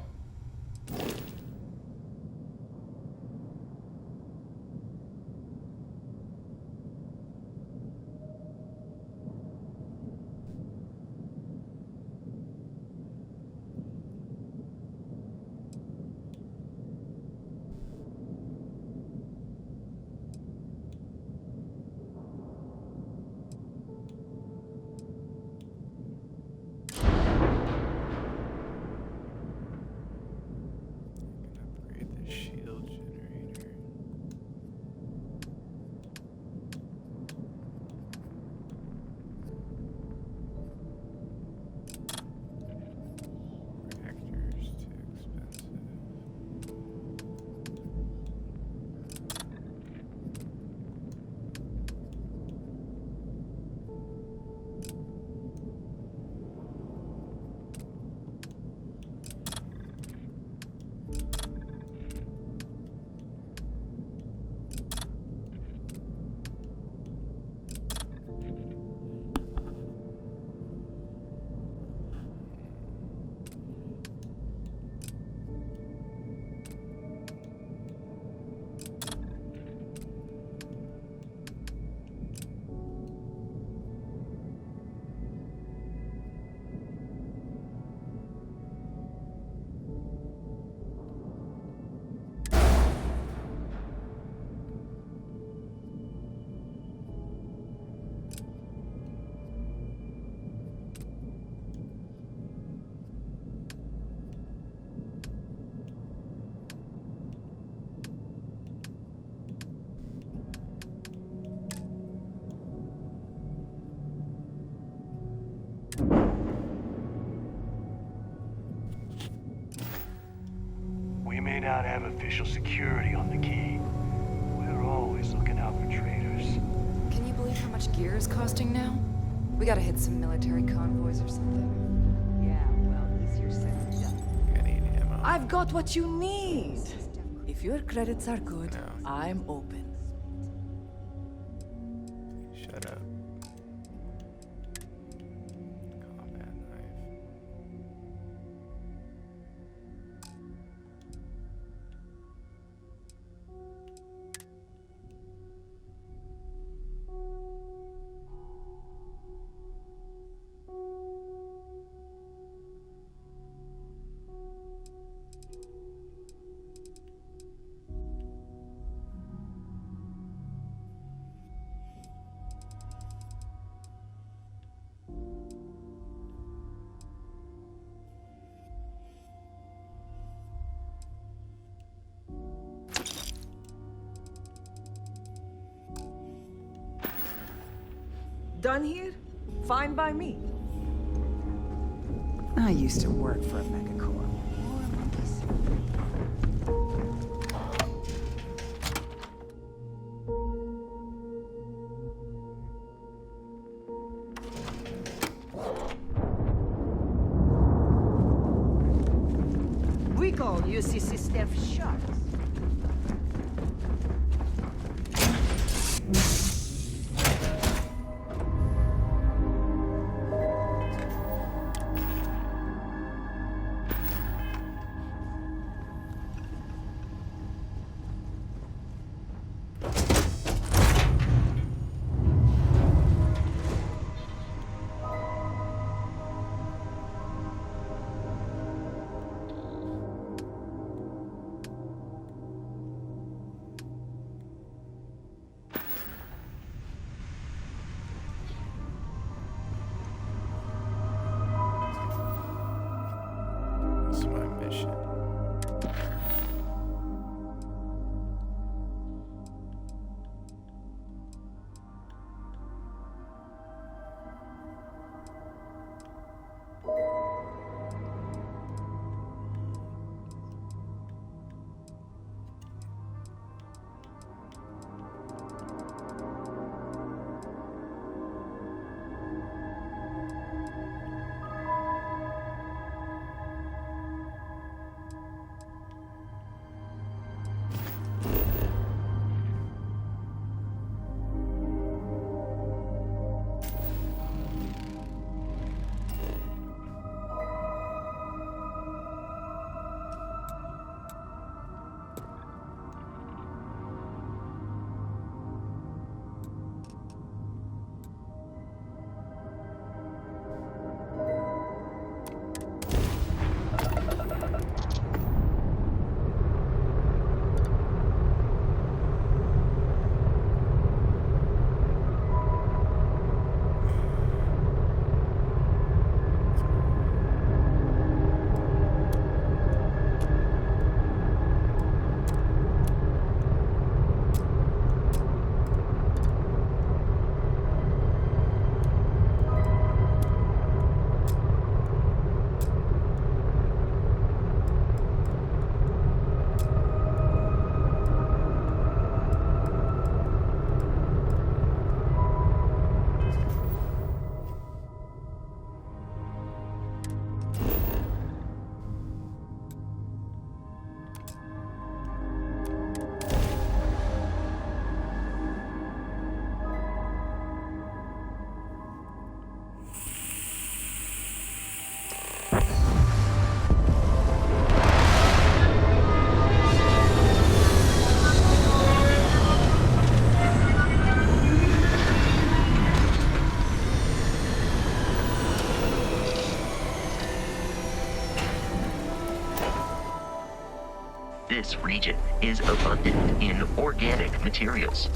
[SPEAKER 22] We may not have official security on the key. We're always looking out for traitors.
[SPEAKER 5] Can you believe how much gear is costing now?
[SPEAKER 7] We gotta hit some military convoys or something. Yeah, well, easier said than done.
[SPEAKER 8] I need ammo.
[SPEAKER 7] I've got what you need. If your credits are good, I'm open.
[SPEAKER 8] Shut up. Combat knife.
[SPEAKER 20] Done here? Fine by me.
[SPEAKER 4] I used to work for a megacorp.
[SPEAKER 3] We call UCC staff sharks.
[SPEAKER 8] That's my mission.
[SPEAKER 13] This region is abundant in organic materials.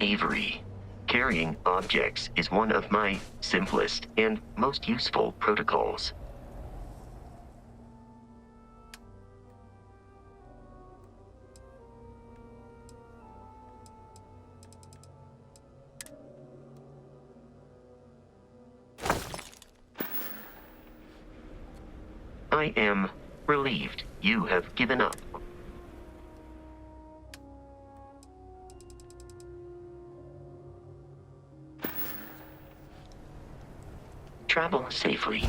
[SPEAKER 13] Avery. Carrying objects is one of my simplest and most useful protocols. I am relieved you have given up. Travel safely.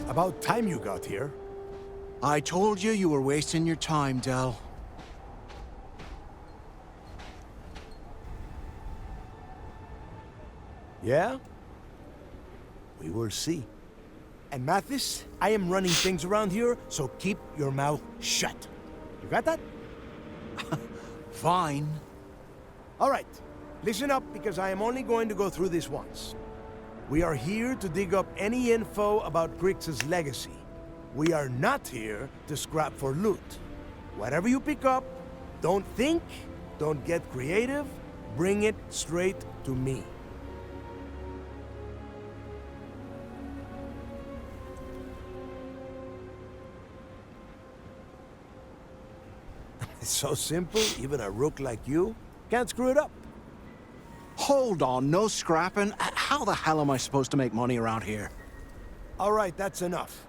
[SPEAKER 1] About time you got here.
[SPEAKER 2] I told you you were wasting your time, Del.
[SPEAKER 1] Yeah? We will see. And Mathis, I am running things around here, so keep your mouth shut. You got that?
[SPEAKER 2] Fine.
[SPEAKER 1] All right. Listen up, because I am only going to go through this once. We are here to dig up any info about Grix's legacy. We are not here to scrap for loot. Whatever you pick up, don't think, don't get creative, bring it straight to me. It's so simple, even a rook like you can't screw it up.
[SPEAKER 2] Hold on, no scrapping. How the hell am I supposed to make money around here?
[SPEAKER 1] All right, that's enough.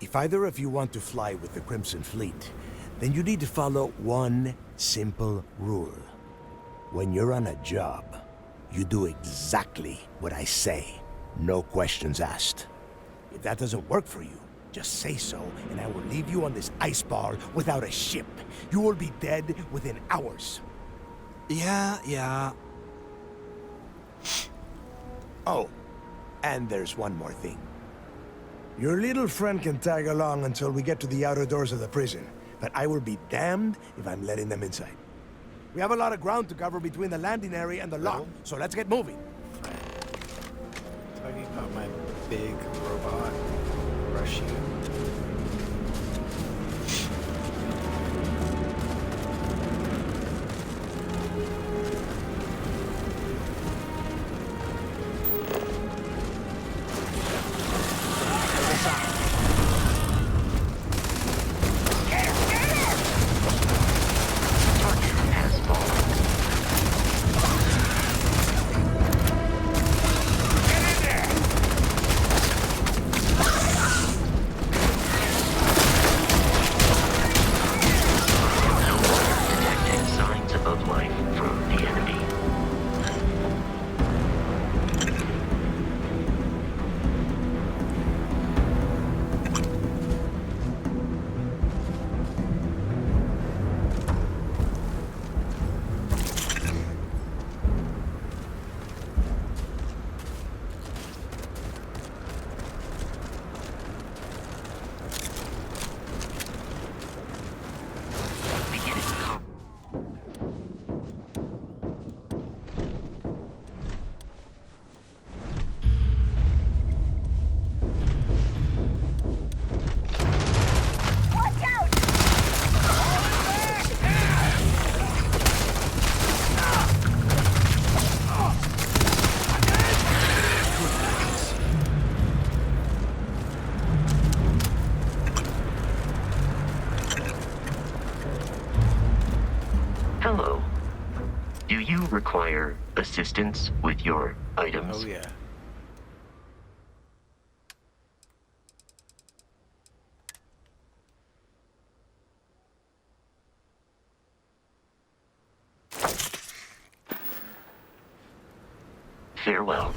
[SPEAKER 1] If either of you want to fly with the Crimson Fleet, then you need to follow one simple rule. When you're on a job, you do exactly what I say. No questions asked. If that doesn't work for you, just say so, and I will leave you on this ice bar without a ship. You will be dead within hours.
[SPEAKER 2] Yeah.
[SPEAKER 1] Oh, and there's one more thing. Your little friend can tag along until we get to the outer doors of the prison, but I will be damned if I'm letting them inside. We have a lot of ground to cover between the landing area and the lock, so let's get moving.
[SPEAKER 8] Talking about my big robot rush you.
[SPEAKER 13] Hello. Do you require assistance with your items?
[SPEAKER 8] Oh, yeah.
[SPEAKER 13] Farewell.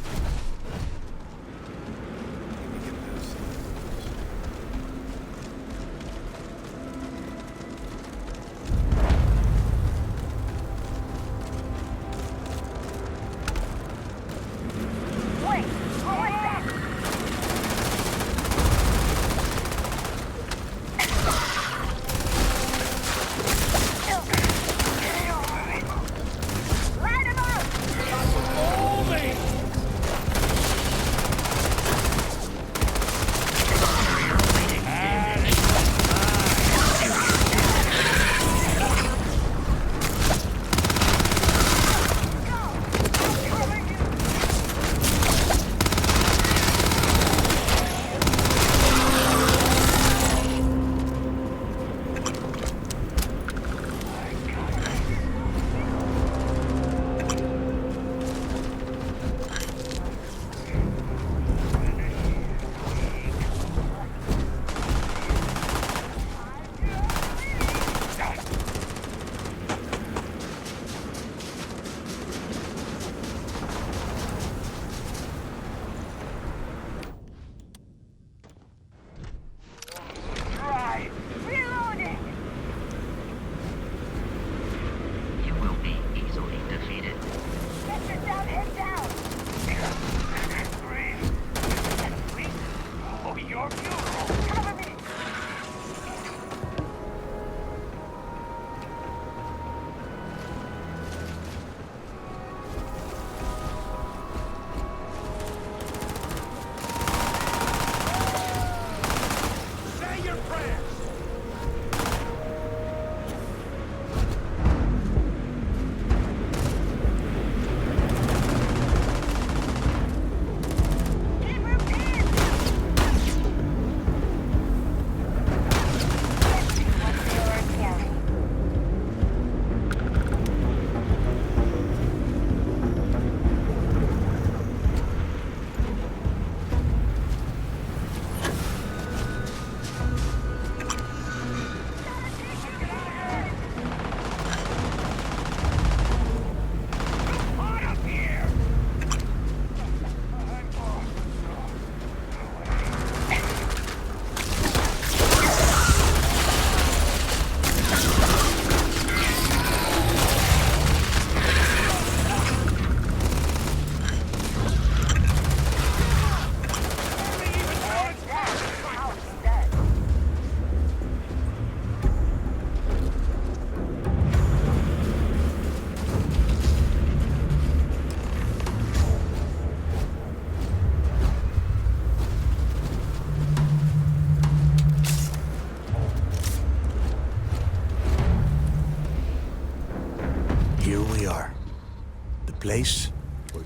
[SPEAKER 1] place where...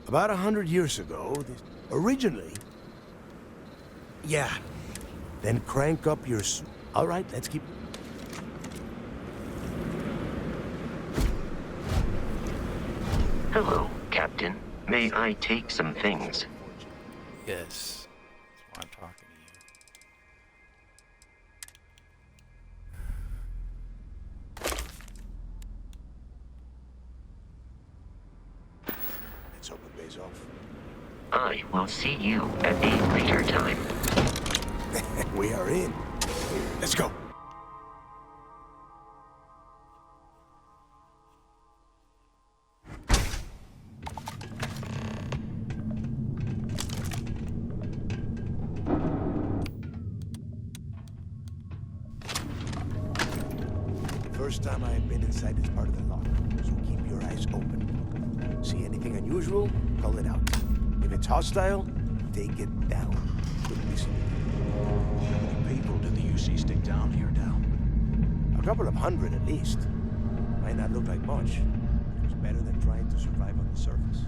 [SPEAKER 1] About 100 years ago, originally... Yeah. Then crank up your... All right, let's keep...
[SPEAKER 13] Hello, Captain. May I take some things?
[SPEAKER 8] Yes. That's why I'm talking to you.
[SPEAKER 1] Let's hope it pays off.
[SPEAKER 13] I will see you at a later time.
[SPEAKER 1] We are in. Let's go. First time I have been inside this part of the lock, so keep your eyes open. See anything unusual, call it out. If it's hostile, take it down. Couldn't be seen.
[SPEAKER 2] How many people do the UC stick down here now?
[SPEAKER 1] A couple of hundred at least. Might not look like much. It's better than trying to survive on the surface.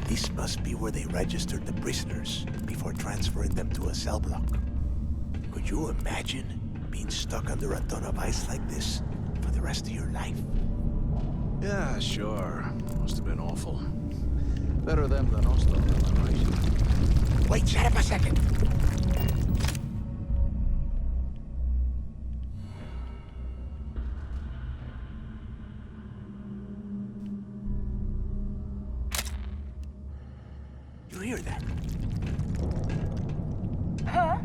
[SPEAKER 1] This must be where they registered the prisoners before transferring them to a cell block. Could you imagine being stuck under a ton of ice like this for the rest of your life?
[SPEAKER 2] Yeah, sure. Must have been awful. Better them than us, though, am I right?
[SPEAKER 18] Wait, shut up a second. You hear that? Huh?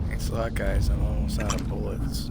[SPEAKER 8] Thanks a lot, guys. I'm almost out of bullets.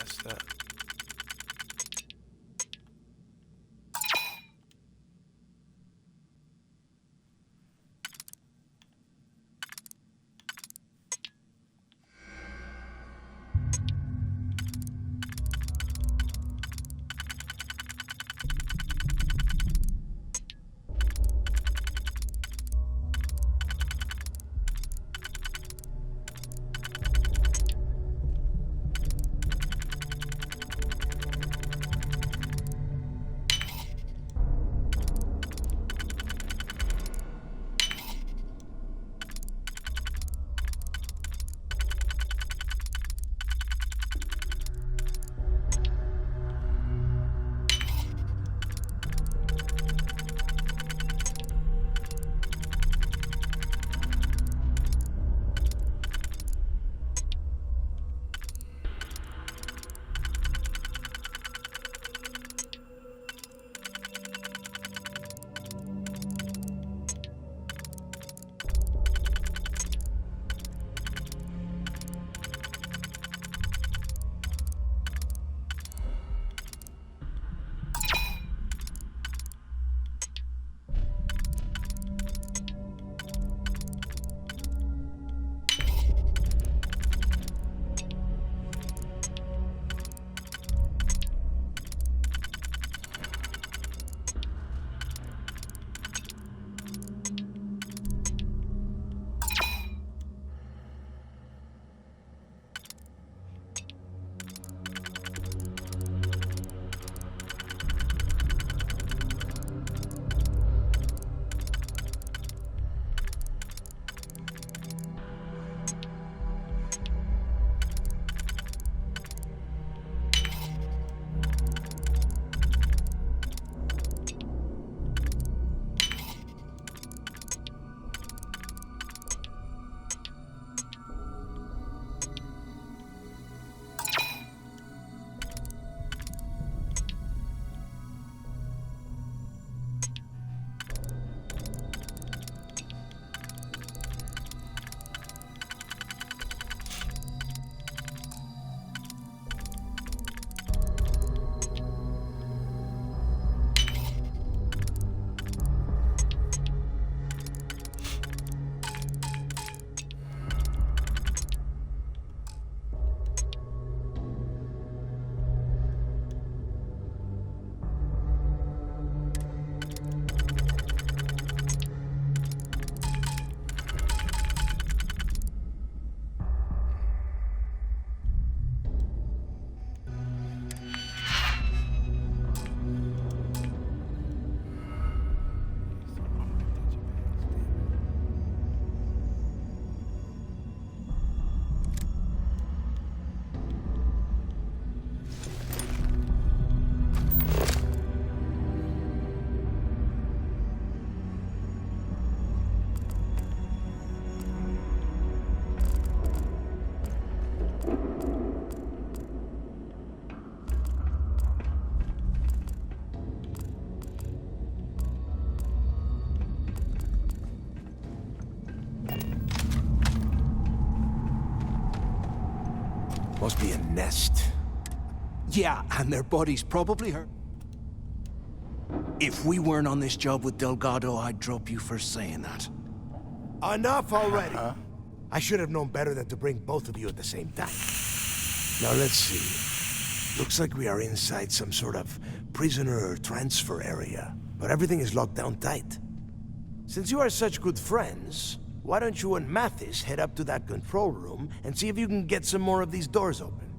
[SPEAKER 8] messed up.
[SPEAKER 2] Must be a nest. Yeah, and their bodies probably hurt. If we weren't on this job with Delgado, I'd drop you for saying that.
[SPEAKER 1] Enough already. I should have known better than to bring both of you at the same time. Now let's see. Looks like we are inside some sort of prisoner transfer area, but everything is locked down tight. Since you are such good friends, why don't you and Mathis head up to that control room and see if you can get some more of these doors open?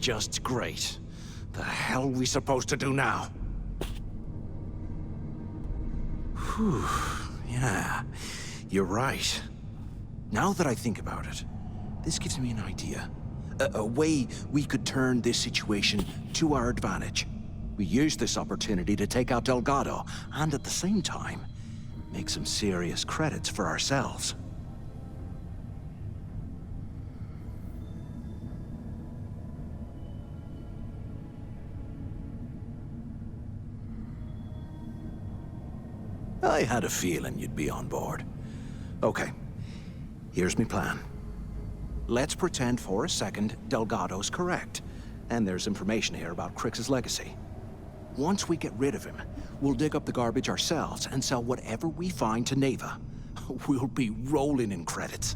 [SPEAKER 2] just great. The hell are we supposed to do now? Whew. Yeah, you're right. Now that I think about it, this gives me an idea. A way we could turn this situation to our advantage. We use this opportunity to take out Delgado, and at the same time, make some serious credits for ourselves. I had a feeling you'd be on board. Okay, here's my plan. Let's pretend for a second Delgado's correct, and there's information here about Crix's legacy. Once we get rid of him, we'll dig up the garbage ourselves and sell whatever we find to Neva. We'll be rolling in credits.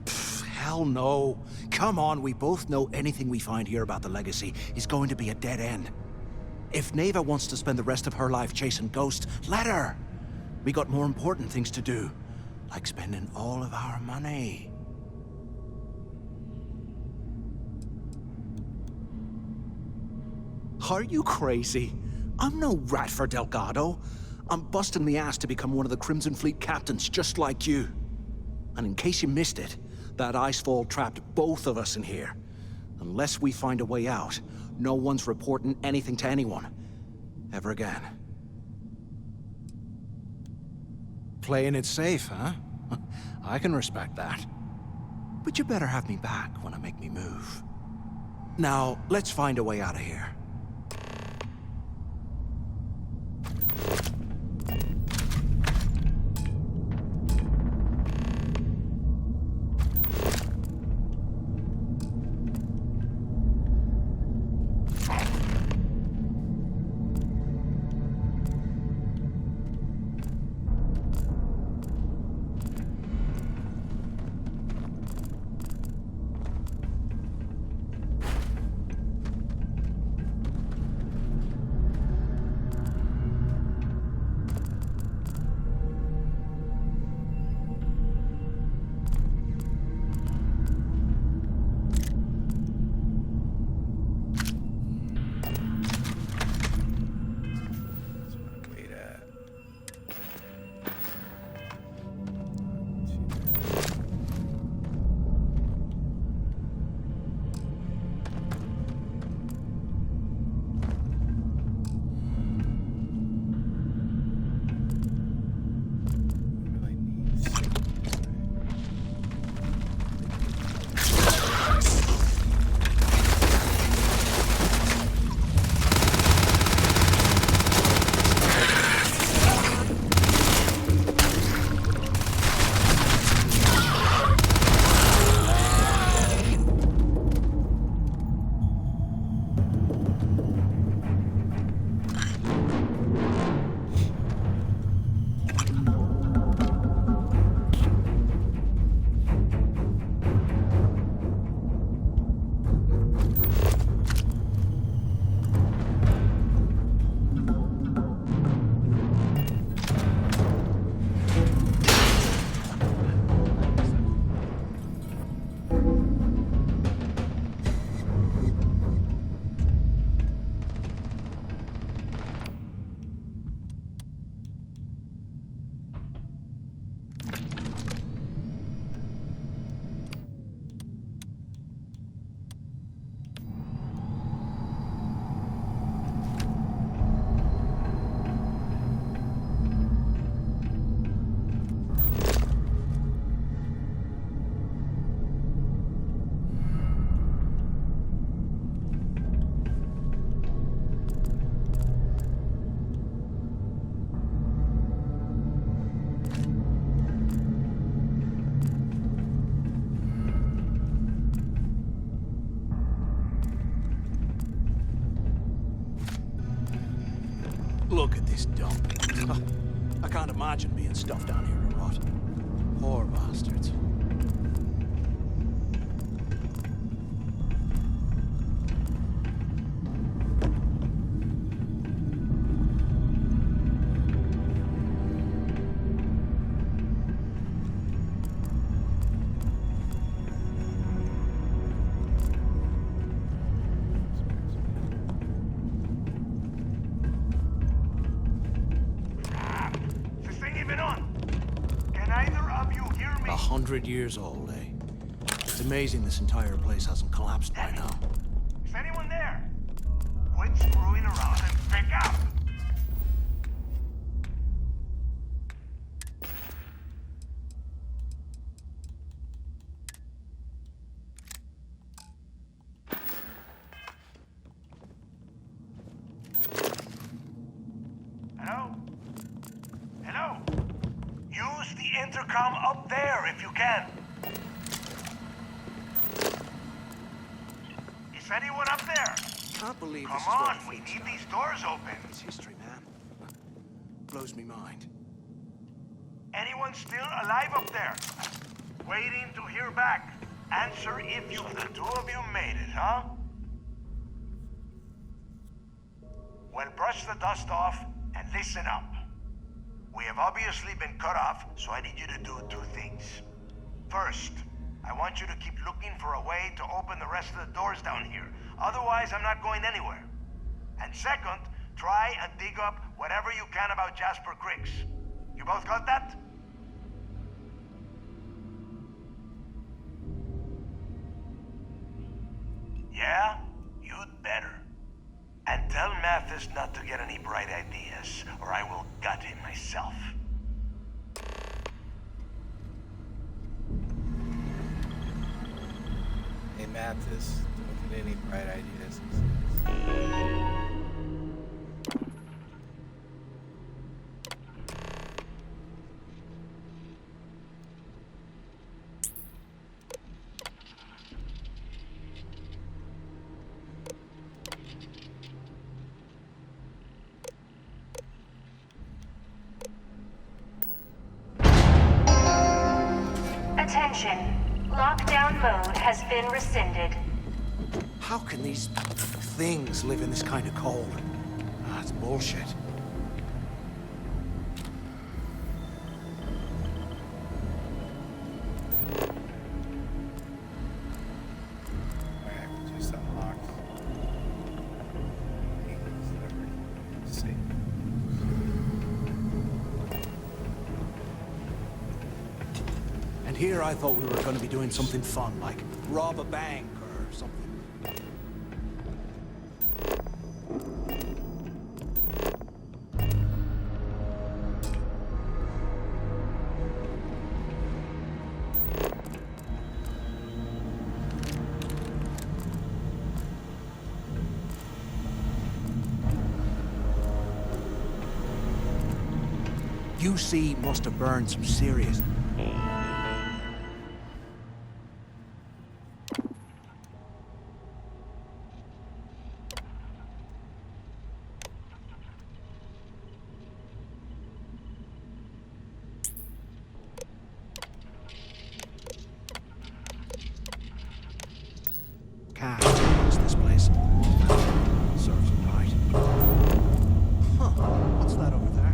[SPEAKER 2] Hell no. Come on, we both know anything we find here about the legacy is going to be a dead end. If Neva wants to spend the rest of her life chasing ghosts, let her. We got more important things to do, like spending all of our money. Are you crazy? I'm no rat for Delgado. I'm busting the ass to become one of the Crimson Fleet captains, just like you. And in case you missed it, that icefall trapped both of us in here. Unless we find a way out, no one's reporting anything to anyone. Ever again. Playing it safe, huh? I can respect that. But you better have me back when I make me move. Now, let's find a way out of here. Look at this dump. I can't imagine being stuffed down here to rot. Poor bastards.
[SPEAKER 1] 100 years old, eh? It's amazing this entire place hasn't collapsed by now.
[SPEAKER 22] Is anyone there? Quit screwing around and pick up! Hello? Hello? Use the intercom up there if you can. Is anyone up there?
[SPEAKER 1] Can't believe
[SPEAKER 22] Come
[SPEAKER 1] this is
[SPEAKER 22] on, we need these doors open.
[SPEAKER 1] It's history, man. Blows me mind.
[SPEAKER 22] Anyone still alive up there? Waiting to hear back. Answer if you... So the two of you made it, huh? Well, brush the dust off and listen up. We have obviously been cut off, so I need you to do two things. First, I want you to keep looking for a way to open the rest of the doors down here. Otherwise, I'm not going anywhere. And second, try and dig up whatever you can about Jasper Griggs. You both got that? Yeah? You'd better. And tell Mathis not to get any bright ideas, or I will gut him myself.
[SPEAKER 8] Hey, Mathis, don't get any bright ideas.
[SPEAKER 11] Attention. Lockdown mode has been rescinded.
[SPEAKER 1] How can these things live in this kind of cold? Ah, it's bullshit.
[SPEAKER 8] Alright, we just unlocked. See.
[SPEAKER 1] And here I thought we were going to be doing something fun, like rob a bank or something. UC must have burned some serious... cash amongst this place. Serves them right. Huh, what's that over there?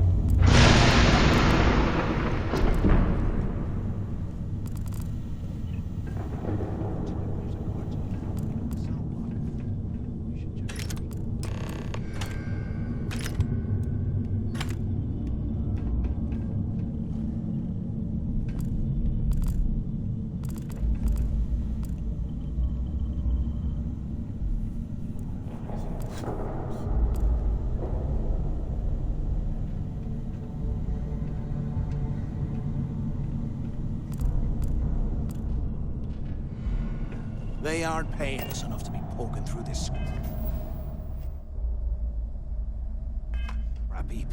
[SPEAKER 1] They aren't paying us enough to be poking through this... crap heap.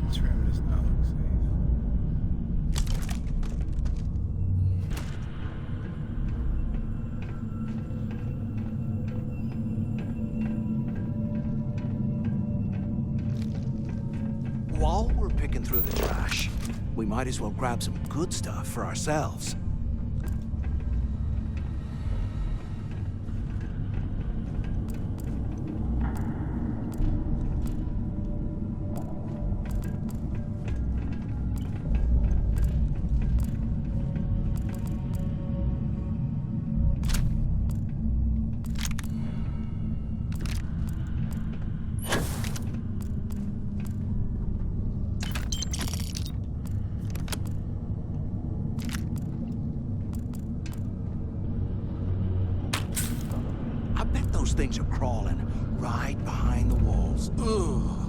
[SPEAKER 8] This room does not look safe.
[SPEAKER 1] While we're picking through the trash, we might as well grab some good stuff for ourselves.
[SPEAKER 2] those things are crawling right behind the walls. Ugh.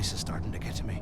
[SPEAKER 2] place is starting to get to me.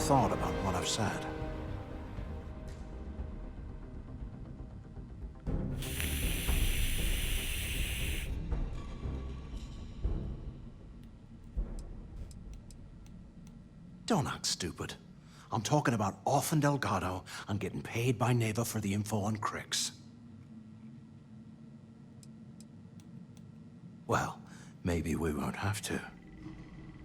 [SPEAKER 2] thought about what I've said. Don't act stupid. I'm talking about off in Delgado and getting paid by Neva for the info on Crix. Well, maybe we won't have to.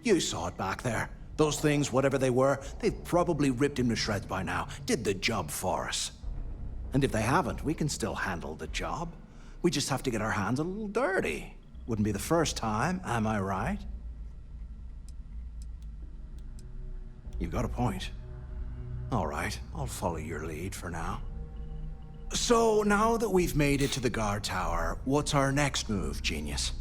[SPEAKER 2] You saw it back there. Those things, whatever they were, they've probably ripped him to shreds by now. Did the job for us. And if they haven't, we can still handle the job. We just have to get our hands a little dirty. Wouldn't be the first time, am I right? You've got a point. All right, I'll follow your lead for now. So, now that we've made it to the guard tower, what's our next move, genius?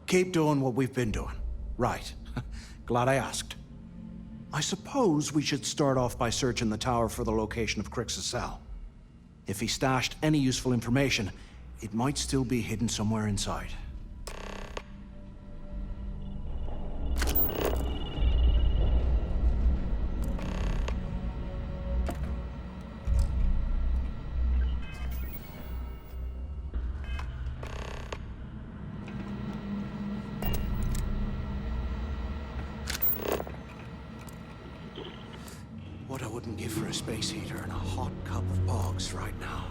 [SPEAKER 2] Keep doing what we've been doing. Right. Glad I asked. I suppose we should start off by searching the tower for the location of Crix's cell. If he stashed any useful information, it might still be hidden somewhere inside. What I wouldn't give for a space heater and a hot cup of bogs right now.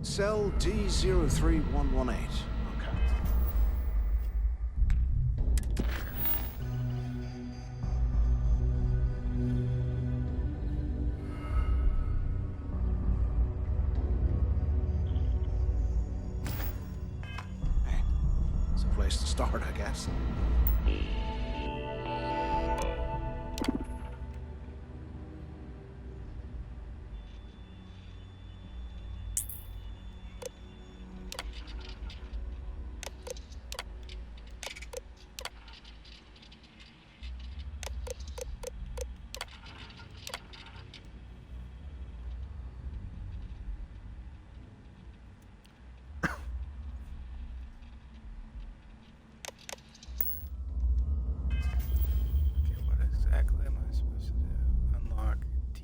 [SPEAKER 2] Cell D03118. Okay. Hey, it's a place to start, I guess.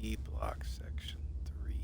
[SPEAKER 8] D block section 3.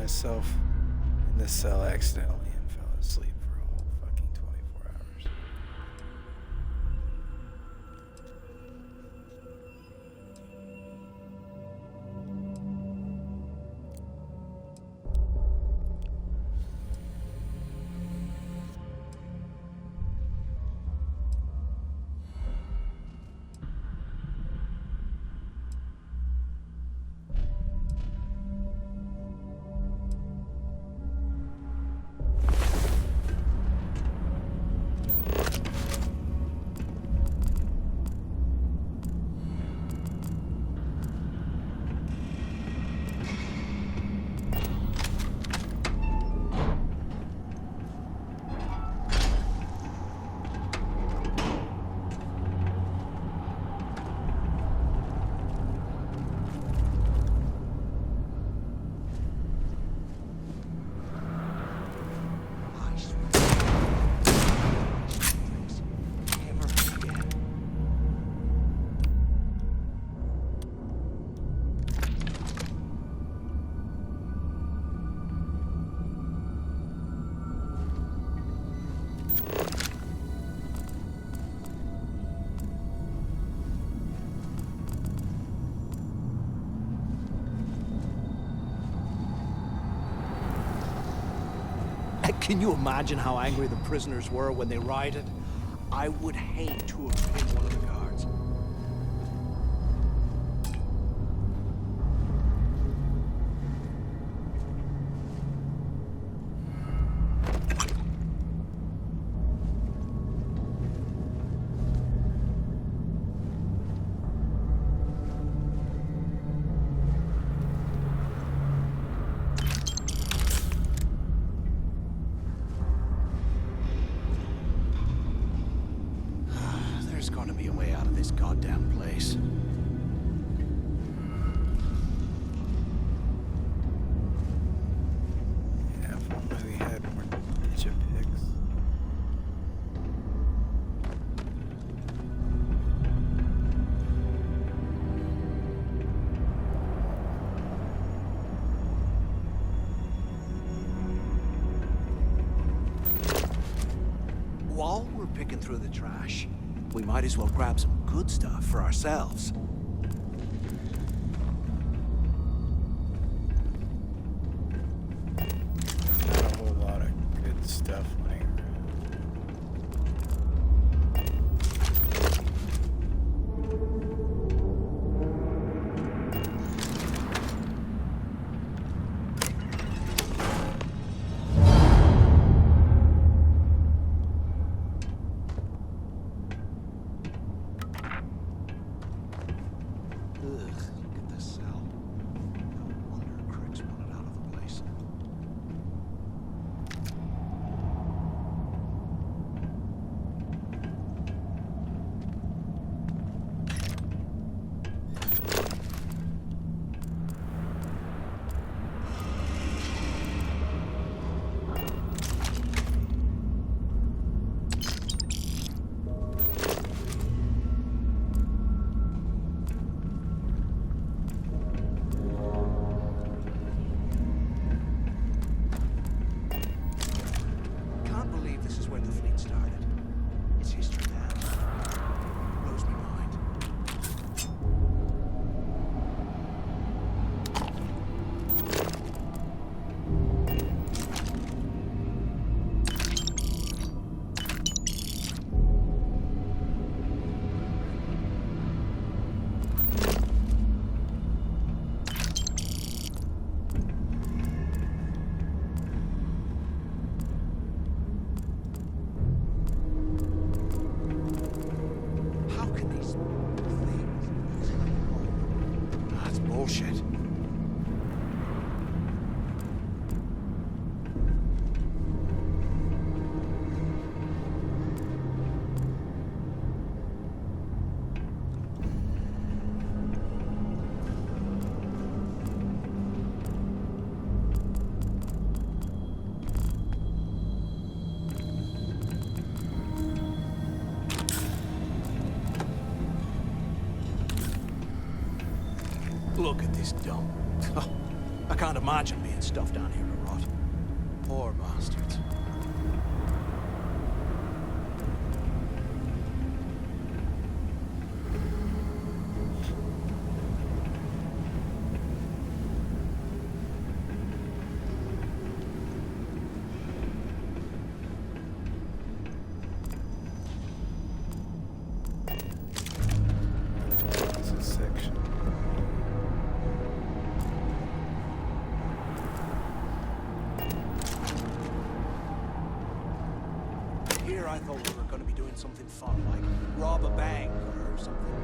[SPEAKER 8] myself in the cell accidentally and fell asleep for a whole fucking 24 hours.
[SPEAKER 2] Can you imagine how angry the prisoners were when they rioted? I would hate to have been one of the guards. There's going to be a way out of this goddamn place.
[SPEAKER 8] Yeah, if only we had more ninja picks.
[SPEAKER 2] While we're picking through the trash, we might as well grab some good stuff for ourselves.
[SPEAKER 8] Not a whole lot of good stuff laying around.
[SPEAKER 2] Ugh, look at this cell. No wonder Crick's wanted out of the place. Can't believe this is where the fleet started. It's history now. Blows my mind. How can these things? That's bullshit. Look at this dump. I can't imagine being stuffed down here to rot. Poor bastards.
[SPEAKER 8] It's a section.
[SPEAKER 2] Here I thought we were going to be doing something fun, like rob a bank or something.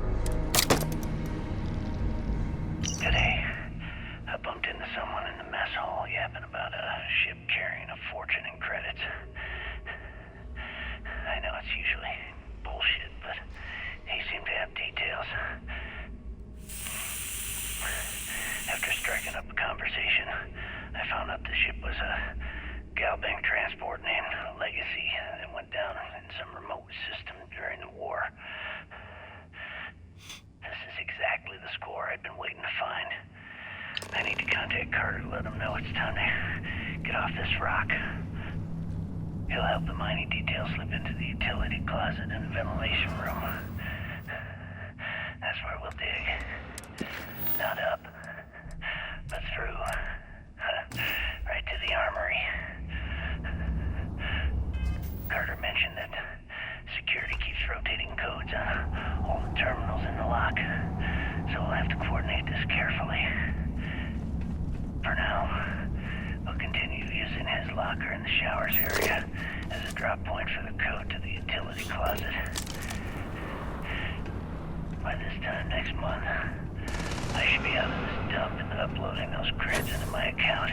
[SPEAKER 19] Today, I bumped into someone in the mess hall yapping about a ship carrying a fortune in credits. I know it's usually bullshit, but he seemed to have details. After striking up a conversation, I found out the ship was a Galbank transport named Legacy that went down in some remote system during the war. This is exactly the score I'd been waiting to find. I need to contact Carter to let him know it's time to get off this rock. He'll help the mining detail slip into the utility closet in the ventilation room. That's where we'll dig. Not up, but through. Right to the armory. Carter mentioned that security keeps rotating codes on all the terminals in the lock, so we'll have to coordinate this carefully. For now, we'll continue using his locker in the showers area as a drop point for the code to the utility closet. By this time next month, I should be out of this dump and uploading those creds into my account.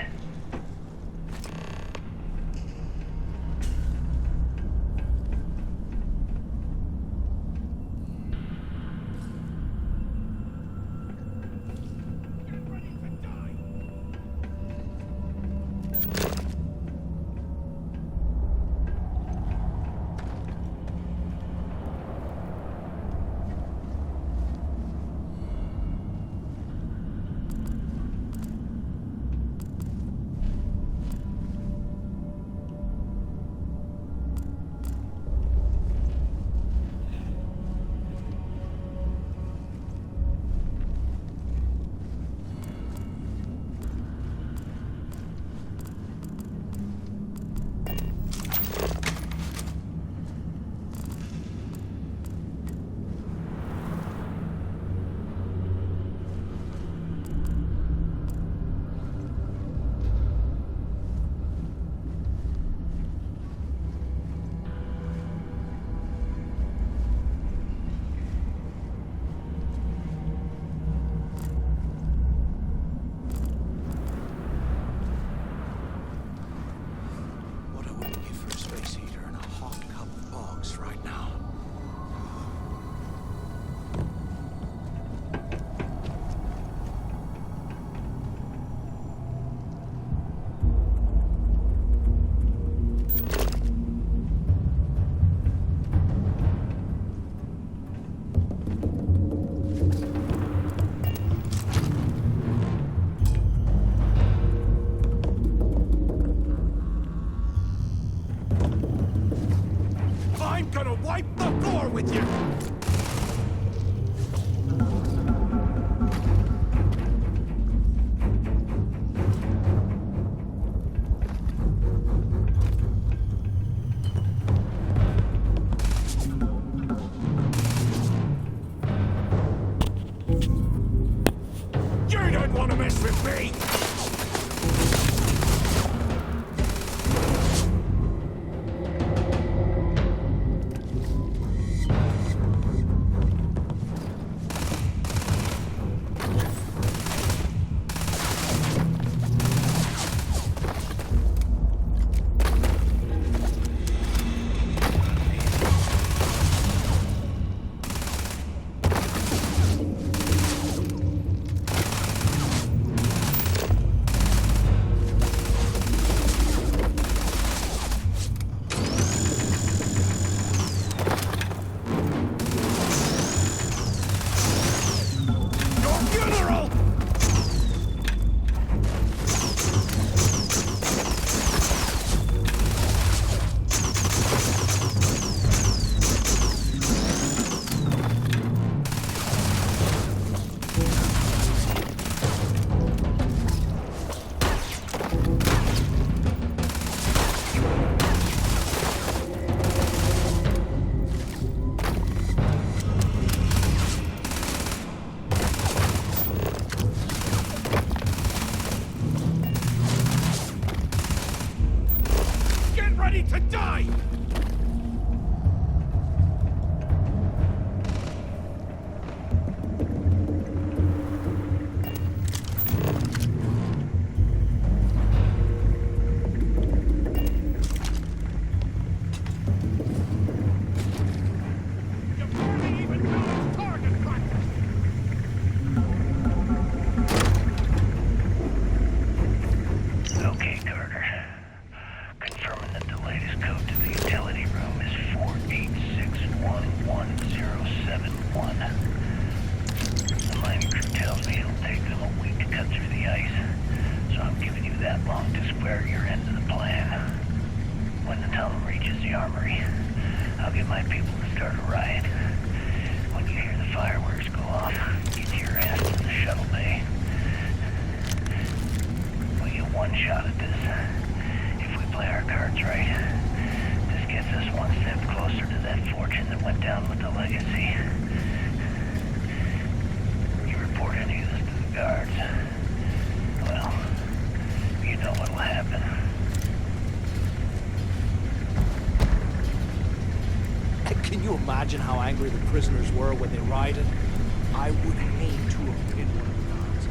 [SPEAKER 2] Gonna wipe the floor with you! You don't want to mess with me!
[SPEAKER 19] the armory. I'll get my people to start a riot. When you hear the fireworks go off, get your ass to the shuttle bay. We get one shot at this. If we play our cards right, this gets us one step closer to that fortune that went down with the legacy. You report any of this to the guards, well, you know what'll happen.
[SPEAKER 2] Can you imagine how angry the prisoners were when they rioted? I would hate to have been one of the guards.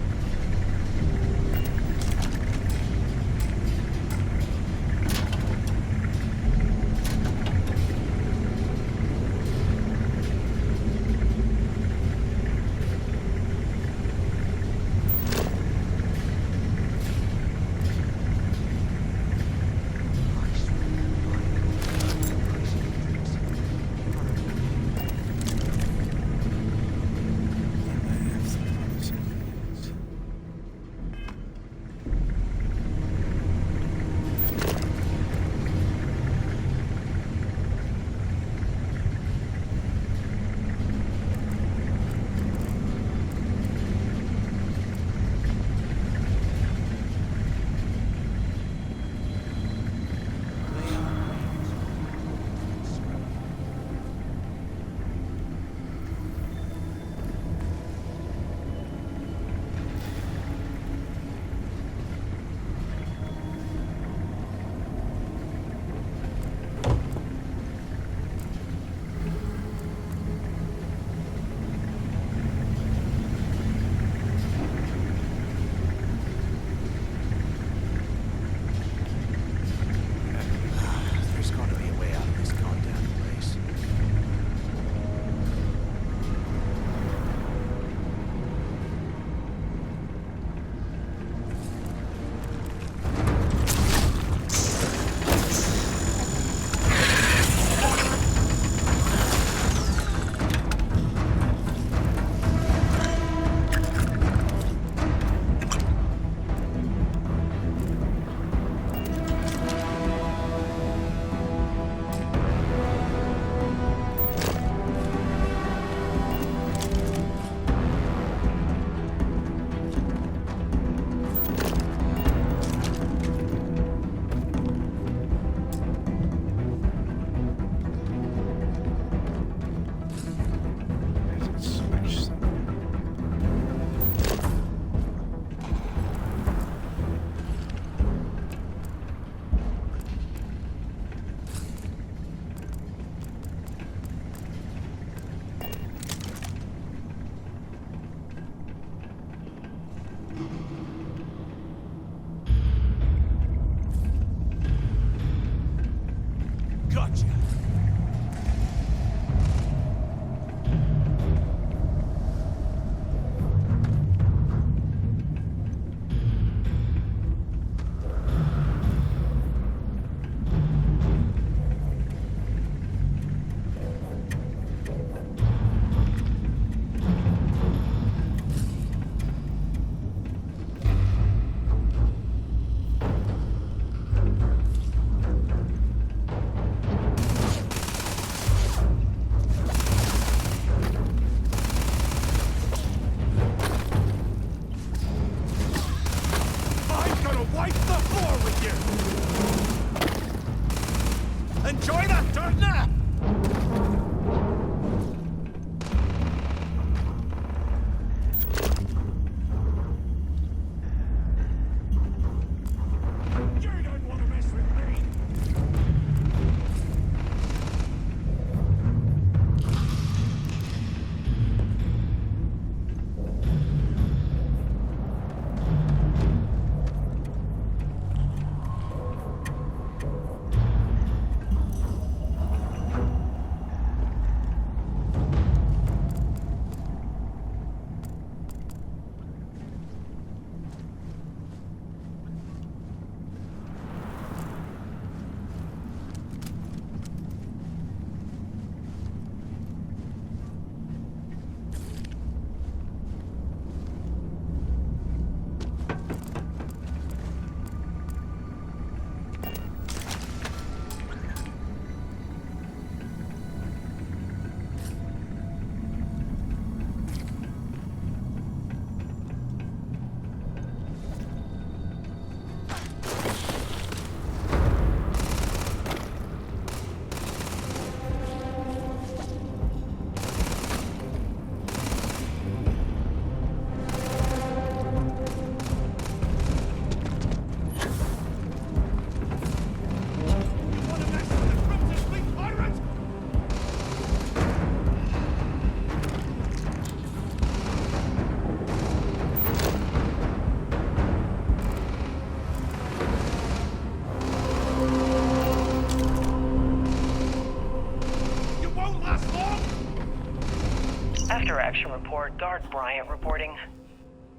[SPEAKER 10] Sector Action Report, Guard Bryant reporting.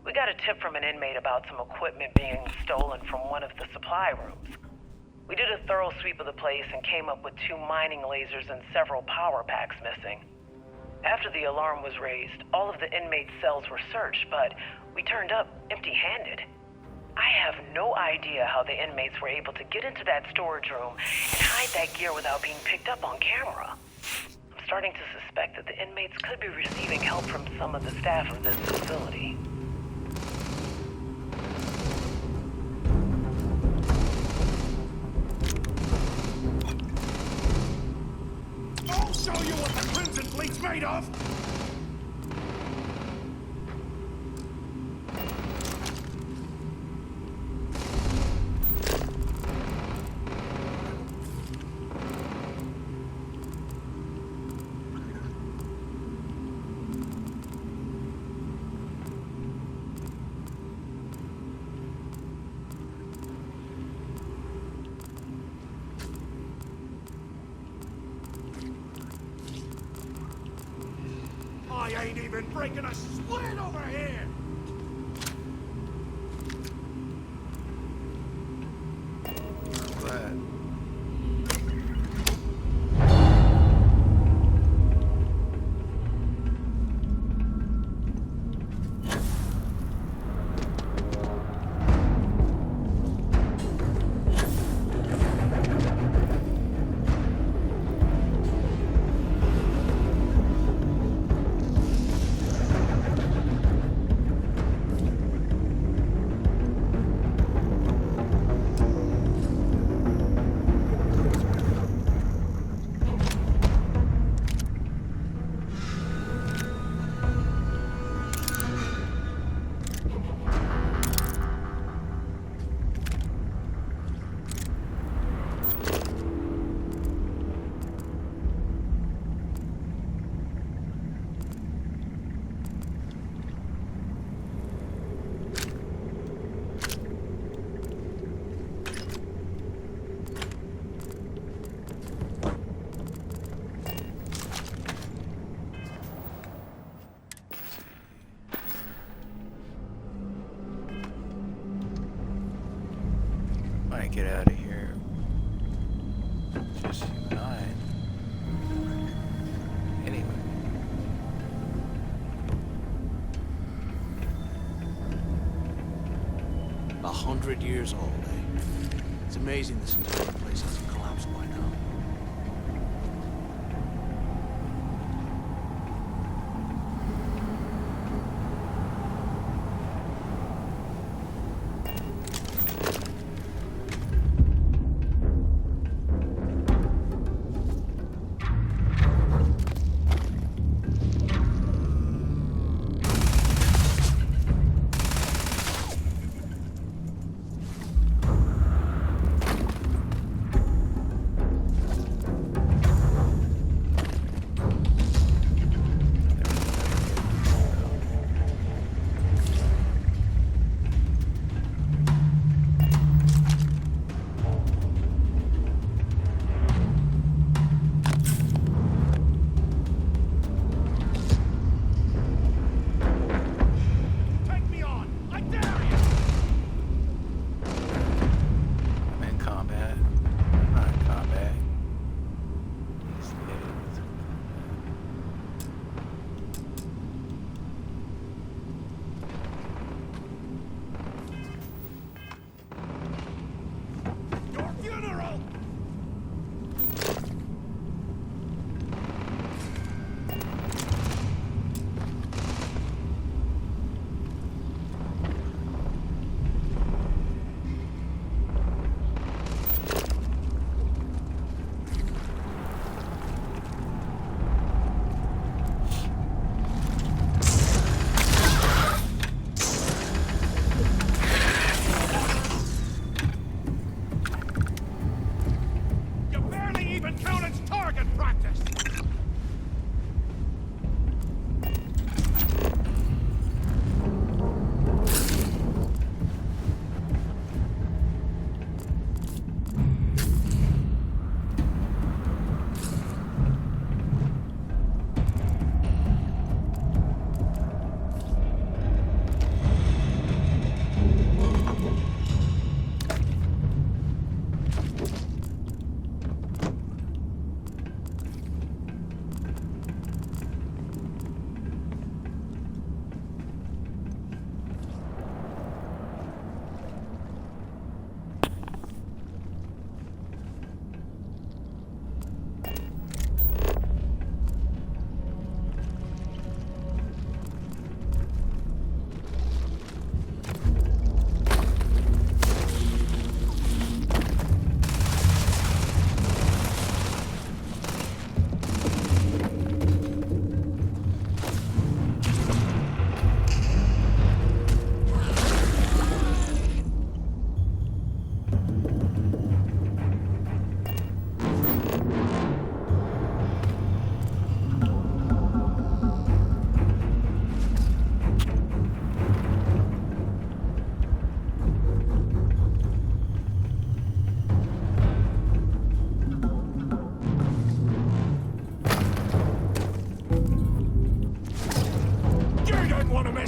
[SPEAKER 10] We got a tip from an inmate about some equipment being stolen from one of the supply rooms. We did a thorough sweep of the place and came up with 2 mining lasers and several power packs missing. After the alarm was raised, all of the inmates' cells were searched, but we turned up empty-handed. I have no idea how the inmates were able to get into that storage room and hide that gear without being picked up on camera. I'm starting to suspect that the inmates could be receiving help from some of the staff of this facility.
[SPEAKER 22] I'll show you what the Crimson Fleet's made of! I ain't even breaking a sweat over here!
[SPEAKER 8] Glad. Get out of here. Just you and I. Anyway.
[SPEAKER 2] A 100 years old, eh? It's amazing this entire place hasn't collapsed by now.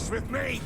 [SPEAKER 18] mess with me!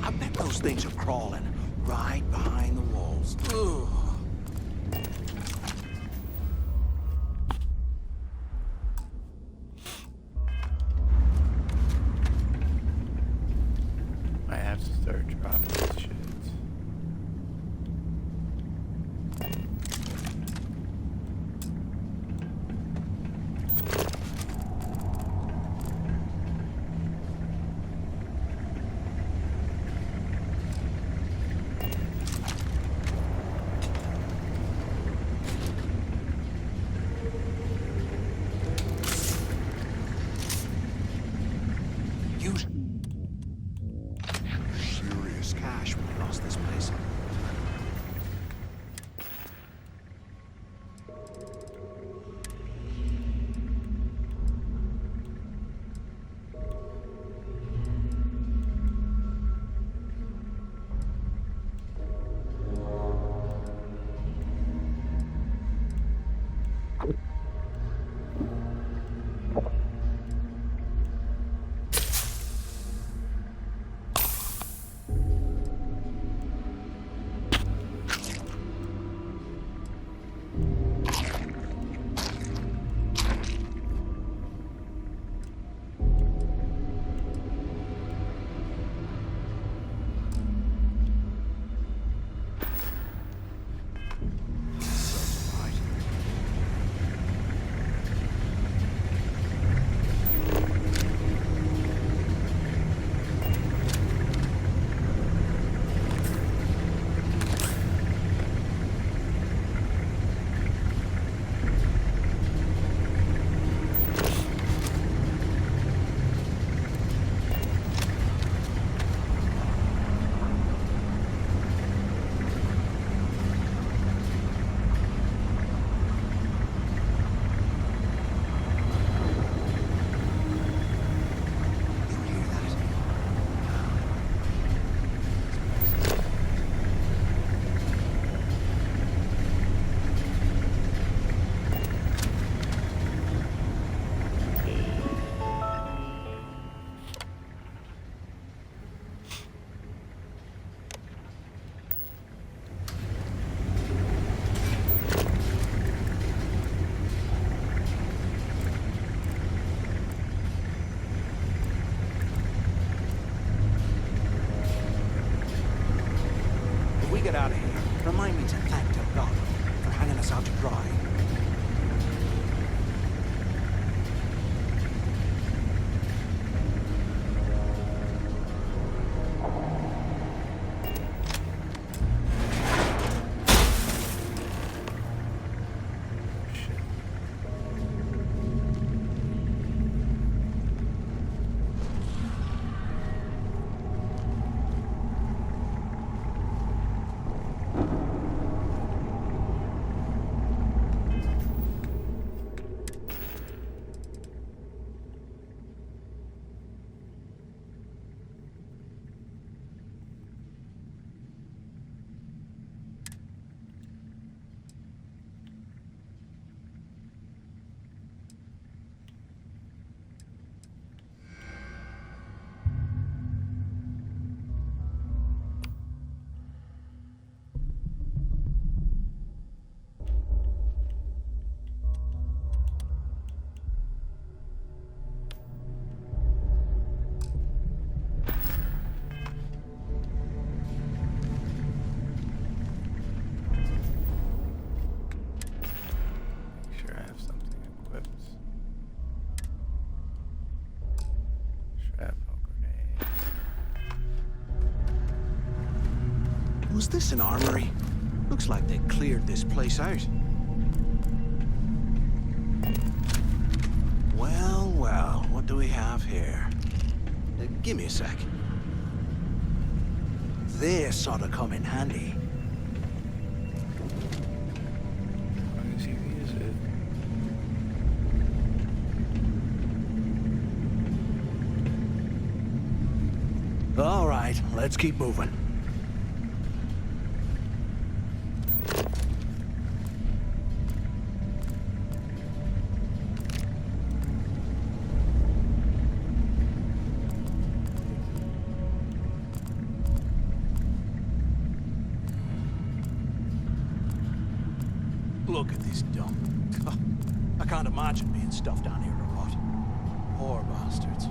[SPEAKER 2] I bet those things are crawling right behind the walls. Ugh.
[SPEAKER 8] I have to start dropping this shit.
[SPEAKER 2] Serious cash when we lost this place. Was this an armory? Looks like they cleared this place out. Well, well, what do we have here? Give me a sec. This ought to come in handy.
[SPEAKER 8] As you use it.
[SPEAKER 1] All right, let's keep moving.
[SPEAKER 2] Look at this dump. Oh, I can't imagine being stuffed down here to rot. Poor bastards.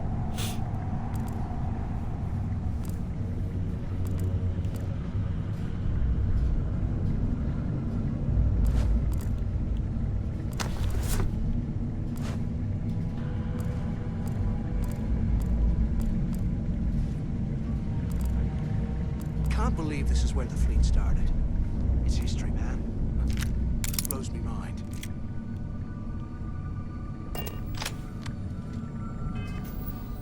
[SPEAKER 2] Can't believe this is where the fleet started. It's history, man. Blows me mind.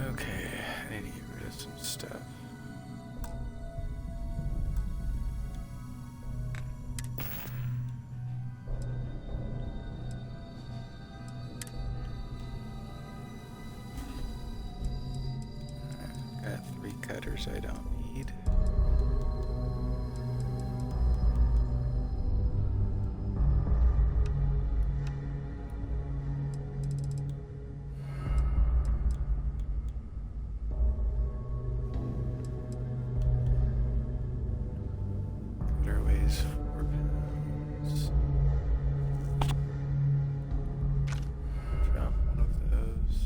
[SPEAKER 8] Okay, I need to get rid of some stuff. I've got 3 cutters I don't need. Cutter weighs 4 pounds. Found one of those.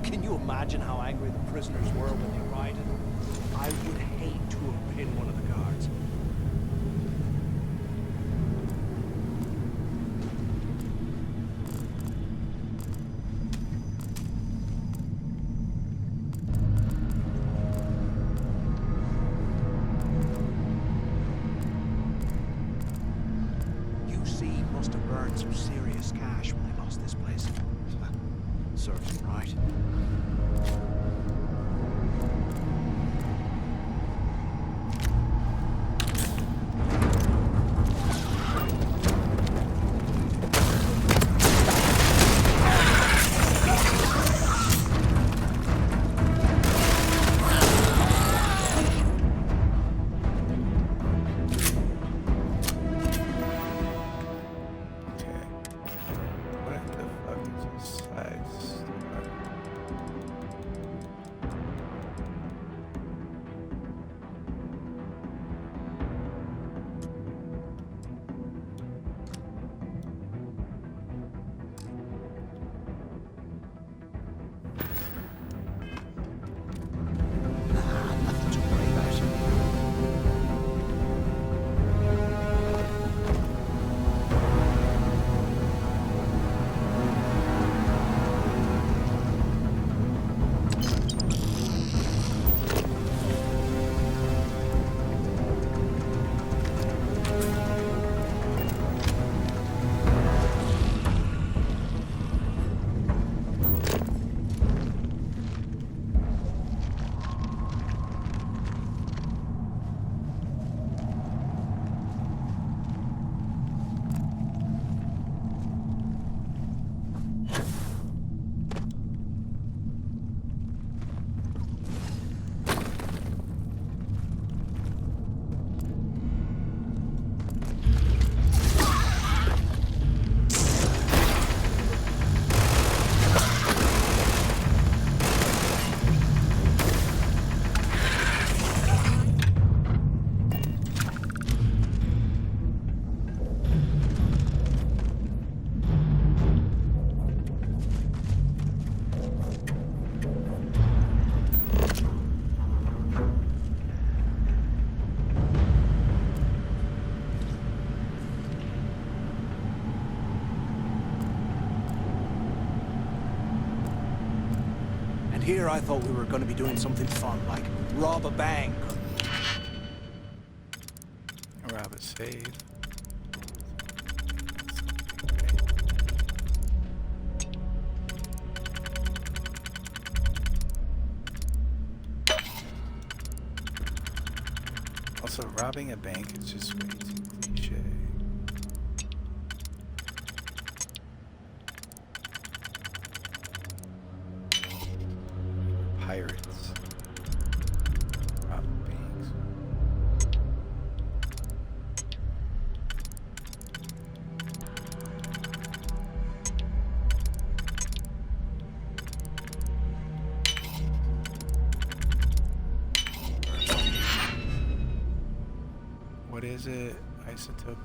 [SPEAKER 18] Can you imagine how angry the prisoners were when they rioted? I would hate to have been one of the guards. UC must have burned some serious cash when they lost this place. Serves them right. Here I thought we were going to be doing something fun, like rob a bank.
[SPEAKER 8] Rob a safe. Also, robbing a bank is just way too cliche. Pirates. Rob banks. What is it? Isotopic.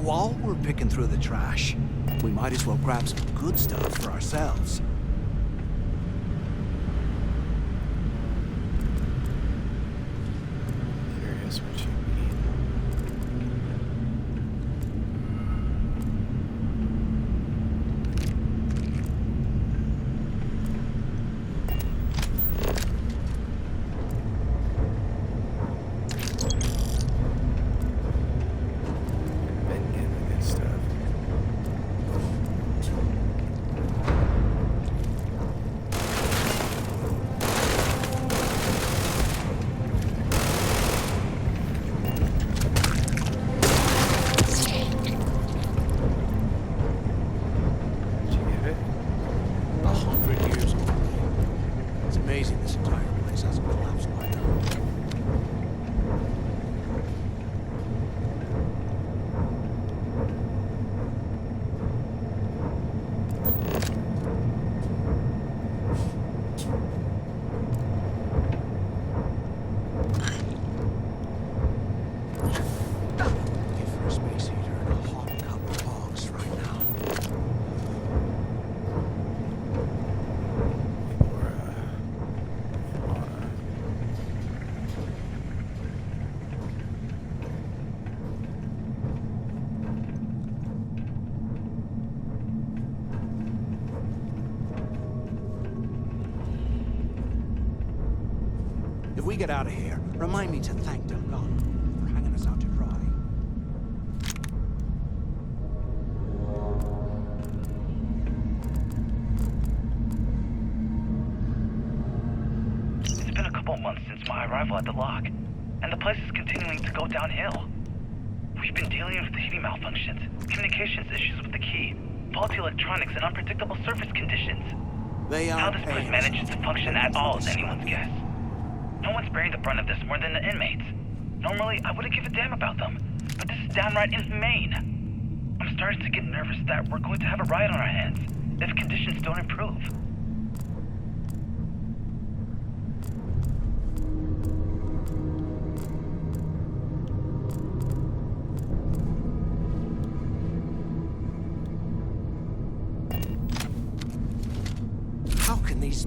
[SPEAKER 18] While we're picking through the trash, we might as well grab some good stuff for ourselves.
[SPEAKER 8] Curious what you mean.
[SPEAKER 18] amazing this entire place hasn't collapsed by now. If we get out of here, remind me to thank Delgado for hanging us out to dry.
[SPEAKER 19] It's been a couple months since my arrival at the lock, and the place is continuing to go downhill. We've been dealing with heating malfunctions, communications issues with the key, faulty electronics, and unpredictable surface conditions. How this place manages to function at all is anyone's guess. No one's bearing the brunt of this more than the inmates. Normally, I wouldn't give a damn about them, but this is downright inhumane. I'm starting to get nervous that we're going to have a riot on our hands if conditions don't improve.
[SPEAKER 18] How can these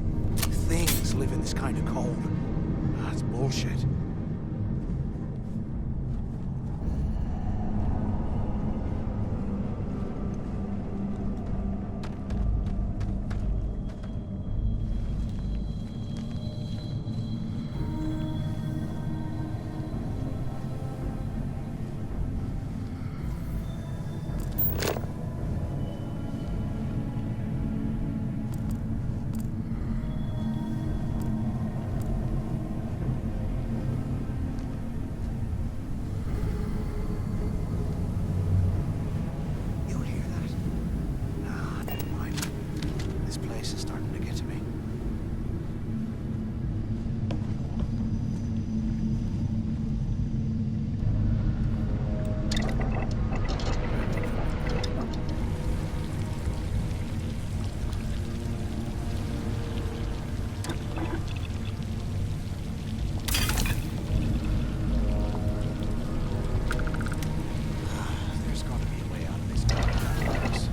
[SPEAKER 18] things live in this kind of cold? That's bullshit. This is starting to get to me. There's got to be a way out of this place.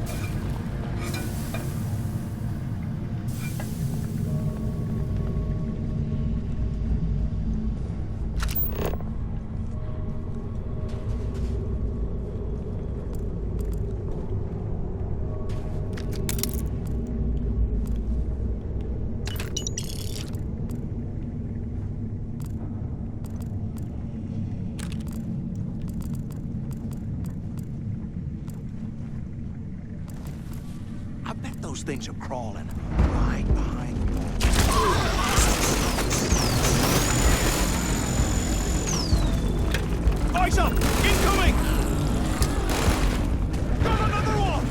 [SPEAKER 18] I bet those things are crawling right behind the wall. Eyes up! Incoming! Got another one!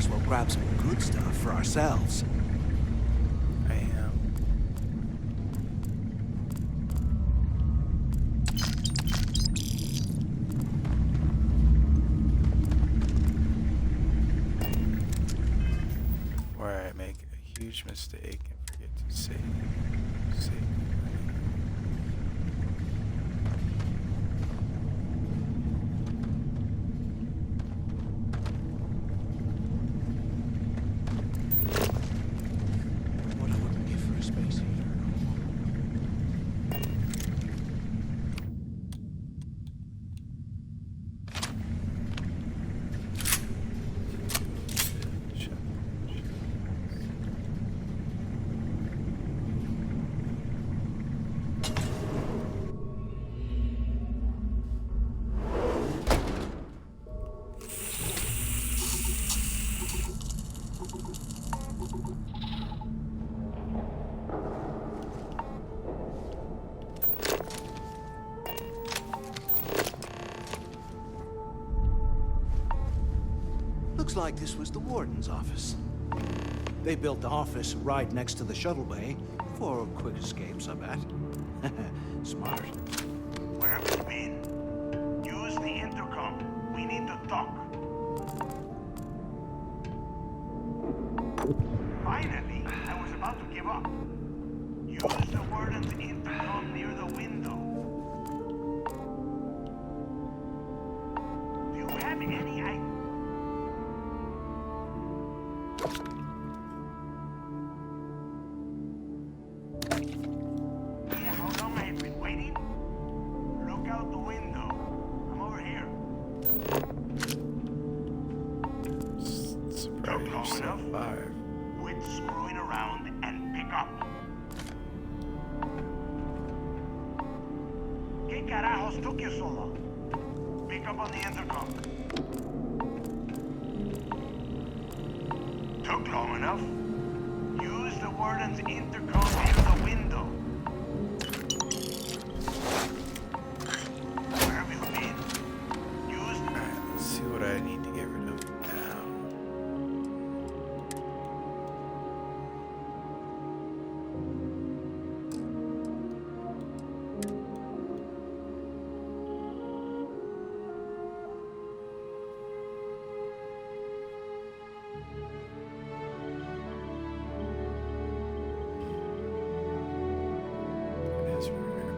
[SPEAKER 18] as well grab some good stuff for ourselves.
[SPEAKER 8] I am. Where I make a huge mistake and forget to save.
[SPEAKER 18] What I wouldn't give for a space heater. Looks like this was the warden's office. They built the office right next to the shuttle bay for quick escapes, I bet. Smart.
[SPEAKER 22] Where have you been? Use the intercom. We need to talk. Finally, I was about to give up. Use the warden's intercom near the window. Do you have any idea? How long I have been waiting? Look out the window. I'm over here.
[SPEAKER 8] Surprised you're still alive.
[SPEAKER 22] Quit screwing around and pick up. ¿Qué carajos took you so long? Pick up on the intercom. Took long enough. Use the warden's intercom near the window. Where have you been? Use...
[SPEAKER 8] Alright, let's see what I need to get rid of now. It is rare.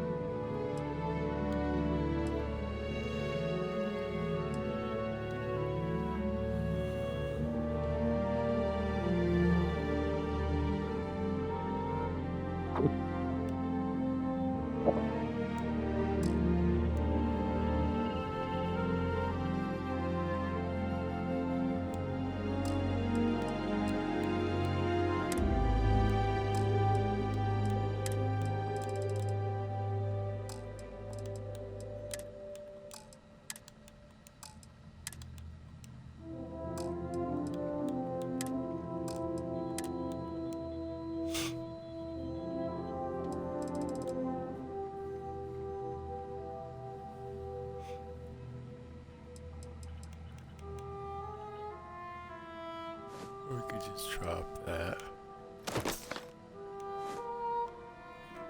[SPEAKER 8] We could just drop that.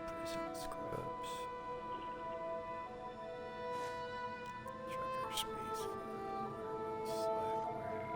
[SPEAKER 8] Prison scrubs. Trucker space. Slackware.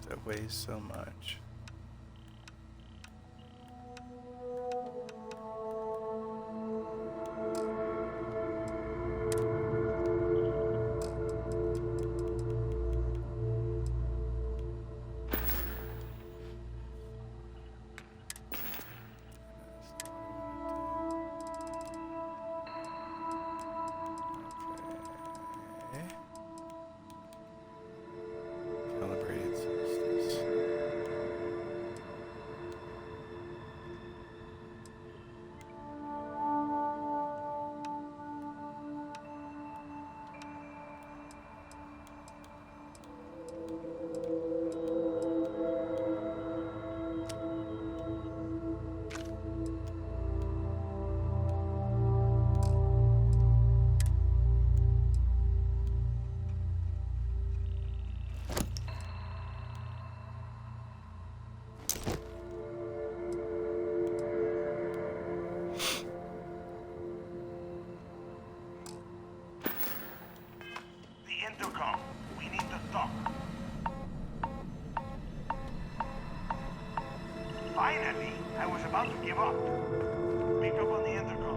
[SPEAKER 8] that weighs so much. Calibrated substance.
[SPEAKER 22] The intercom. We need to talk. Finally, I was about to give up. Pick up on the intercom.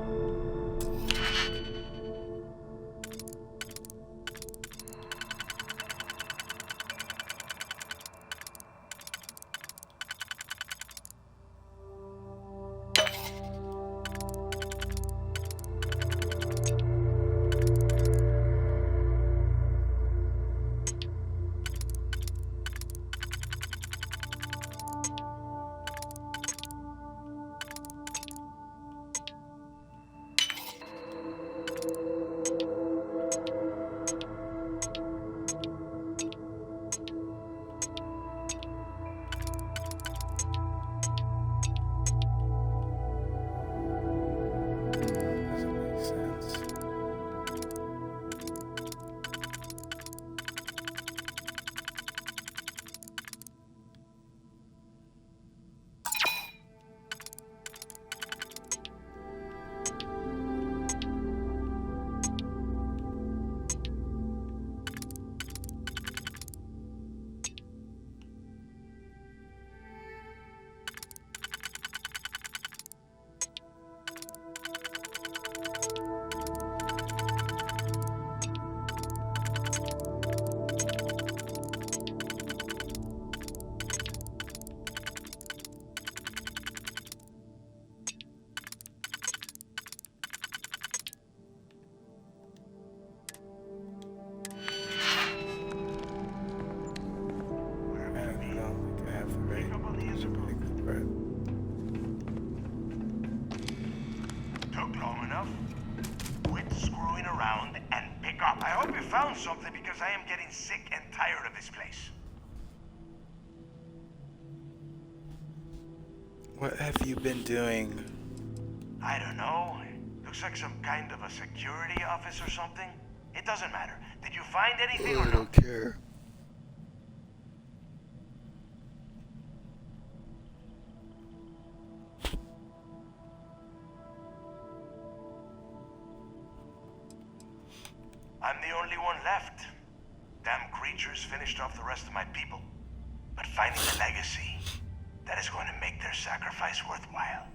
[SPEAKER 22] Doesn't make sense. I don't think I have the right thing for it. Took long enough. Quit screwing around and pick up. I hope you found something because I am getting sick and tired of this place.
[SPEAKER 8] What have you been doing?
[SPEAKER 22] I don't know. Looks like some kind of a security office or something. It doesn't matter. Did you find anything or
[SPEAKER 8] I
[SPEAKER 22] not?
[SPEAKER 8] don't care.
[SPEAKER 22] I'm the only one left. Damn creatures finished off the rest of my people. But finding the legacy, that is going to make their sacrifice worthwhile.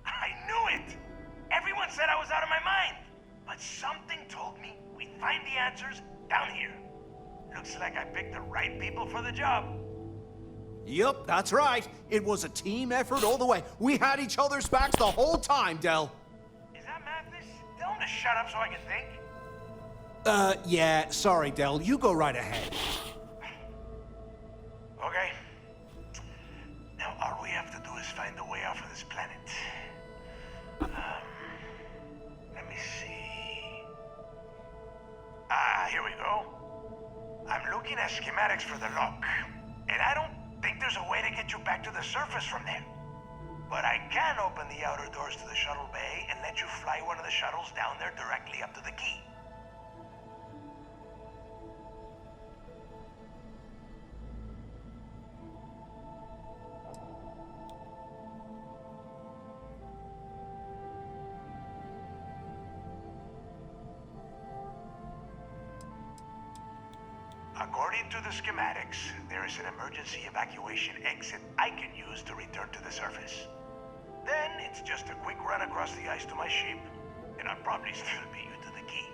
[SPEAKER 22] I knew it! Everyone said I was out of my mind! But something told me we'd find the answers down here. Looks like I picked the right people for the job.
[SPEAKER 18] Yup, that's right. It was a team effort all the way. We had each other's backs the whole time, Del.
[SPEAKER 22] Is that madness? Tell him to shut up so I can think.
[SPEAKER 18] Yeah, sorry, Del. You go right ahead.
[SPEAKER 22] Okay. Now all we have to do is find a way off of this planet. Let me see. Here we go. I'm looking at schematics for the lock, and I don't think there's a way to get you back to the surface from there. But I can open the outer doors to the shuttle bay and let you fly one of the shuttles down there directly up to the key. According to the schematics, there is an emergency evacuation exit I can use to return to the surface. Then it's just a quick run across the ice to my ship, and I'll probably still beat you to the key.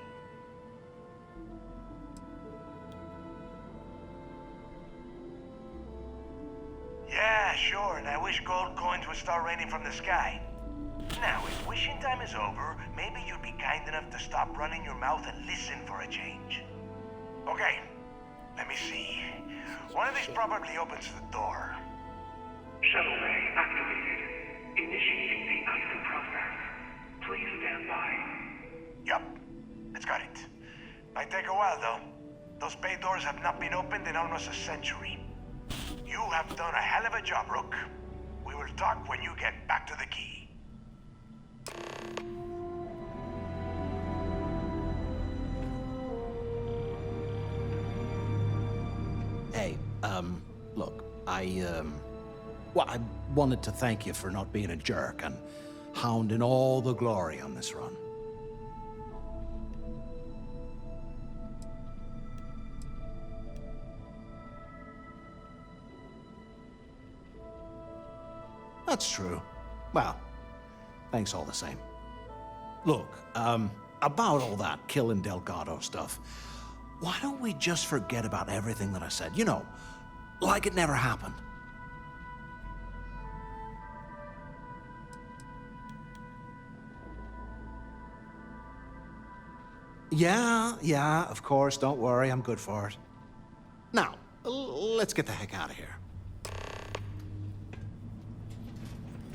[SPEAKER 22] Yeah, sure, and I wish gold coins would start raining from the sky. Now, if wishing time is over, maybe you'd be kind enough to stop running your mouth and listen for a change. Okay, let me see. One of these probably opens the door.
[SPEAKER 12] Shuttle bay activated. Initiating the icing process. Please stand by.
[SPEAKER 22] Yup, it's got it. Might take a while, though. Those bay doors have not been opened in almost a century. You have done a hell of a job, Rook. We will talk when you get back to the key.
[SPEAKER 18] Hey, look, well, I wanted to thank you for not being a jerk and hounding all the glory on this run. That's true. Well, thanks all the same. Look, about all that killing Delgado stuff, why don't we just forget about everything that I said? You know, like it never happened. Yeah, of course, don't worry, I'm good for it. Now, let's get the heck out of here.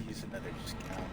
[SPEAKER 8] Use another discount.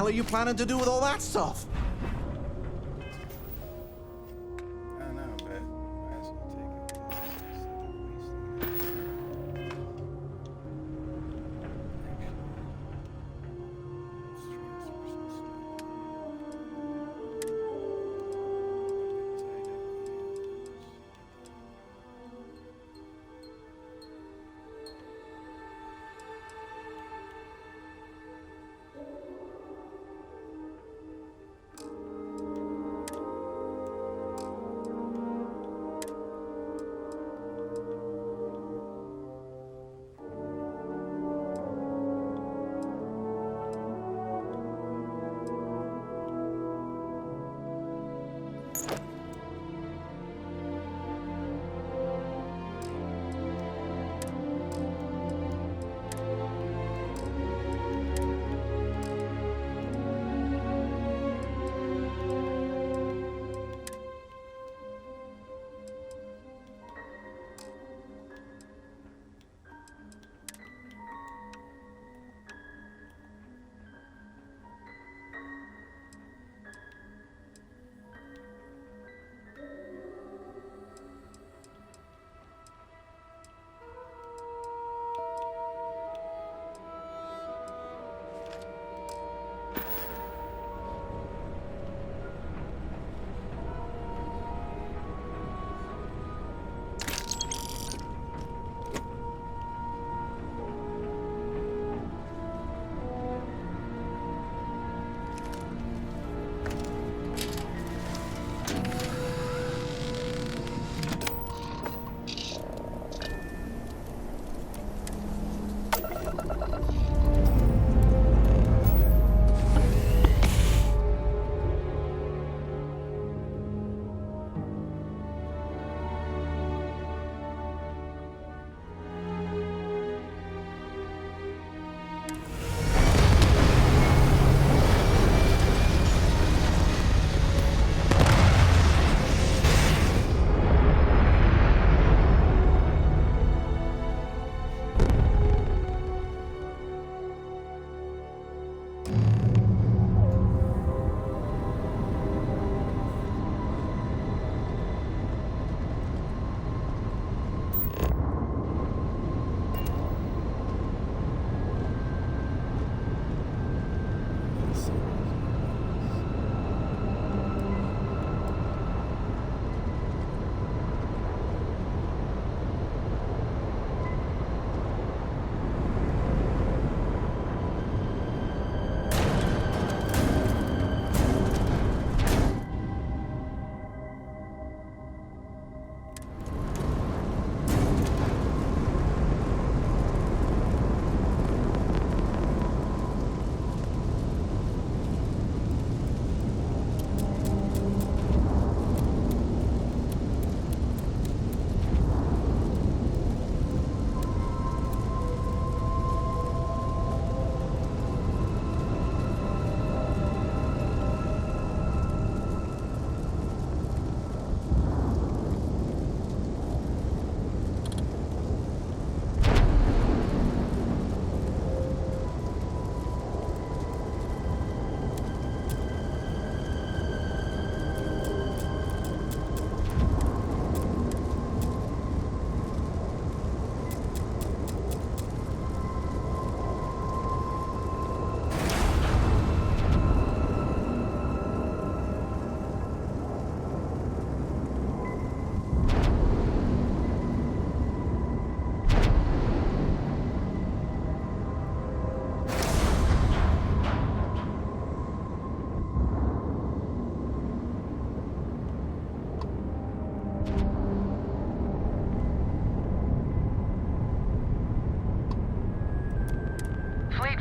[SPEAKER 18] hell are you planning to do with all that stuff?
[SPEAKER 8] I don't know, but might as well take it.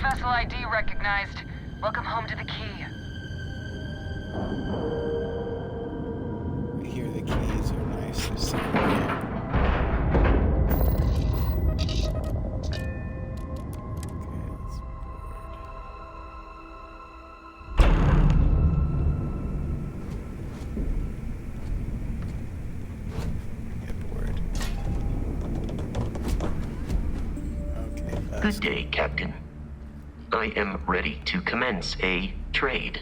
[SPEAKER 10] Vessel ID recognized. Welcome home to the key.
[SPEAKER 8] I hear the keys are nice. There's something here.
[SPEAKER 13] Good day, Captain. I am ready to commence a trade.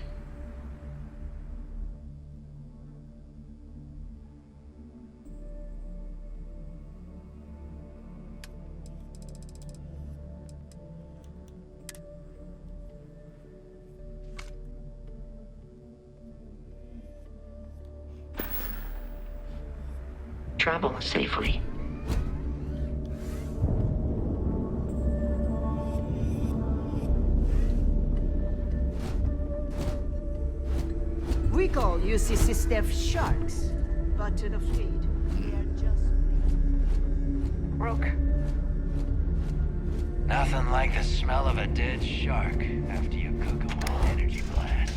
[SPEAKER 13] Travel safely.
[SPEAKER 3] We call UCC staff sharks, but to the fleet, we are just...
[SPEAKER 19] Rook. Nothing like the smell of a dead shark after you cook him with an energy blast.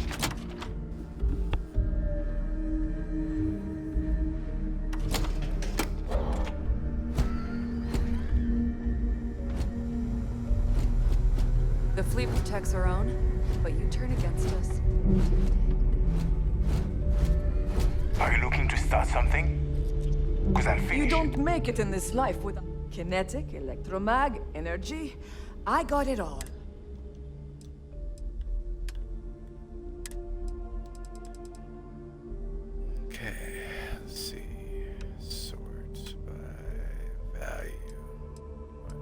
[SPEAKER 7] The fleet protects our own, but you turn against us.
[SPEAKER 22] Are you looking to start something? Because I'll finish.
[SPEAKER 20] You don't make it in this life without kinetic, electromag, energy. I got it all.
[SPEAKER 8] Okay, let's see. Sort by value. What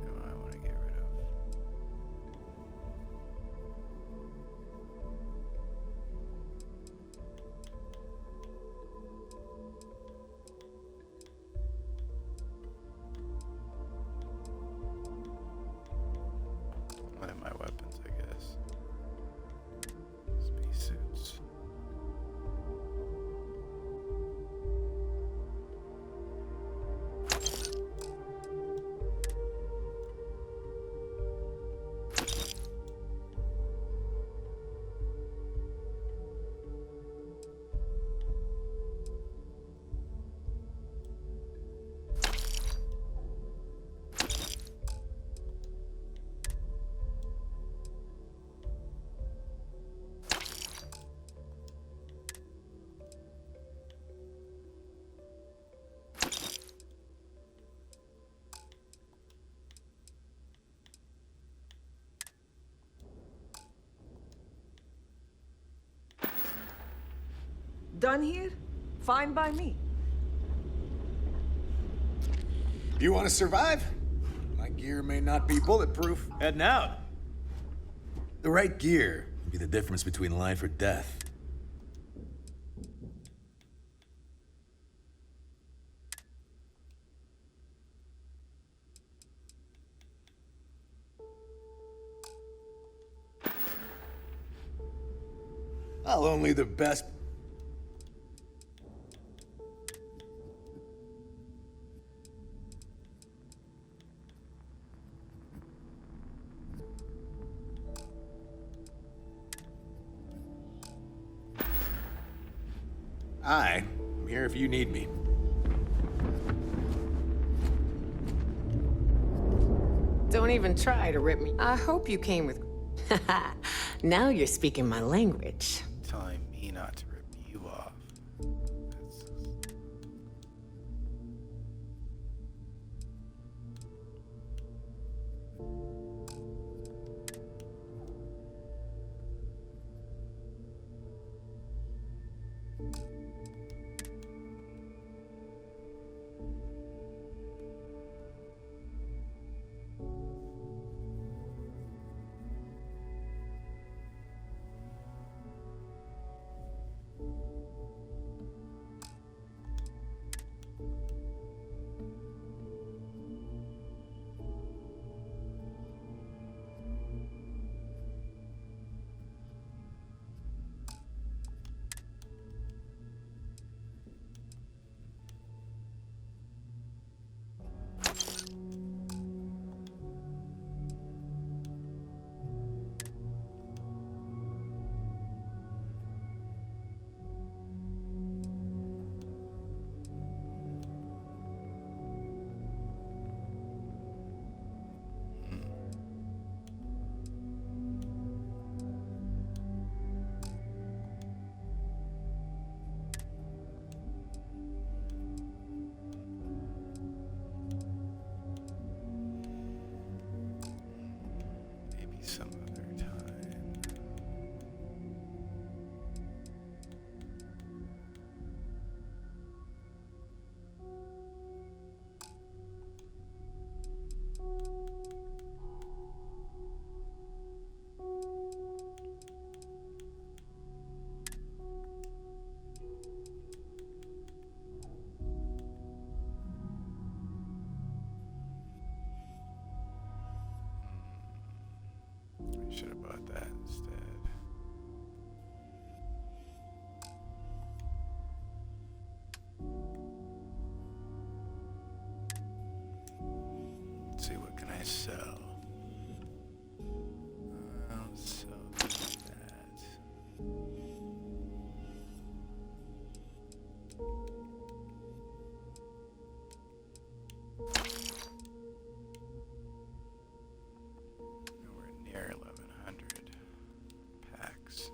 [SPEAKER 8] do I want to get rid of? One of my weapons, I guess. Spacesuits.
[SPEAKER 20] Done here? Fine by me.
[SPEAKER 9] You want to survive? My gear may not be bulletproof. Heading out. The right gear will be the difference between life or death. Well, only the best. I'm here if you need me.
[SPEAKER 15] Don't even try to rip me. I hope you came with... Now you're speaking my language.
[SPEAKER 8] Telling me not to rip you off. Some other time. I sell? I'll sell that. Nowhere near 1,100 packs.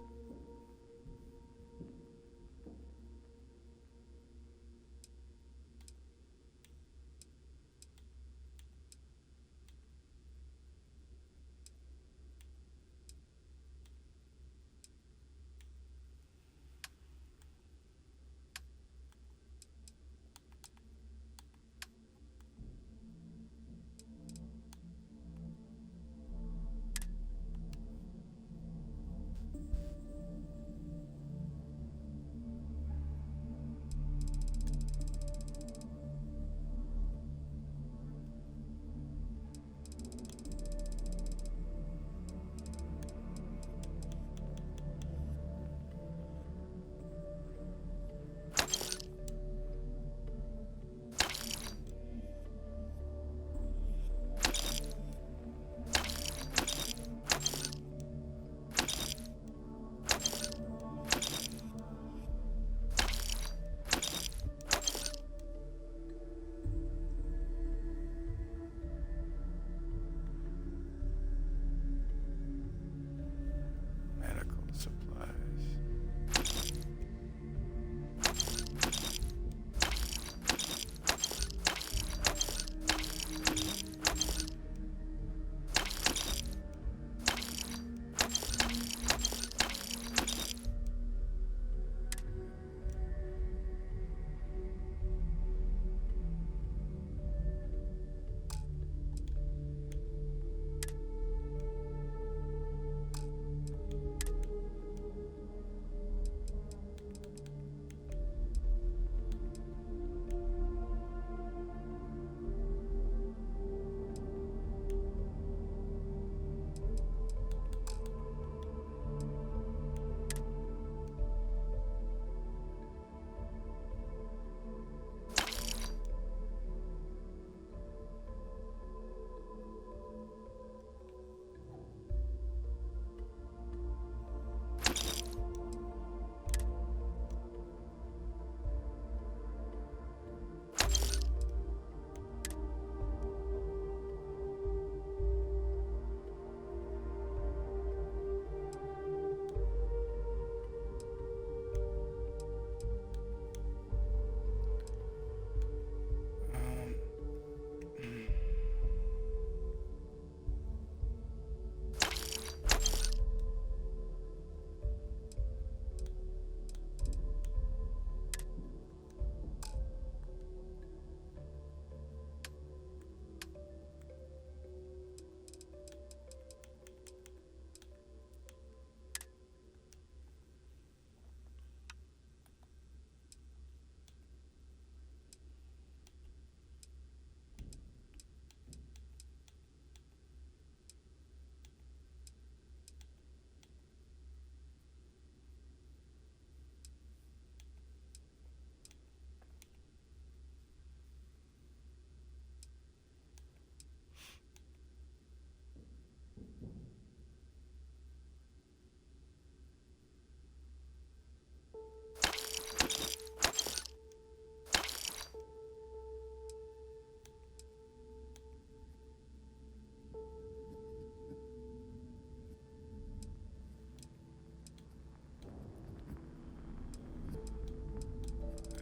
[SPEAKER 8] Medical supplies.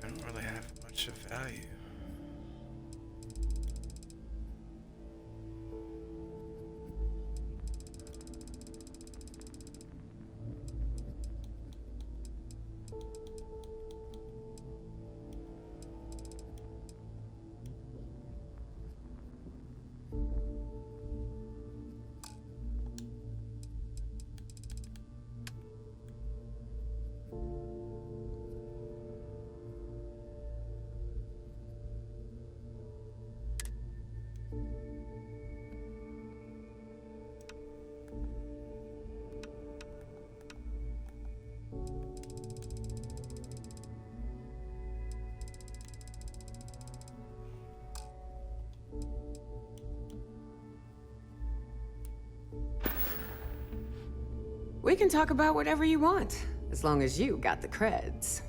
[SPEAKER 8] I don't really have much of value.
[SPEAKER 15] We can talk about whatever you want, as long as you got the creds.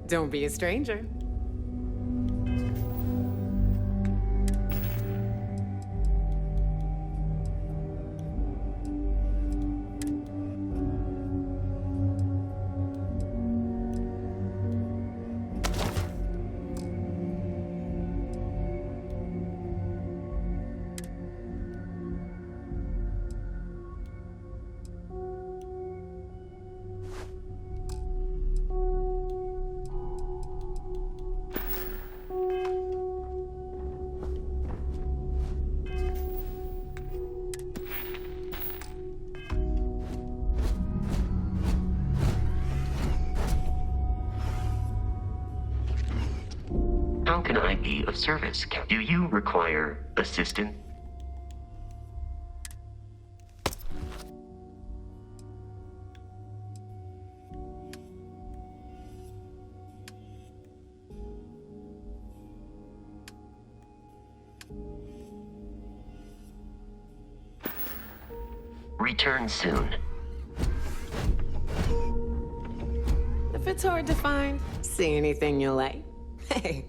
[SPEAKER 15] Don't be a stranger.
[SPEAKER 13] How can I be of service? Do you require assistance? Return soon.
[SPEAKER 15] If it's hard to find, see anything you like. Hey.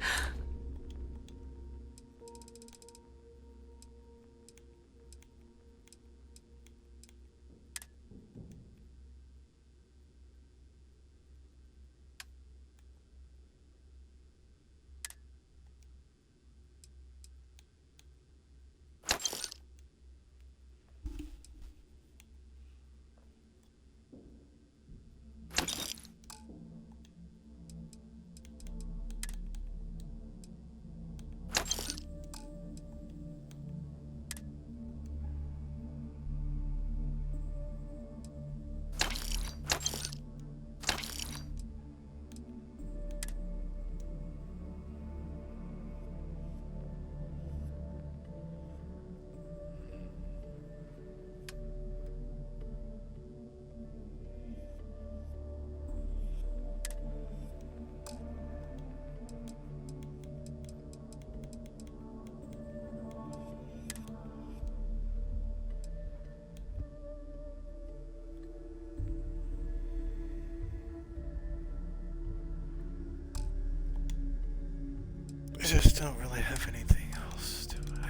[SPEAKER 8] I just don't really have anything else, do I?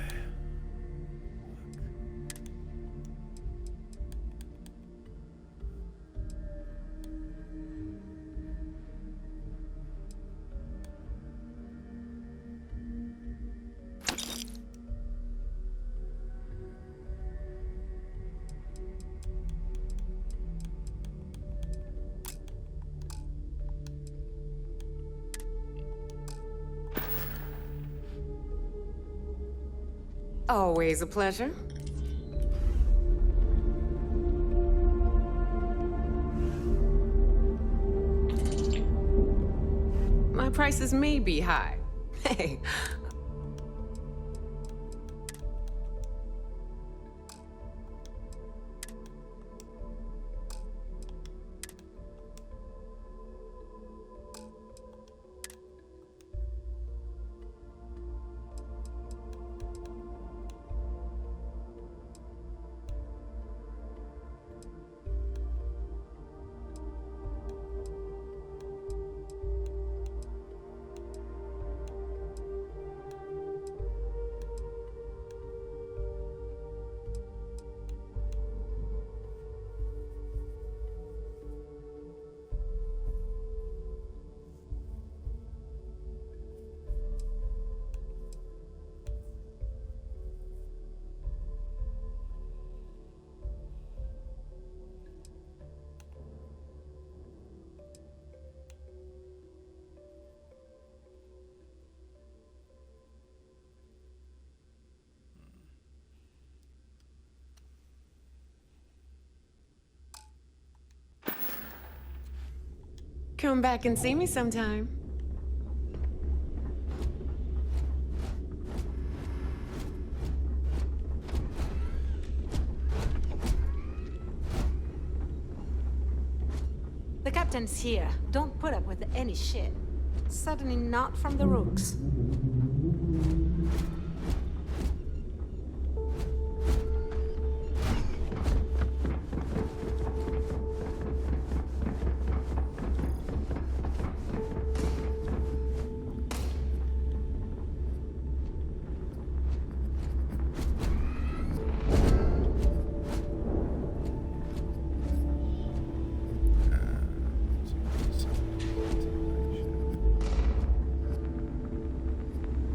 [SPEAKER 15] Always a pleasure. My prices may be high. Hey. Come back and see me sometime.
[SPEAKER 16] The captain's here. Don't put up with any shit. Certainly not from the Rooks.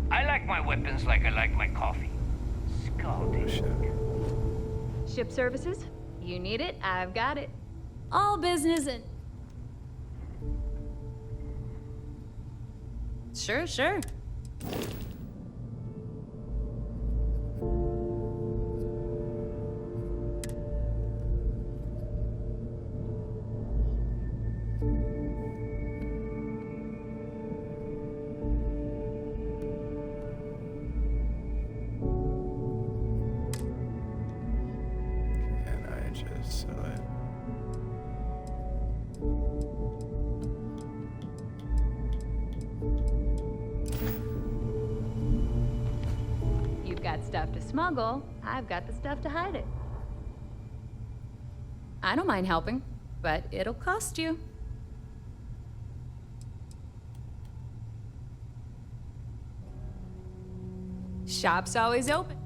[SPEAKER 19] I like my weapons like I like my coffee. Scalding.
[SPEAKER 6] Ship services? You need it, I've got it. All business and... Sure.
[SPEAKER 8] Can I just sell it?
[SPEAKER 6] You've got stuff to smuggle, I've got the stuff to hide it. I don't mind helping, but it'll cost you. Shop's always open.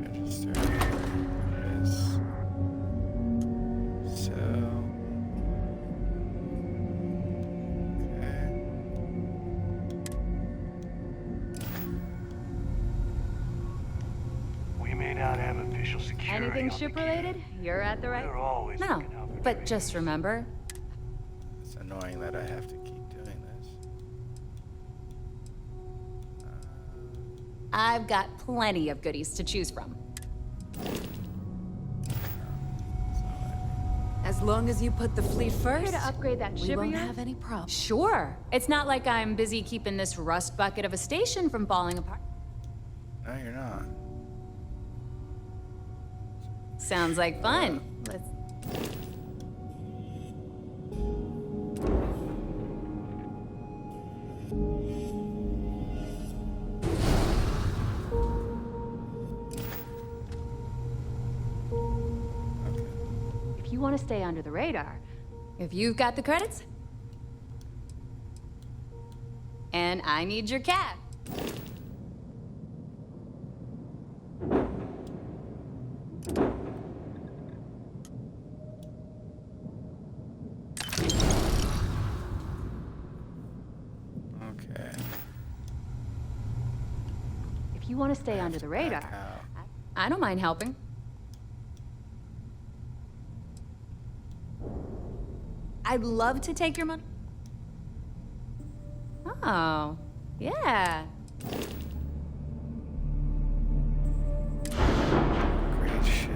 [SPEAKER 8] Register. Price. Sell. Okay.
[SPEAKER 22] We may not have official security.
[SPEAKER 6] Anything ship-related, you're at the right... No, but just remember,
[SPEAKER 8] It's annoying that I have to keep doing this.
[SPEAKER 6] I've got plenty of goodies to choose from.
[SPEAKER 20] As long as you put the fleet first,
[SPEAKER 6] Here to upgrade that
[SPEAKER 20] we
[SPEAKER 6] ship of
[SPEAKER 20] won't
[SPEAKER 6] yours?
[SPEAKER 20] have any problems.
[SPEAKER 6] Sure. It's not like I'm busy keeping this rust bucket of a station from falling apart.
[SPEAKER 8] No, you're not.
[SPEAKER 6] Sounds like fun. Let's... If you want to stay under the radar, if you've got the credits, and I need your cat.
[SPEAKER 8] Okay.
[SPEAKER 6] If you want to stay under the radar, I don't mind helping. I'd love to take your money. Oh, yeah.
[SPEAKER 8] Great shit.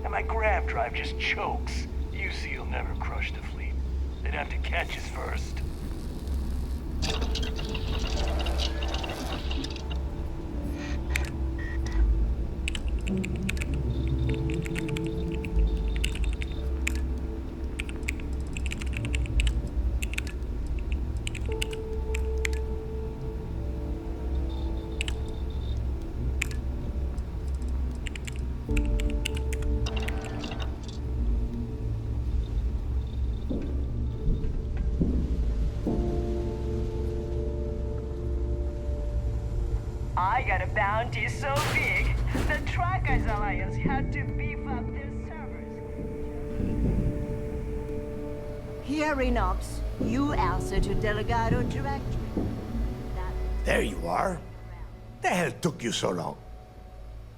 [SPEAKER 22] And my grav drive just chokes. UC'll never crush the fleet. They'd have to catch us first.
[SPEAKER 3] I got a bounty so big, the Trackers Alliance had to beef up their servers. Here in Ops, you answer to Delgado directly.
[SPEAKER 1] There you are. The hell took you so long?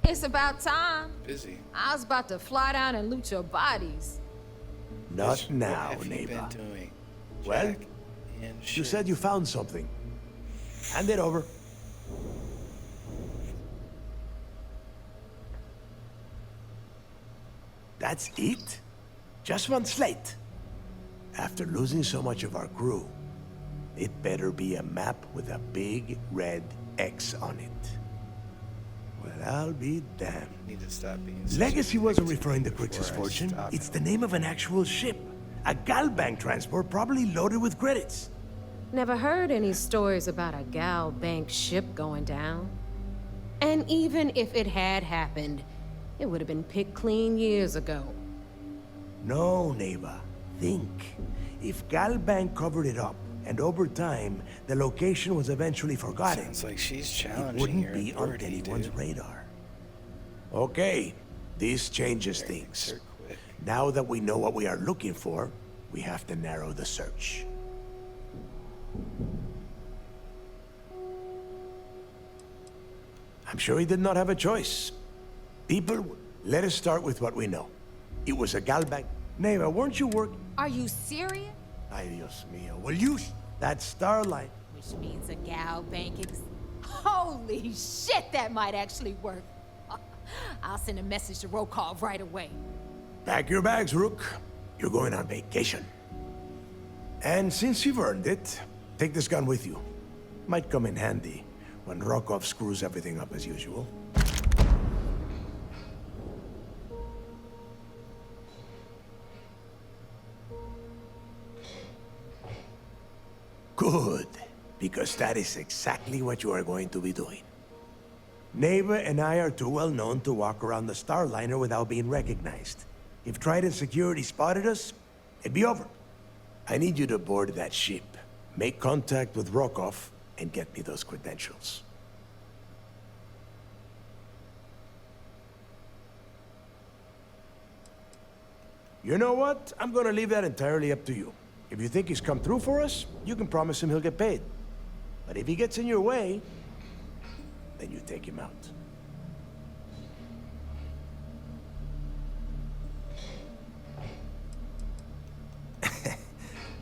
[SPEAKER 15] It's about time.
[SPEAKER 8] Busy.
[SPEAKER 15] I was about to fly down and loot your bodies.
[SPEAKER 1] Not now,
[SPEAKER 8] What have you
[SPEAKER 1] neighbor.
[SPEAKER 8] been doing?
[SPEAKER 1] Well,
[SPEAKER 8] Jack and
[SPEAKER 1] you
[SPEAKER 8] shit.
[SPEAKER 1] said you found something. Hand it over. That's it? Just one slate? After losing so much of our crew, it better be a map with a big red X on it. Well, I'll be damned.
[SPEAKER 8] Need to stop being such
[SPEAKER 1] Legacy
[SPEAKER 8] a
[SPEAKER 1] wasn't
[SPEAKER 8] dick
[SPEAKER 1] referring to
[SPEAKER 8] before
[SPEAKER 1] Grix's
[SPEAKER 8] I
[SPEAKER 1] fortune.
[SPEAKER 8] stop
[SPEAKER 1] It's
[SPEAKER 8] it.
[SPEAKER 1] the name of an actual ship. A Galbank transport, probably loaded with credits.
[SPEAKER 15] Never heard any stories about a Gal Bank ship going down. And even if it had happened, it would have been picked clean years ago.
[SPEAKER 1] No, neighbor. Think. If Galbank covered it up, and over time, the location was eventually forgotten,
[SPEAKER 8] Sounds like she's
[SPEAKER 1] it
[SPEAKER 8] challenging
[SPEAKER 1] wouldn't
[SPEAKER 8] your
[SPEAKER 1] be on
[SPEAKER 8] authority,
[SPEAKER 1] anyone's
[SPEAKER 8] dude.
[SPEAKER 1] radar. Okay, this changes things. Now that we know what we are looking for, we have to narrow the search. I'm sure he did not have a choice. People, let us start with what we know. It was a Galbank. Neighbor, weren't you working?
[SPEAKER 16] Are you serious?
[SPEAKER 1] Ay, Dios mío. Will you? That Starlight.
[SPEAKER 16] Which means a Gal Bank Holy shit, that might actually work. I'll send a message to Rokov right away.
[SPEAKER 1] Pack your bags, Rook. You're going on vacation. And since you've earned it, take this gun with you. Might come in handy when Rokov screws everything up as usual. Good, because that is exactly what you are going to be doing. Neighbor and I are too well known to walk around the Starliner without being recognized. If Trident Security spotted us, it'd be over. I need you to board that ship, make contact with Rokov, and get me those credentials. You know what? I'm gonna leave that entirely up to you. If you think he's come through for us, you can promise him he'll get paid. But if he gets in your way, then you take him out.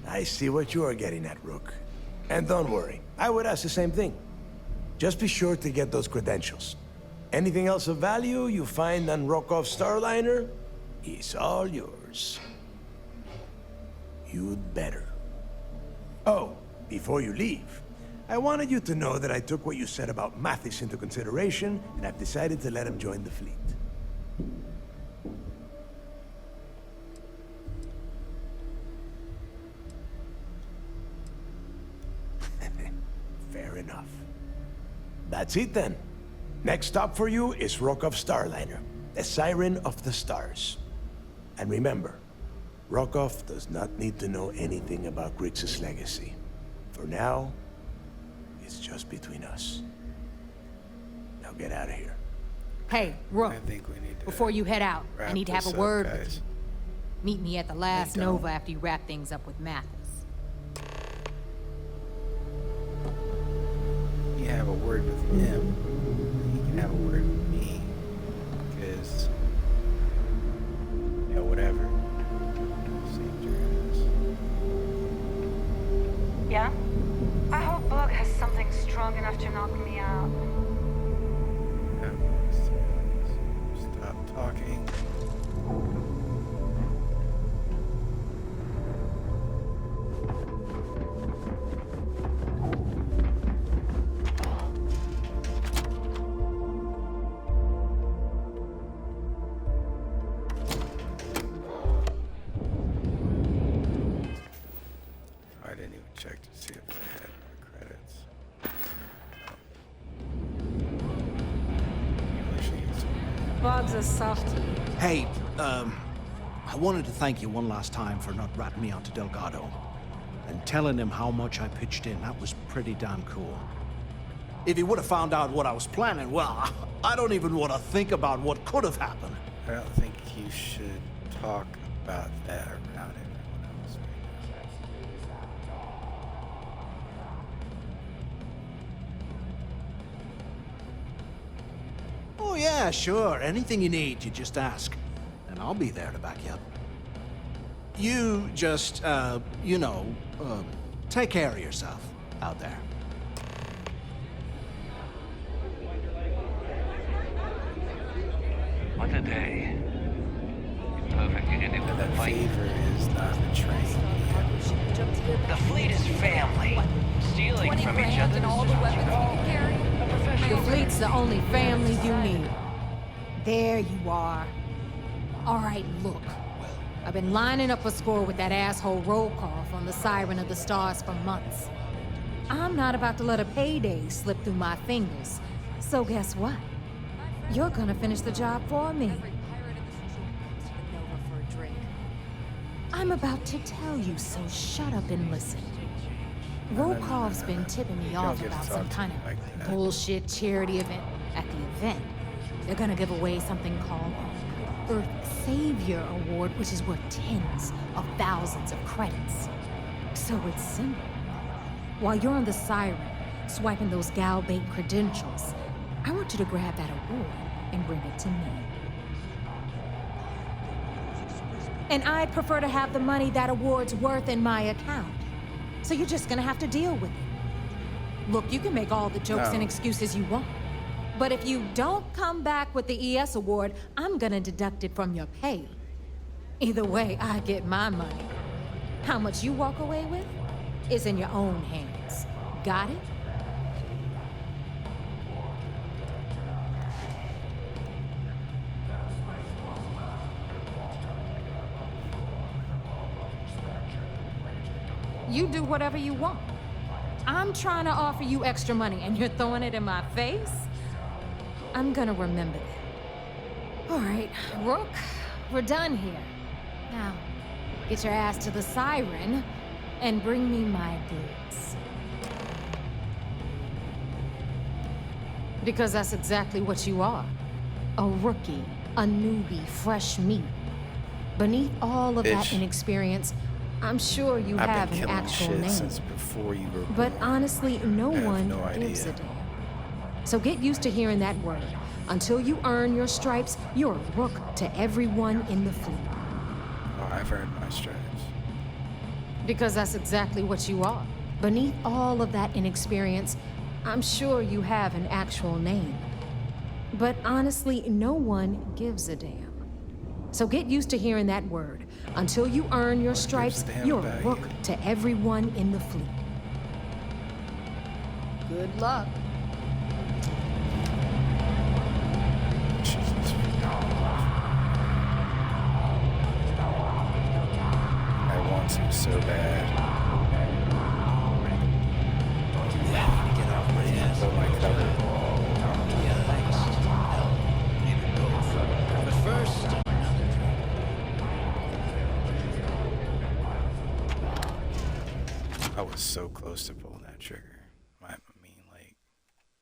[SPEAKER 1] I see what you are getting at, Rook. And don't worry, I would ask the same thing. Just be sure to get those credentials. Anything else of value you find on Rokov's Starliner is all yours. You'd better. Oh, before you leave, I wanted you to know that I took what you said about Mathis into consideration, and I've decided to let him join the fleet. Fair enough. That's it then. Next stop for you is Rokov's Starliner, the Siren of the Stars. And remember, Rokov does not need to know anything about Grix's legacy. For now, it's just between us. Now get out of here.
[SPEAKER 16] Hey, Rook,
[SPEAKER 8] I think we need to
[SPEAKER 16] before you head out, I
[SPEAKER 8] wrap
[SPEAKER 16] need to have
[SPEAKER 8] this
[SPEAKER 16] a
[SPEAKER 8] up,
[SPEAKER 16] word
[SPEAKER 8] guys.
[SPEAKER 16] with you. Meet me at the last
[SPEAKER 8] don't.
[SPEAKER 16] Nova after you wrap things up with Mathis.
[SPEAKER 8] You have a word with him. You can have a word with me. Because, you know, whatever. Saved your ass.
[SPEAKER 11] Yeah? I hope Bug has something strong enough to knock me out.
[SPEAKER 8] Stop talking.
[SPEAKER 16] a softie.
[SPEAKER 18] Hey, I wanted to thank you one last time for not ratting me out to Delgado and telling him how much I pitched in. That was pretty damn cool. If he would have found out what I was planning, well, I don't even want to think about what could have happened.
[SPEAKER 8] I don't think you should talk about that around everyone else right now.
[SPEAKER 18] Oh, yeah, sure. Anything you need, you just ask. And I'll be there to back you up. You just, take care of yourself out there.
[SPEAKER 19] What a day. Perfect. You didn't even
[SPEAKER 8] That
[SPEAKER 19] fight.
[SPEAKER 8] favor is not betraying me.
[SPEAKER 19] The fleet is family. Stealing from each other
[SPEAKER 16] and all
[SPEAKER 19] is
[SPEAKER 16] the
[SPEAKER 19] what you
[SPEAKER 16] weapons
[SPEAKER 19] call
[SPEAKER 16] we carry.
[SPEAKER 19] a professional.
[SPEAKER 16] The fleet's the only family you need. There you are. All right, look. I've been lining up a score with that asshole roll call from the Siren of the Stars for months. I'm not about to let a payday slip through my fingers. So guess what? You're gonna finish the job for me. I'm about to tell you, so shut up and listen. Rokov's been tipping me off
[SPEAKER 8] get to
[SPEAKER 16] about
[SPEAKER 8] talk
[SPEAKER 16] some
[SPEAKER 8] to
[SPEAKER 16] kind
[SPEAKER 8] me
[SPEAKER 16] of
[SPEAKER 8] like that.
[SPEAKER 16] bullshit charity event. At the event, they're gonna give away something called Earth Savior Award, which is worth tens of thousands of credits. So it's simple. While you're on the Siren, swiping those gal bait credentials, I want you to grab that award and bring it to me. And I'd prefer to have the money that award's worth in my account. So you're just gonna have to deal with it. Look, you can make all the jokes and excuses you want. But if you don't come back with the ES award, I'm gonna deduct it from your pay. Either way, I get my money. How much you walk away with is in your own hands. Got it? You do whatever you want. I'm trying to offer you extra money and you're throwing it in my face? I'm gonna remember that. All right, Rook, we're done here. Now, get your ass to the Siren and bring me my goods. Because that's exactly what you are. A rookie, a newbie, fresh meat. Beneath all of that
[SPEAKER 8] Bitch.
[SPEAKER 16] inexperience, I'm sure you
[SPEAKER 8] I've
[SPEAKER 16] have
[SPEAKER 8] been
[SPEAKER 16] an
[SPEAKER 8] killing
[SPEAKER 16] actual
[SPEAKER 8] shit
[SPEAKER 16] name.
[SPEAKER 8] since before you were
[SPEAKER 16] But
[SPEAKER 8] born.
[SPEAKER 16] honestly, no
[SPEAKER 8] I have
[SPEAKER 16] one
[SPEAKER 8] no
[SPEAKER 16] gives a
[SPEAKER 8] idea.
[SPEAKER 16] damn. So get used to hearing that word. Until you earn your stripes, you're a rook to everyone in the fleet.
[SPEAKER 8] Oh, I've earned my stripes.
[SPEAKER 16] Because that's exactly what you are. Beneath all of that inexperience, I'm sure you have an actual name. But honestly, no one gives a damn. So get used to hearing that word. Until you earn your stripes,
[SPEAKER 8] damn
[SPEAKER 16] you're a
[SPEAKER 8] about
[SPEAKER 16] rook to everyone in the fleet. Good luck.
[SPEAKER 8] I want to so bad.
[SPEAKER 18] Get off my ass.
[SPEAKER 8] But my cover.
[SPEAKER 18] Yeah, thanks. But first,
[SPEAKER 8] I was so close to pulling that trigger.